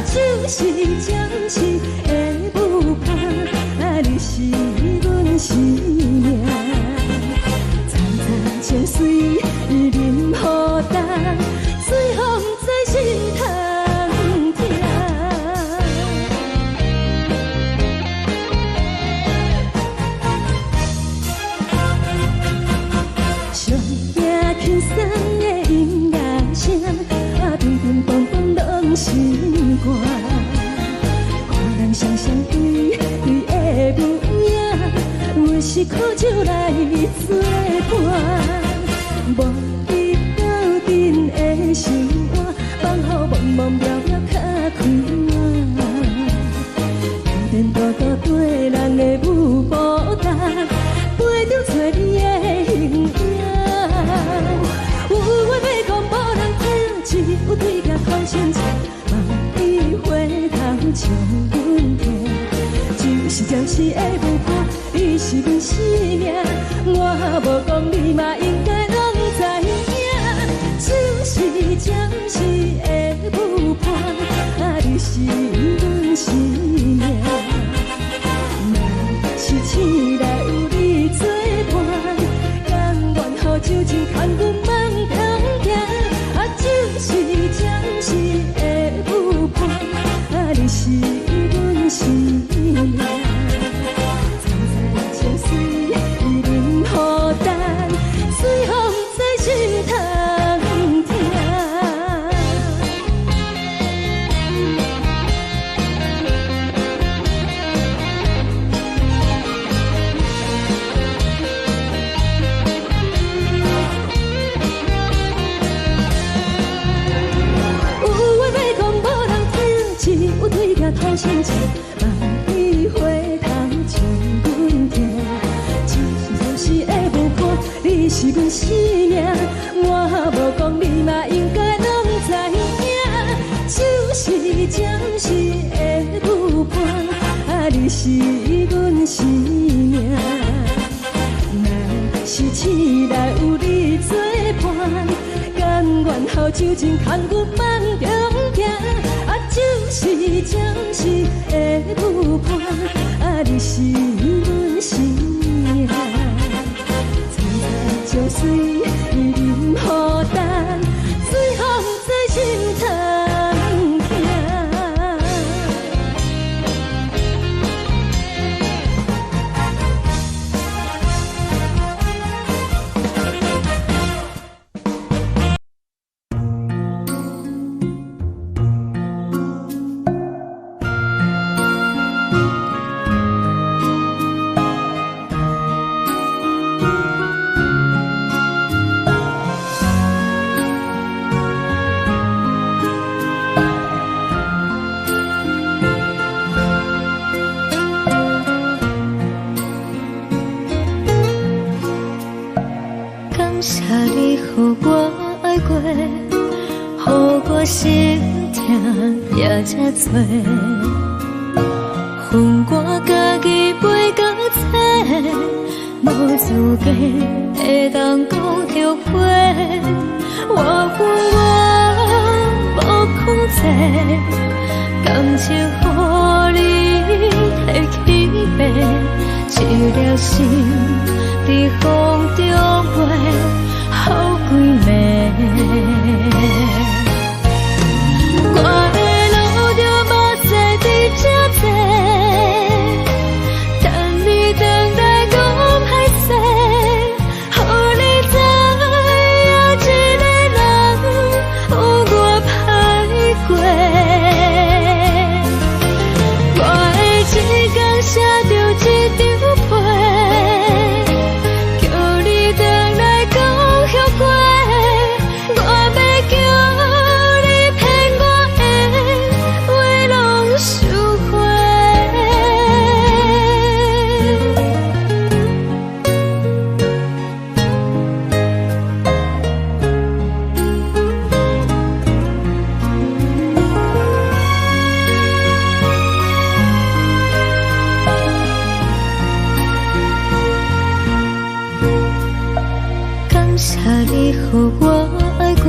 就是暂时的舞伴，你是阮生命。惨惨情绪任何担，随风在心通听。上惊轻松的音乐声，乒乒乓乓拢心肝。看人双双对对的舞影，我是靠手来作伴。无你斗阵的生活，放予茫茫渺渺较快乐。颠颠倒倒对人的舞步弹，陪着做你的形影。有话要讲无人听，只有对镜头心情，万里回头将阮听。就是暂时的舞伴，你是阮生命，我无讲你嘛应该拢知影。就是暂时的舞伴，你是阮生命。若是醒来有你作伴，甘愿予酒精牵阮放长行。就是暂时的舞伴，你是阮生命。惨惨情绪任何担，随风在心通听。有对镜头心情，万里回头将阮听。就是暂时的舞伴，你是阮生命，我无讲你嘛应该拢知影。就是暂时的舞伴，你是阮生命。若是醒来有你作伴，甘愿予酒精牵阮放长行。就是暂时的舞伴，你是阮生命。惨惨情绪任何担，随风在心通听。心痛也这多，恨我家己袂到切，无资格会当讲着话。我无控制，感情予你提起白，一粒心伫风中飞，好几暝。我的路就无再伫这坐，等你等待讲歹势，予你知你予我爱过，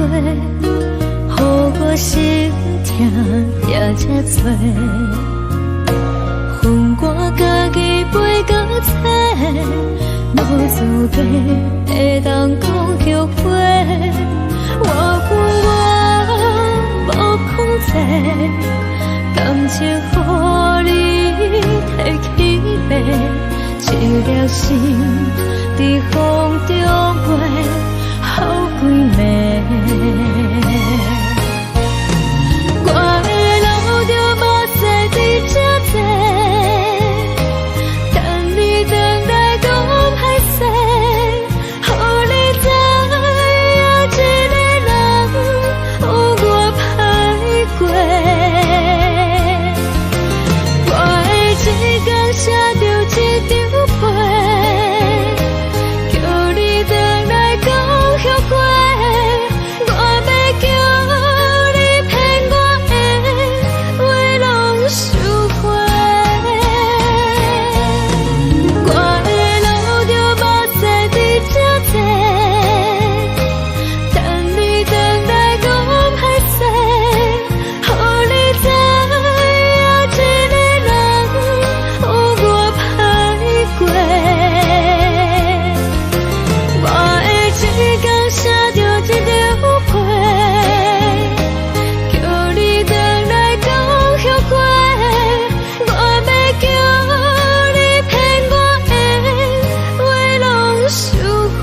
予我心痛也这多，恨我家己袂到切，无资格会当讲后悔。我恨我无控制，感情予你提起白，一粒心伫风中飞，好几暝。我的路就无西伫这多，等你回来讲歹势，予你知影一个人有我歹过。我的一天写着一张被，叫你回来讲后悔。我要叫你骗我的话拢收回。我的路就无西伫这多，等你回来讲歹势，予你知影一个人有我歹过。我的一天写着一张被，叫你回来讲后悔。我要叫你骗我的话拢收回。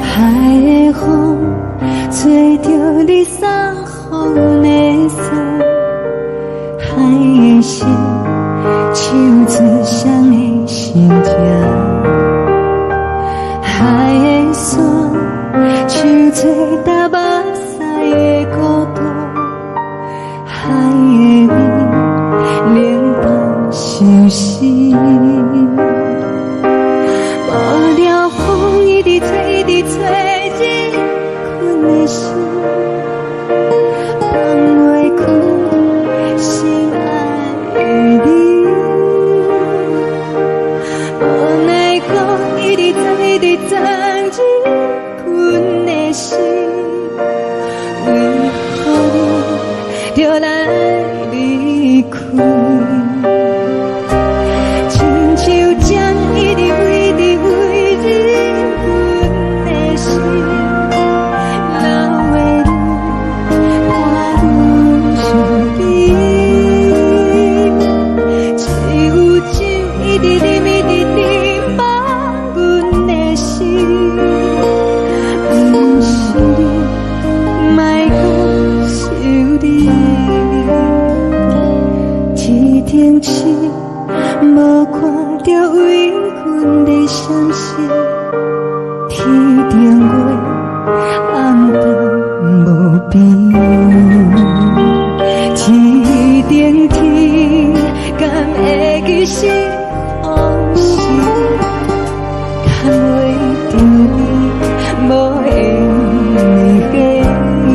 海的风吹着你送风的伞，海的心唱出双的心情，海的山唱出打目屎的孤独，海的味冷淡伤心。无聊风一直吹，一直吹，日困的心，放袂开心爱的你。无奈风一直吹，一直吹，日困的心，为何你就来离开？亲像针一直飞，一直飞，日阮的心，流的泪，看愈伤悲。只有酒一直啉，一直啉，放阮的心。不是你，莫讲想你。一天起，无看着为阮的伤心，天顶月暗淡无边，一顶天敢会记是往事，敢袂着你，无缘给你。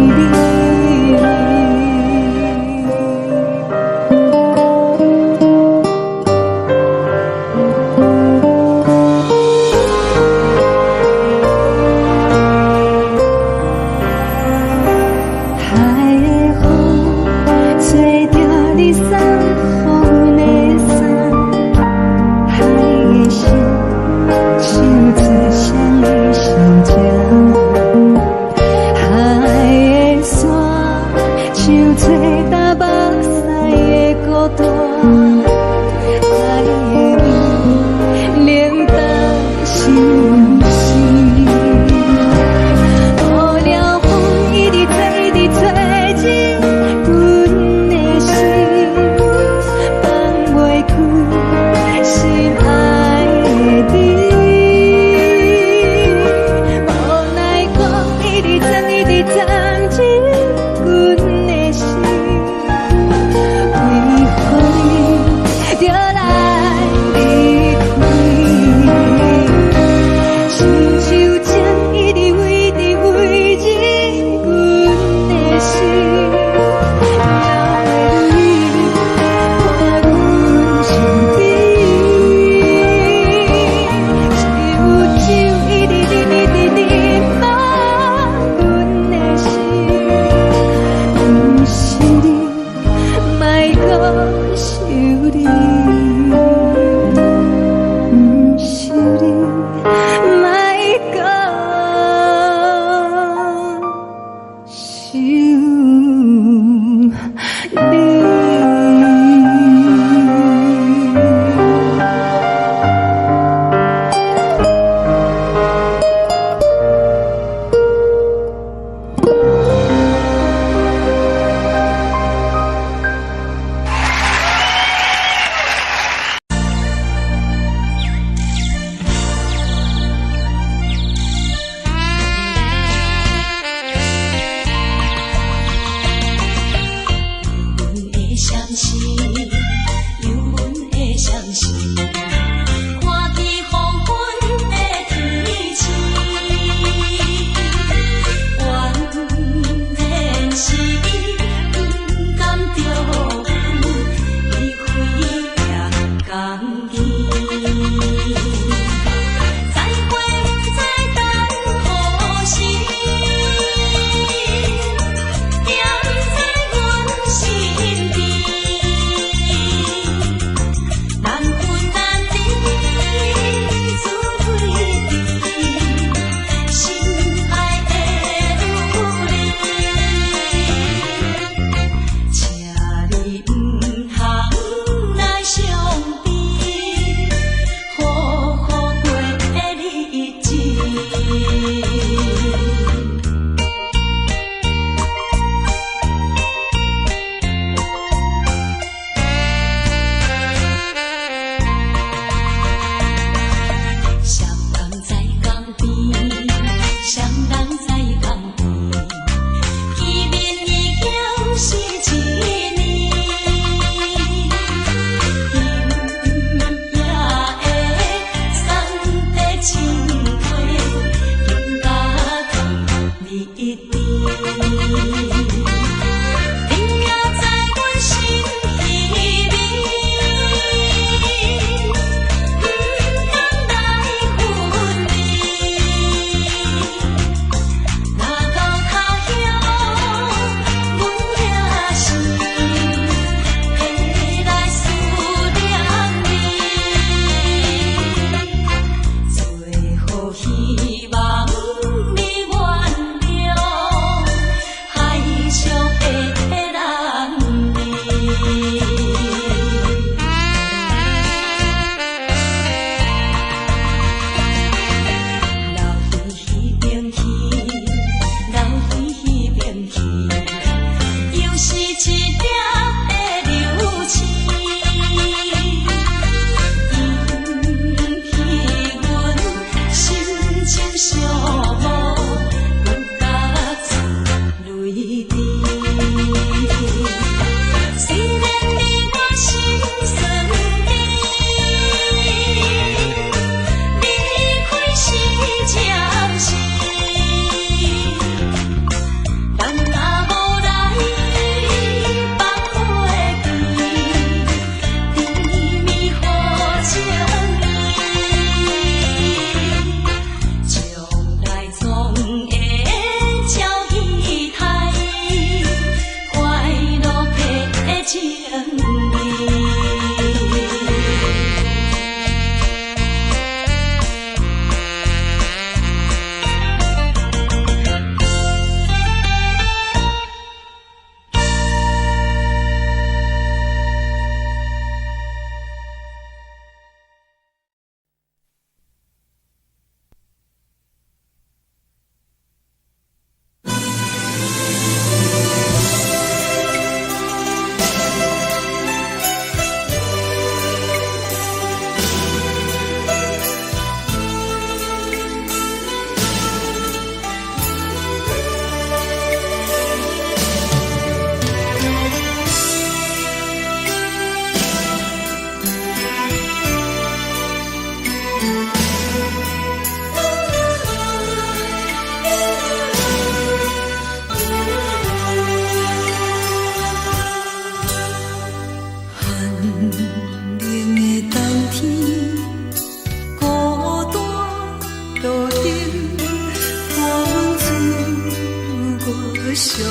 寂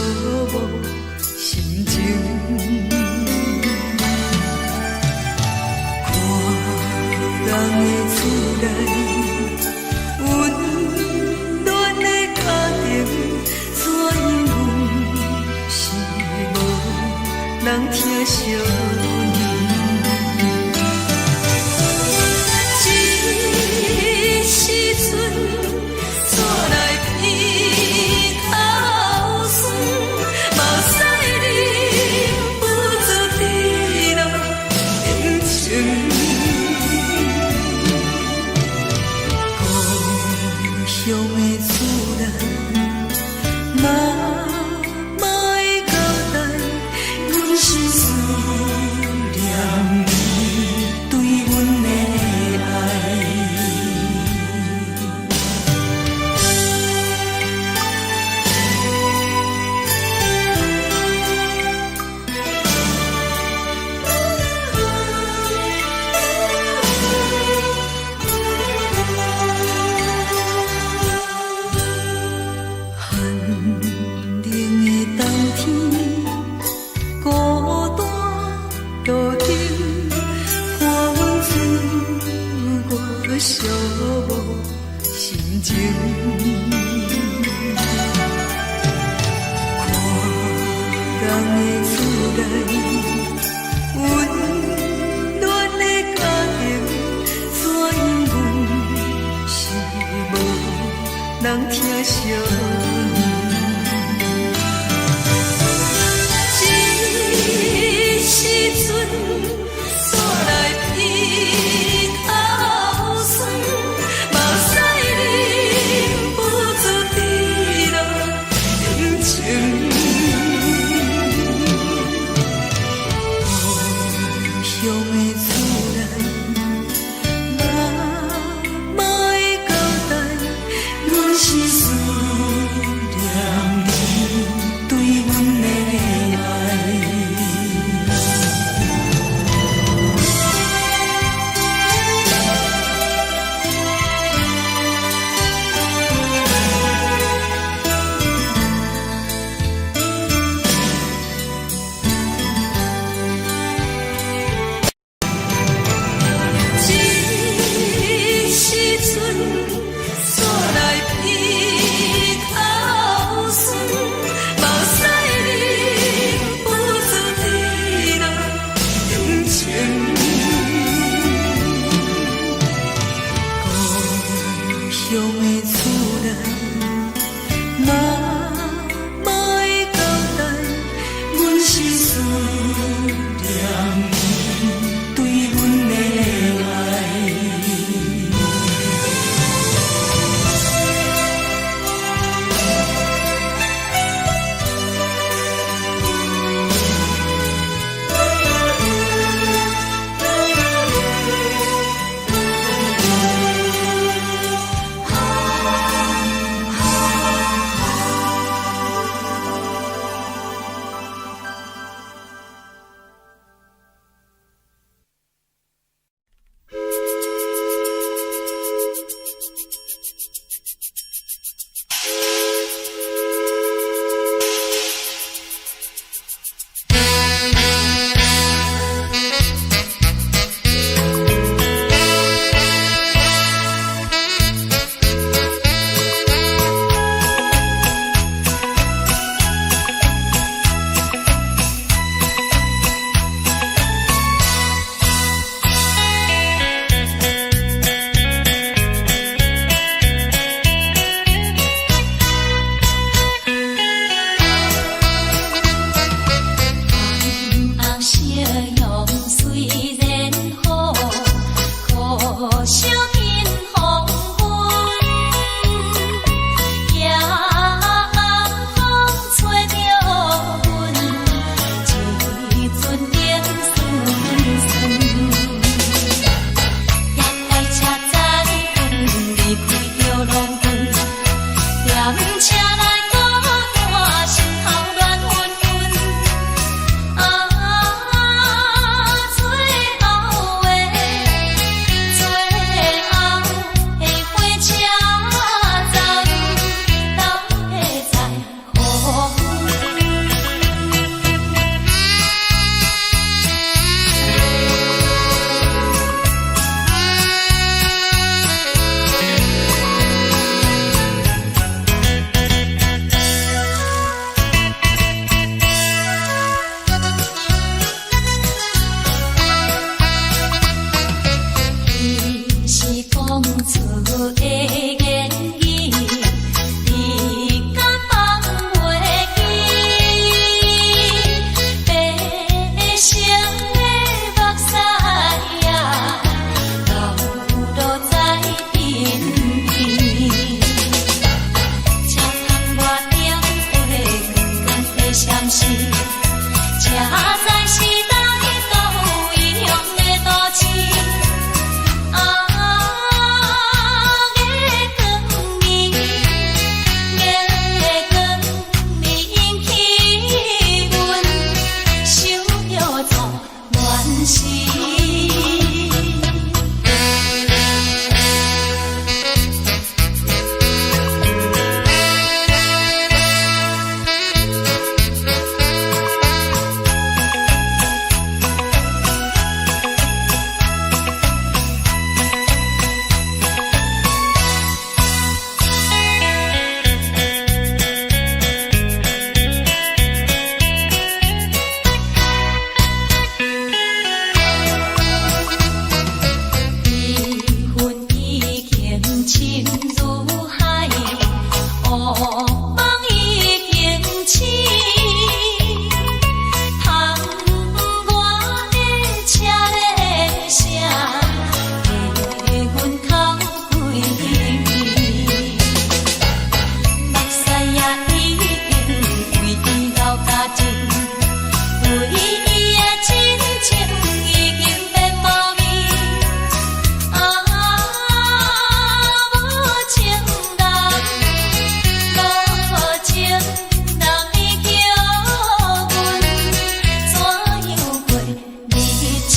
寞心情。看人的厝内温暖的家庭，怎因阮是无人疼惜你？这时阵怎来鼻口酸？目屎忍不住滴落眼睛。故乡的厝内，妈妈的交代，阮是思念你对阮的爱。寒冷的冬天，孤单路程，看阮自我寂寞心情。看人的厝内温暖的家庭，怎因阮是无人疼惜你？这时阵怎来鼻口酸？目屎忍不住滴落眼睛。故乡的厝内，妈妈的交代，阮是思念你对阮的爱。这时阵怎来鼻口酸？目屎忍不住滴落眼睛。故乡的厝内，妈妈的交代，阮是思念你对阮的爱。如海，乌梦已经醒。窗外的车的声，在阮头开去。目屎也已经为伊流甲尽，为伊的真情已经变无味。无情人，无情人，你叫阮怎样过日子？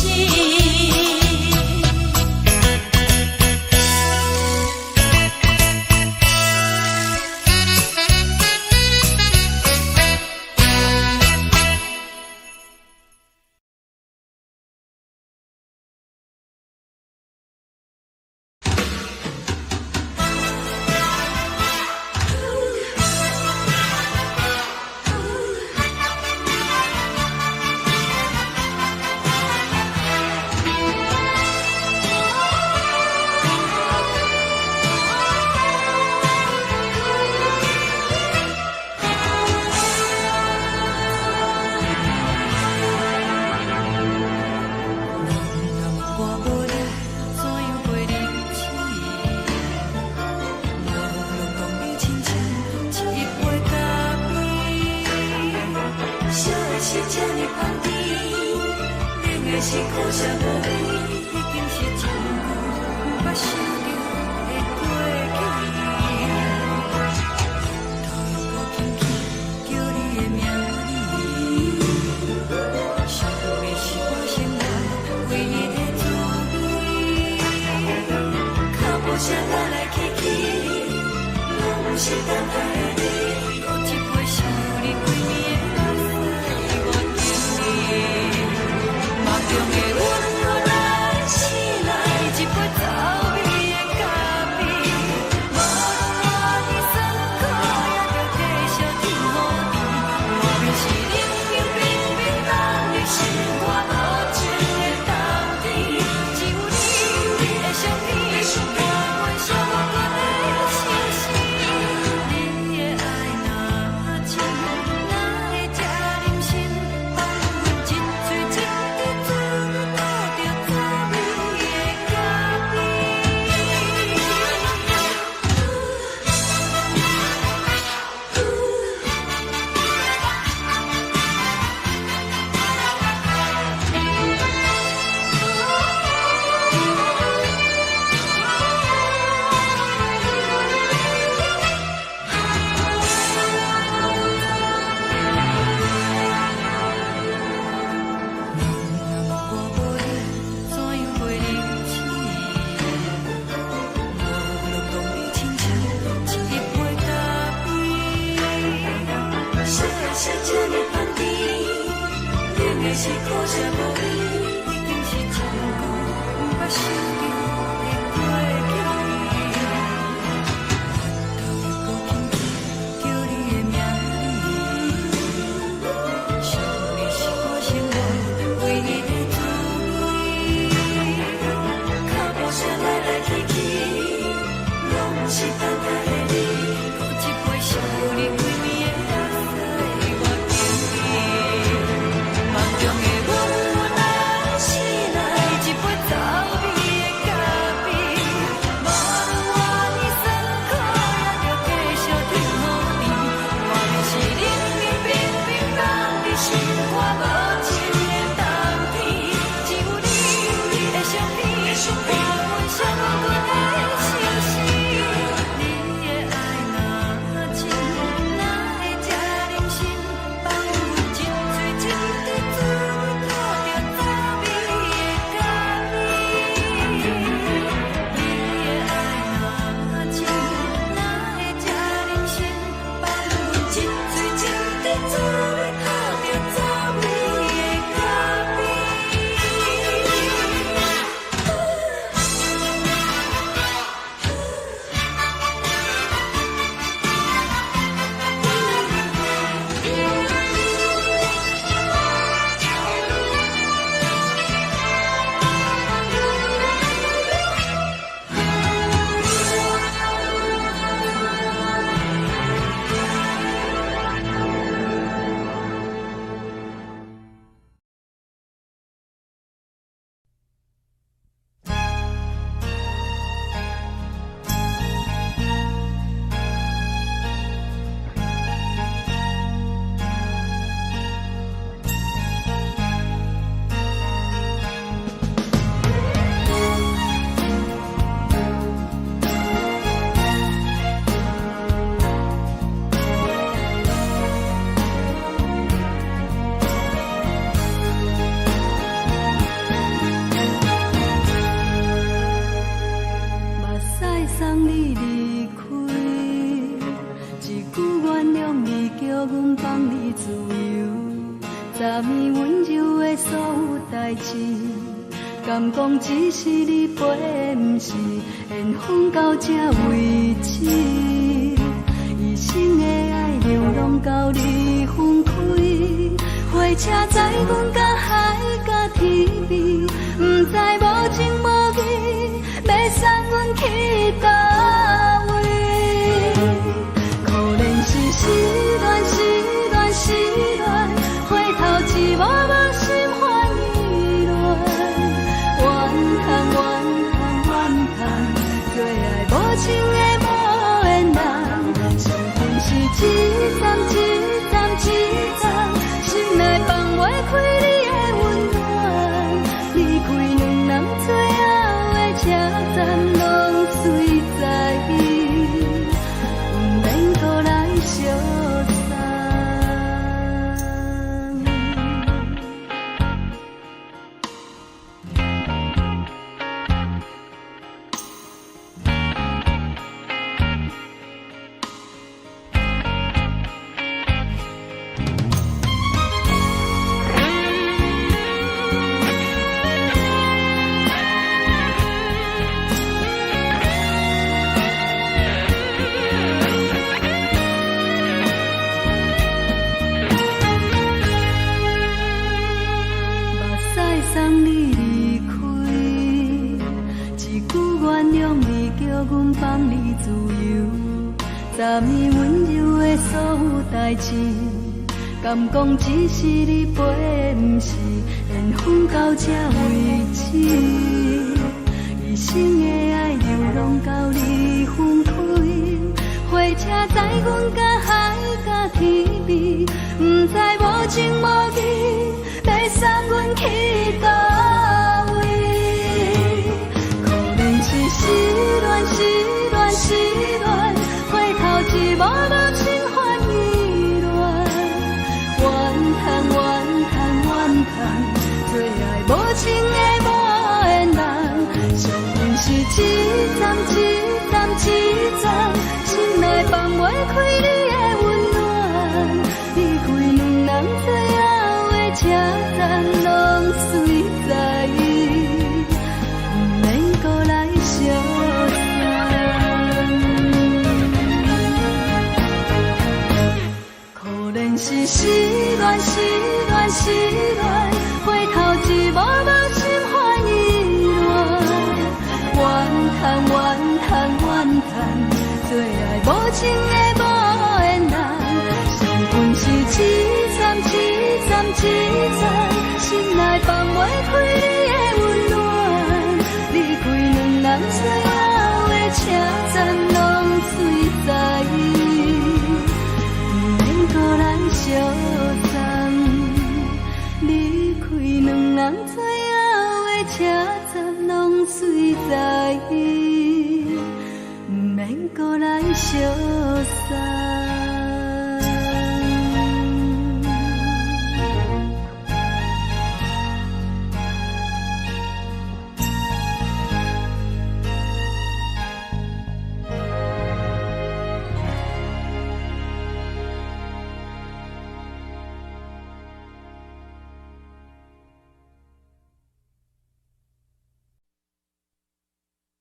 是这呢放甜，冷的是苦涩无味，已经是真久毋捌想着的过去。头又搁轻轻叫你的名字，想的是我心内唯一的滋味。脚步声来来去去，拢是等待的你，搁一杯想你几年的。梦中的阮，我来醒来，一杯走味的咖啡，无论我的酸苦，也着继续甜予你。外面是冷冷冰冰冷的心，我无情的冬天，只有你的相片，我阮寂寞的心事。你的爱若真，哪会这忍心放阮一嘴一滴水，倒着走味的咖啡。我无你，怎样过日子？无论当你亲像一杯咖啡，烧的是这呢放甜，冷的是苦涩无味，已经是真久毋捌想着的过去。头又搁轻轻叫你的名字，想你是我心内唯一的滋味。脚步声来来去去，拢是等待的你，搁一杯想你几年的水，我敬你。梦中的阮，我来醒来，一杯走味的咖啡，无论我的酸苦，也着继续甜予你。外面是冷冷冰冰冷的心，我无情的冬天，只有你的相片，我阮寂寞的心事。你阮放你自由，昨暝温柔的所有代志，敢讲只是你陪，不是缘分到这为止。一生的爱流浪到你分开，火车载阮到海甲天边，不知无情无义，要送阮去倒位？可怜是失恋，失恋，失恋，回头一幕幕心烦意乱，怨恨，怨恨，怨恨，最爱无情的无缘人，伤痕是一站一站一站，心内放袂开你的温暖，离开两人最后的车站，拢随在伊，不免搁来相送。送你离开，一句原谅你，叫阮放你自由。昨暝温柔的所有代志，敢讲只是你陪，不是缘分到这为止。一生的爱流浪到你分开，火车载阮到海甲天边，不知无情无义，要送阮去倒位？可怜是失恋，失恋，失恋，回头一幕幕心烦意乱，怨恨，怨恨，怨恨，最爱无情的无缘人，伤痕是一站一站一站，心内放袂开你的温暖，离开两人最后的车站，拢随在伊，不免搁来相送。可怜是失恋，失恋，失恋，回头一幕幕心烦意乱，怨恨，怨恨，怨恨，最爱无情的无缘人，伤痕是一站一站一站，心内放袂开你的温暖，离开两人最后的车站，拢随在伊，不免搁来相送。离开两人最后的车站，拢随在伊，不免搁来相送。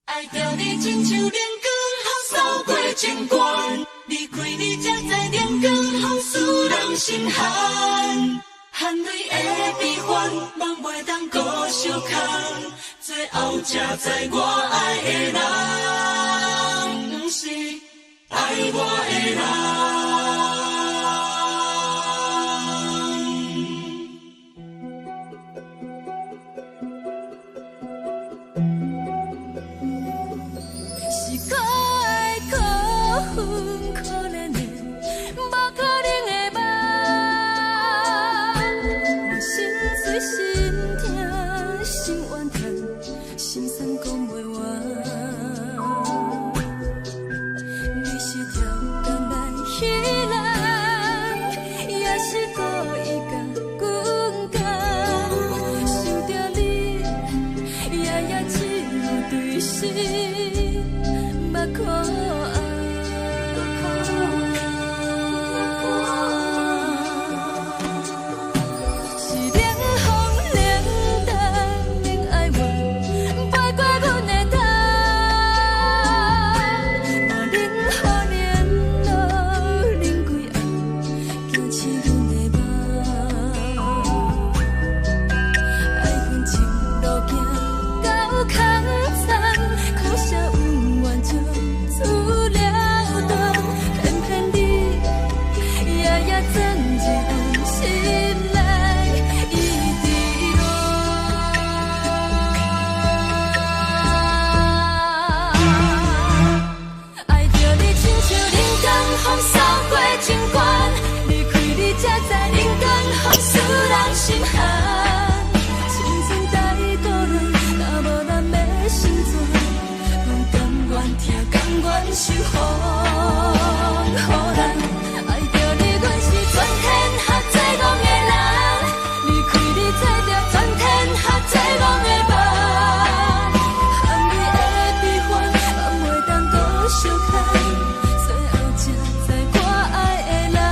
爱着你亲像阳光，扫过情关，离开你才知阳光风使人心寒。含泪的悲欢，望袂当搁相牵，最后才知我爱的人，不是爱我的人。是可爱可恨可怜的，无可能的梦。我心碎心痛心怨叹，心酸讲袂完。你是条工来。予人爱着你，阮是全天下最戆的人。离开你，找着全天下最戆的梦。含泪的悲欢，嘛袂当搁相牵。最后才知我爱的人，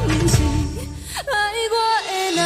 毋是爱我的人。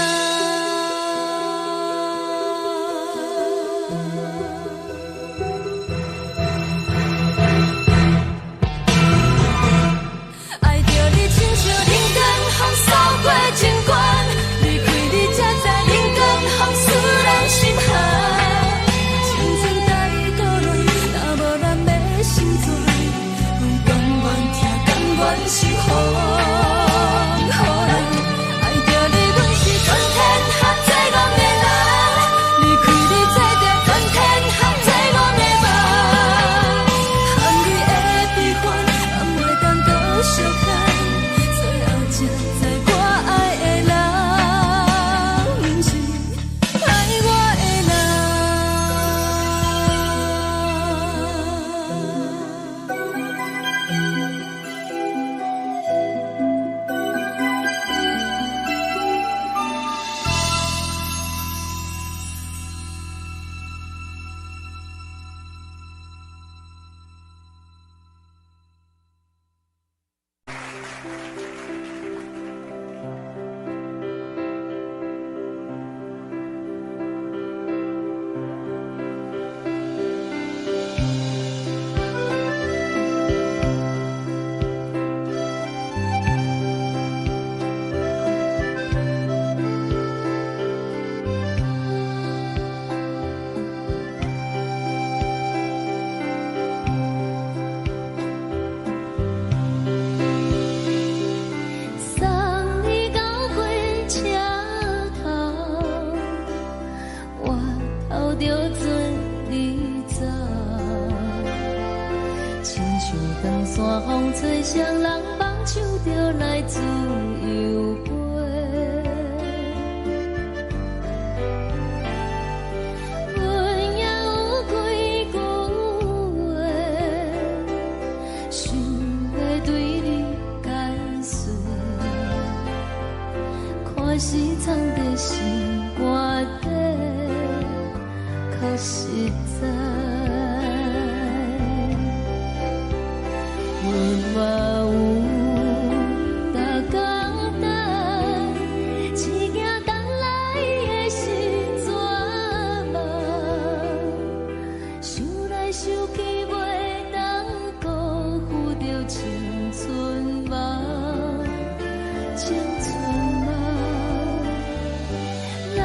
咱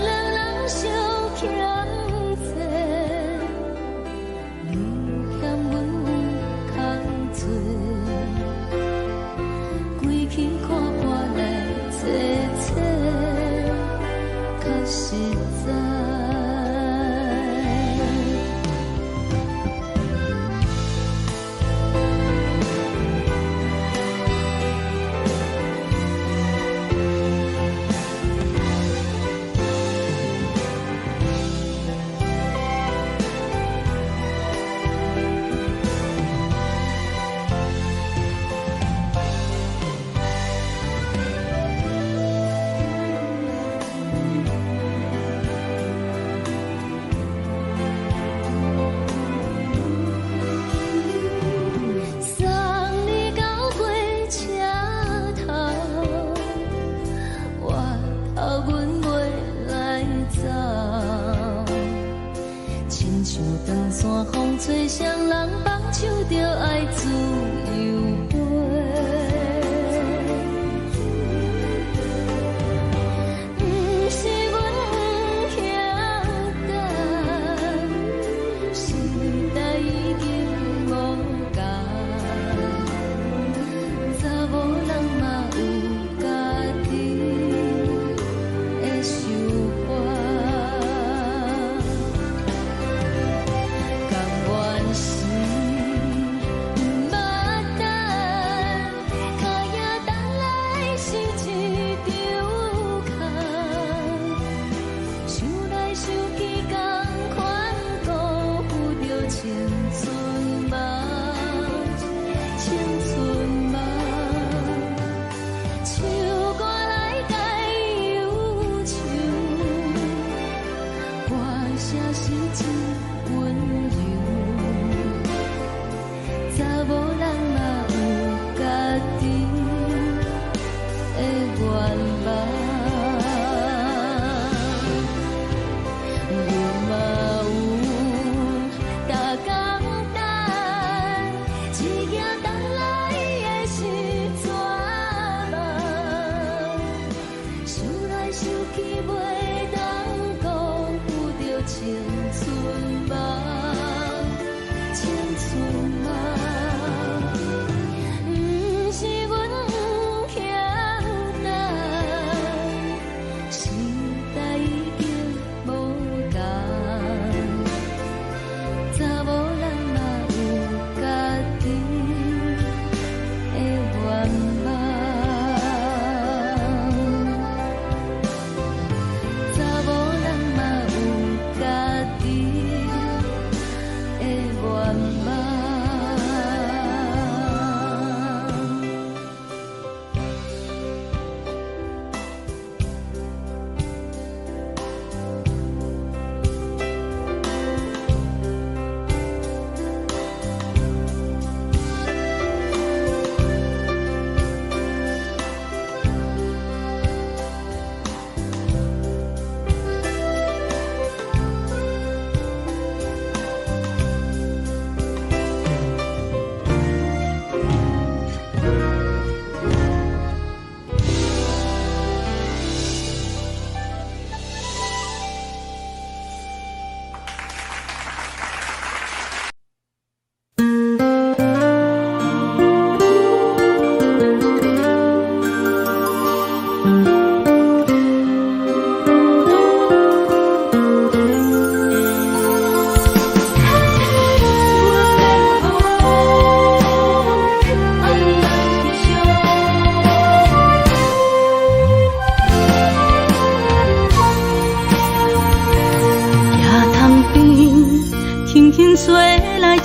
两人相牵。亲像长线风吹双人放手着爱自由飞。不是阮不晓得，时代已经无共，查某人嘛有家己的想法。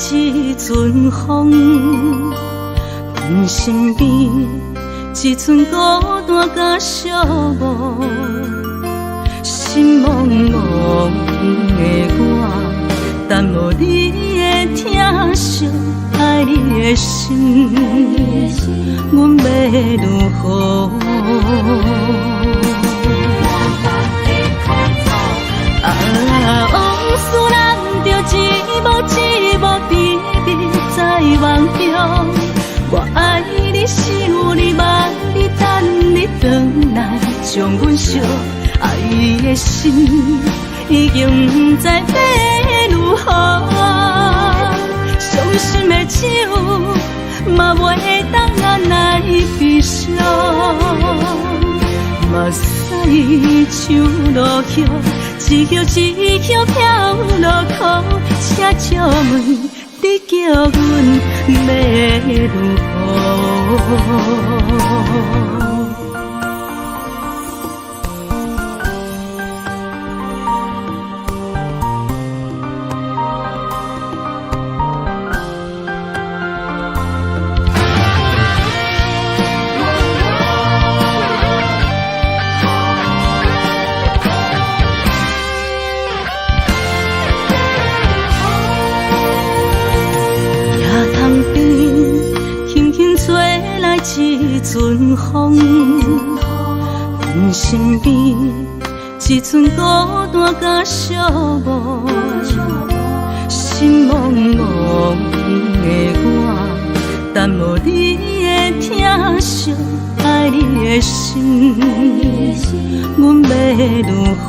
一阵风，阮身边一寸孤单甲寂寞，心茫茫的我，等无你的疼惜，爱你的心，阮要如何？往事难着一幕一幕秘密在梦中，我爱你想你望你等你回来，将阮惜爱你的心已经不知要如何，伤心的手嘛袂当按来悲伤，目屎像落雨，一曲一曲飘落雨，请借问你叫阮要如何？一阵风，阮身边一寸孤单甲寂寞，心茫茫的我，耽误你的疼惜，爱你的心，阮要如何？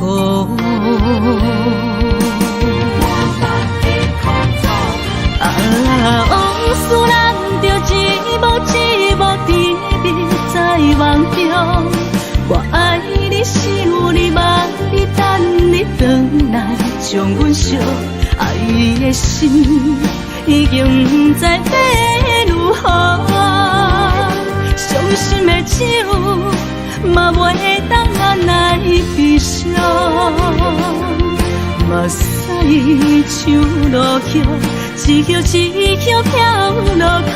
往事人着一幕一幕甜蜜在梦中，我爱你是有你望你等你回来，将阮惜爱的心已经不知要如何，伤心的手嘛袂当按来悲伤，目屎像落叶。一叶一叶飘落雨，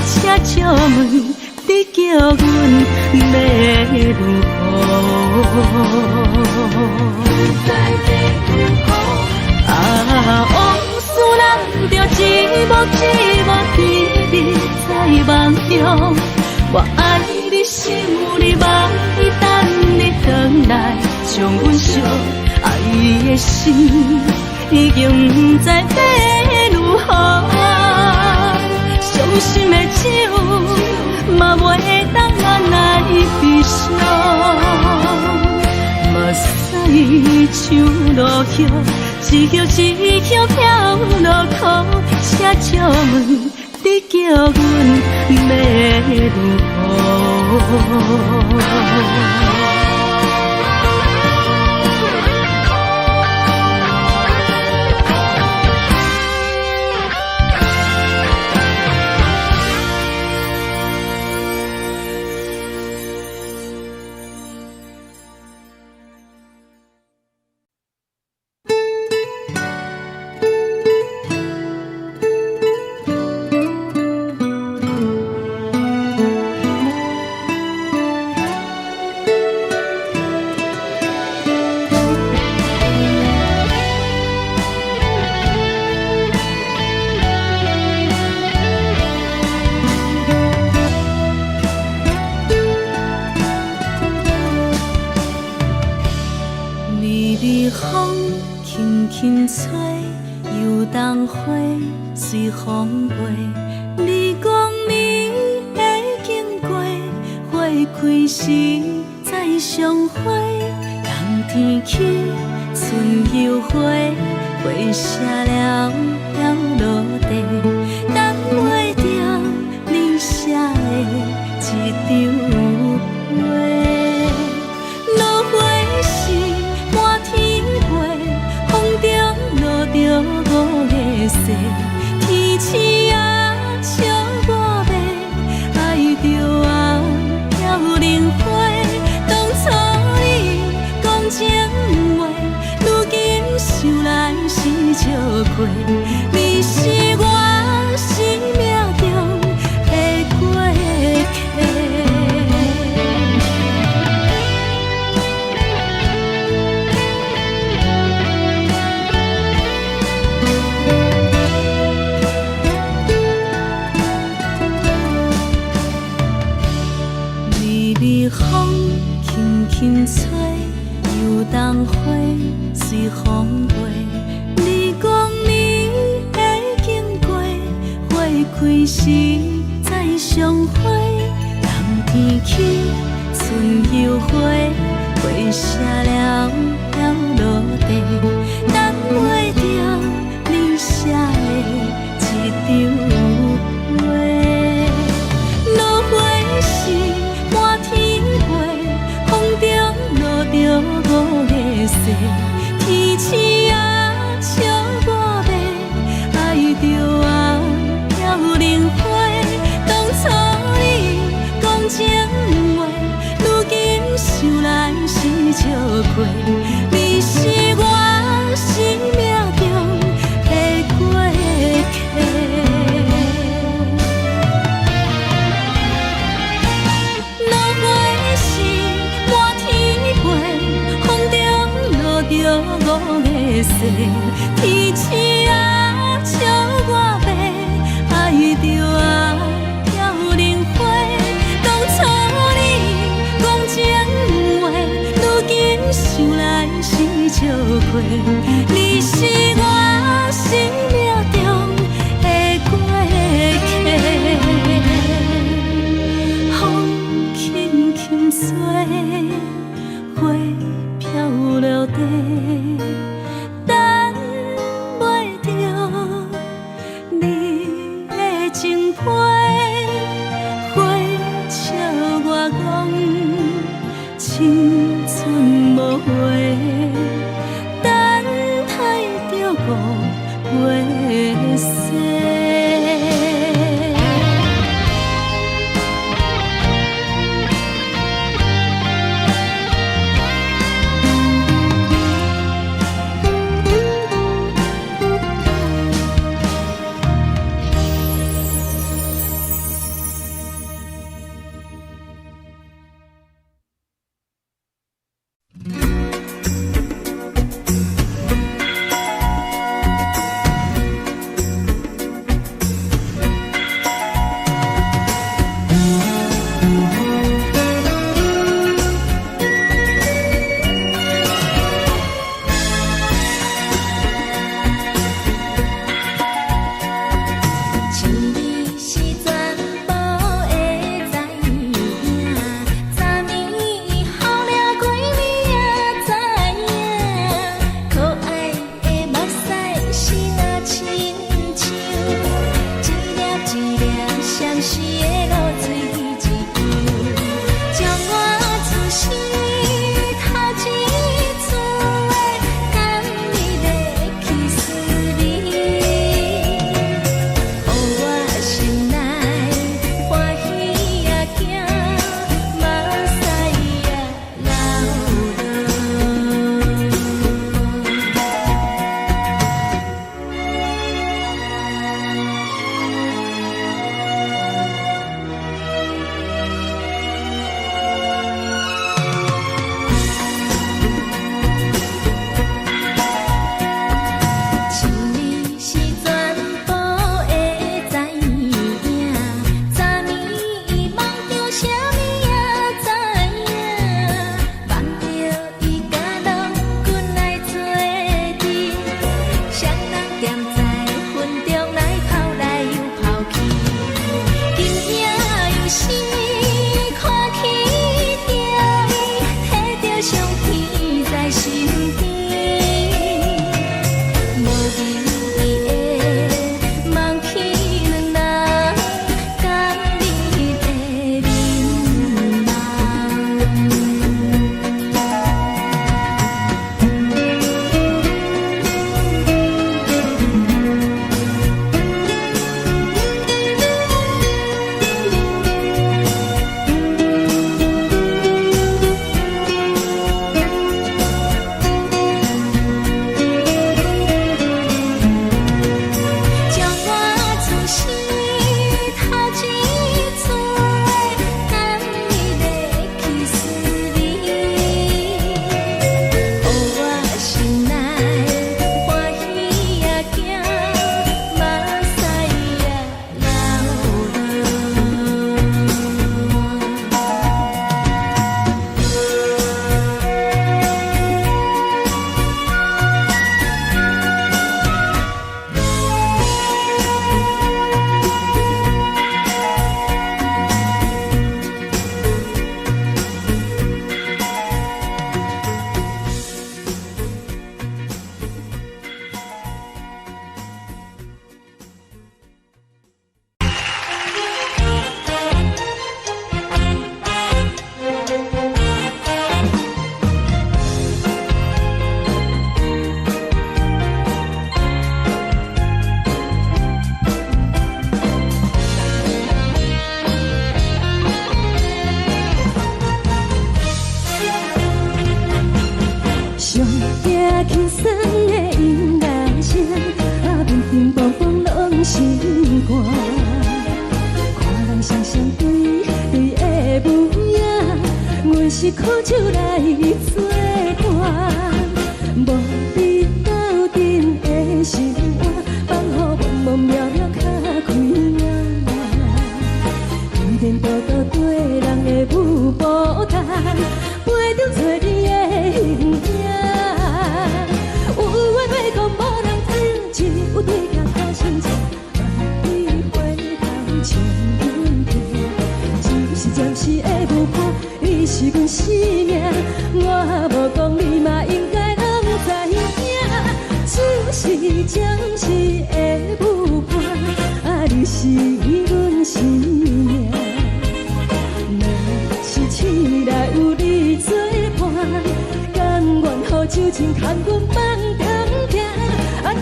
车借问你叫阮要如何？往事人着一幕一幕甜蜜在梦中，我爱你是有你望你等你回来，将阮惜爱的心已经不知要如何，伤心的手嘛袂当按来悲伤，目屎像落叶，一叶一叶飘落雨，车借问你叫阮要如何？随风飞，你讲你会经过，花开时再相会。冬天起，春又花，花谢了落地，等袂着你写的一张画。落花时满天飞，风中落着五个色。天星啊，笑我迷，爱着啊，飘零花。当初你讲情话，如今想来是笑过。你是我生命中的过客。风轻轻吹，又冬花随风飞。你讲你会经过，花开时再相会。冬天起，春又花，花谢了落地，等袂着你写的一张画。落花时满天飞，风中落着五个色。天星啊，笑我迷，爱着啊，飘零花。当初你讲情话，如今想来是笑过。你是我生命中的过客。落花时满天飞，风中落着五个色。天星啊，笑我迷，爱着啊，飘零花。当初你讲情话，如今想来是笑过。你是我生命念在云中来抛来又抛去，今夜有时看起着伊，摕着上天在身边。无意义的梦去两人，甘你的眠梦。将我自是头一次的甘你的去思你，予我心内欢喜也惊，目屎也上惊轻松的音乐声，面顶梆梆拢心肝。看人双双对对的舞影，阮是苦酒来作伴。无你斗阵的心肝，放予茫茫渺渺较开眼。一颠倒倒对人的舞步弹，陪着做你的形影。有话要讲无人知，有对甲好心情，你回头像阮家，就是暂时的舞伴，你是阮生命。我无讲你嘛应该拢知影，就是暂时的舞伴，你是阮生命。若是醒来有你作伴，甘愿予酒精牵阮放通行，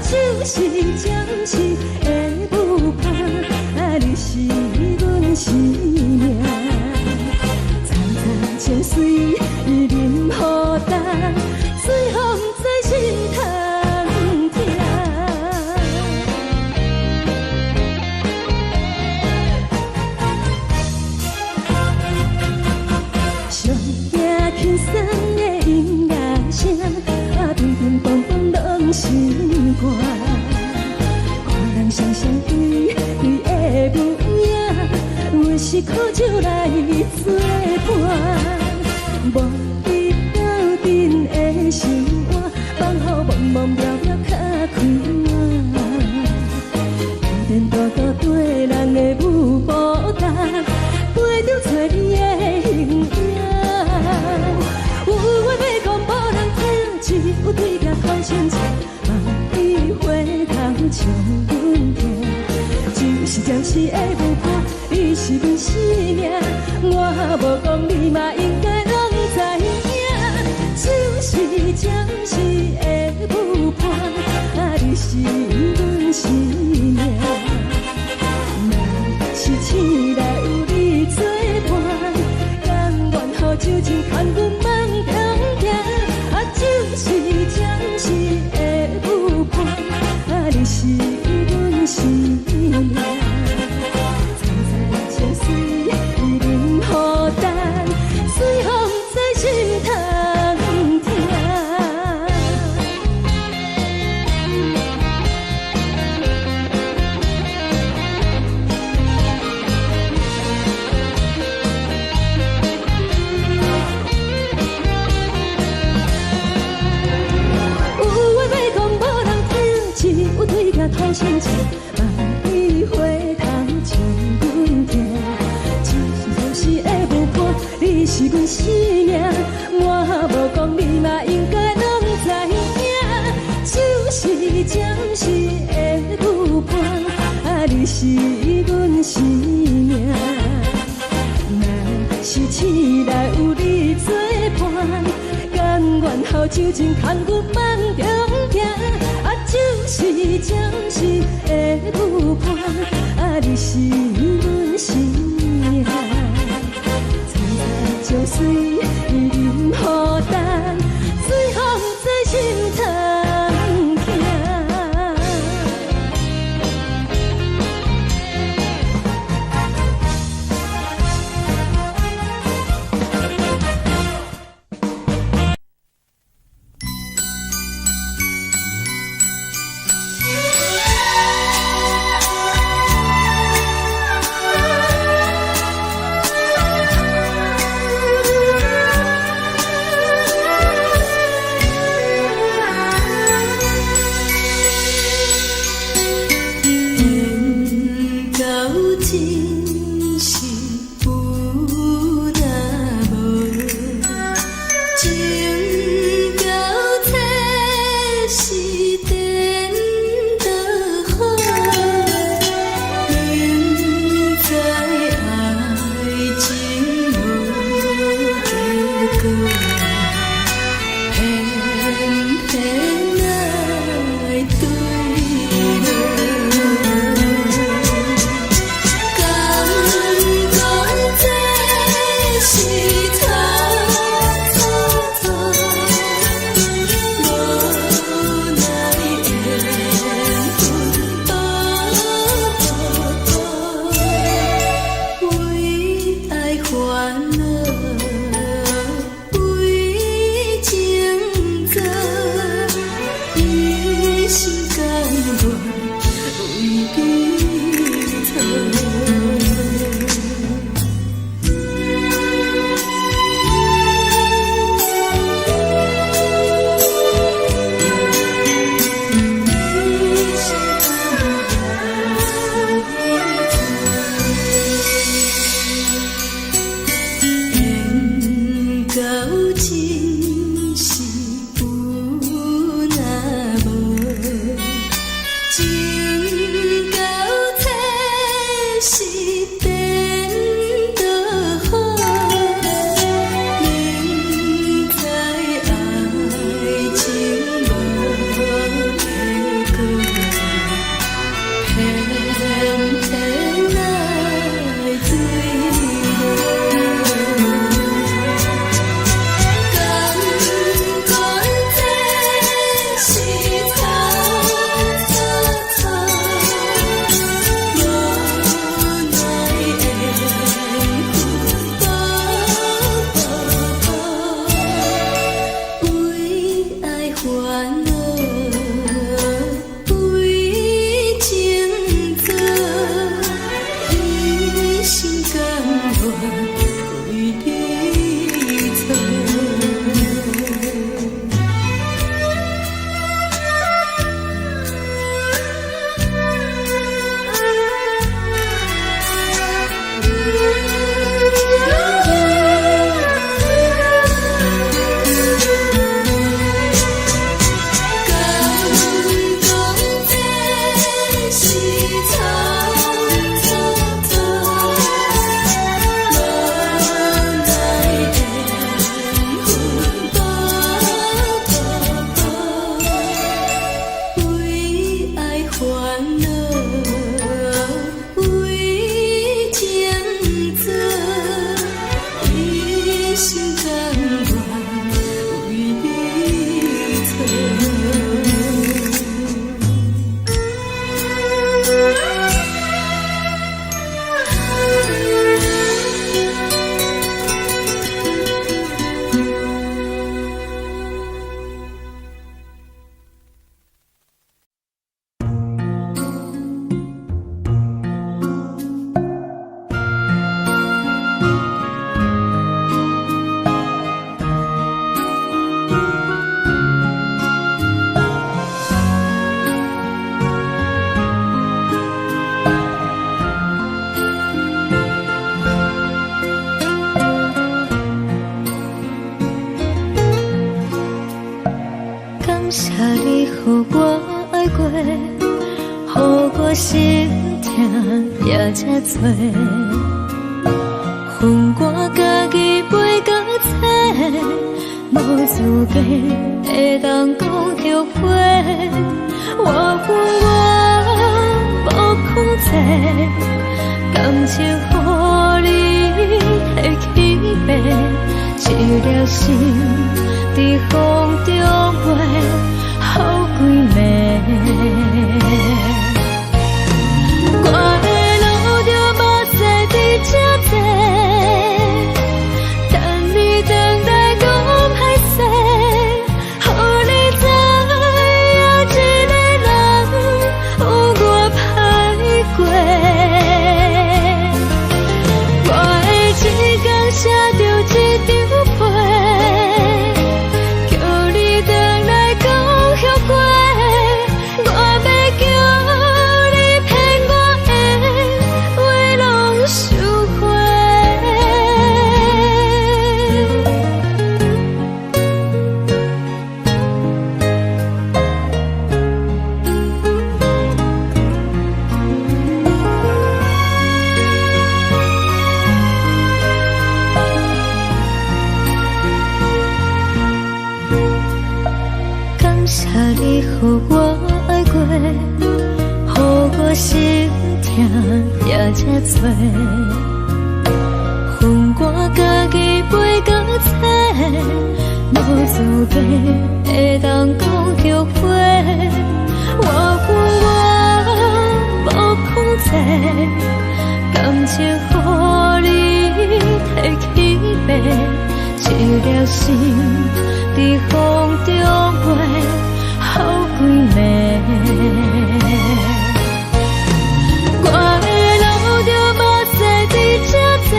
就是暂时的舞伴，你是阮生命。惨惨情绪任何担，随风在心头听。上惊轻松的音乐声，乒乒乓乓拢心肝。看人双双对对的舞影，阮是苦酒来作伴。无你斗阵的心肝，放予茫茫渺渺较开眼。一颠倒倒对人的舞步弹，陪着做你的形影。有话要讲无人听，有对甲好心情，你回头像阮家，就是暂时的舞伴，你是阮生命。我无讲你嘛应该拢知影，就是暂时的舞伴，你是阮生命。若是醒来有你作伴，甘愿予酒精牵阮放通行，就是暂时的舞伴，你是阮生命。惨惨情绪任何担，随风在心头听。有话要讲无人听，水甲土生情，万里花香将阮听。一时会无伴，你是阮生命，我无讲你嘛应该拢知影。就是暂时的舞伴，啊，你是阮生命。若是醒来有你作伴，甘愿好像真空阮梦中行。啊，就是暂时的舞伴，啊，你是阮生命。采采酒水，一饮孤单，随风在心头。情过，予我心痛也这多。恨我家己袂到切，无资格会当讲后悔。我恨我无控制，感情予你提起白，一粒心在风中飞，好几暝。我的路就无西伫这多，等你等待讲歹势，予你知影一个人有我歹过。我的一天写着一张被，叫你回来讲后悔。我要叫你骗我的话拢收回。感谢你予我爱过，予我心痛也这多。恨我家己袂到切，无资格会当讲后悔。我恨我无控制，感情予你提起白，一粒心在风中飞，好几暝。我的路就无西伫这多，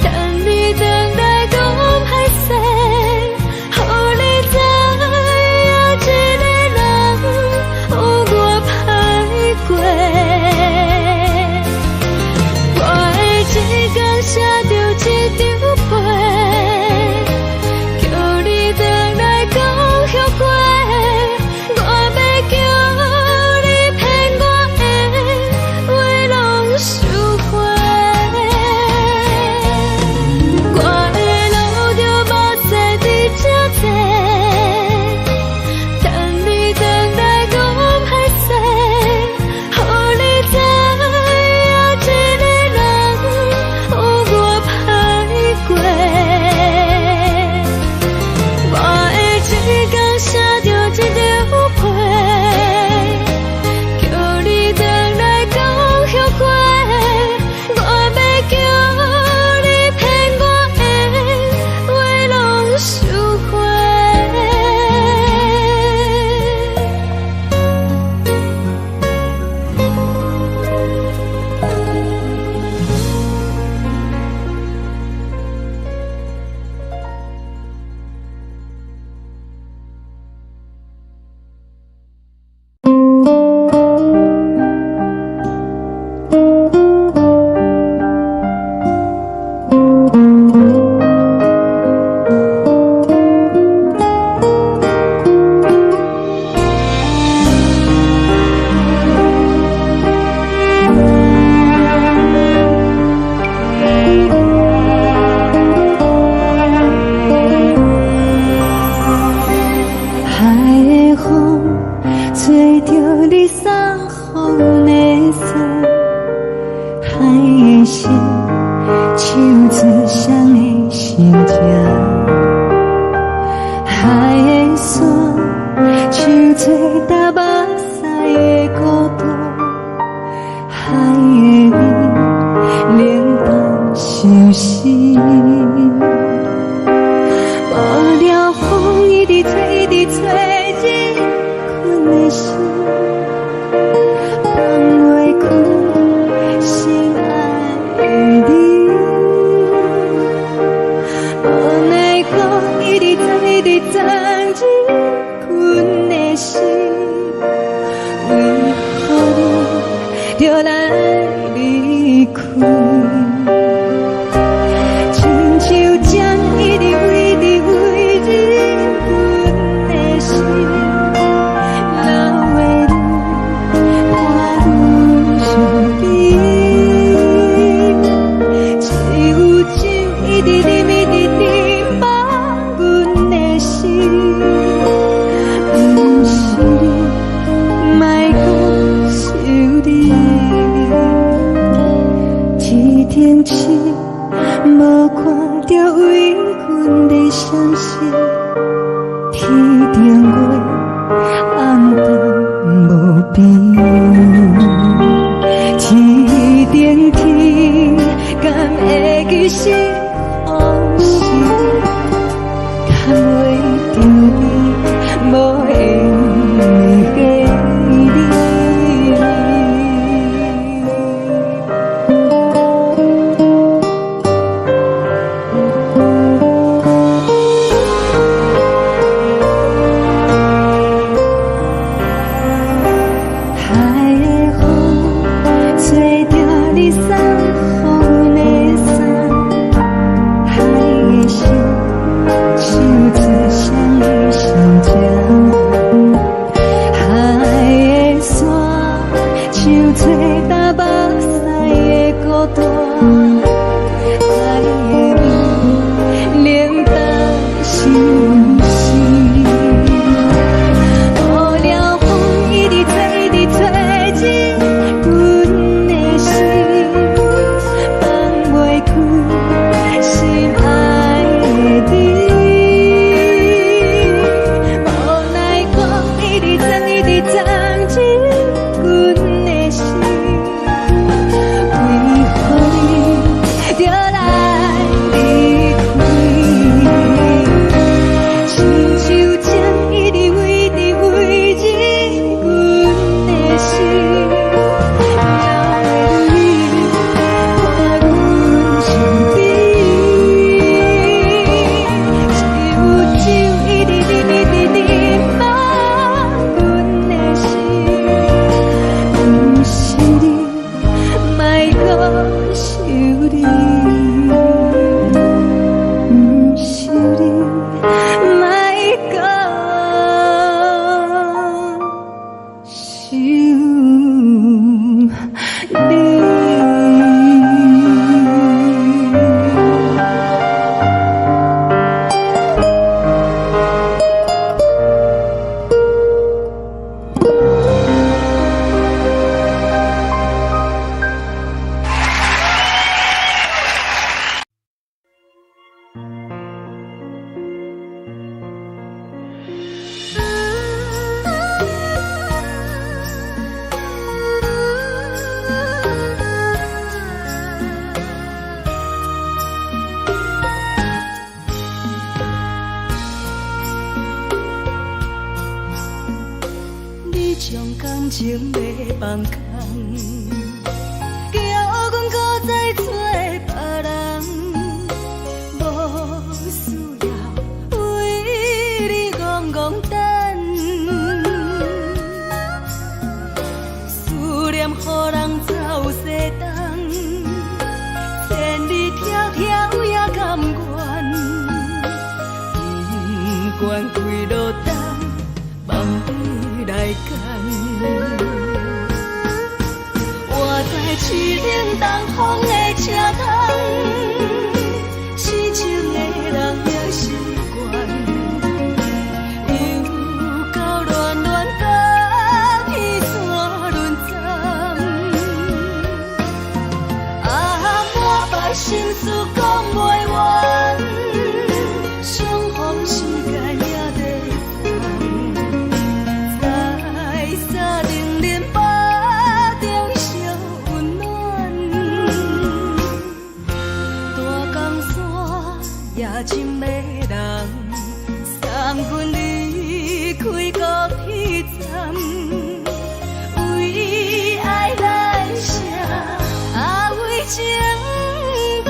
等你等待讲歹势，予你知影一个人有我歹过。我的一天写着一张被，叫你回来讲后悔。我要叫你骗我的话拢收回。我的路就无西伫这多，等你等待讲歹势，予你知影一个人有我歹过。我的一天写着一张被，叫你回来讲后悔。我要叫你骗我的话拢收回。海的风吹着你送风的伞，海的心唱出双的心情，海的山唱出搭目屎的孤独，海的你冷淡伤心。无聊风一直吹，一直吹，日困的心，放袂开心爱的你。无奈讲一直等，一直等，日困的心，为何你就来离开？亲像将一直为日困的心。找打目屎的孤单，在的美冷淡心事。雨了风一直吹，一直吹进阮的心，放袂开心爱的你。无奈风一直撞，一直撞进阮的心，为何你就来离开？亲像针一直围着围入阮的心，了袂你看阮身边，是有酒一直滴滴滴滴放阮的心，不是你，莫搁想你，不是你，莫搁想你。你将感情要放空，叫阮搁再找别人，无需要为你戆戆等，思念予人走西东，千里迢迢也甘愿，不管几落冬，望你来干。我在市顶东风的车窗，痴情的人也习惯，又到乱乱甲彼山论站，满腹心事讲袂完，相逢时间也在等，在沙丁林巴中相温暖，大江山夜深的人，送阮离开高铁站，为爱来写为情长。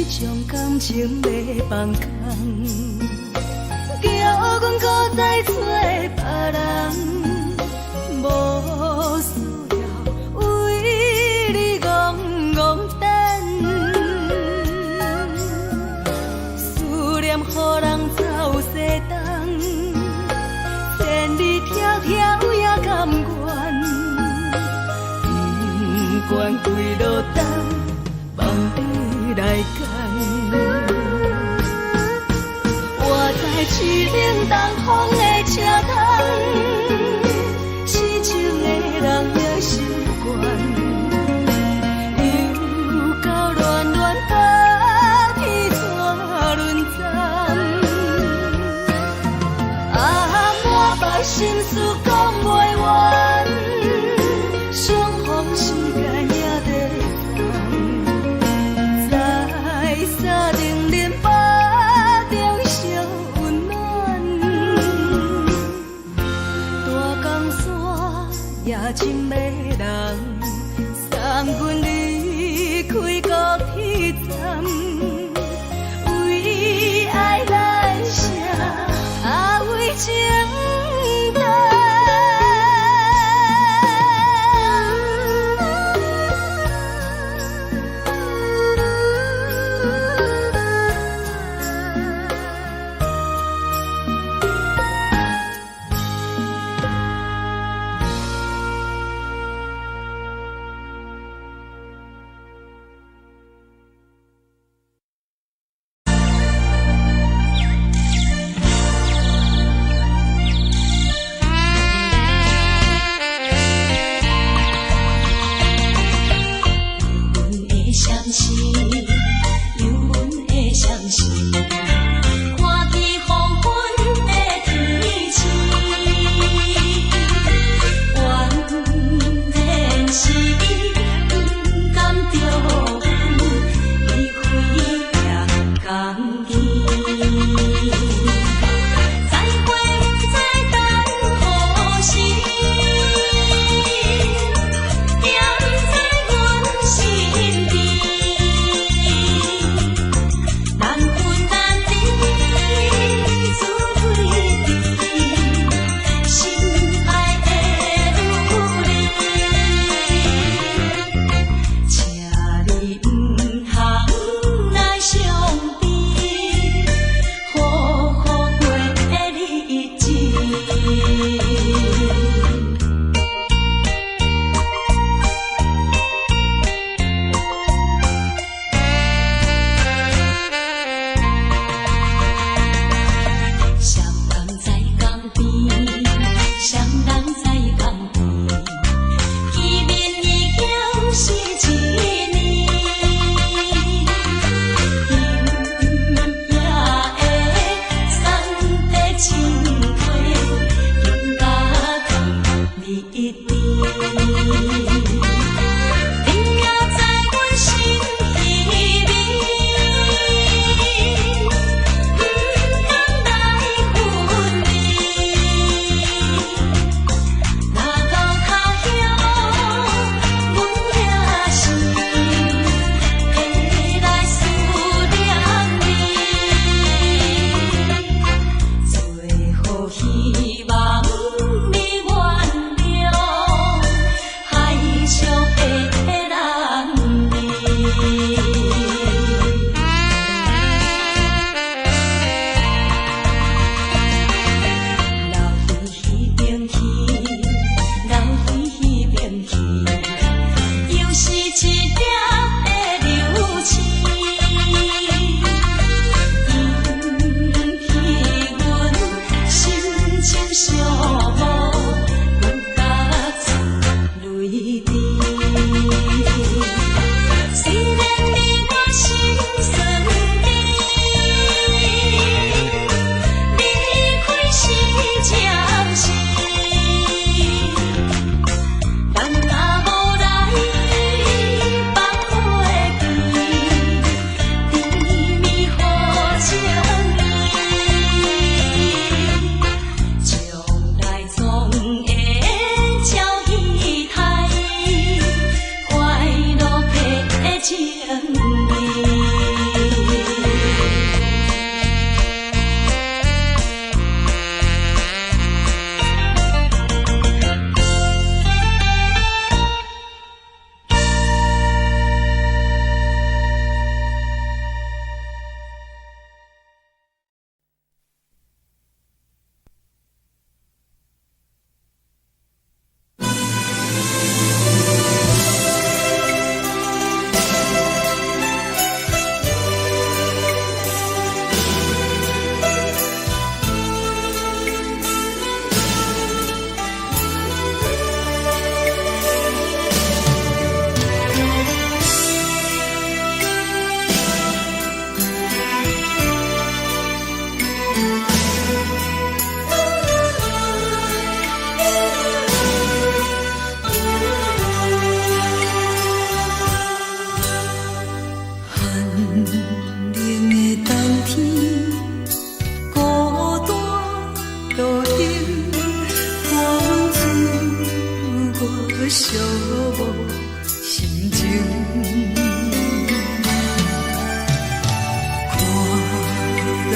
将感情要放空，叫阮搁再找别人，无需要为你戆戆等，思念予人走西东，千里迢迢也甘愿，不管几落冬，望你来干。我在市顶东风的车窗，痴情的人也习惯，又到乱乱甲彼山论站，满腹心事讲袂完，相逢时间也在等，在沙丁林巴中相温暖。情淡。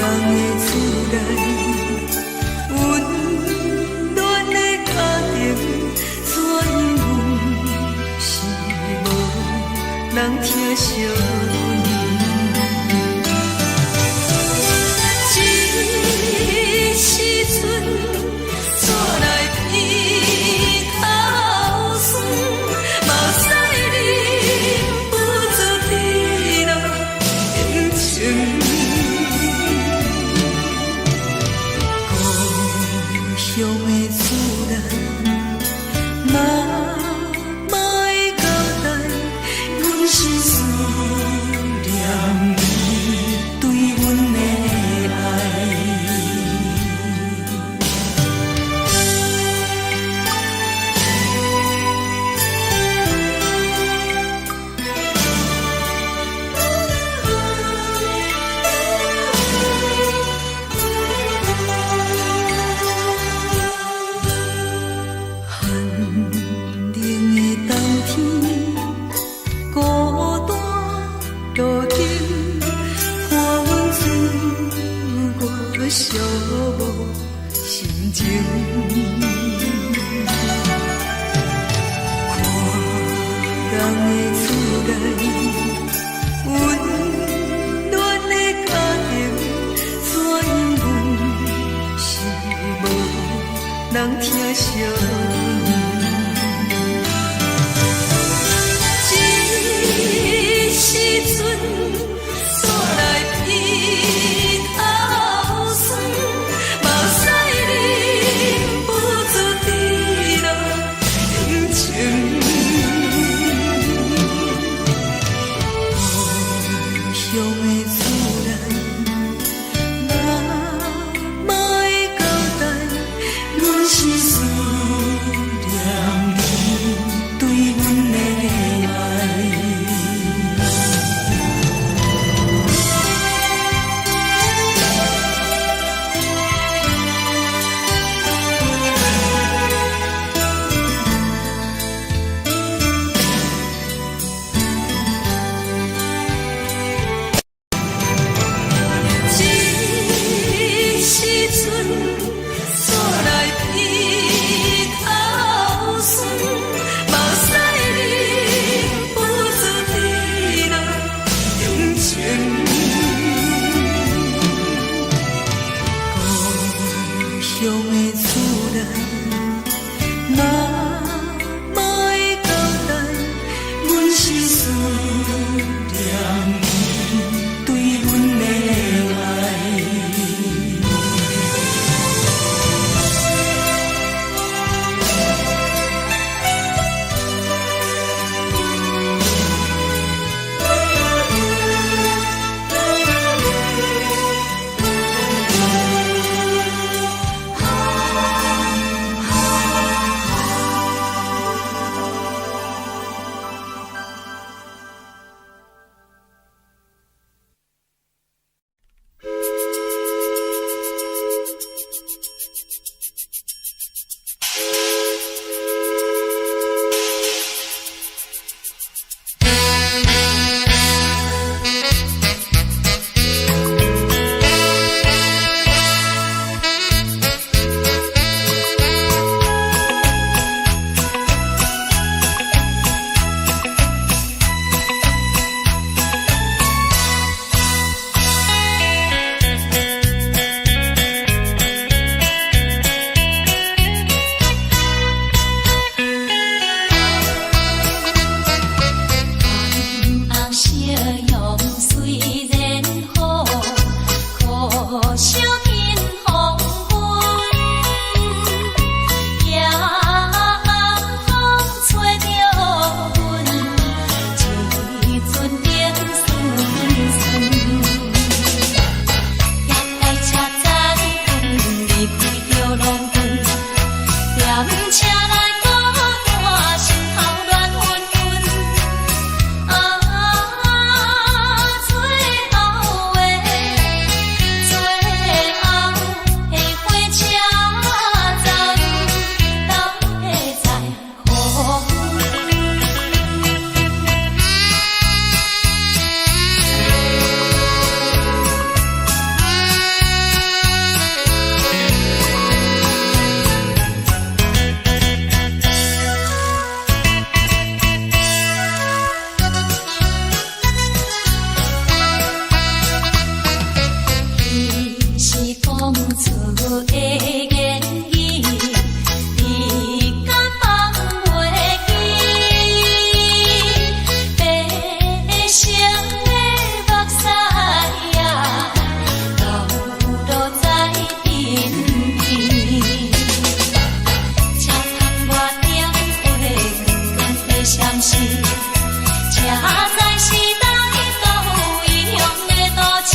人的厝内有人疼惜你。这时阵怎来鼻头酸，嘛使你不知地老情情。故乡的自然，嘛莫会交代，阮是思念你对阮的爱。寒冷的冬天，孤单路灯，看阮自我寂寞心情。看人的厝内，温暖的家庭，怎因阮是无人疼惜你？这时阵怎来鼻头酸，嘛使你不讲出的言语，你敢放袂记？白成的目屎呀，流落在身边。车窗外点火光的闪烁，车载时代都异样的都市。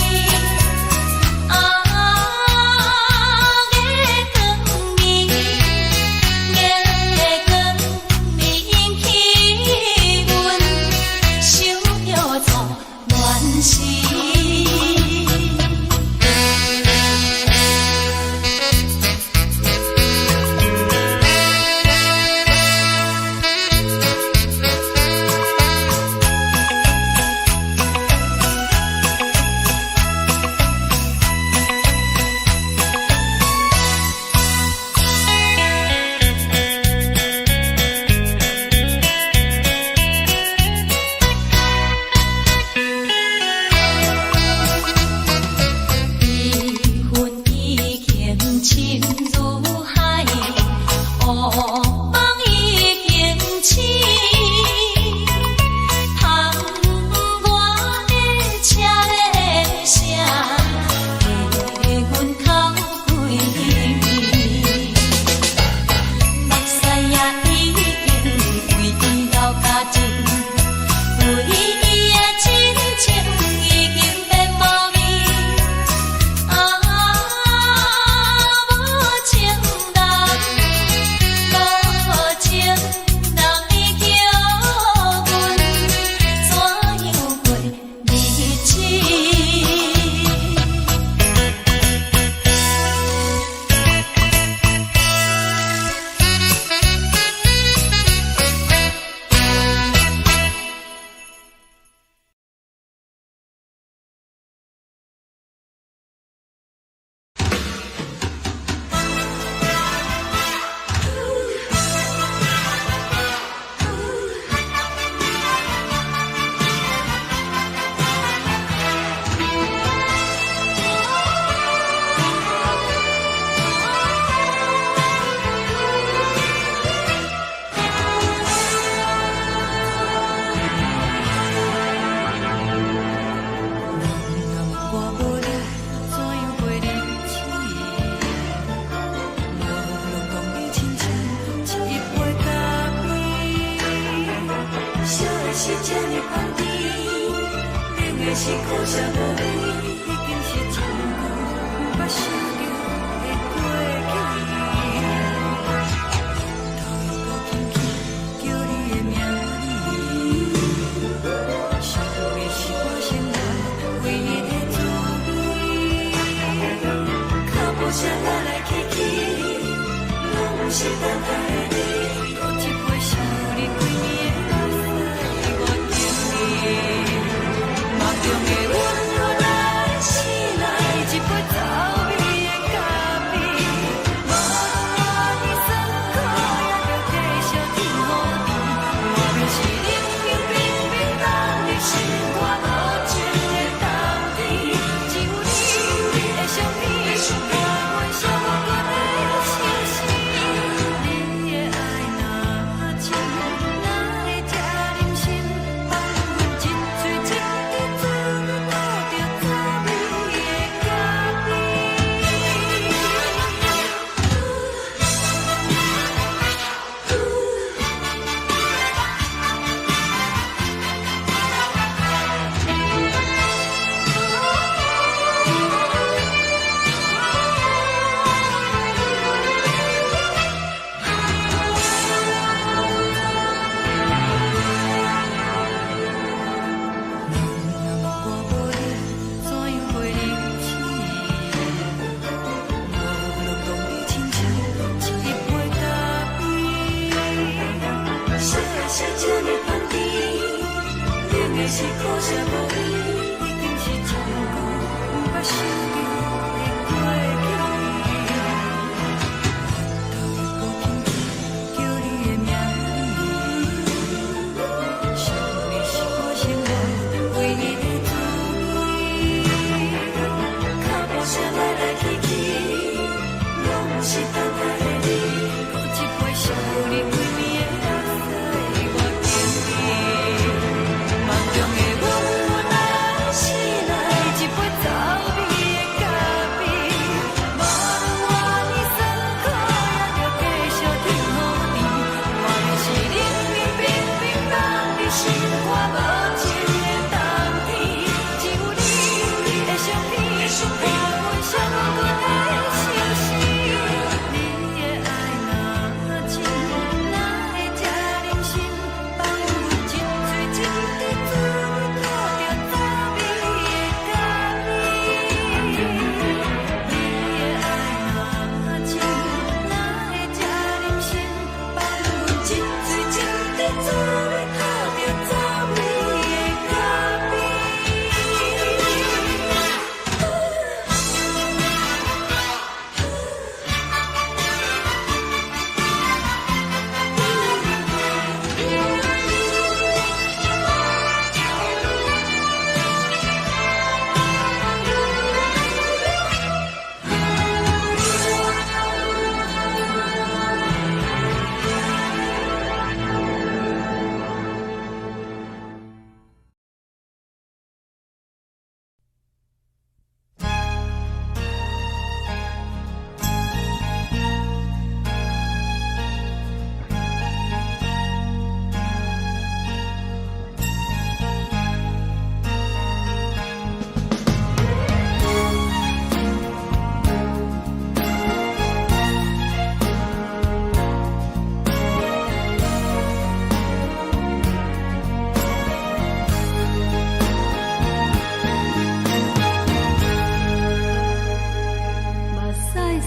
是苦涩无味，已经是真久毋捌想着的过去。头又搁轻轻叫你的名字，想的是我生来唯一的滋味。脚步声来来去去，拢是等待的你。喝一杯想你几年的泪水，我等你。梦中的温柔来醒来，一杯走味的咖啡，无论你酸苦，也着继续甜予你。我就是冷冰冰冰冻入心肝无情的冬天，只有你会想你，我阮伤骨的心事。你的爱若深，哪会这忍心放阮一嘴一滴？是苦涩无味，已经是真久毋捌想着的过去。头又搁轻轻叫你的名字，想你是我生来唯一的滋味。脚步声来来去去。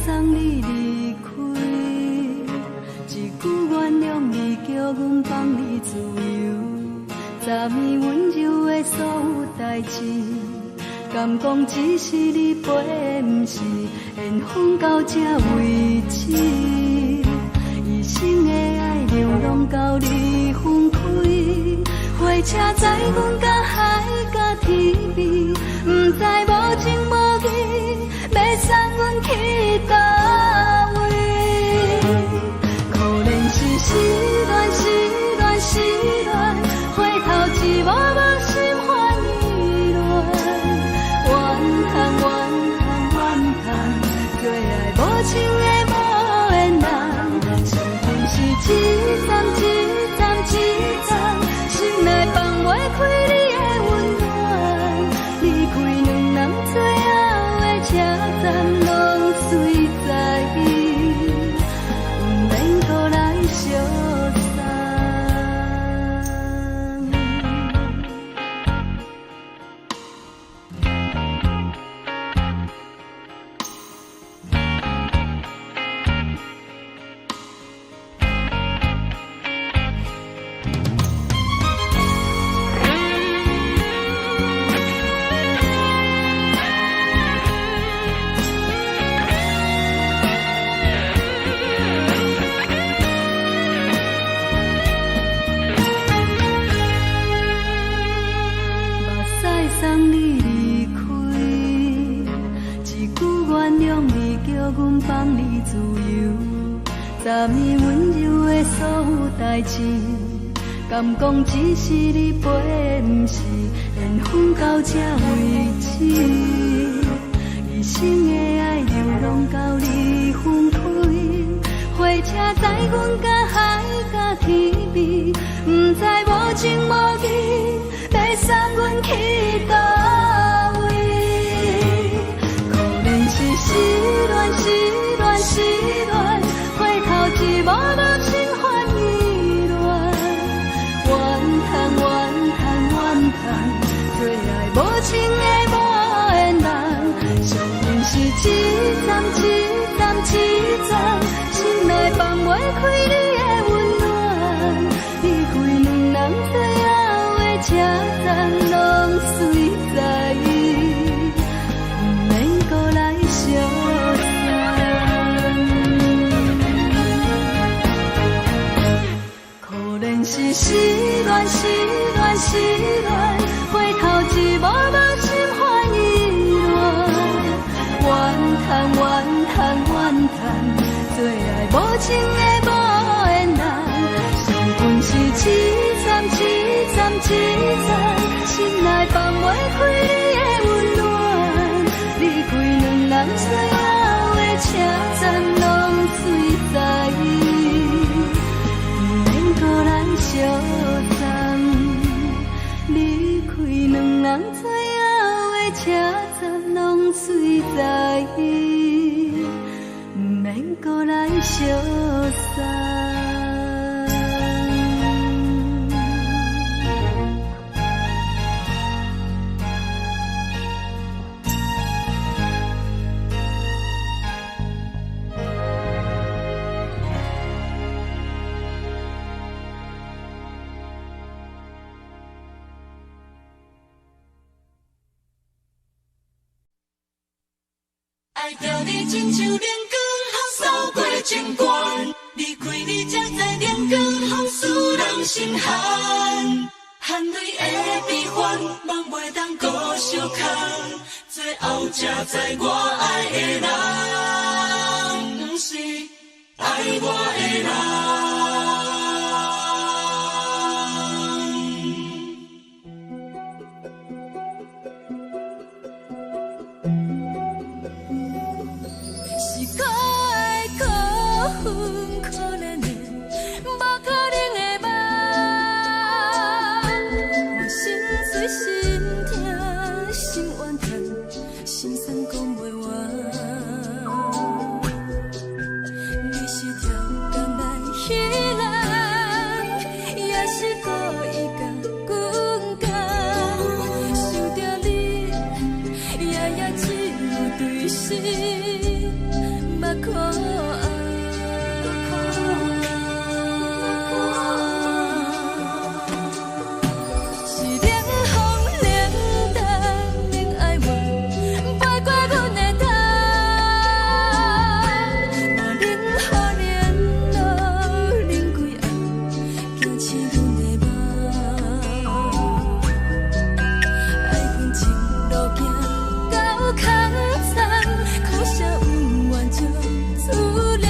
送你离开，一句原谅你，叫阮放你自由。昨暝温柔的所有代志，敢讲只是你陪，不是缘分到这为止。一生的爱流浪到你分开，火车载阮到海甲天边，不知无情无义，要送阮去倒位？可怜是失恋，失恋，失恋，回头一幕幕心烦意乱，怨恨，怨恨，怨恨，最爱无情的无缘人，伤痕是一站一站一站，心内放袂开你的温暖，离开两人最后的车站，拢随在伊，不免搁来相送。送你离开，一句原谅你，叫阮放你自由。昨暝温柔的所有代志，敢讲只是你陪，不是缘分到这为止。一生的爱流浪到你分开，火车载阮到海甲天边，不知无情无义，要送阮去倒位？可怜是失恋，失恋，失恋，回头一幕幕心烦意乱，怨恨，怨恨，怨恨，最爱无情的无缘人，伤痕是一站一站一站，心内放袂开你的温暖，离开两人最后的车站，拢随在伊，不免搁来相送。可怜是失恋，失恋，失恋，回头一幕幕心烦意乱，怨恨，怨恨，怨恨，最爱无情的无缘人，伤痕是一站一站一站，心内放袂开你的温暖，离开两人最后的车站，拢随在伊，不免搁来相送。离开两人最后的车站，拢随在伊，不免搁来相送。爱着你亲像阳光扫过情关，离开你才知阳光风使人心寒。含泪的悲欢，望袂当搁相牵，最后才知我爱的人，不是爱我的人。是可爱可恨可怜的，无可能的梦。我心碎心痛心怨叹，心酸讲袂完。你是跳工来彼人，也是故意甲阮讲，想着你夜夜寂寞对视。目眶红。是冷风冷淡，冷爱我，飞过阮的头。若冷雨连落，冷几暗，惊醒阮的梦。爱恨情路行到空山，苦涩有缘就自然。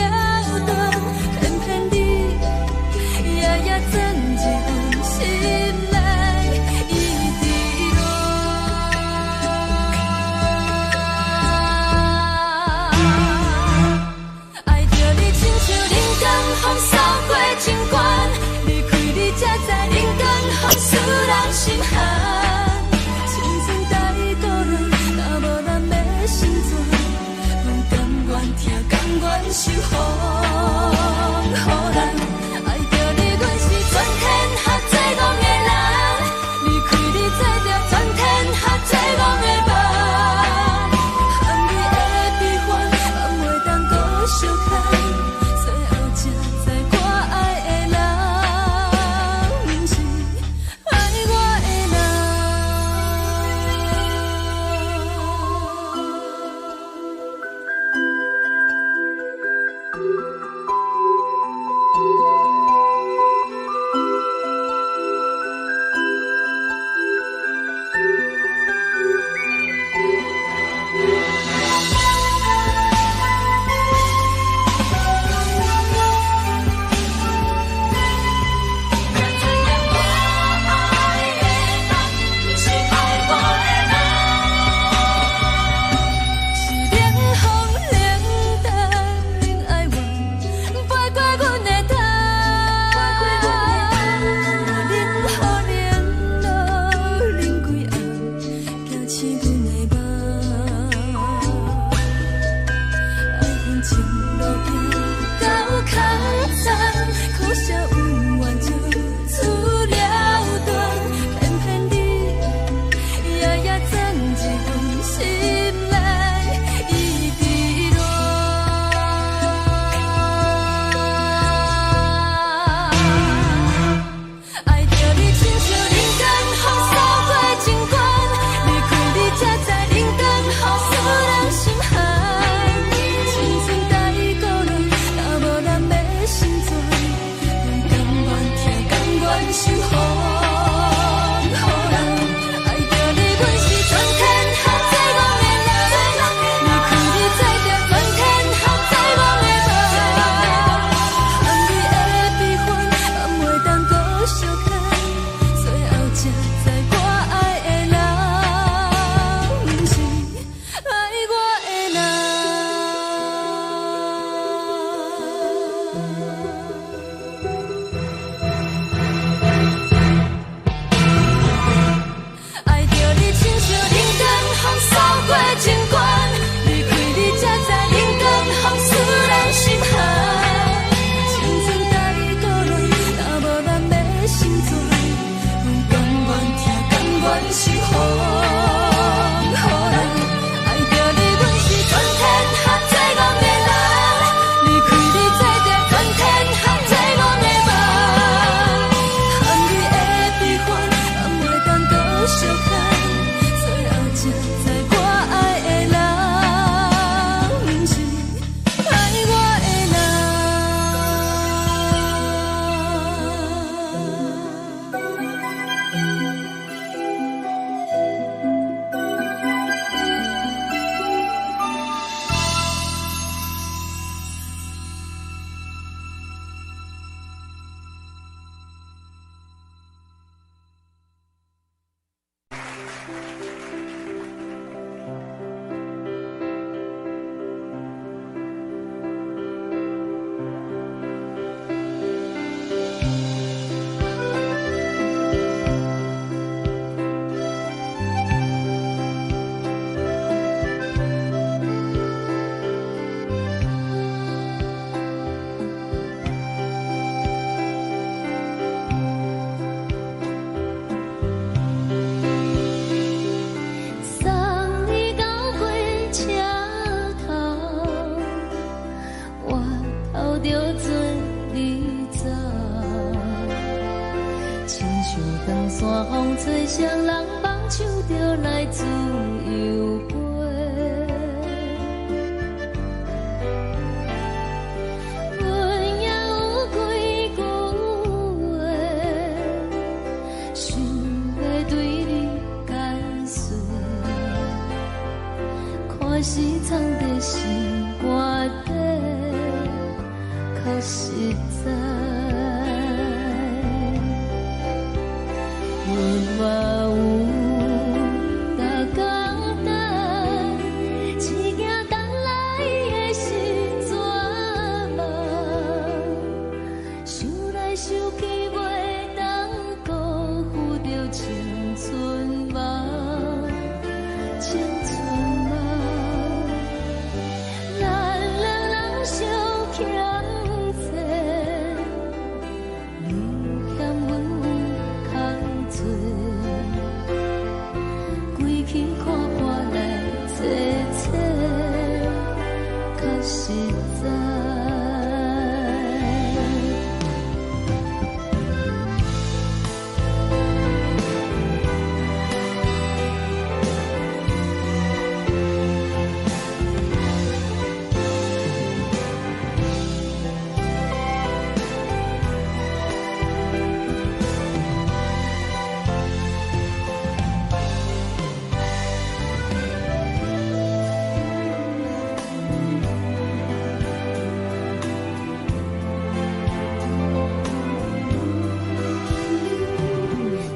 着做你走，亲像长山风吹双人放手着来自由飞。阮也有几句话，想要对你解释，看是藏在心肝底，较实在。阮嘛有大工等，只惊等来的是绝望，想来想去袂当辜负着青春梦，青春梦。咱两人相欠债，你欠阮有空做，归去看破来坐坐，较实在。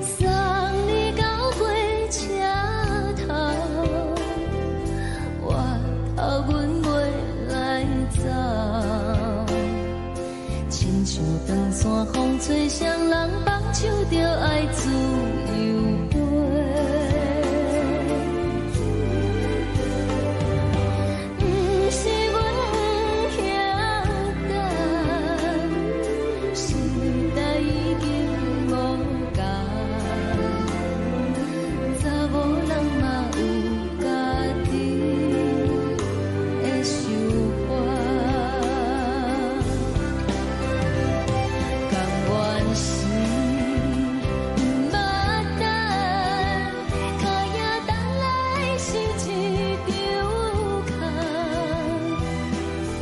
送你到火车头，我头阮袂来走，亲像长山风吹双人放手着爱自由飞。不是阮不晓等，时代已经无共，查某人嘛有家己的想法，甘愿是不捌等，脚也等来是一场空，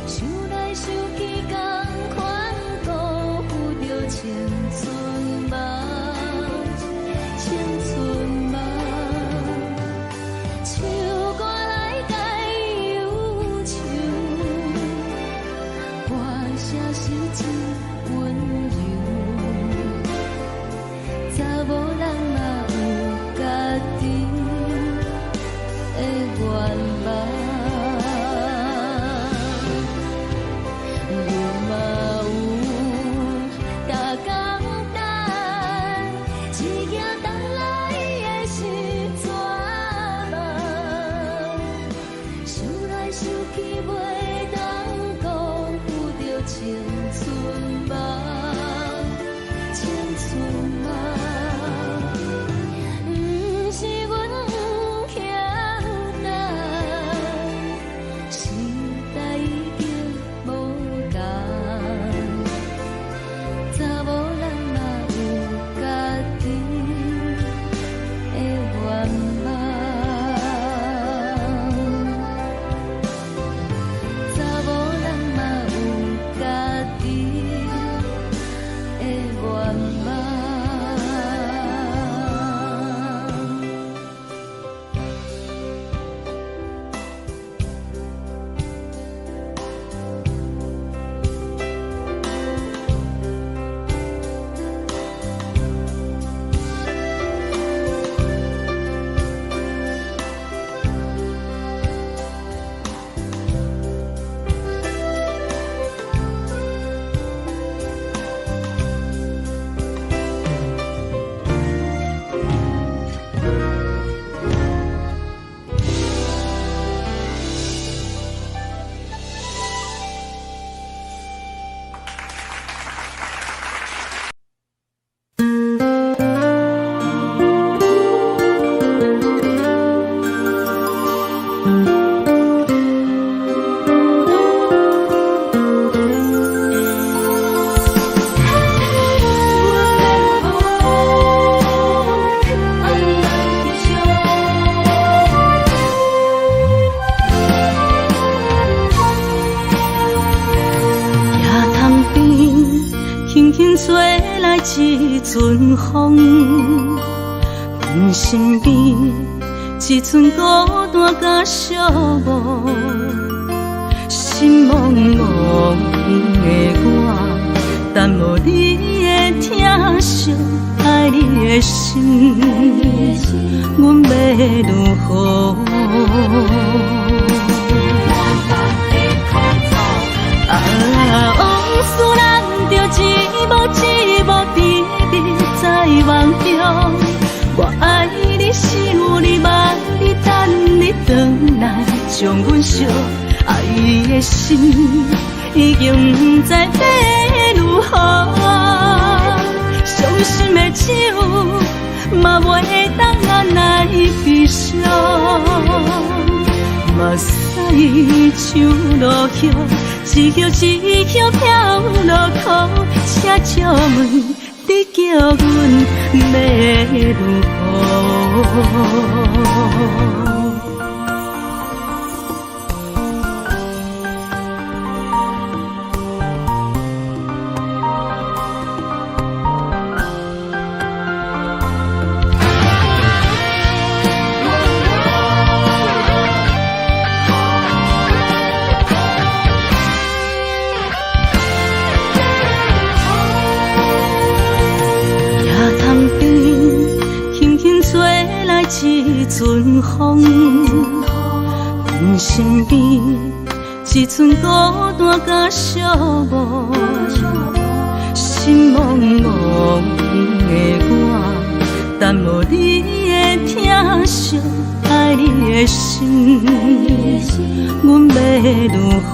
想来想去同款辜负着青春梦，青春梦。唱歌来解忧愁，歌声是真温柔，查某人嘛有家己的愿望。阮嘛有大工等，只惊等来的是绝望，想来想去袂当辜负着青春梦，青春梦。不是阮不晓等，时代已经无共，查某人嘛有家己的愿望，查某人嘛有家己轻吹来一阵风，阮身边一寸孤单甲寂寞，心茫茫的我，等无你的疼惜，爱你的心，阮要如何？往事咱着一幕一幕甜蜜在梦中。我爱你是有你梦你等你回来，将阮惜爱你的心已经不知要如何。伤心的手嘛袂当按来悲伤，目屎像落雨。一叶一叶飘落雨，请借问你叫阮要如何？一阵风，阮身边一寸孤单甲寂寞，心茫茫的我，等无你的疼惜，爱你的心，阮要如何？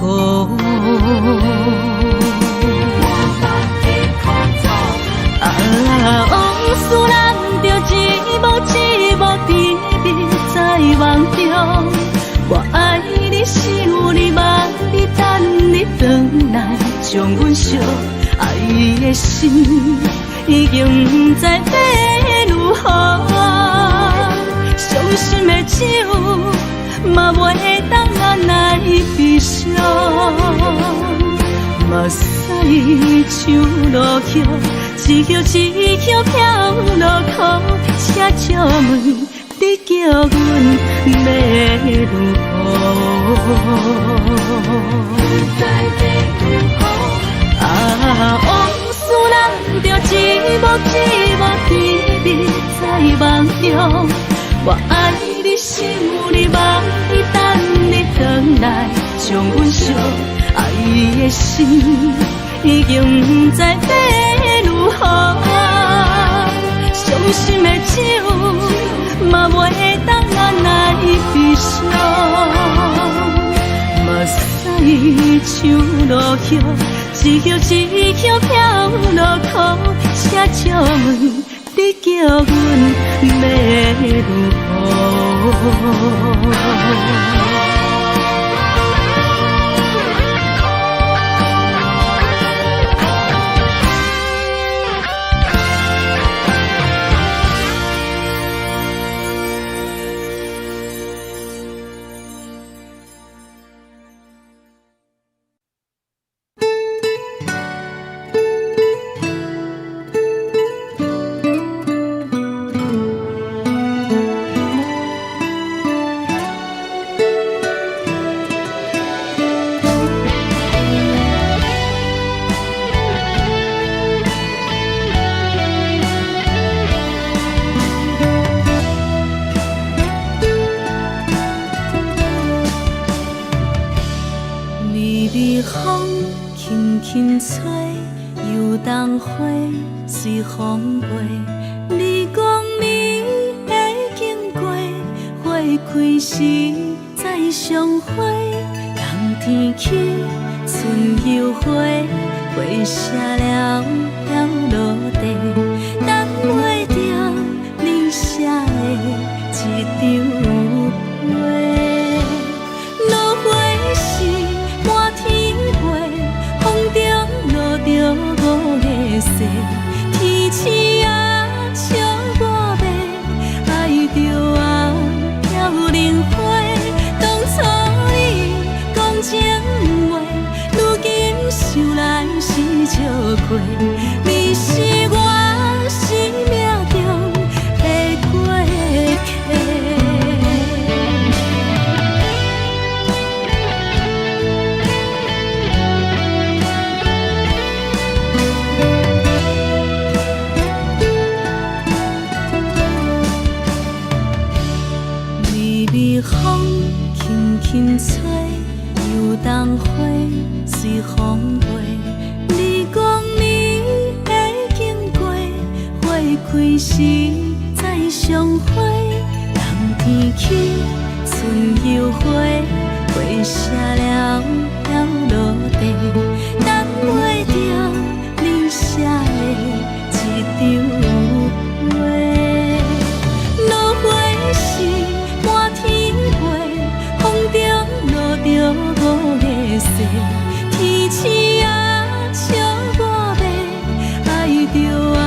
往事咱着一幕一幕甜蜜在梦中。我爱你是有你梦你等你回来，将阮惜爱的心已经不知要如何。伤心的手嘛袂当按来悲伤，目屎像落雨。一叶一叶飘落雨，请借问你叫阮要如何？往事咱着一幕一幕甜蜜在梦中。我爱你是有你梦你等你回来，将阮惜爱的心已经不知要如何。伤心的手嘛袂当按来悲伤，目屎像落雨，一叶一叶飘落雨，请借问你叫阮要如何？随风飞，你讲你会经过，花开时再相会。冬天起，春又花，花谢了飘落地，等袂着你写的一张画。落花时满天飞，风中落着五个色。天星啊，笑我迷，爱着啊，飘零花。当初你讲情话，如今想来是笑过。是我生命中的过客。微微风轻轻吹，游动花随风飞。你讲你会经过，花开时再相会。冬天起，春又回，花谢了了落地，等袂着你写的一张话。落花时满天飞，风中落着五个色，天星啊笑我迷，爱着啊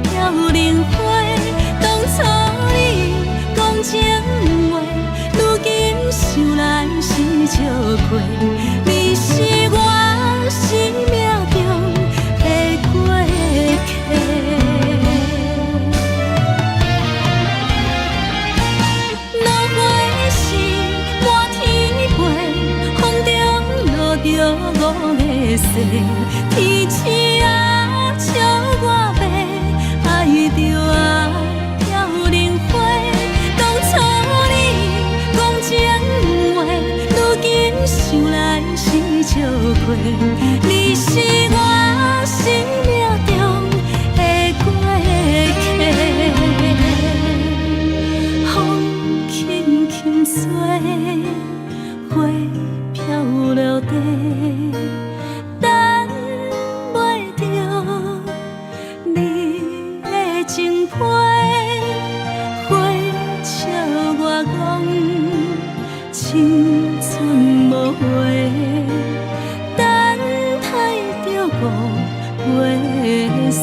飘零花。当初你讲情话，如今想来是笑过。你是我生命中的过客。落花时满天飞，风中落着五个色，天星啊笑我迷，爱着啊飘零花。当初你讲情话，如今想来是笑过。你是我生命中的过客。风轻轻吹，花飘落地，等袂着你的情批。花笑我讲青春无悔，等待着五月色。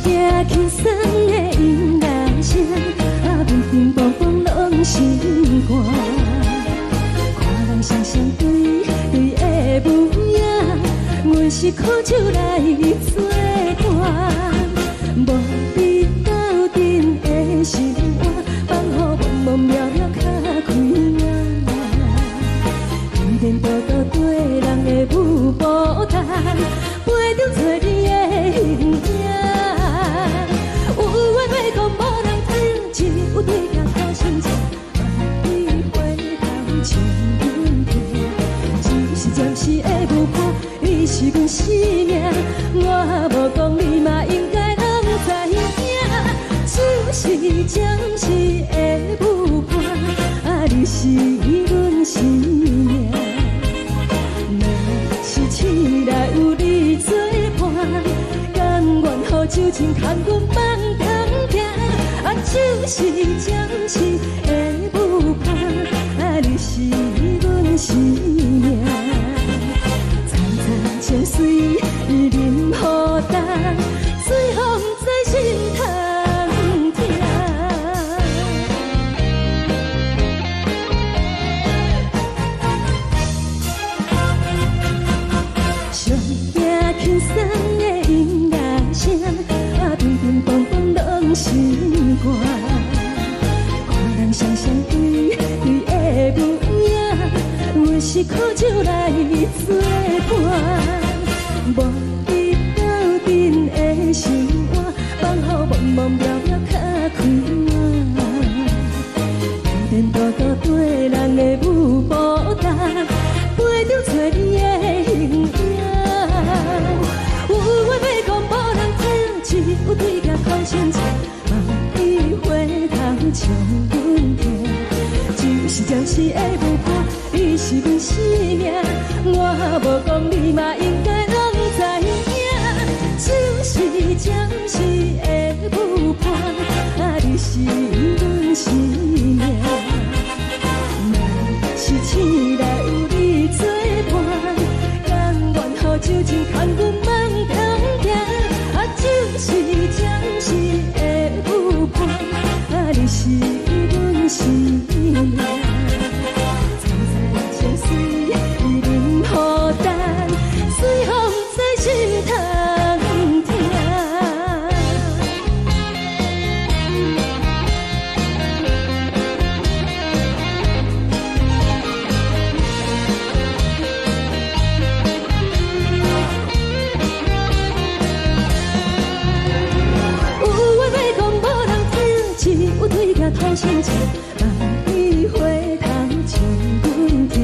惊轻松的音乐声，乒乒乓乓拢心肝。看人双双对对的舞影，阮是苦手来做伴。无你斗阵的心肝，放予茫茫渺渺较开眼。颠颠倒倒对人的舞步弹，陪着做你的形影。有话要讲无人听，只有对镜头心情，万里回头唱阮听。只是暂时的舞伴，你是阮生命，我无讲你嘛应该拢知影。就是暂时的舞伴，你是阮生命。若是醒来有你作伴，甘愿予酒精牵阮放通行。就是暂时的舞伴，你是阮生命。层层情水任何等，随风在心头。轻松的音乐声，乒乒乓乓拢心肝。看人双双对对的舞影，阮是苦手来做伴。无你斗阵的心肝，放予茫茫渺渺较开眼。颠颠倒倒对人的舞步弹，陪着做你的形影。有话要讲无人听，只有对镜头心情，望你回头唱阮听。就是暂时的舞伴，你是阮生命，我无讲你嘛应该拢知影。就是暂时的舞伴，你是阮生命。若是醒来有你作伴，甘愿予酒精牵阮放通行。就是暂时的舞伴，你是阮生命。层层情水任何等，随风在心头听。对镜头心情，望你回头唱阮听。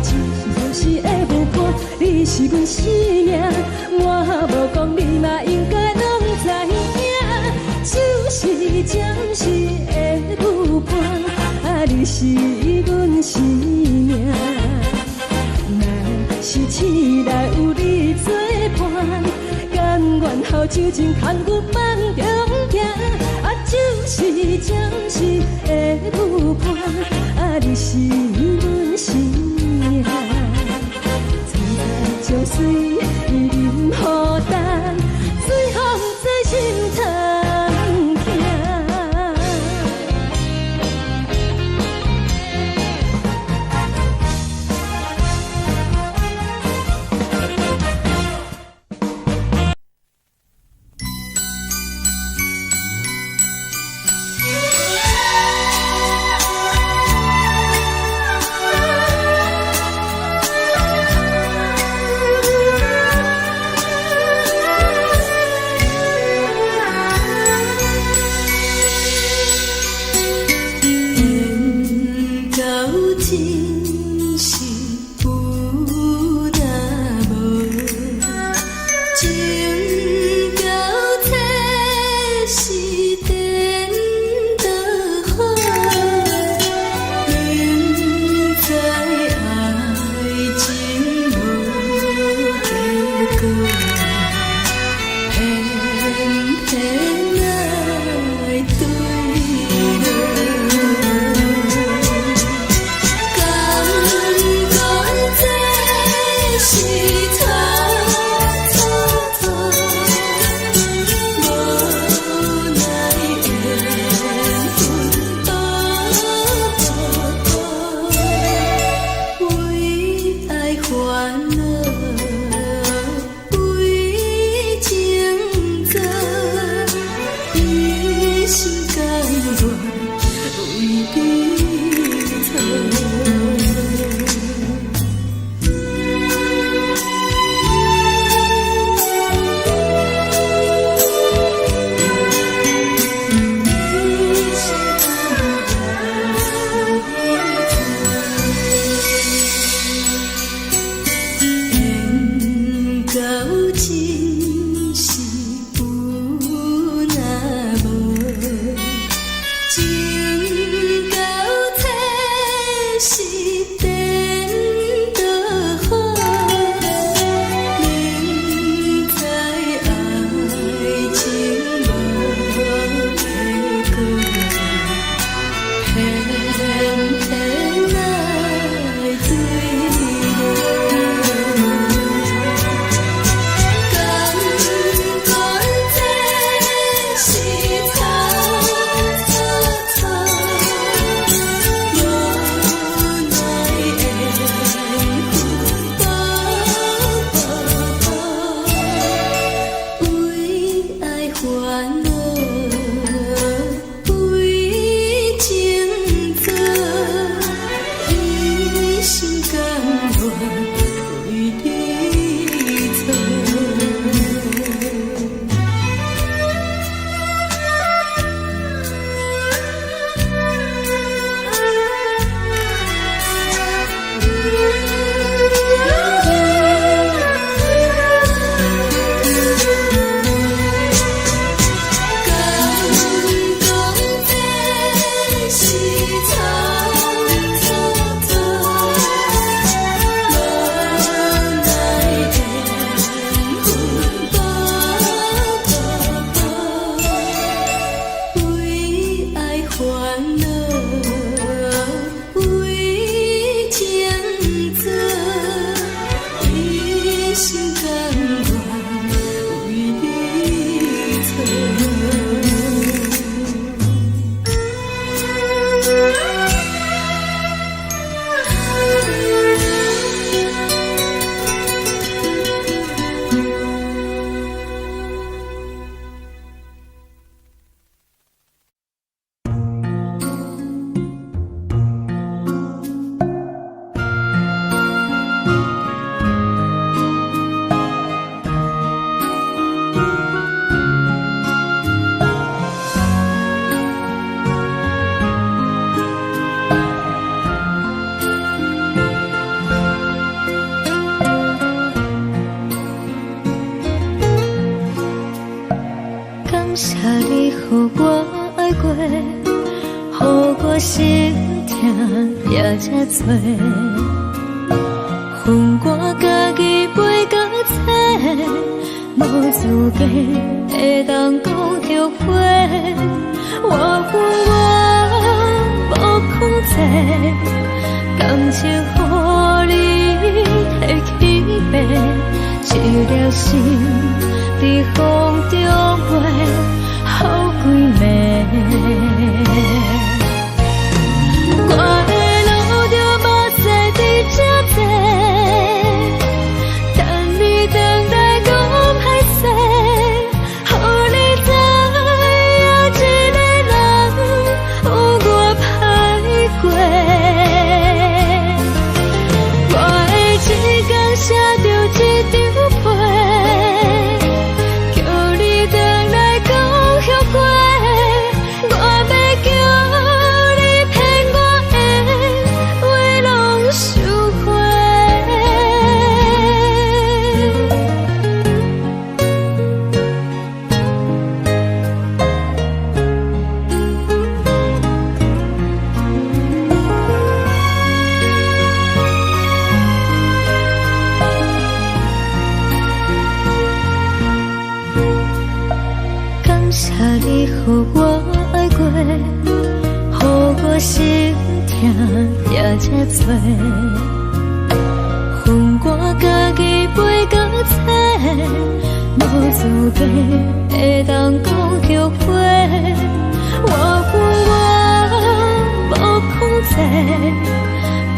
只是暂时的舞伴，你是阮生命，我无讲你嘛应该拢知影。就是暂时的舞伴，你是阮生命。若是醒来有你作伴，甘愿予酒精牵阮放中行。就是暂时的舞伴，你是阮生命。层层情水任何等，随风在心头行。心甘愿为你错。多，恨我家己袂到切，无资格会当讲后悔。我恨我无控制，感情予你摕去卖，一条心伫风中飞，好几暝。你予我爱过，予我心痛也这多，恨我家己袂到切，无资格会当讲后悔。我恨我无控制，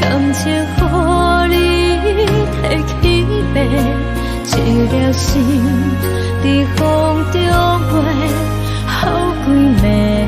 感情予你摕去卖，一条心伫风中飞。好几暝。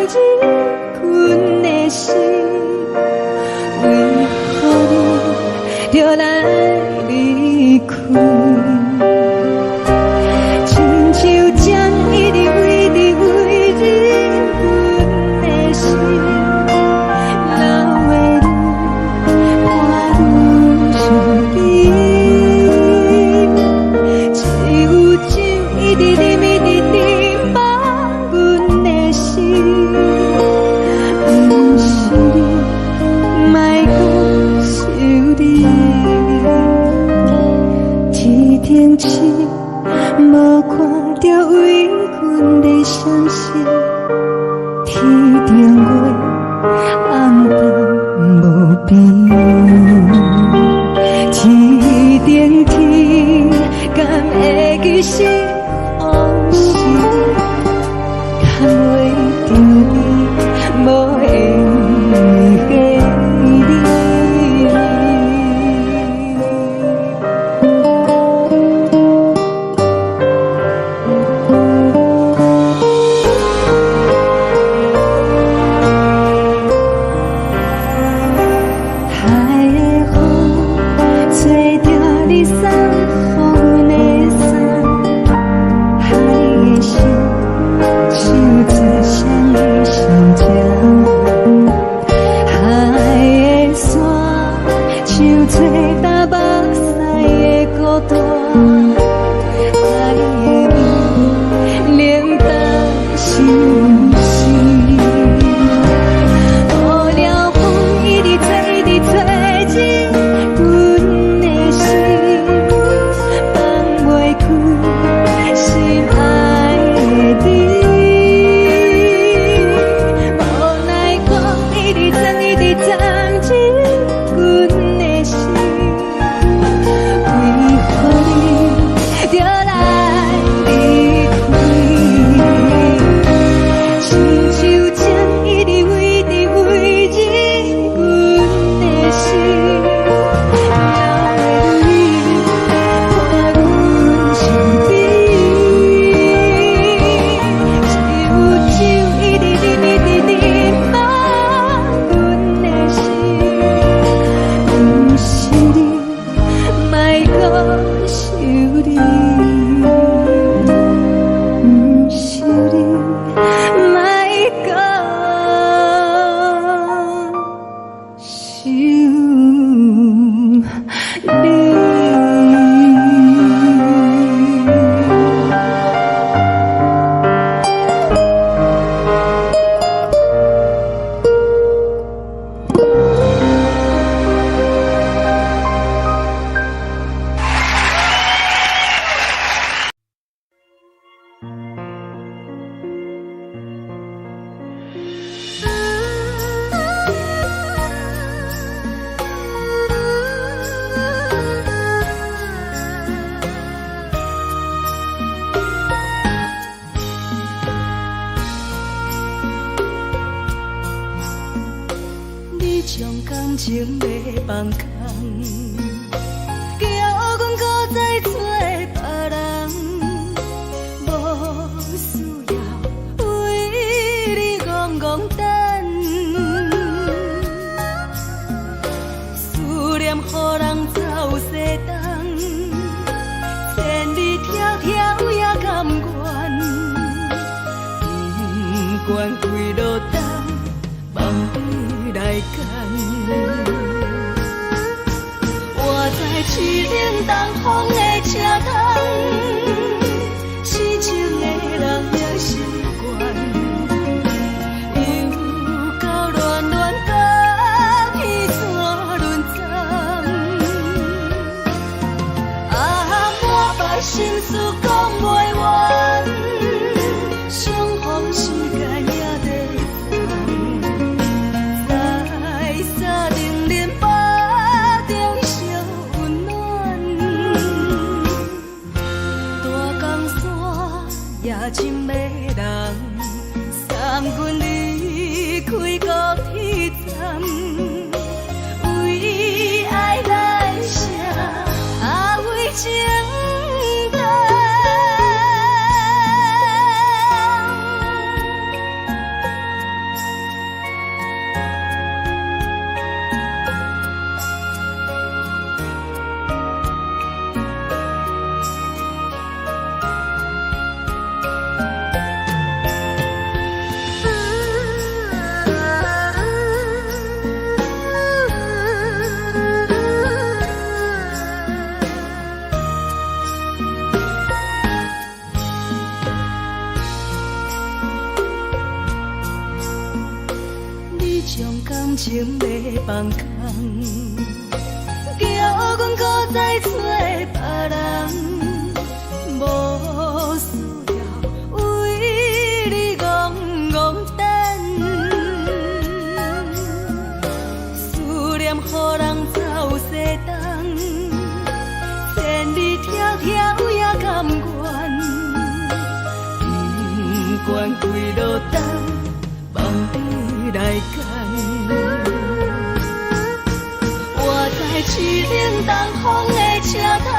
日阮的心，为何你就来离开？亲像针一直为你为你阮的心，流的泪看阮伤悲，只有酒一直啉一直啉饱阮的心，不是你，莫讲想你。天顶星无看到为阮的伤心，天顶月暗淡无边，天顶天敢会记是往事，敢袂着你无缘的你。将感情要放空，叫阮搁再找别人，无需要为你戆戆等，思念予人走西东，千里迢迢也甘愿，不管几落冬，望你来干。我在市顶东风的车窗，痴情的人也习惯，又到乱乱甲彼山论斩。啊，满腹心事讲袂完，相逢时间也在深的人送阮离开高铁站，为爱来写为情长。种感情要放空，叫阮搁再找别人。无需要为你戆戆等，思念予人走西东，千里迢迢也甘愿，不管几落冬，望你来牵。我在市顶东风的车窗。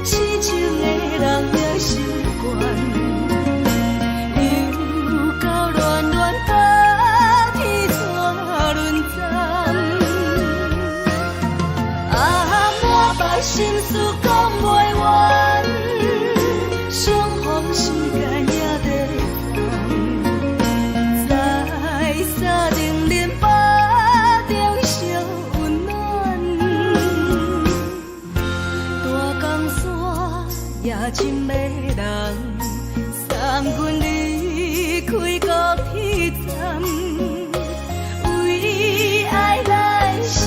痴情的人也习惯，又到恋恋把天带轮转。满腹心事讲袂完，相逢时间也在等，在沙定林巴中相温暖。大江山夜深的人，送阮离开高铁站，为爱来城，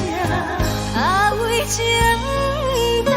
为情等。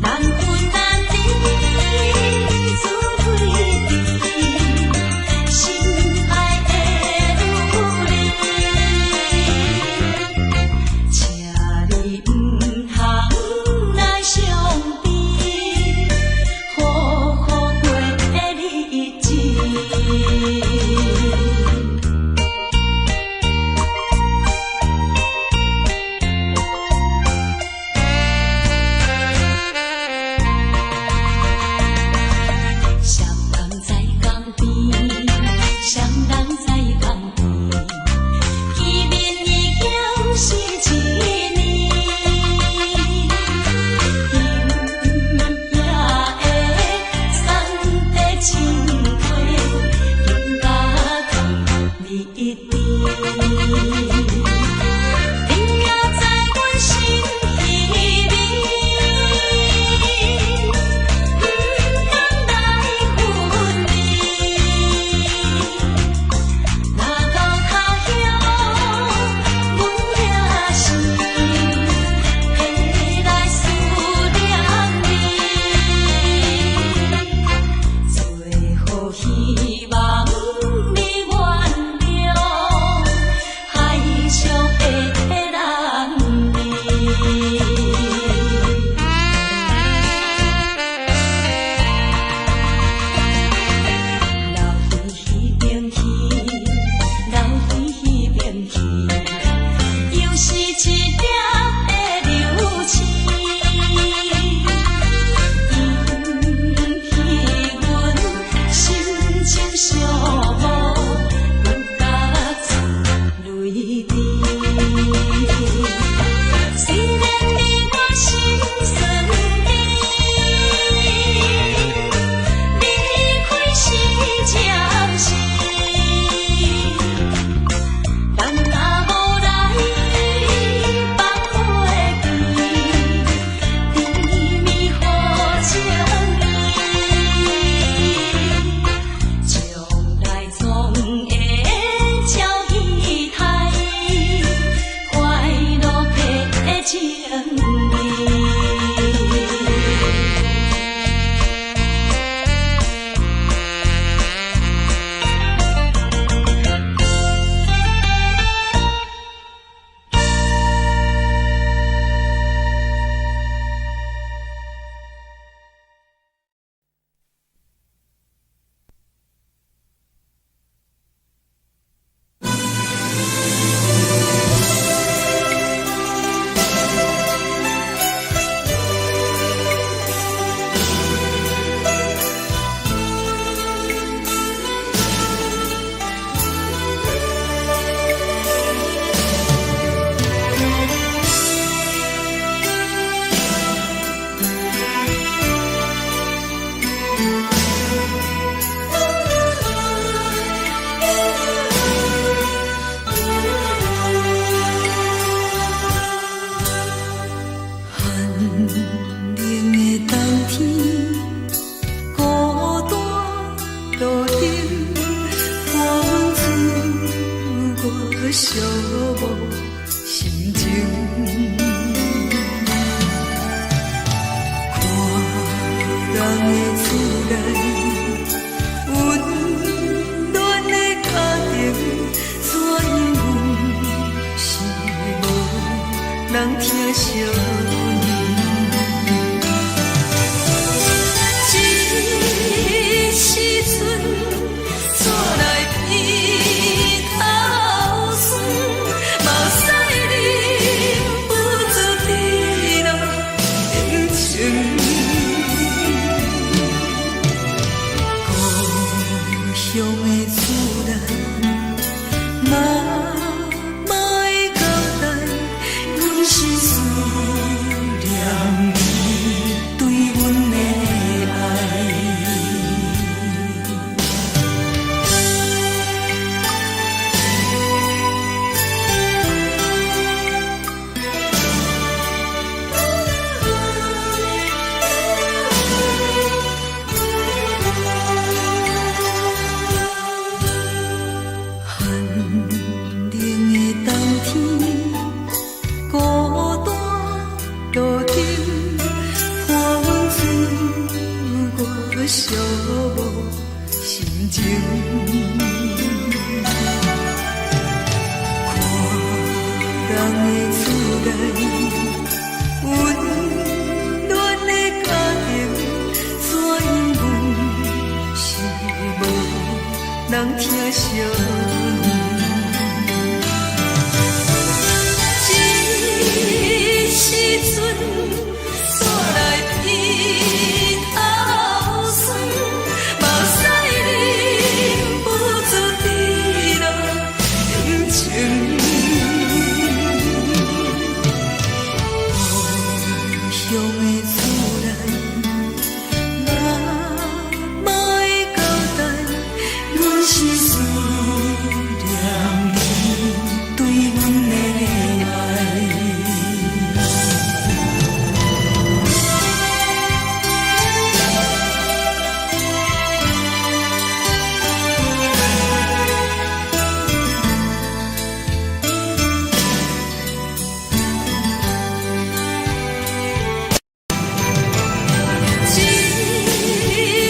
难分。冷的冬天，孤单路顶，寒风吹我寂寞心情。看人的厝内，温暖的家庭，怎因阮是无人疼惜？人疼惜，这时阵煞来鼻头酸，目屎忍不住滴落眼睛。故乡的厝内，哪会交代？阮是思念你对阮的爱。这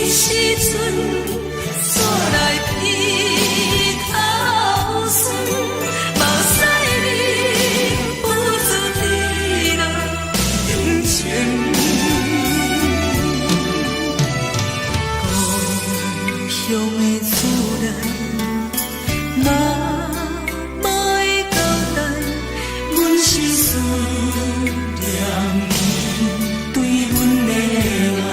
时阵煞来鼻头酸，目屎忍不住滴落眼睛。故乡的厝内，哪会交代？阮是思念你对阮的爱。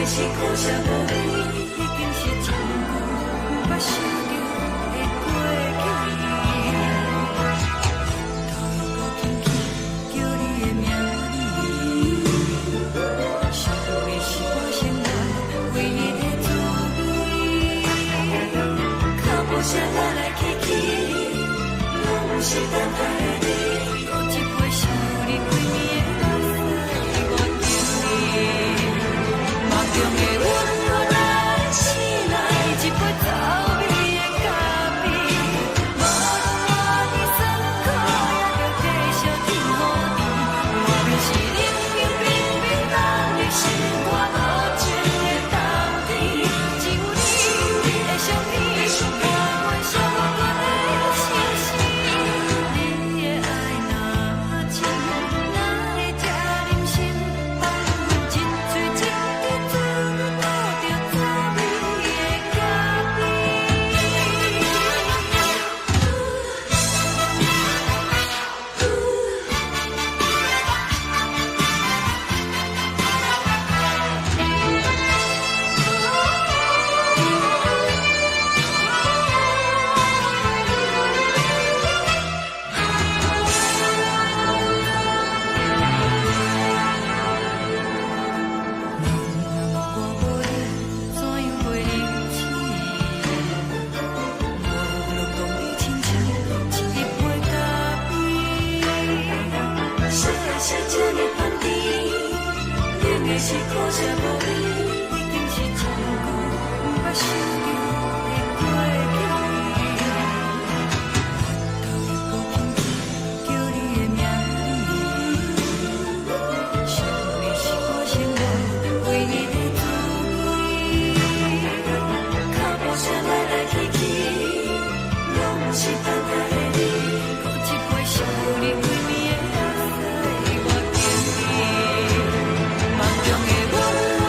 是苦涩无味，已经是一句不捌想着的过去。头又轻轻叫你的名字，想的是我心内唯一的滋味。脚步声来来去去，拢是等待的你，有一杯想你几年的目屎，我等你。梦中的阮，我来醒来，一杯走味的咖啡。无论我的酸苦，也着继续甜予你。我便是冷冰冰冰冷的心肝，无情的冬天。只有你会想你，我会想我的心事。你的爱若深，哪会这忍心放阮一嘴一滴水，倒着滋味的咖啡。我无力，怎样袂忍起？无路讲你亲像一杯咖啡，烧的是这么香甜，冷的是苦涩无味，已经是一句不捌想着的过去。头又轻轻叫你的名字，想的是我心内唯一的滋味。脚步声来来去去，拢是等待的你，有一杯想你几暝的目屎，我等你。梦中的阮，我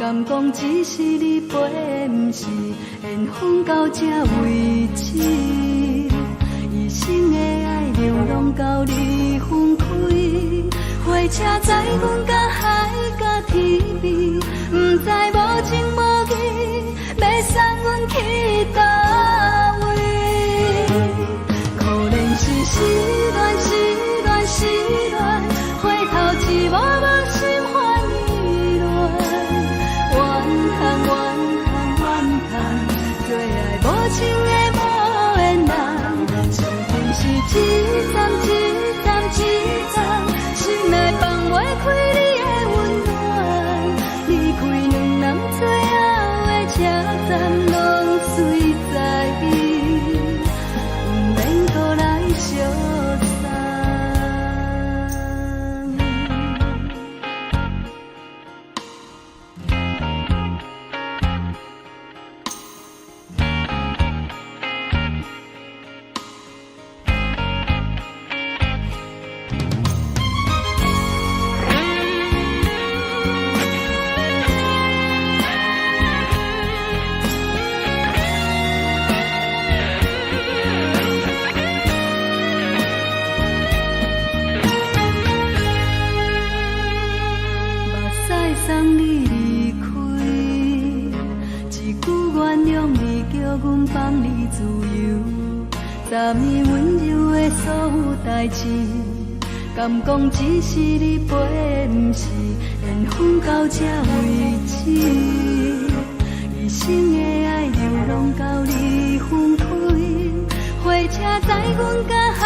敢讲只是你陪，不是缘分到这为止。一生的爱流浪到你分开，火车载阮甲海甲天边，不知无情无义，要送阮去倒位？可能是失恋，失恋，失恋，回头一幕幕心烦意乱，怨恨，怨恨，怨恨，最爱无情的无缘人，相分是一站一站一站，心内放袂开你的温暖，离开两人最后的车站，拢随在伊，不免搁来相送。送你离开，一句原谅你，叫阮放你自由。昨暝温柔的所有代志，敢讲只是你陪，不是缘分到这为止。一生的爱流浪到你分开，火车载阮甲海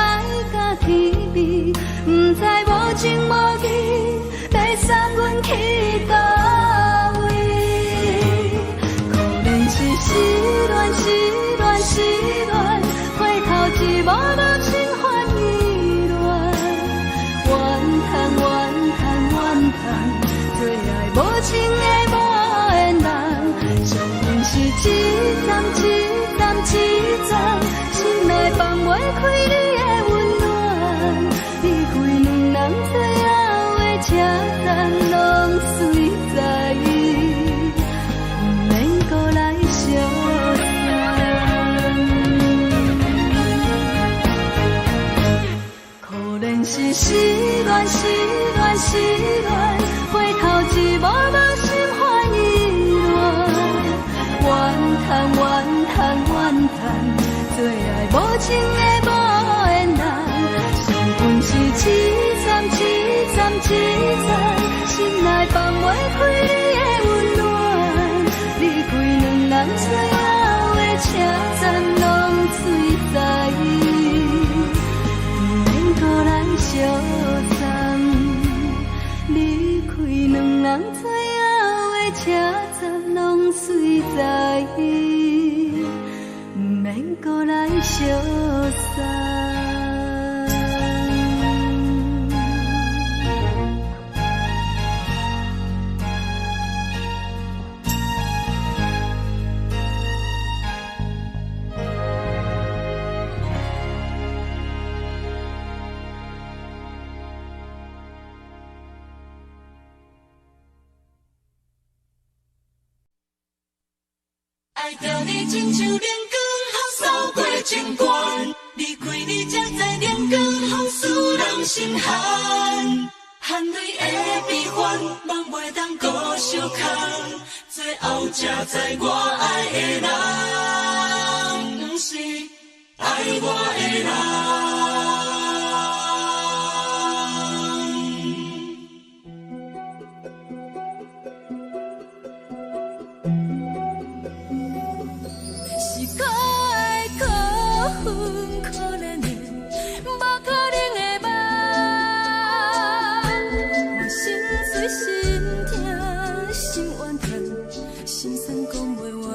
甲天边，不知无情无义，要送阮去倒位？可能是失恋，失恋，失恋，回头一幕幕心烦意乱，怨恨，怨恨，怨恨，最爱无情的无缘人，相分是一站一站一站，心内放袂开你的温暖，离开两人最后的车站，拢随在伊，不免搁来相送。可能是失恋，失恋，失恋，回头一幕幕心烦意乱，怨恨，怨恨，怨恨，最爱无情的无缘人，相分是一站一站一站，心内放袂开你的温暖，离开两人最后的车站，拢随在伊，不免搁来相送。离开两人最后的车站，拢随在伊，不免搁来相送。爱着你亲像阳光，扫过情关，离开你才知阳光风使人心寒。含泪的悲欢，望袂当搁相牵，最后才知我爱的人，不是爱我的人。是可爱可恨可怜的，无可能的梦。我心碎心痛心怨叹，心酸讲袂完。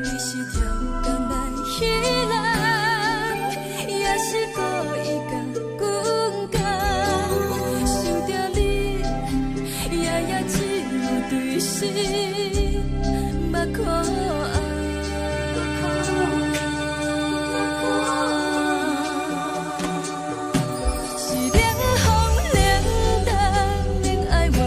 你是挑工来彼人，也是故意甲阮讲，想着你夜夜只有对视。可爱，是冷风冷淡，冷爱我，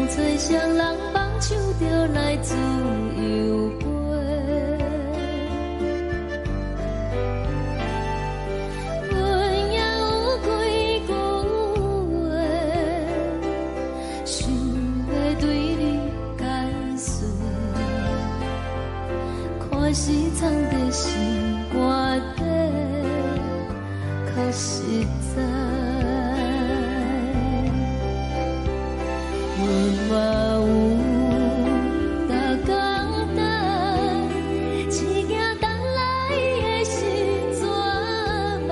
吹双人放手就来自由飞。阮也有几句话，想要对你解释，可是藏在心肝底，较实在。阮嘛有逐工等，只惊等来的时阵嘛，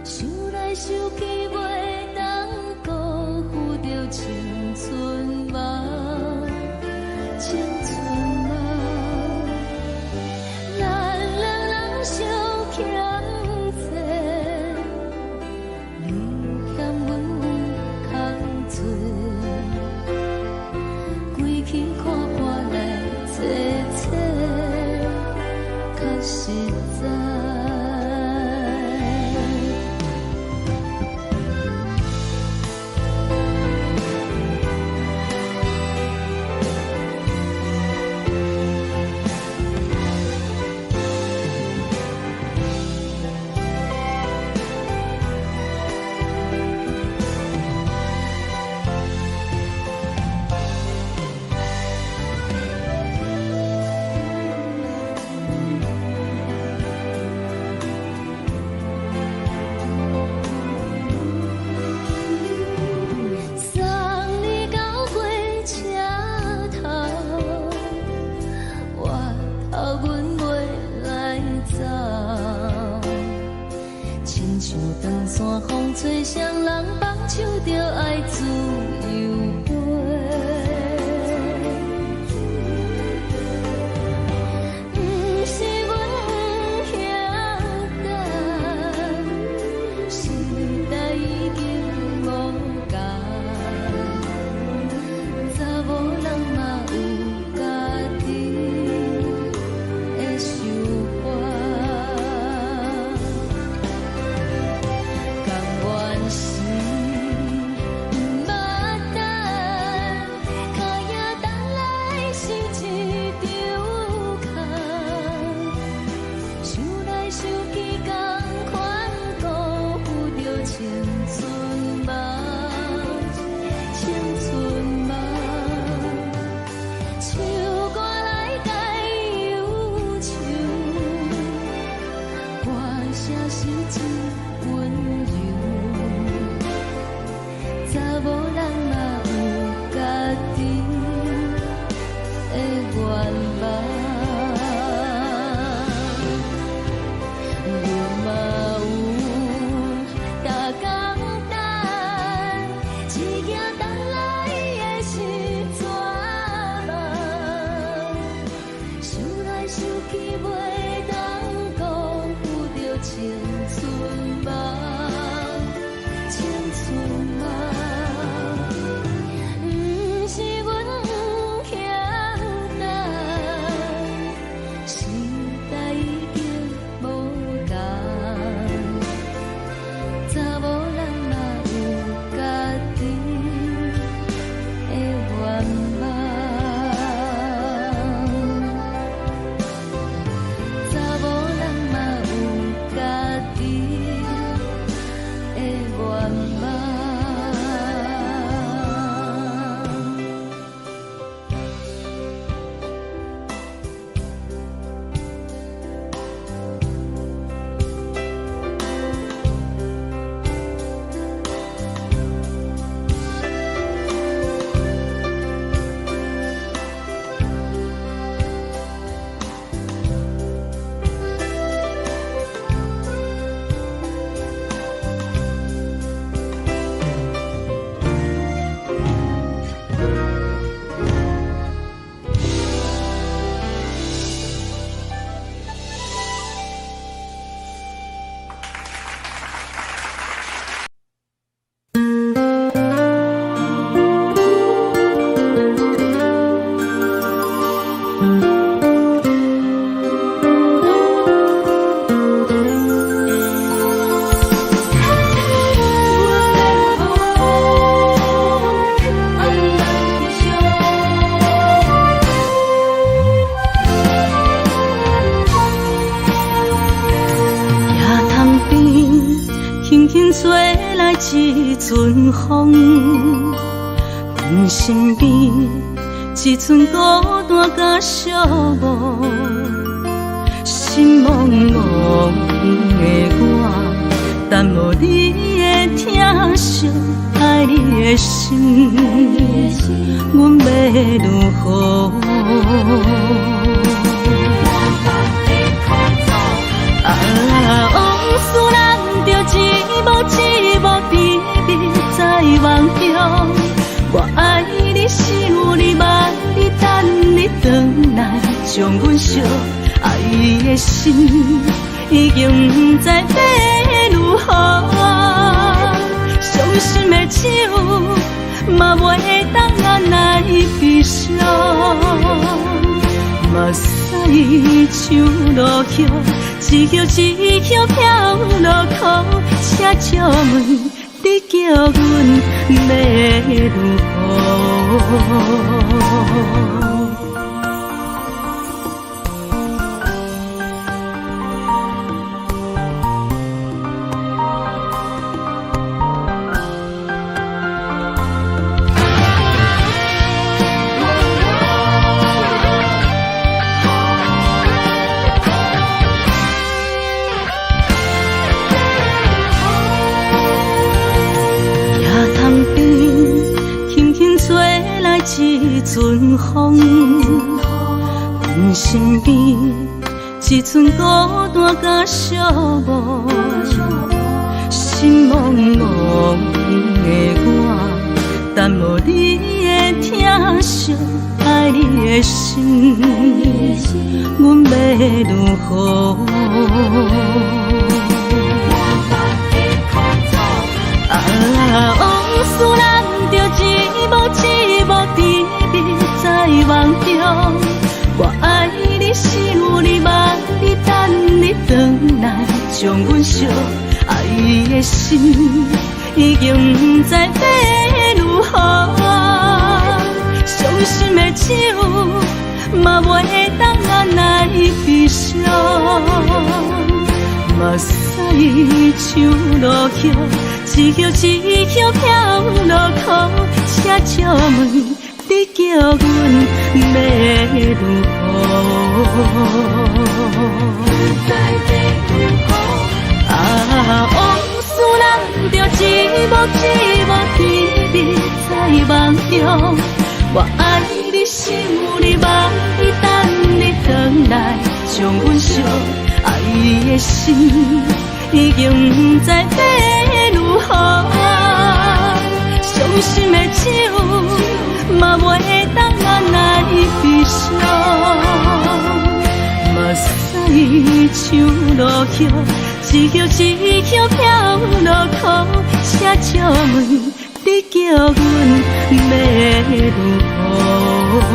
想来想去袂当辜负着青春嘛，青春嘛，咱两人相欠债，你欠阮有空做。归去看破来坐坐，较实在。送你到火车头，我头阮袂来走，亲像长线风吹双人放手就爱自由飞。不是阮不晓等，时代已经无共，查某人嘛有家己的想法，甘愿是不捌等，脚也等来是一场空，想来想去同款辜负着青春嘛，青春嘛，唱歌来解忧愁，歌声是真温柔，查某人嘛有家己的愿望。阮嘛有逐工等，只惊等来的时阵嘛，想来想去袂当辜负着青春嘛，青春嘛，不是阮不晓等，时代已经无共，查某人嘛有家己的愿望。吹来一阵风，阮身边一寸孤单甲寂寞，心茫茫的我，等无你的疼惜，爱你的心，阮要如何？往事人着一幕一幕秘密在梦中，我爱你想你望你等你回来，将阮惜爱的心已经不知要如何，伤心的手嘛袂当按来悲伤。目屎像落雨，一叶一叶飘落雨，请借问你叫阮要如何？一阵风，阮身边一寸孤单甲寂寞，心茫茫的我，等无你的疼惜，爱你的心，阮要如何？往事人着一幕一幕秘密在梦中，我爱你想你望你等你回来，将阮惜爱的心已经不知要如何，伤心的手嘛袂当按来悲伤，目屎像落雨，一叶一叶飘落雨，请借问你叫阮要如何？往事人着一幕一幕秘密在梦中，我爱你想你望你等你回来，将阮惜爱的心已经不知要如何，伤心的手嘛袂当按来悲伤，目屎像落雨，一叶一叶飘落雨，请借问你叫阮要如何？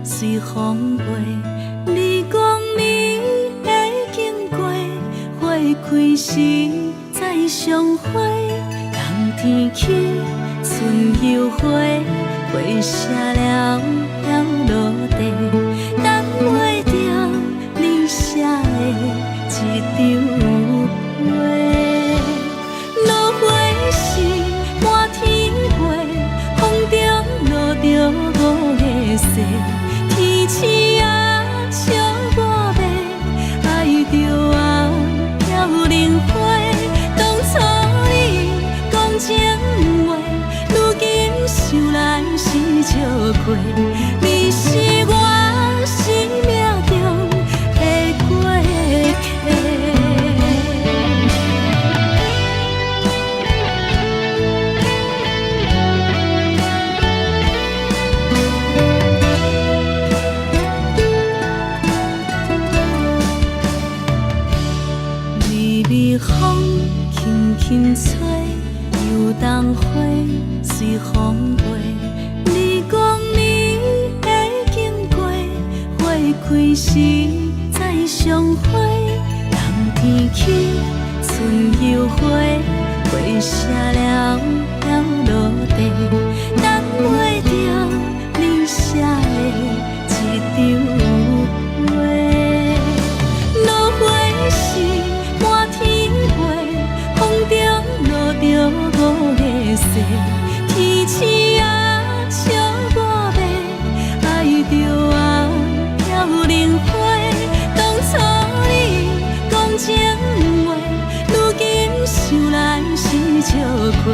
随风飞，你讲你会经过，花开时再相会。冬天起，春又花，花谢了要落地，等袂着你写的一张画。落花时满天飞，风中落着五个色。天星啊，笑我迷，爱着啊，飘零花。当初你讲情话，如今想来是笑过。你轻吹，游东花随风飞。你讲你会经过，花开时再相会。人天起，春又花，花谢了了落地，等袂着你写的一张话。落花时满天飞，风中落着五个色，天星啊笑我迷，爱着啊飘零花。当初你讲情话，如今想来是笑过。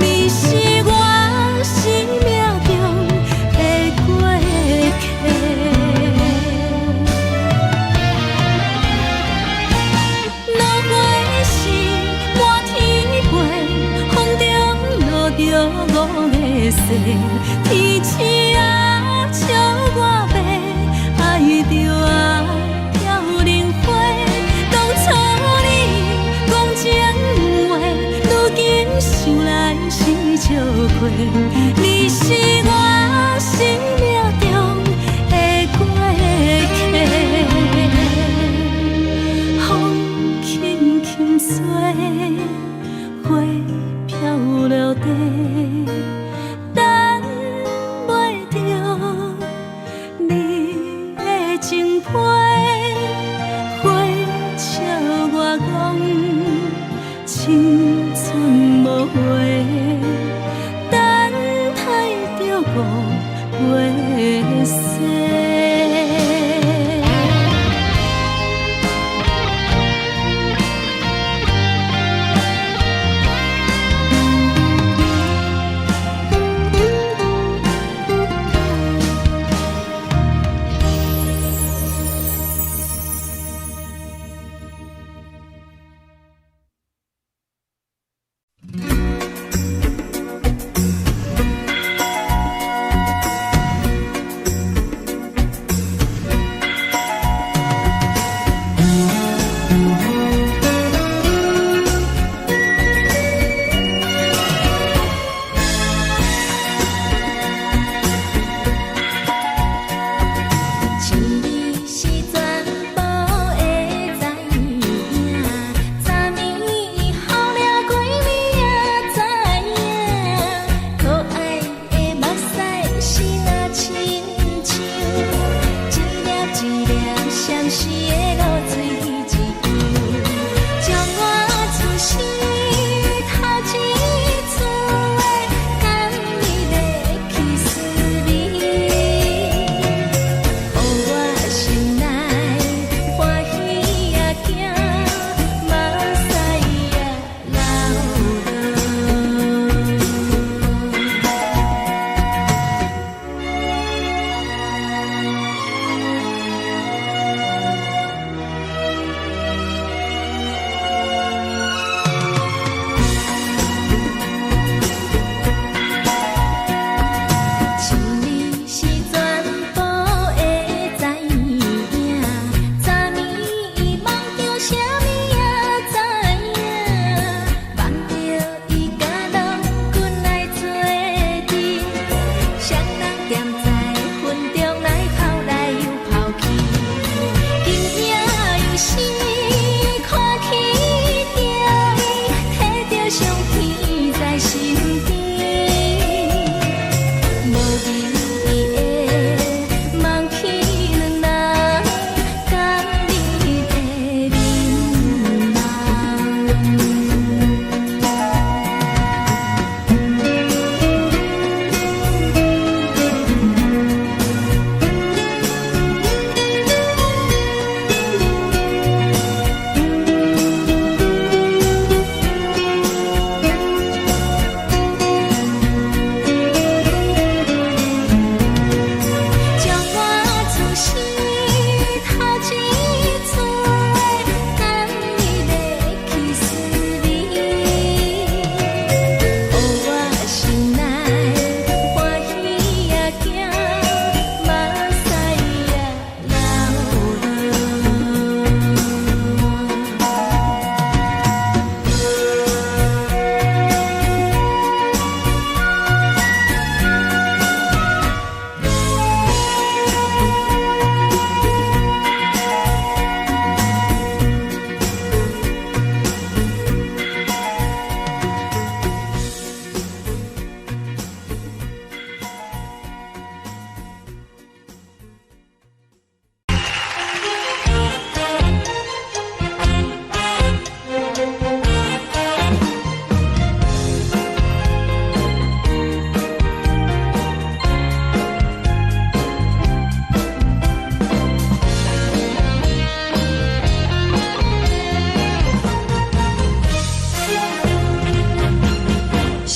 你是我生命中的过客。落花时满天飞，风中落着五个色，天星啊笑我迷，爱着啊飘零花。当初你讲情话，如今想来是笑过。你是我生命中的过客，风轻轻吹，花飘落地，等袂着你的情批。花笑我讲青春无悔，等待着五月雪。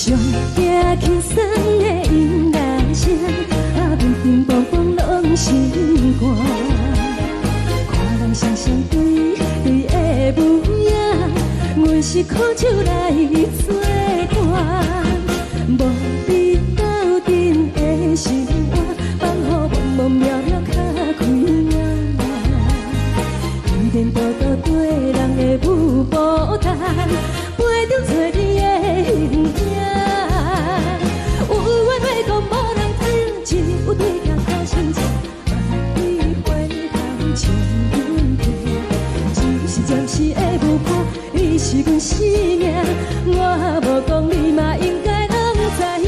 上惊轻松的音乐声，乒乒乓乓拢心肝。看人双双对对的舞影，阮是苦手来做伴。无你斗阵的心肝，放予茫茫渺渺较开眼。一颠倒倒对人的舞步弹，陪着找你的形影。有话要讲无人听，只有对镜头先笑，万里回头将阮听。只是暂时的舞伴，你是阮生命，我无讲你嘛应该拢知影。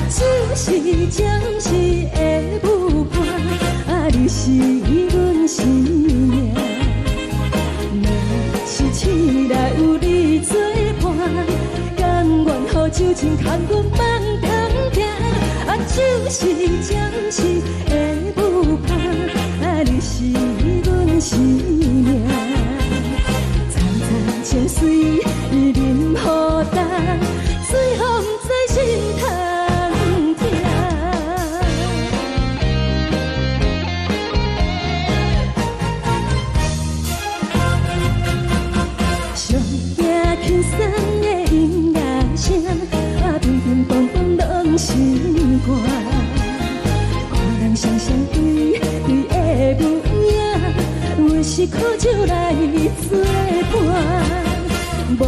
只是暂时的舞伴，你是阮生命。醒来有你作伴，甘愿予酒精牵阮放长行。就是暂时的舞伴，你是阮生命。惨惨情水任何担，随风在心通听。上惊轻松的音乐声，乒乒乓乓拢心肝。看人双双对对的舞影，阮是苦手来做伴。无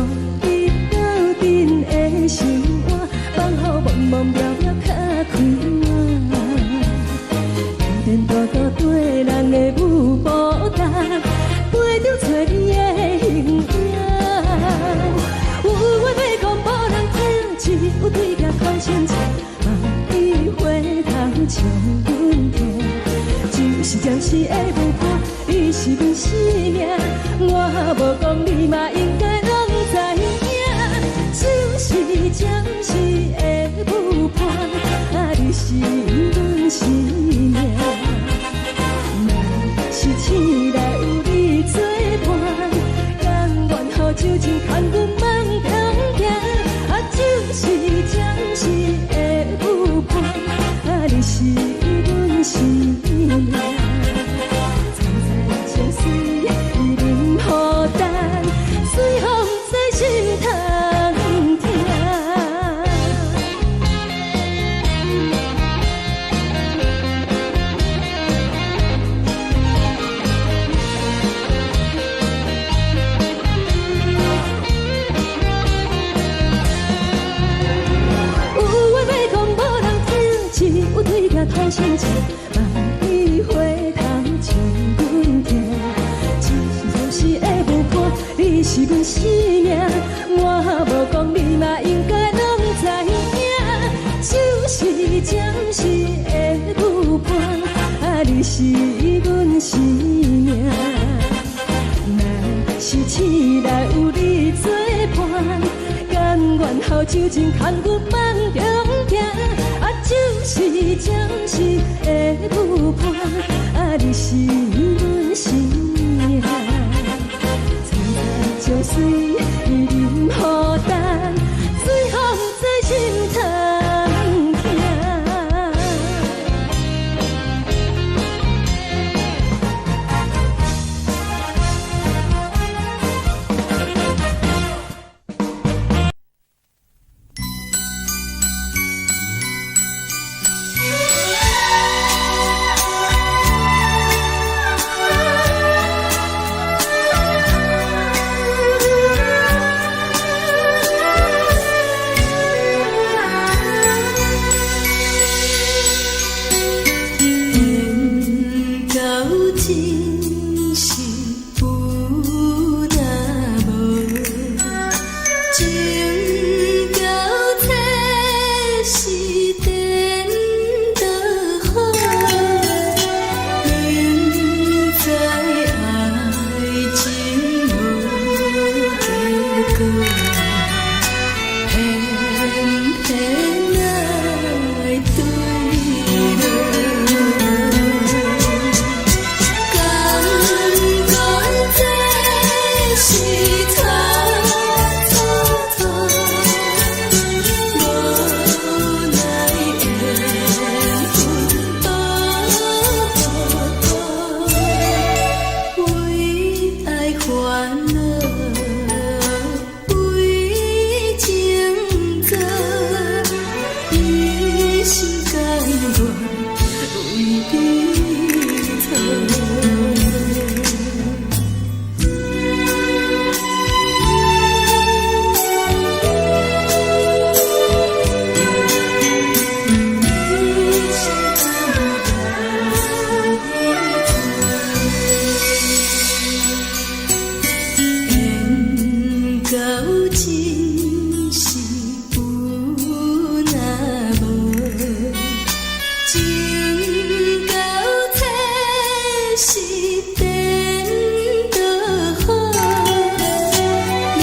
你斗阵的心肝，放予茫茫渺渺较开眼。一颠倒倒对人的舞步弹，陪着找你的形影。有话要讲无人听，只有对镜头先笑，万里回头将阮听。只是暂时的舞伴，你是阮生命，我无讲你嘛应该拢知影。只是暂时的舞伴，你是阮生命。若是醒来有你作伴，甘愿予酒精牵阮放长行。就是暂时的舞伴，你是阮生命。惨惨情水任何担，随风在心通听。有对镜头先笑，万里回头将阮听。只是暂时的舞伴，你是阮生命，我无讲你嘛应该拢知影。就是暂时的舞伴，你是阮生命。若是醒来有你作伴，甘愿予酒精牵阮放长行。就是暂时的舞伴，你是阮生命。惨惨情水任何担，随风在心通听。心是有若无，情到体是颠倒好，明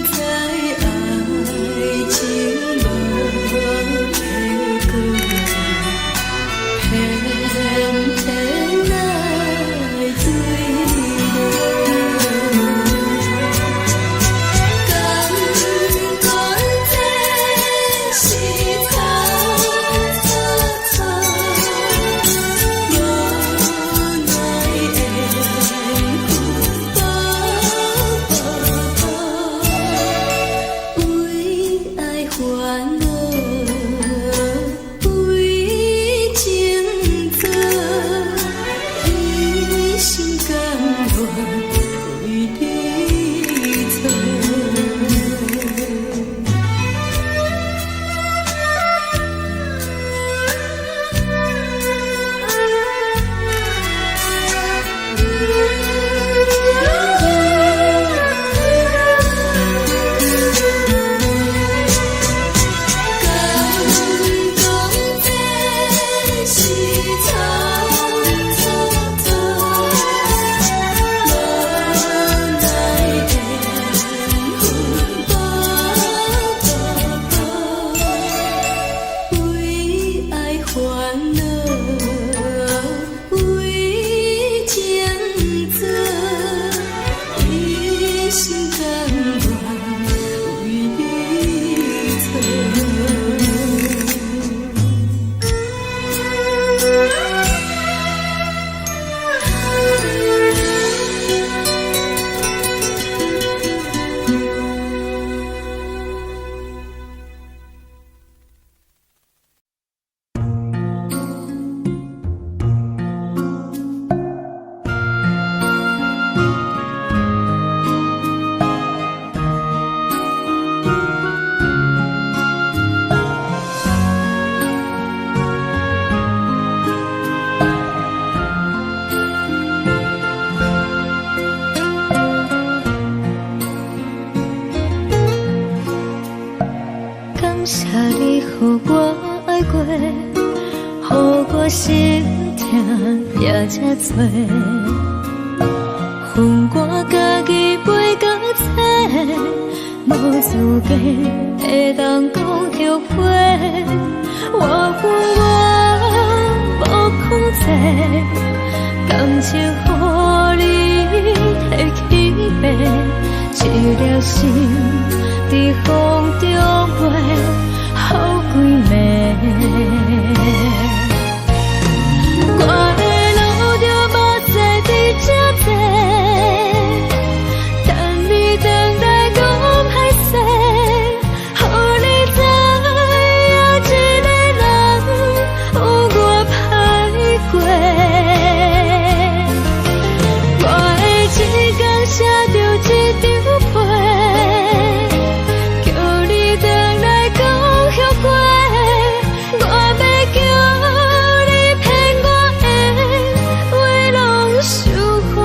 知爱情无结果，偏偏爱醉落。感觉这是草草草，无奈的为爱烦恼，为情做，一心甘愿为你错。为爱烦恼，为情做，一心甘愿为你错。感谢你，予我爱过，予我心痛也这多，恨我家己袂到切，无资格会当讲后悔。我无控制，感情予你提起飞，一粒心在风中飞，好几暝。我的路就无再伫这多，等你等待讲歹势，予你知影一个人有我歹过。我的一天写着一张被，叫你回来讲后悔。我要叫你骗我的话拢收回。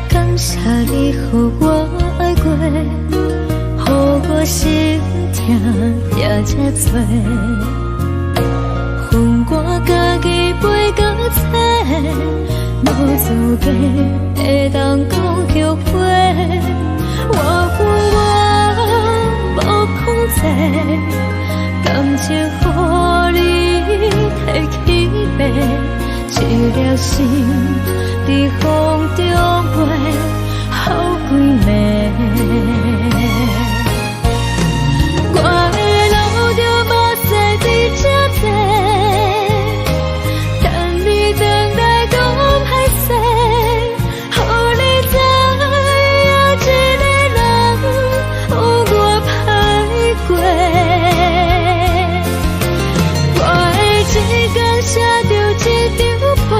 感谢你，予我爱过，予我心痛也这多，恨我家己袂到切，无资格会当讲后悔。我无控制，感情予你提起飞，一粒心在风中飞，好几暝。我的路就无再伫这多，等你等待讲歹势，予你知影一个人有我歹过。我的一天写着一张被，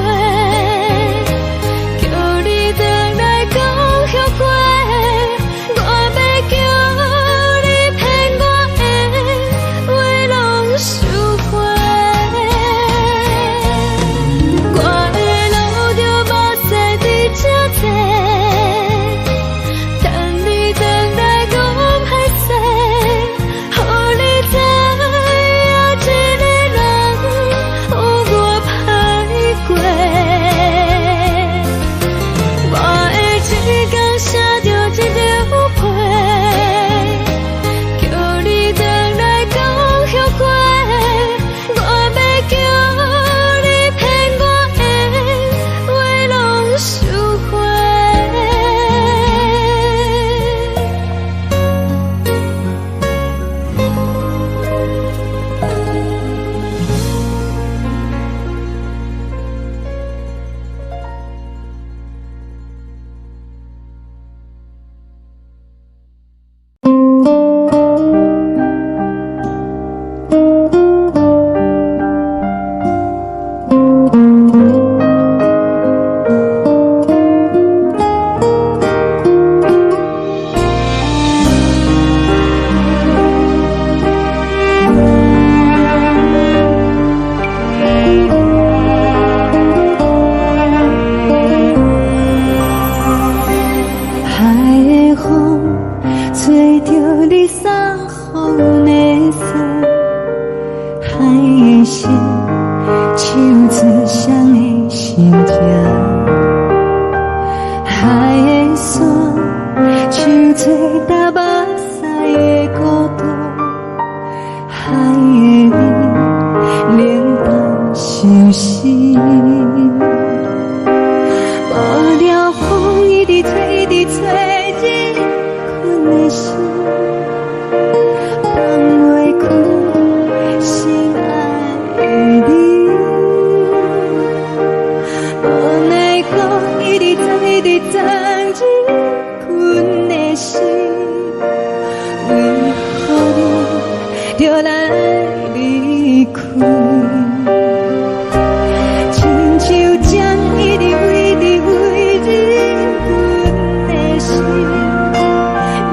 海的山，像做搭目屎的孤独，海的味冷淡伤心。无聊风一直吹，一直吹，日困的心，放袂开心爱的你。无奈讲一直藏，一直藏，日困的心，为何你就来离开？亲像针一直为日困的心，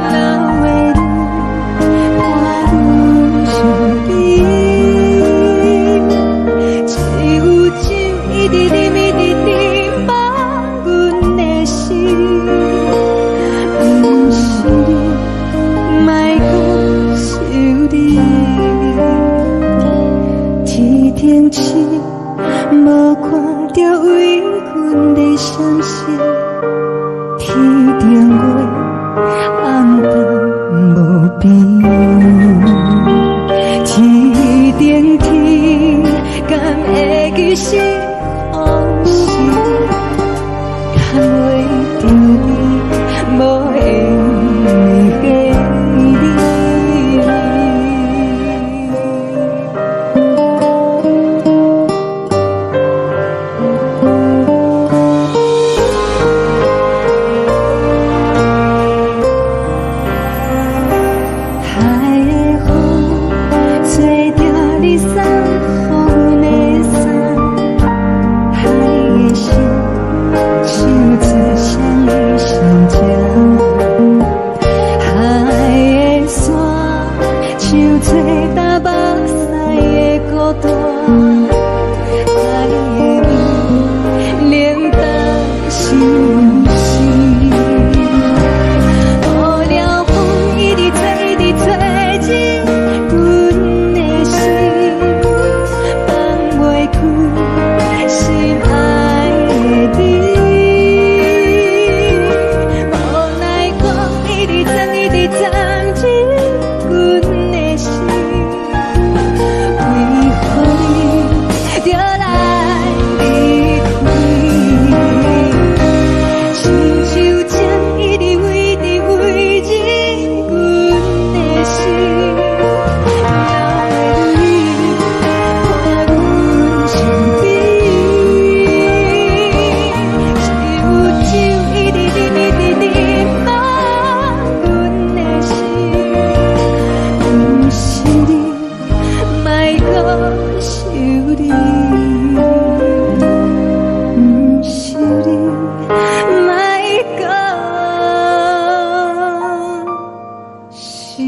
流的泪看愈伤悲。只有酒一直啉，一直啉，放阮的心，不是你，莫搁想你。天顶星，无看到为阮的伤心。天顶月，暗淡无边。天顶天，敢会记是往事？敢袂着你，无缘给你。海的风吹着你送予阮的衫，海的心像做双鱼相争，海的山像做搭目屎的孤单，海的味冷淡伤心。无聊风一直吹，一直吹，日阮的心，放袂开心爱的你。无奈讲一直藏，一直藏，日阮的心，为何你就来离开？亲像针一直为日阮的心，流的泪看阮伤悲。只有酒一直啉，一直啉，放阮的心，不是你，莫搁想你，不是你，莫搁想你。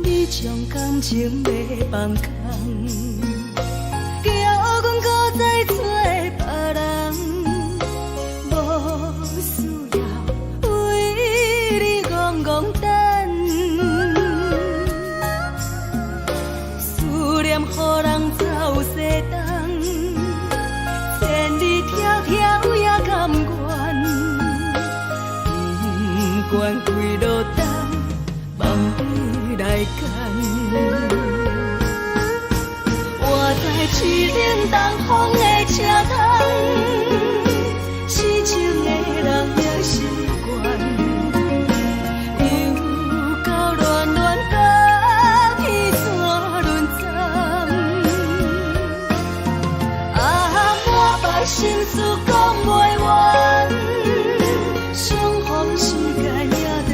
你将感情要放空，叫阮搁再找别人，无需要为你戆戆等。思念予人走西东，千里迢迢也甘愿，不管几路灯，梦你来干。我在凄冷东风的车窗，痴情的人的心愿，又到乱乱甲彼山论斩。啊，满腹心事讲袂完，相逢时间也在。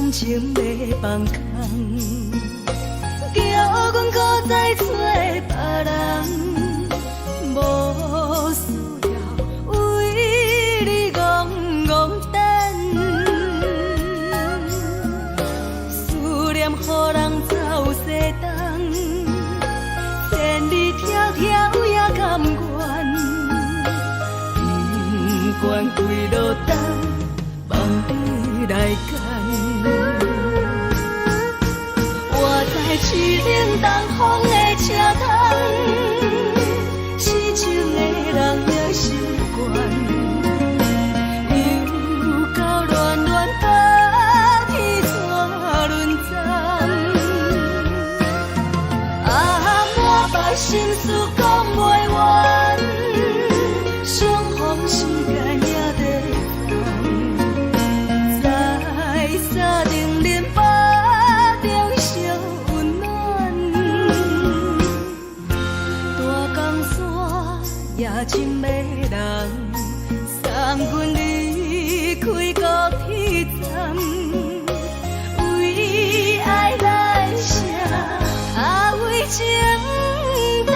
感情要放空，叫阮搁再找别人。无需要为你戆戆等，思念予人走西东，千里迢迢也甘愿，不管几落冬，望你来牵。我在市顶东风的车窗。痴情的人也习惯，又到乱乱把天带轮转。满腹心事讲袂完，相逢时间也在放，在沙丁林巴中相温暖。大江山夜深的人，送阮离开高铁站，为爱来写为情单。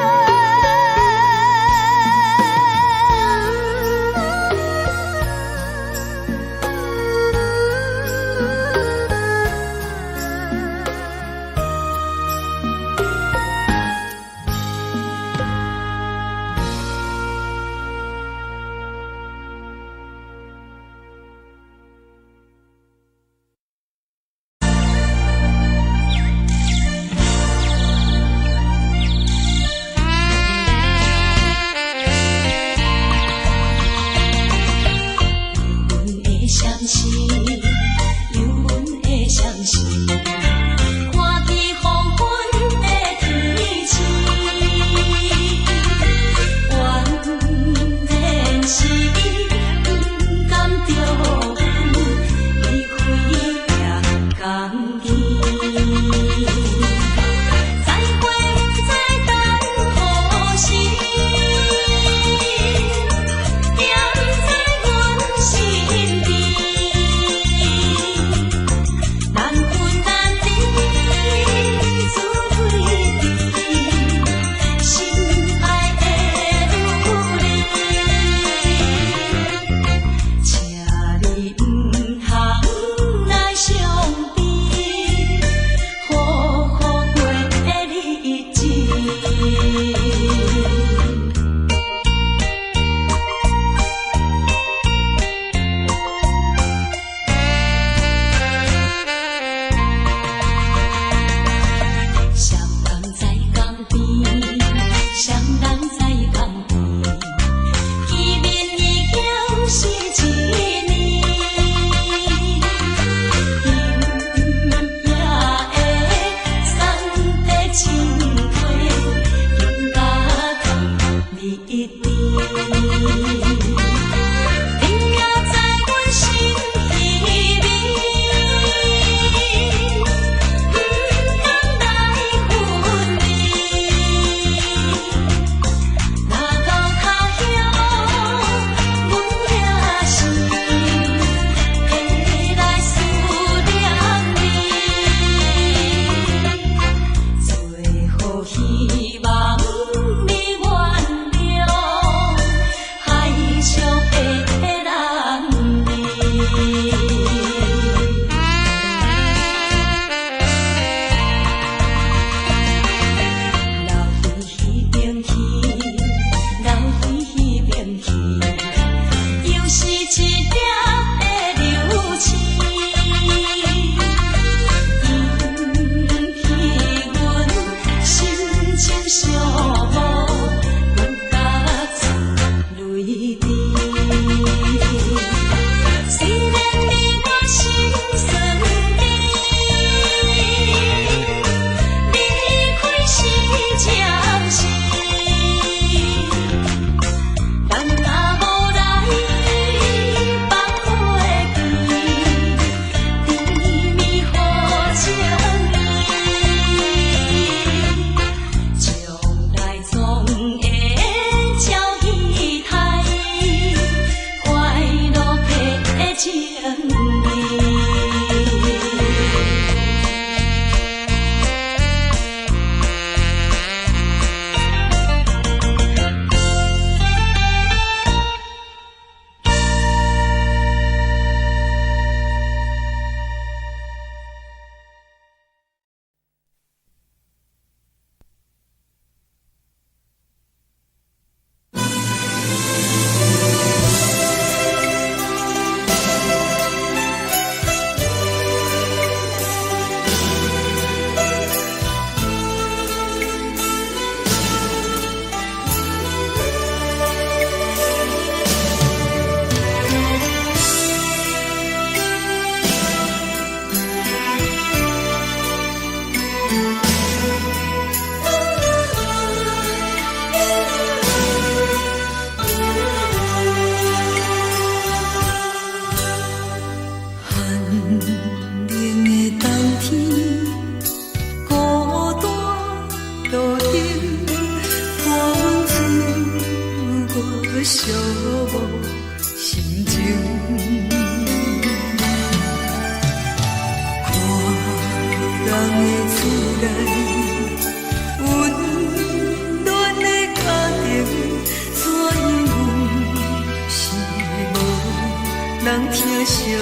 人疼惜你。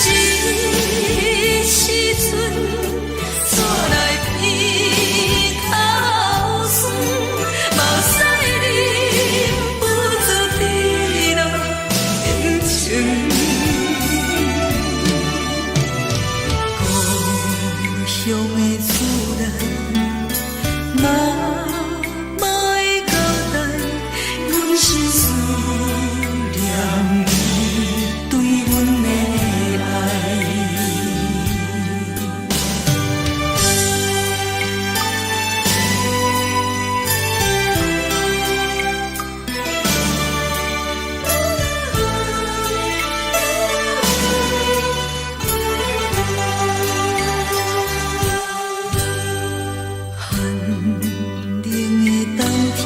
这时阵带来鼻口酸，嘛使忍不住滴落眼睛。故乡的厝内，妈妈的交代，阮是思念你对阮的爱。寒冷的冬天，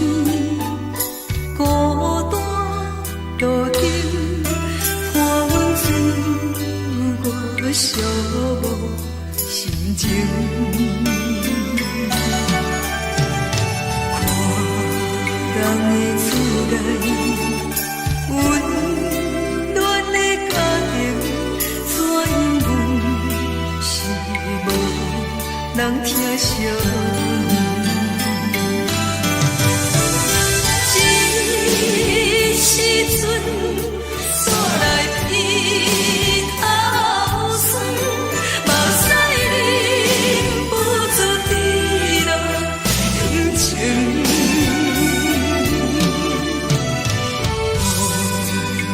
孤单路灯，伴阮走过寂寞心情。看人的厝内，温暖的家庭，怎因阮是无人疼惜你？这时阵带来鼻口酸，嘛使忍不住滴落眼睛。故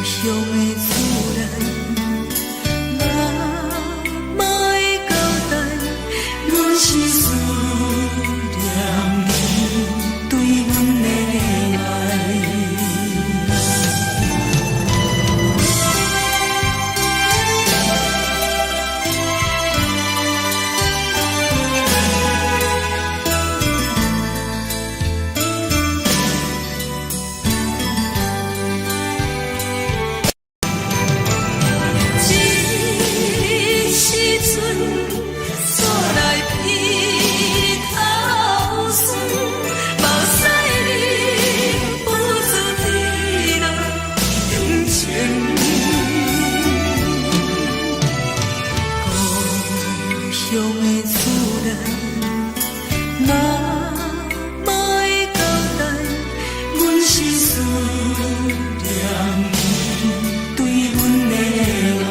乡的厝内，妈妈的交代，阮是思念你对阮的爱。这时阵带来鼻口酸，嘛使忍不住滴落眼睛。故乡的厝内，妈妈的交代，阮是思念你对阮的爱。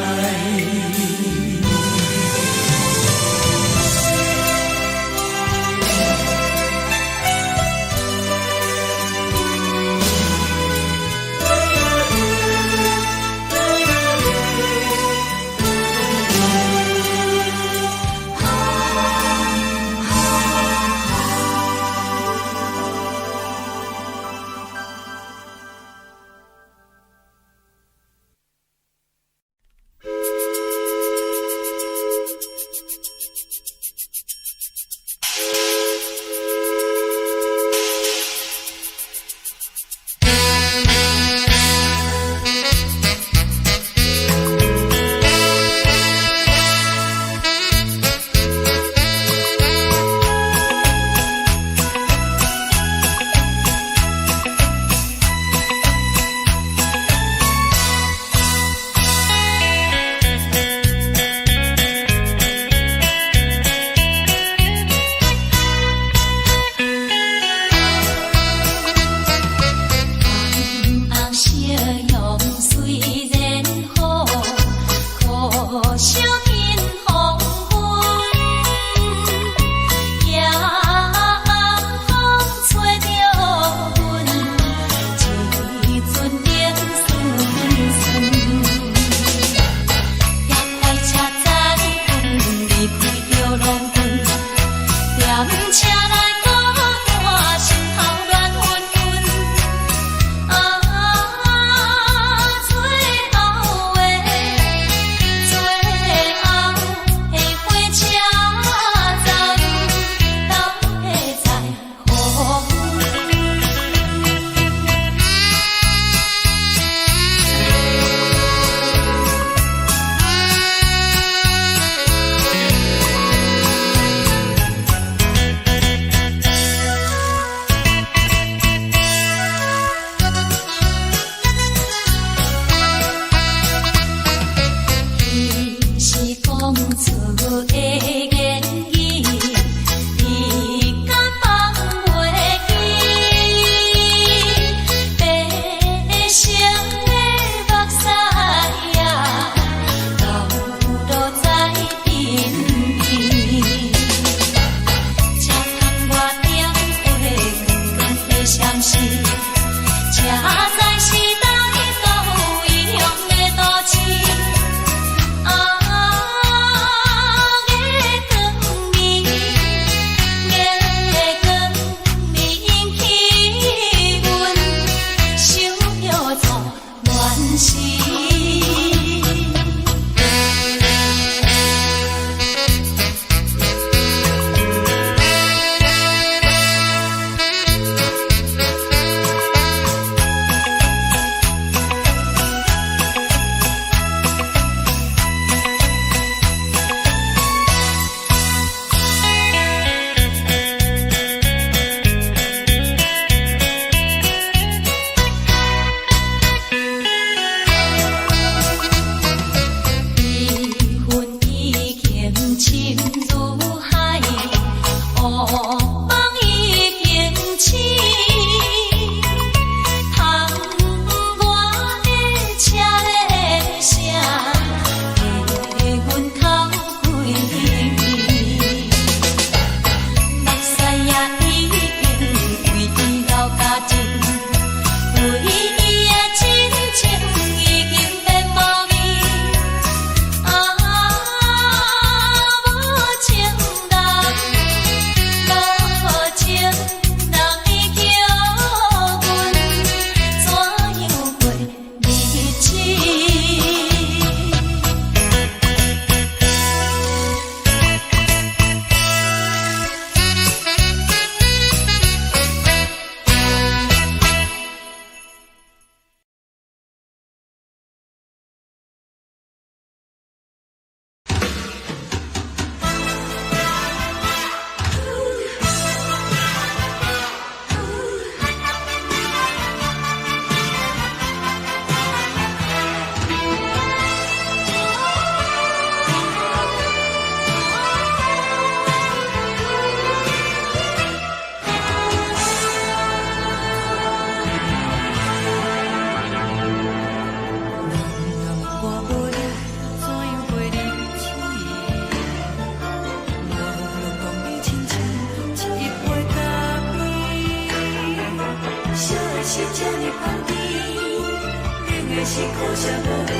的是苦涩无味，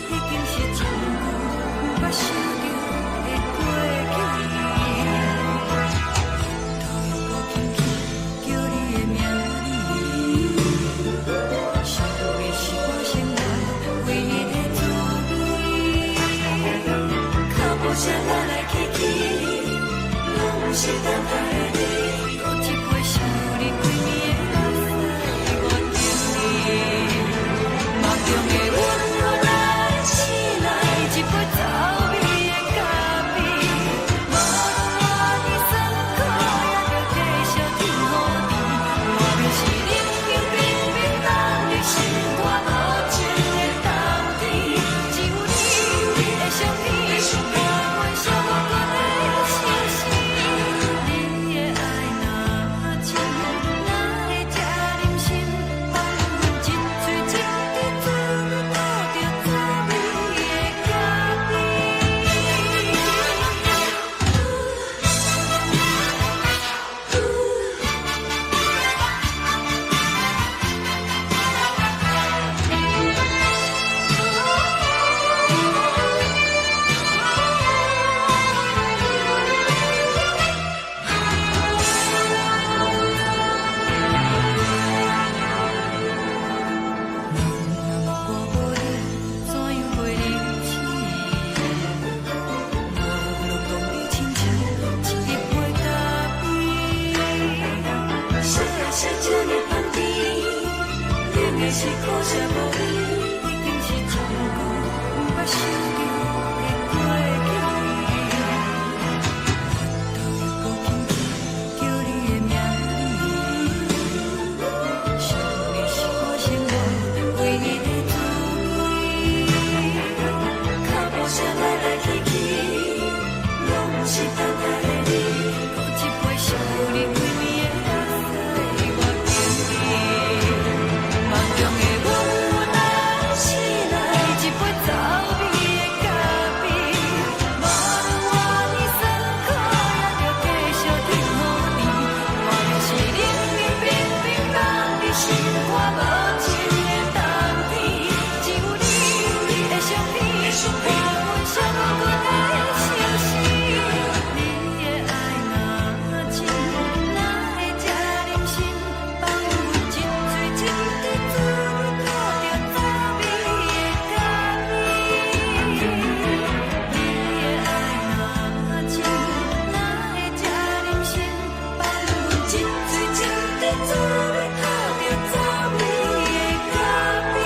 已经是真久无法想着的过去。头又搁轻轻叫你的名字，想的是我生来唯一的滋味。脚步声来来去去，拢是等待的你，搁一杯想你几暝的目屎，我敬你。梦中的阮落来醒来，一杯走味的咖啡，无论我的酸苦，也着继续甜予你。我就是冷冷冰冰放你心肝无情的冬天，只有你的相片，我阮小我骨的心事。你的爱若真，哪会这忍心放阮一嘴一滴滋味，吐着滋味的咖啡。我无你，怎样会忍气？无论讲你亲像一杯咖啡，小呀小这呢放甜，冷的是苦涩无味，已经是真久无法想着的过去。头又搁轻轻叫你的名字，想的是我生来唯一的滋味。脚步声来来去去，拢是等待的你，搁一杯想你几暝的目屎，我敬你。梦中的阮来醒来，一杯走味的咖啡，无论我的酸苦，也着继续甜予你。我就是冷冷冰冰放你心肝无情的冬天，只有你的相片，我阮小我骨的心事。你的爱若真，哪会这忍心放阮一嘴一滴滋味，吐着滋味的咖啡。你的爱若真，哪会这忍心放阮一嘴一滴滋味，吐着滋味的咖啡。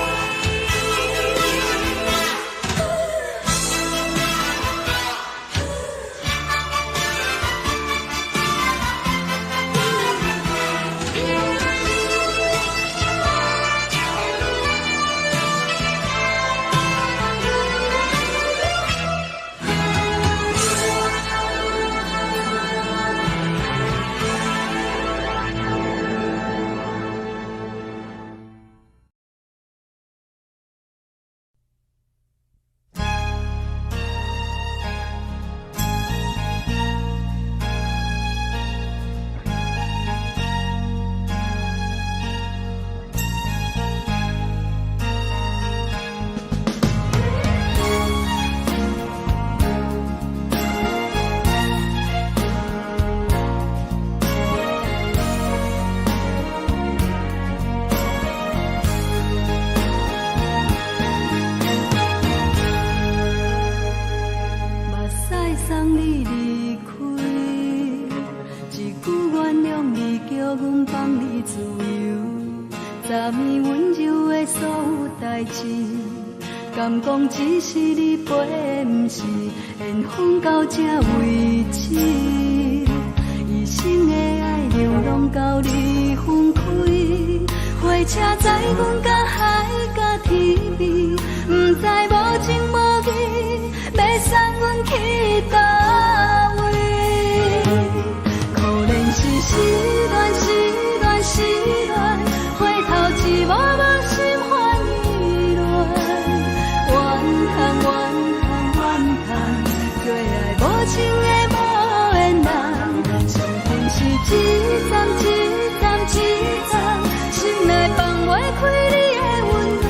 目屎送你离开，一句原谅你，叫阮放你自由。昨暝温柔的所有代志，敢讲只是你陪，不是缘分到这为止。一生的爱流浪到你分开，火车载阮甲海甲天边，不知无情无义，要送阮去倒位？可能是失恋，失恋，失恋，回头一幕幕心烦意乱，怨叹，怨叹，怨叹，最爱无情的无缘人，注定是一站一站一站，心内放袂开你的温暖。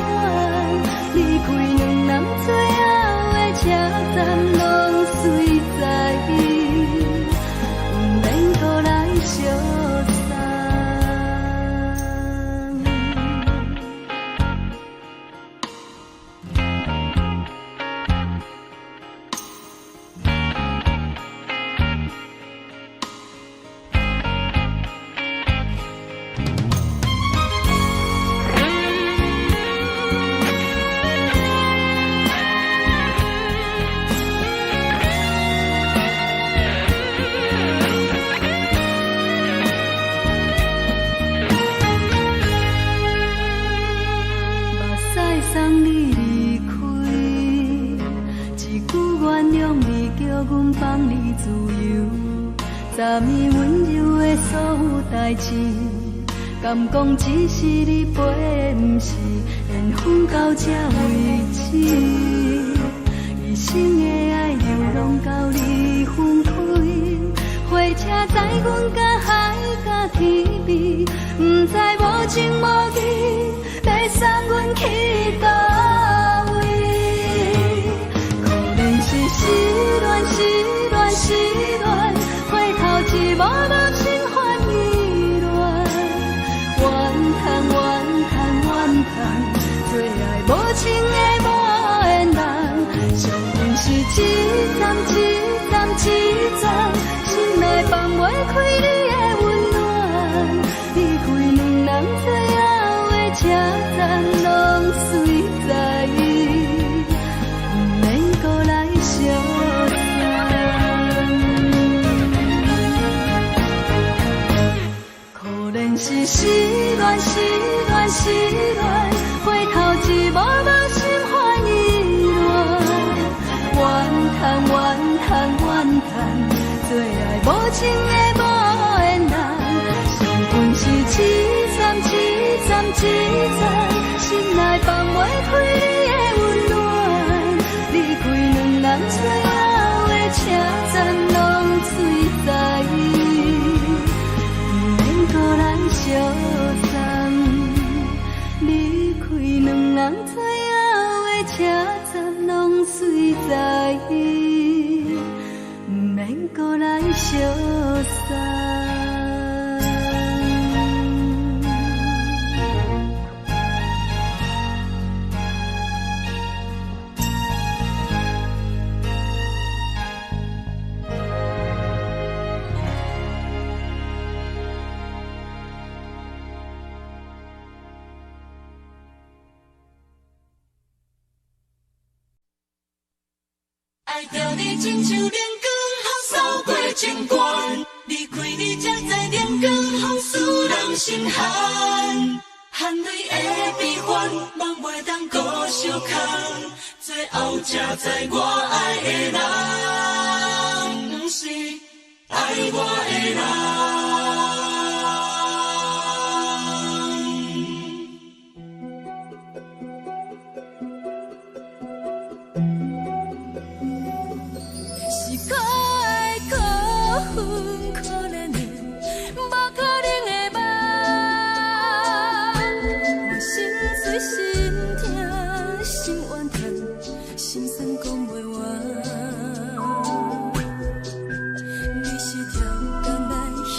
送你离开，一句原谅你叫阮放你自由，昨暝温柔的所有代志，敢讲只是你陪，不是缘分到这为止。一生的爱流浪到你分开，火车载阮甲海甲天边，不知无情无义，要送阮去倒位？可能是失恋，失恋，失恋，回头一幕幕心烦意乱，怨叹，怨叹，怨叹，最爱无情的无缘人，伤痕是一站一站一站，心内放袂开你的温暖，离开两人最后的车站，拢随在意，不免搁来相送。可能是失恋，失恋，失恋，回头一幕幕心烦意乱，怨叹，怨叹，怨叹，最爱无情的无缘人，伤痕是一站一站一站，心内放袂开你的温暖，离开两人最后的车站，拢随在意，不免搁来相送。离开两人最后的车站，拢随在意，不免搁来相送。爱着你亲像阳光扫过情关，离开你才知阳光风使人心寒，含泪的悲欢，望袂当搁相牵，最后才知我爱的人，不是爱我的人。是可爱可恨可怜的，无可能的梦。我心碎心痛心怨叹，心酸讲袂完。你是条工来彼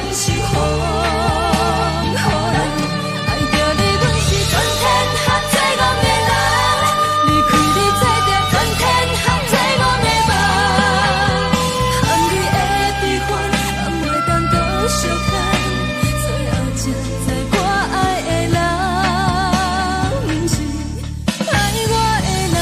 阮是风，爱着你，阮是全天下最憨的人，离开你做着全天下最憨的梦，含你的悲欢，也袂当搁相牵，最后才知我爱的人，不是爱我的人。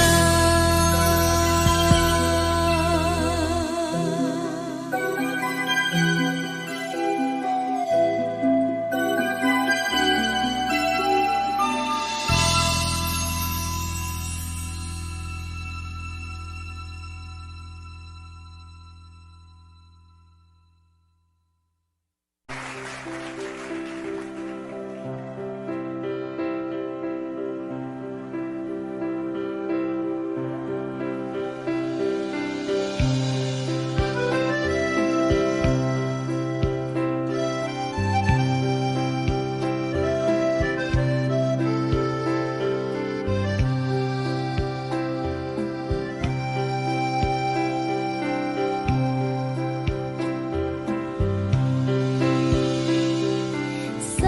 送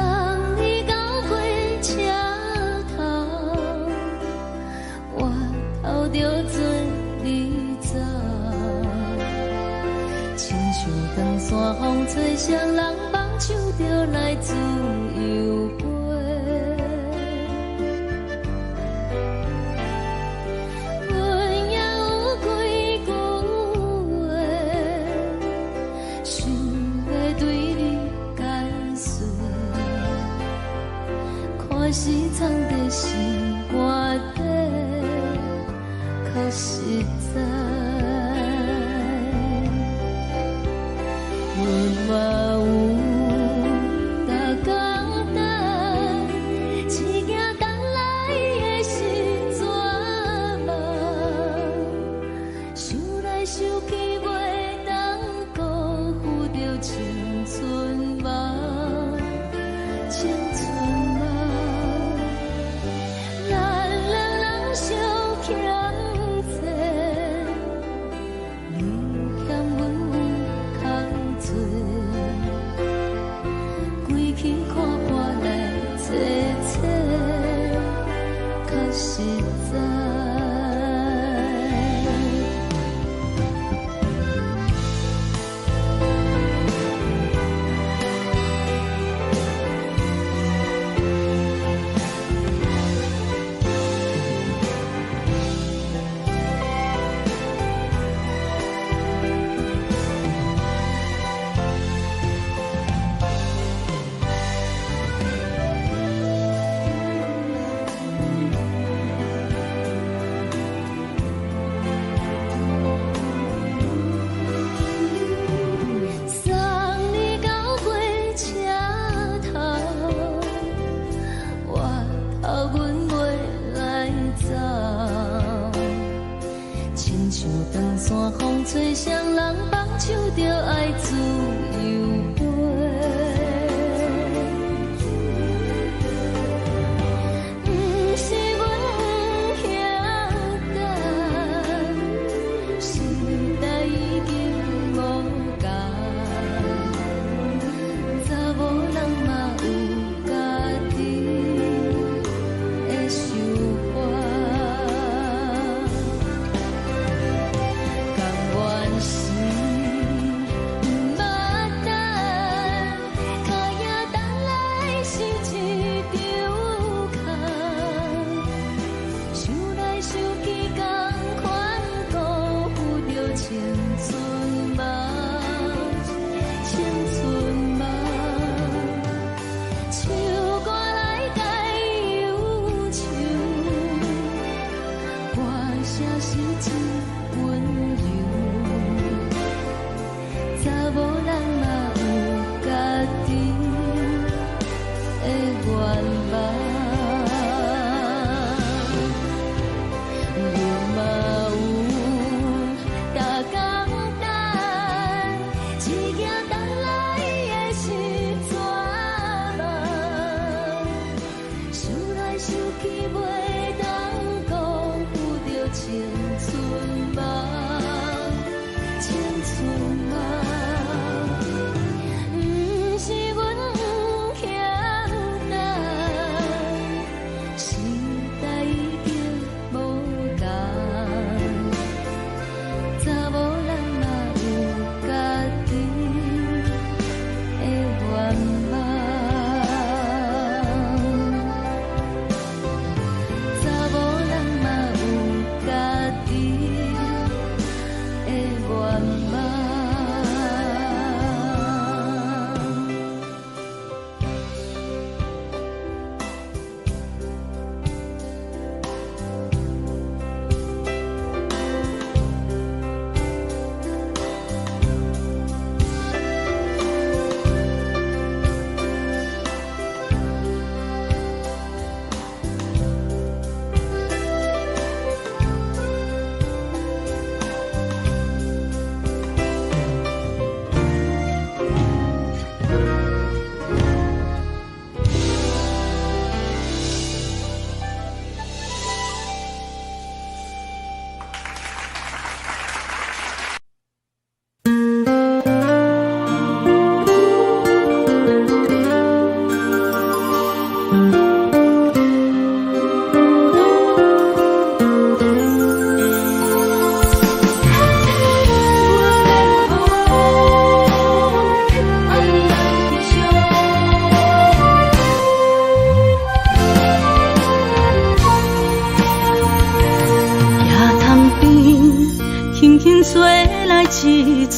你到火车头，我头着准你走，亲像长山风吹双人放手着来自由飞。阮也有几句话，想要对你解释，看是藏在心肝底，可实在。阮嘛有大简单，一件等来的是怎梦？想来想去，袂当辜负着青春梦，青春梦。咱两人相欠债，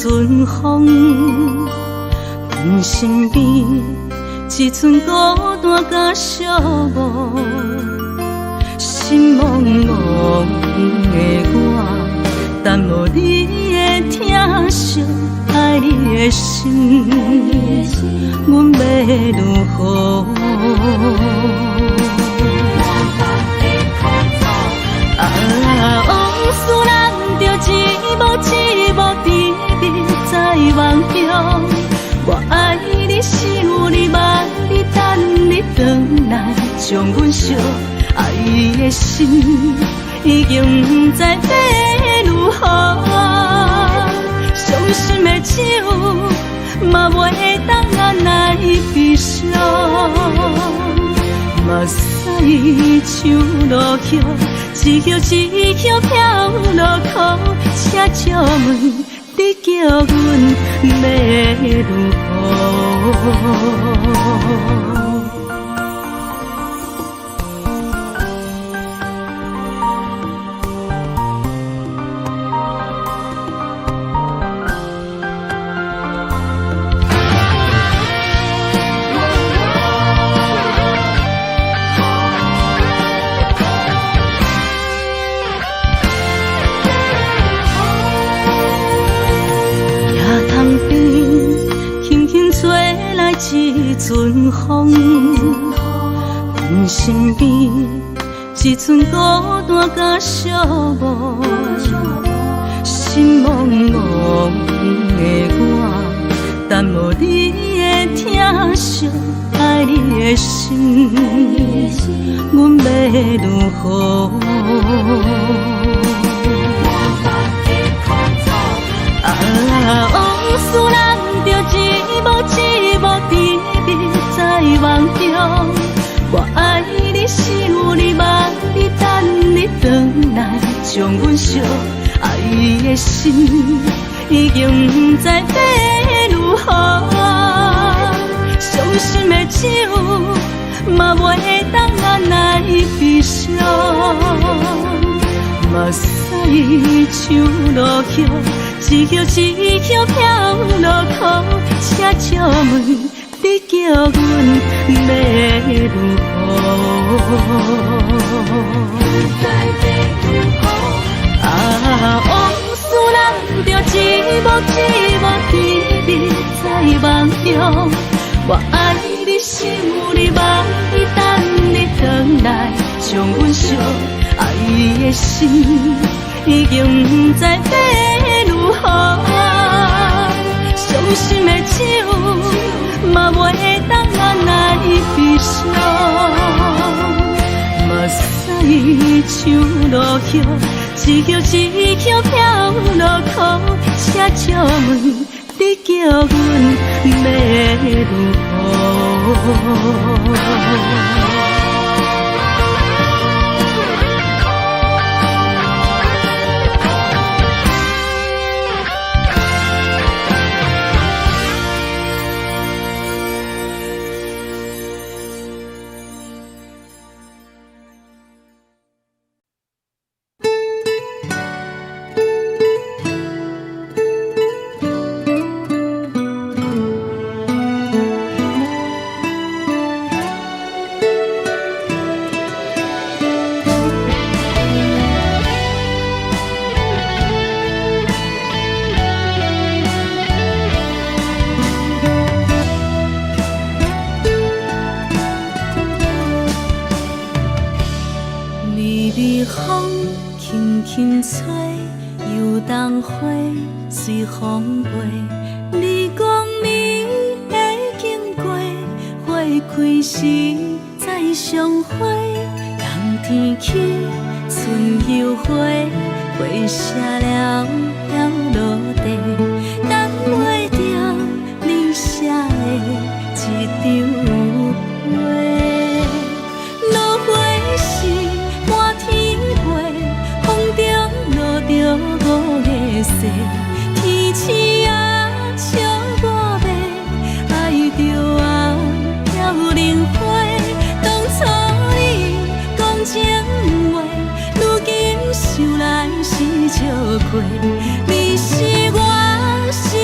阵风，阮身边一寸孤单甲寂寞，心茫茫的我，等无你的疼惜，爱你的心，阮要如何？往事人着一幕一幕甜蜜在梦中。我爱你，想你，望你，等你回来，将阮惜爱的心已经不知要如何。伤心的手嘛袂当按来悲伤。目屎像落叶，一叶一叶飘落雨，车借问你叫阮要如何？一阵风，阮身边一寸孤单甲寂寞，心茫茫的我，等无你的疼惜，爱你的心，阮要如何？往事人着一幕一幕甜蜜在梦中。我爱你，想你，望你，等你回来，将阮惜爱的心已经不知要如何。伤心的手嘛袂当按来悲伤。目屎像落叶，一叶一叶飘落雨，车借问你叫阮要如何？往事人着一幕一幕甜蜜在梦中。我爱你，想你，望你，等你回来，将阮惜爱的心已经不知要如何。伤心的手嘛袂当按来悲伤。目屎像落叶，一叶一叶飘落雨，车借问你叫阮要如何？随风飞，你讲你会经过，花开时再相会。冬天起，春又花，花谢了要落地，等袂着你写的一张画。落花时满天飞，风中落着五个色。天星啊，笑我迷，爱着啊，飘零花。当初你讲情话，如今想来是笑过。你是我心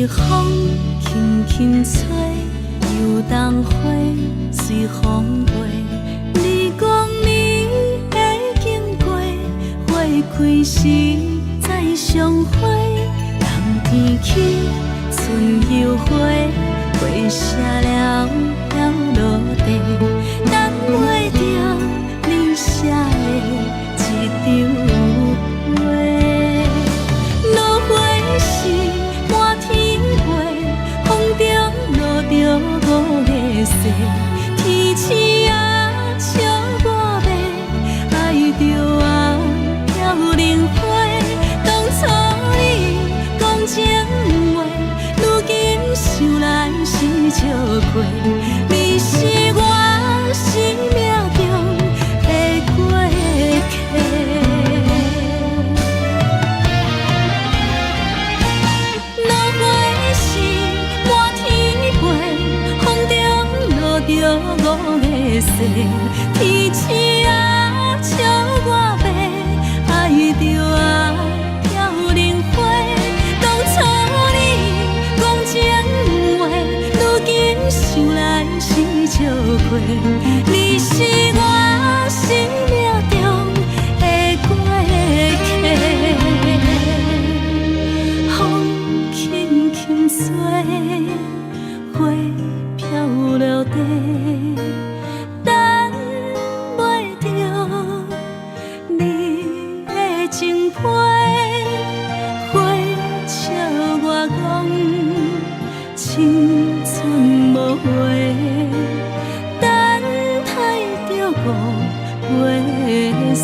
是风轻轻吹，游东花随风飞。你讲你会经过，花开时再相会。人天起，春又花，花谢了了落地，等袂着你写的一张画。落花时满天飞，风中落着五个色，天星啊笑我迷，爱着啊飘零花。当初你讲情话，如今想来是笑过。你是我生命中的过客。落花时满天飞，风中落着五个色，天星啊笑我迷，爱着啊飘零花。当初你讲情话，如今想来是笑过。你是我生命中的过客，风轻轻吹，花飘落地，等袂着你的情批。花笑我讲青春无悔，等待着五月雪。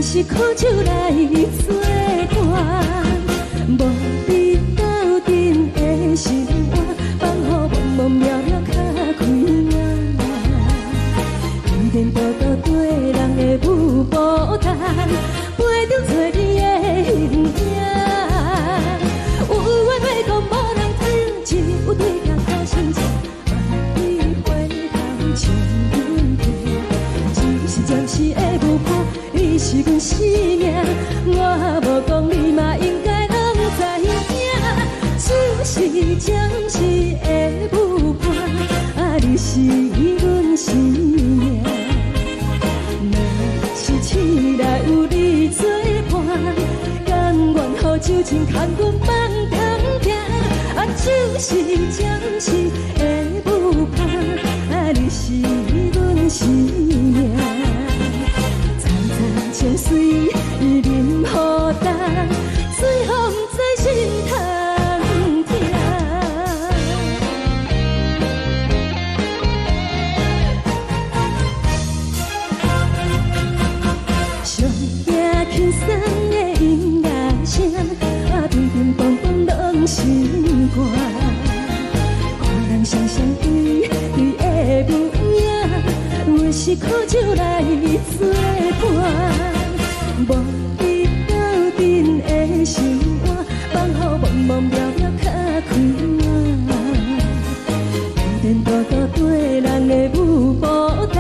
是苦酒来作伴，无你斗阵的生活，放予茫茫渺渺较快活。颠颠倒倒对人的舞步弹，陪着做你的形影。有话要讲无人听，只有对镜头心情，万里回头将阮听。只是暂时的舞伴，你是阮生命，我无讲你嘛应该拢知影。就是暂时的舞伴，你是阮生命。若是醒来有你作伴，甘愿予酒精牵阮放通行。就是暂时的舞伴，你是阮生命。层层情水任何淡，随风在心通听。上惊轻松的音乐声，乒乒乓乓拢心肝。看人双双对对的模样，我是苦酒来作伴。无你斗阵的生活，放予茫茫渺渺较快活。颠颠倒倒对人的舞步弹，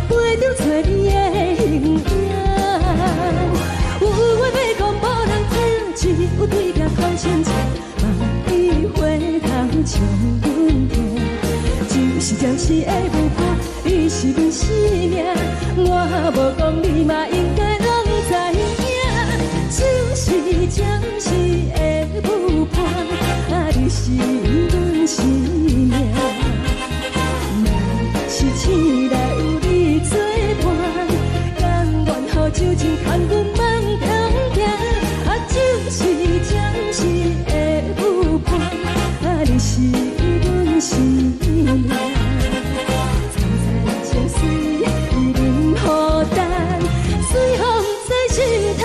陪着做你的形影。有话要讲无人听，只有对镜头心情，万里回头将阮听。就是暂时的舞伴，你是阮生命，我无讲你嘛应该拢知影。就是暂时的舞伴，你是阮生命。若是醒来有你作伴，甘愿予酒精牵阮放通行。就是暂时的舞伴，你是阮生命。层层情水任何淡，随风在心通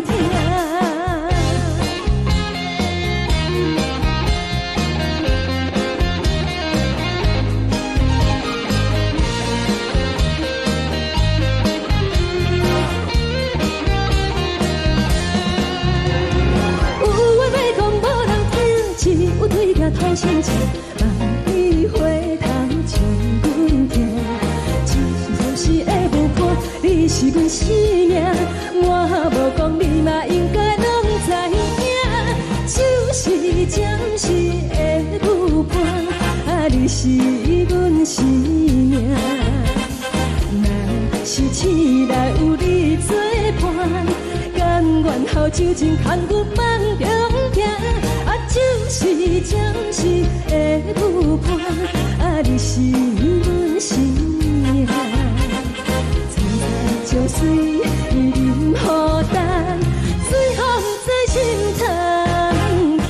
听。有话要讲无人听，只有对镜头心情，万里回头将阮听。就是暂时的舞伴，你是阮生命，我无讲你嘛应该拢知影。就是暂时的舞伴，你是阮生命。若是醒来有你作伴，甘愿予酒精牵阮放中行。就是暂时的舞伴，你是阮生命。层层情水任何淡，随风在心通听。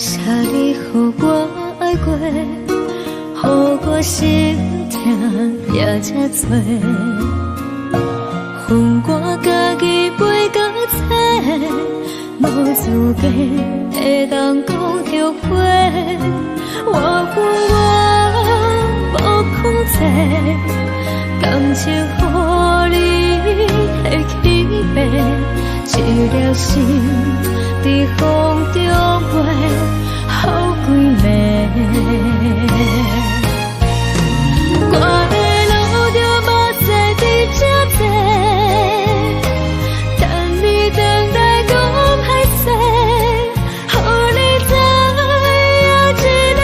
谢你，予我爱过，予我心痛也这多。恨我家己袂到切，无资格会当讲后悔。我无控制，感情予你的起飞，一粒心在风中飞，好几暝。我的路就无西伫这多，等你回来讲歹势，予你知影一个人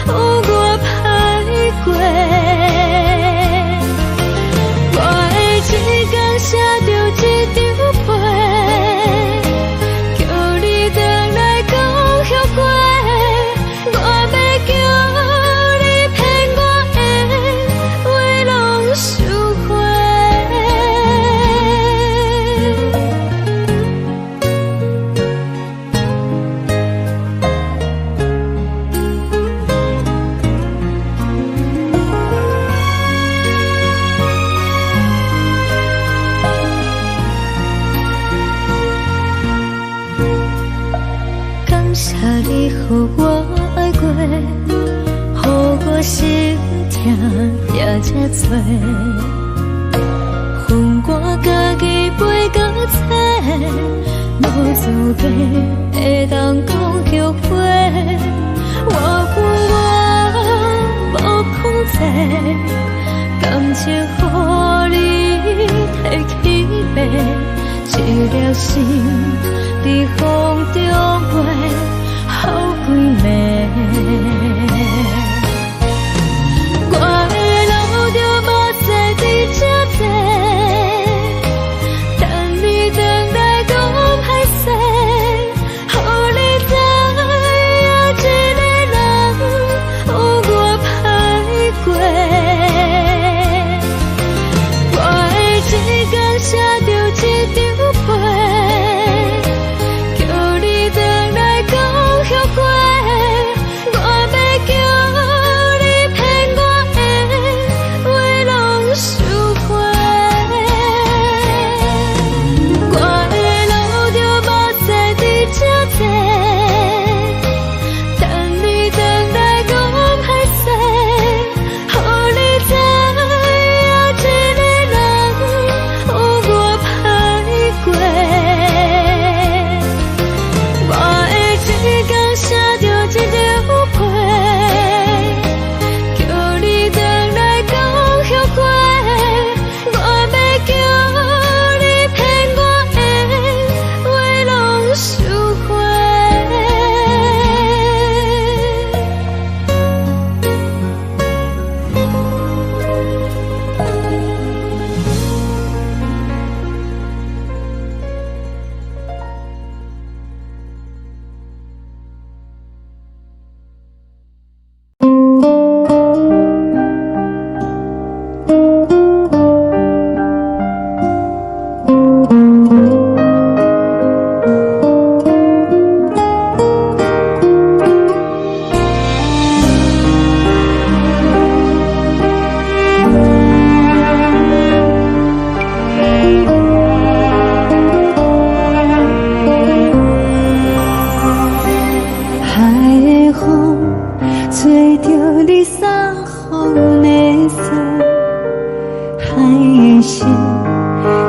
有我歹过。我的一天写着一张被，叫你回来讲后悔。我要叫你骗我的话拢收回。感谢你，予我爱过，予我心痛也这多。恨我家己袂到切，无资格会当讲后悔。我无控制，感情予你提起飞，一粒心在风中飞，好几暝。我的路就无西伫这多，等你回来讲歹势，予你知影一个人有我歹过。我的一天写着一张被，叫你回来讲后悔。我要叫你骗我的话拢收回。我的路就无西伫这多，等你回来讲歹势，予你知影一个人有我歹过。我的一天写着一张被，叫你回来讲后悔。我要叫你骗我的话拢收回。海的风吹着你送风的伞，海的心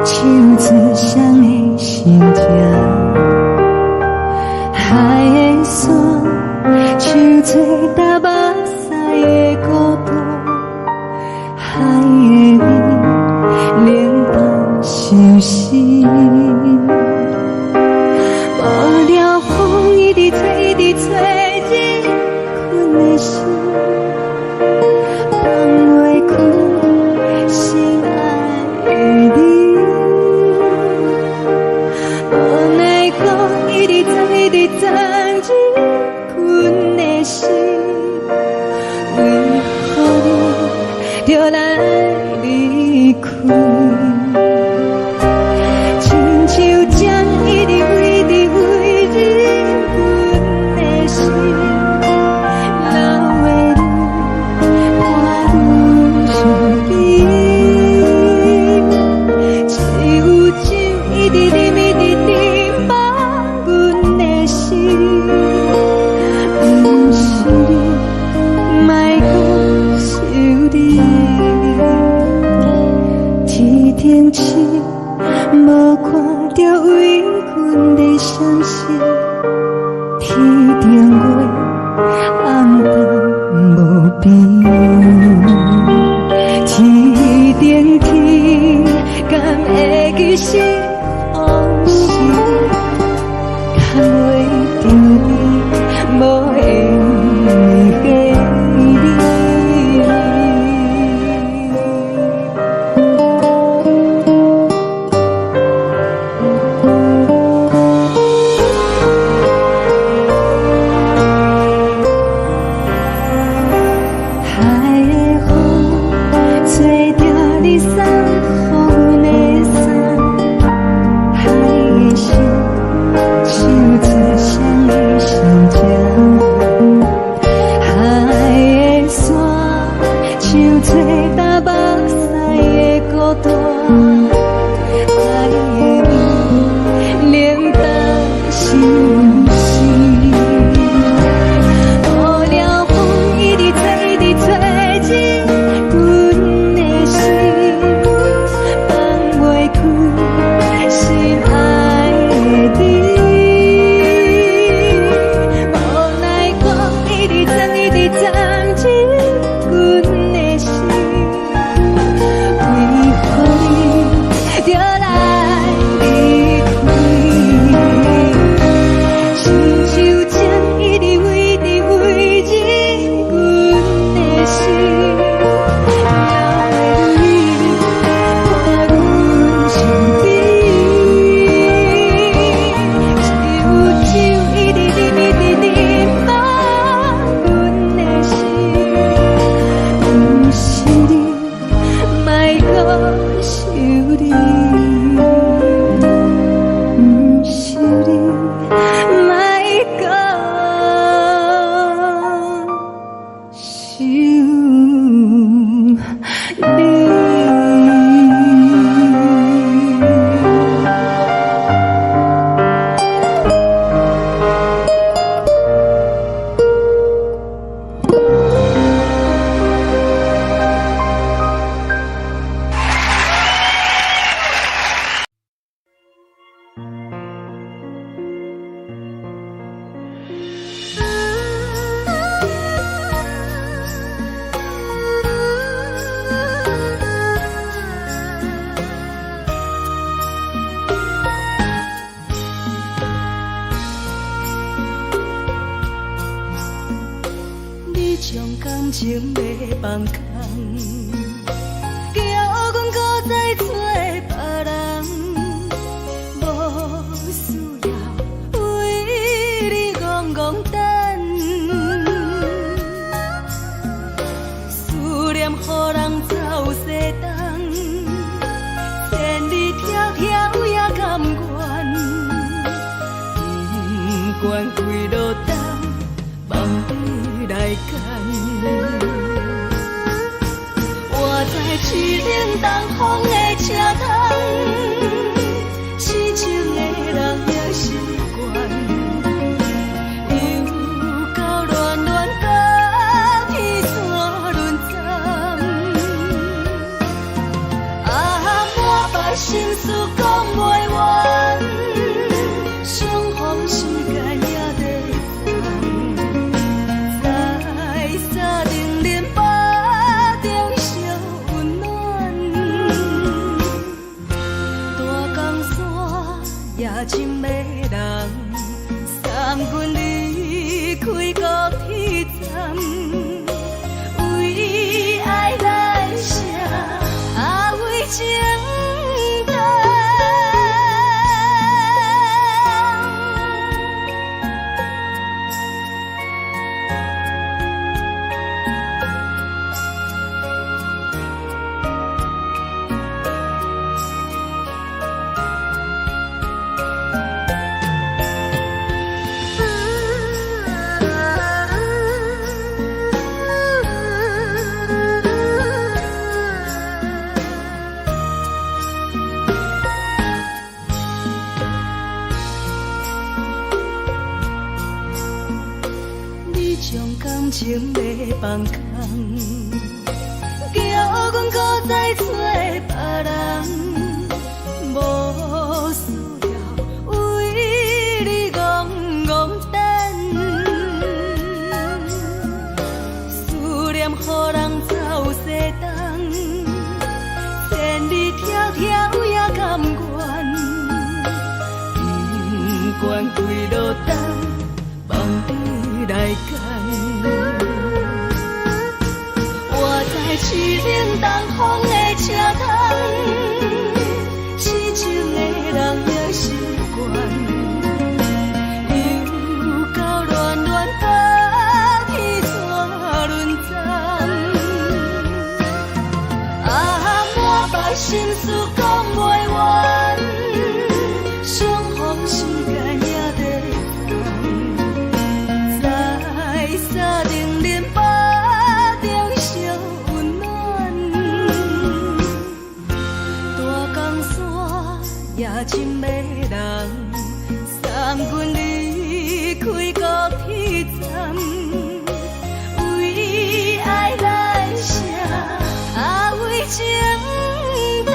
唱出谁的心情，海的山唱出打目屎的孤独，海的你冷淡伤心。无聊风一直吹，一直吹，日困的心，放袂开心爱的你。无奈风一直吹，一直吹，日困的心，为何你就来离开？一直念一直念放阮的心，不是你，莫搁想你。天顶星，无看到为阮的相思，天顶月，暗淡无边。天顶天，敢会记是往事？敢袂着你，无缘给你。海的风吹着你送予阮的衫，海的心唱出双语相接，海的山唱出打目屎的孤单，海的雨冷淡心事。无聊风一直吹，一直吹进阮的心，放袂开心爱的你。无奈我一直藏，一直藏进阮的心，为何你就来离开？亲像针一直围着围着阮的心，了袂你看阮身边，只有一直念一直念放阮的心，不是你，莫搁想你，不是你，莫搁想你。你将感情要放空，叫阮搁再找别人，无需要为你戆戆等。思念予人走西东，千里迢迢也甘愿，不管几落冬。梦里来干，我在市顶东风的车窗，痴情的人也习惯，又到暖暖甲天山轮站，啊，满腹心事讲袂完，相逢时间也在在沙丁莲花中烧温暖，大江山夜深的人，送阮离开高铁站，为爱来写啊为情长。情要放空，叫阮搁再找别人，无需要为你戆戆等，思念予人走西东，千里迢迢也甘愿，不管几落冬，放你来干。我在痴冷东风的车窗，痴情的人也习惯，又到乱乱把去怎轮转？啊，满腹心事讲袂完，相逢时间也在在沙定连巴中烧温暖，大江山也真迷人，送阮离开高铁站，为爱来写为情淡。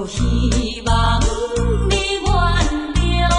希望你原谅。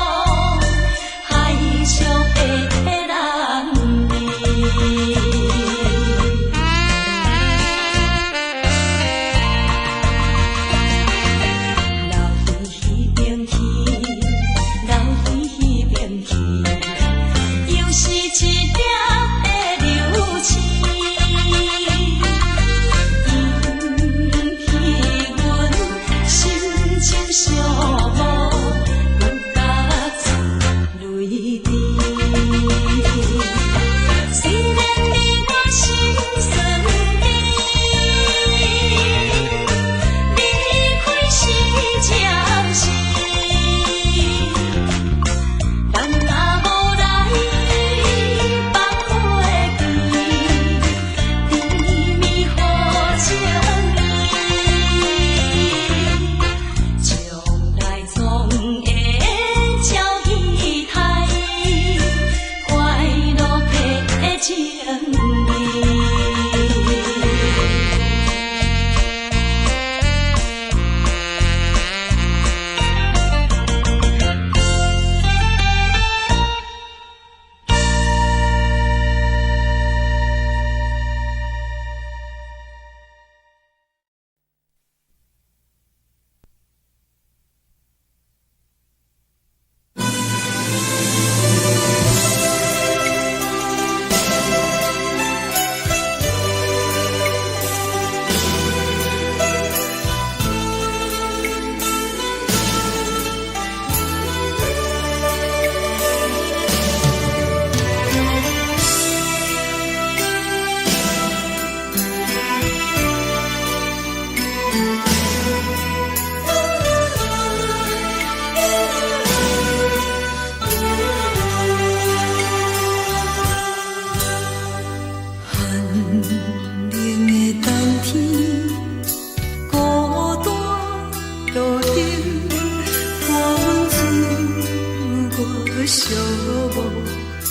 寂寞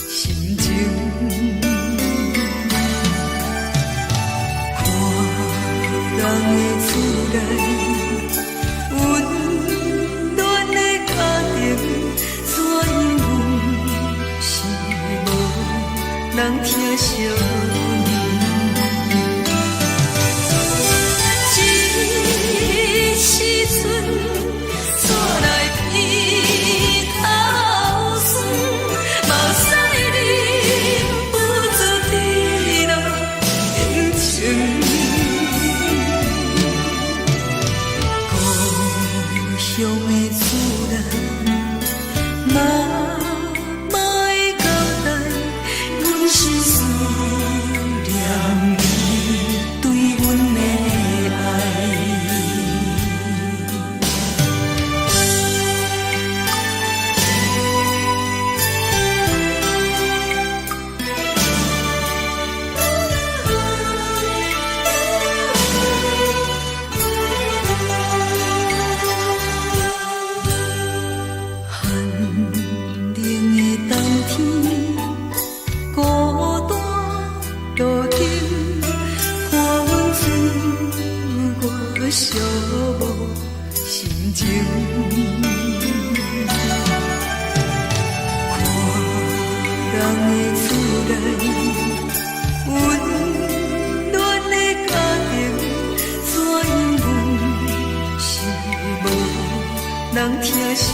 心情。看人的厝内温暖的家庭，怎因为是无人疼惜你？这时阵怎来鼻头酸？目屎忍不住滴落眼睛。故乡的厝内，妈妈的交代，阮是思念你对阮的爱。寒冷的冬天，孤单路灯，看阮出我寂寞心情。看人的厝内温暖的家庭，怎因为是无人疼惜？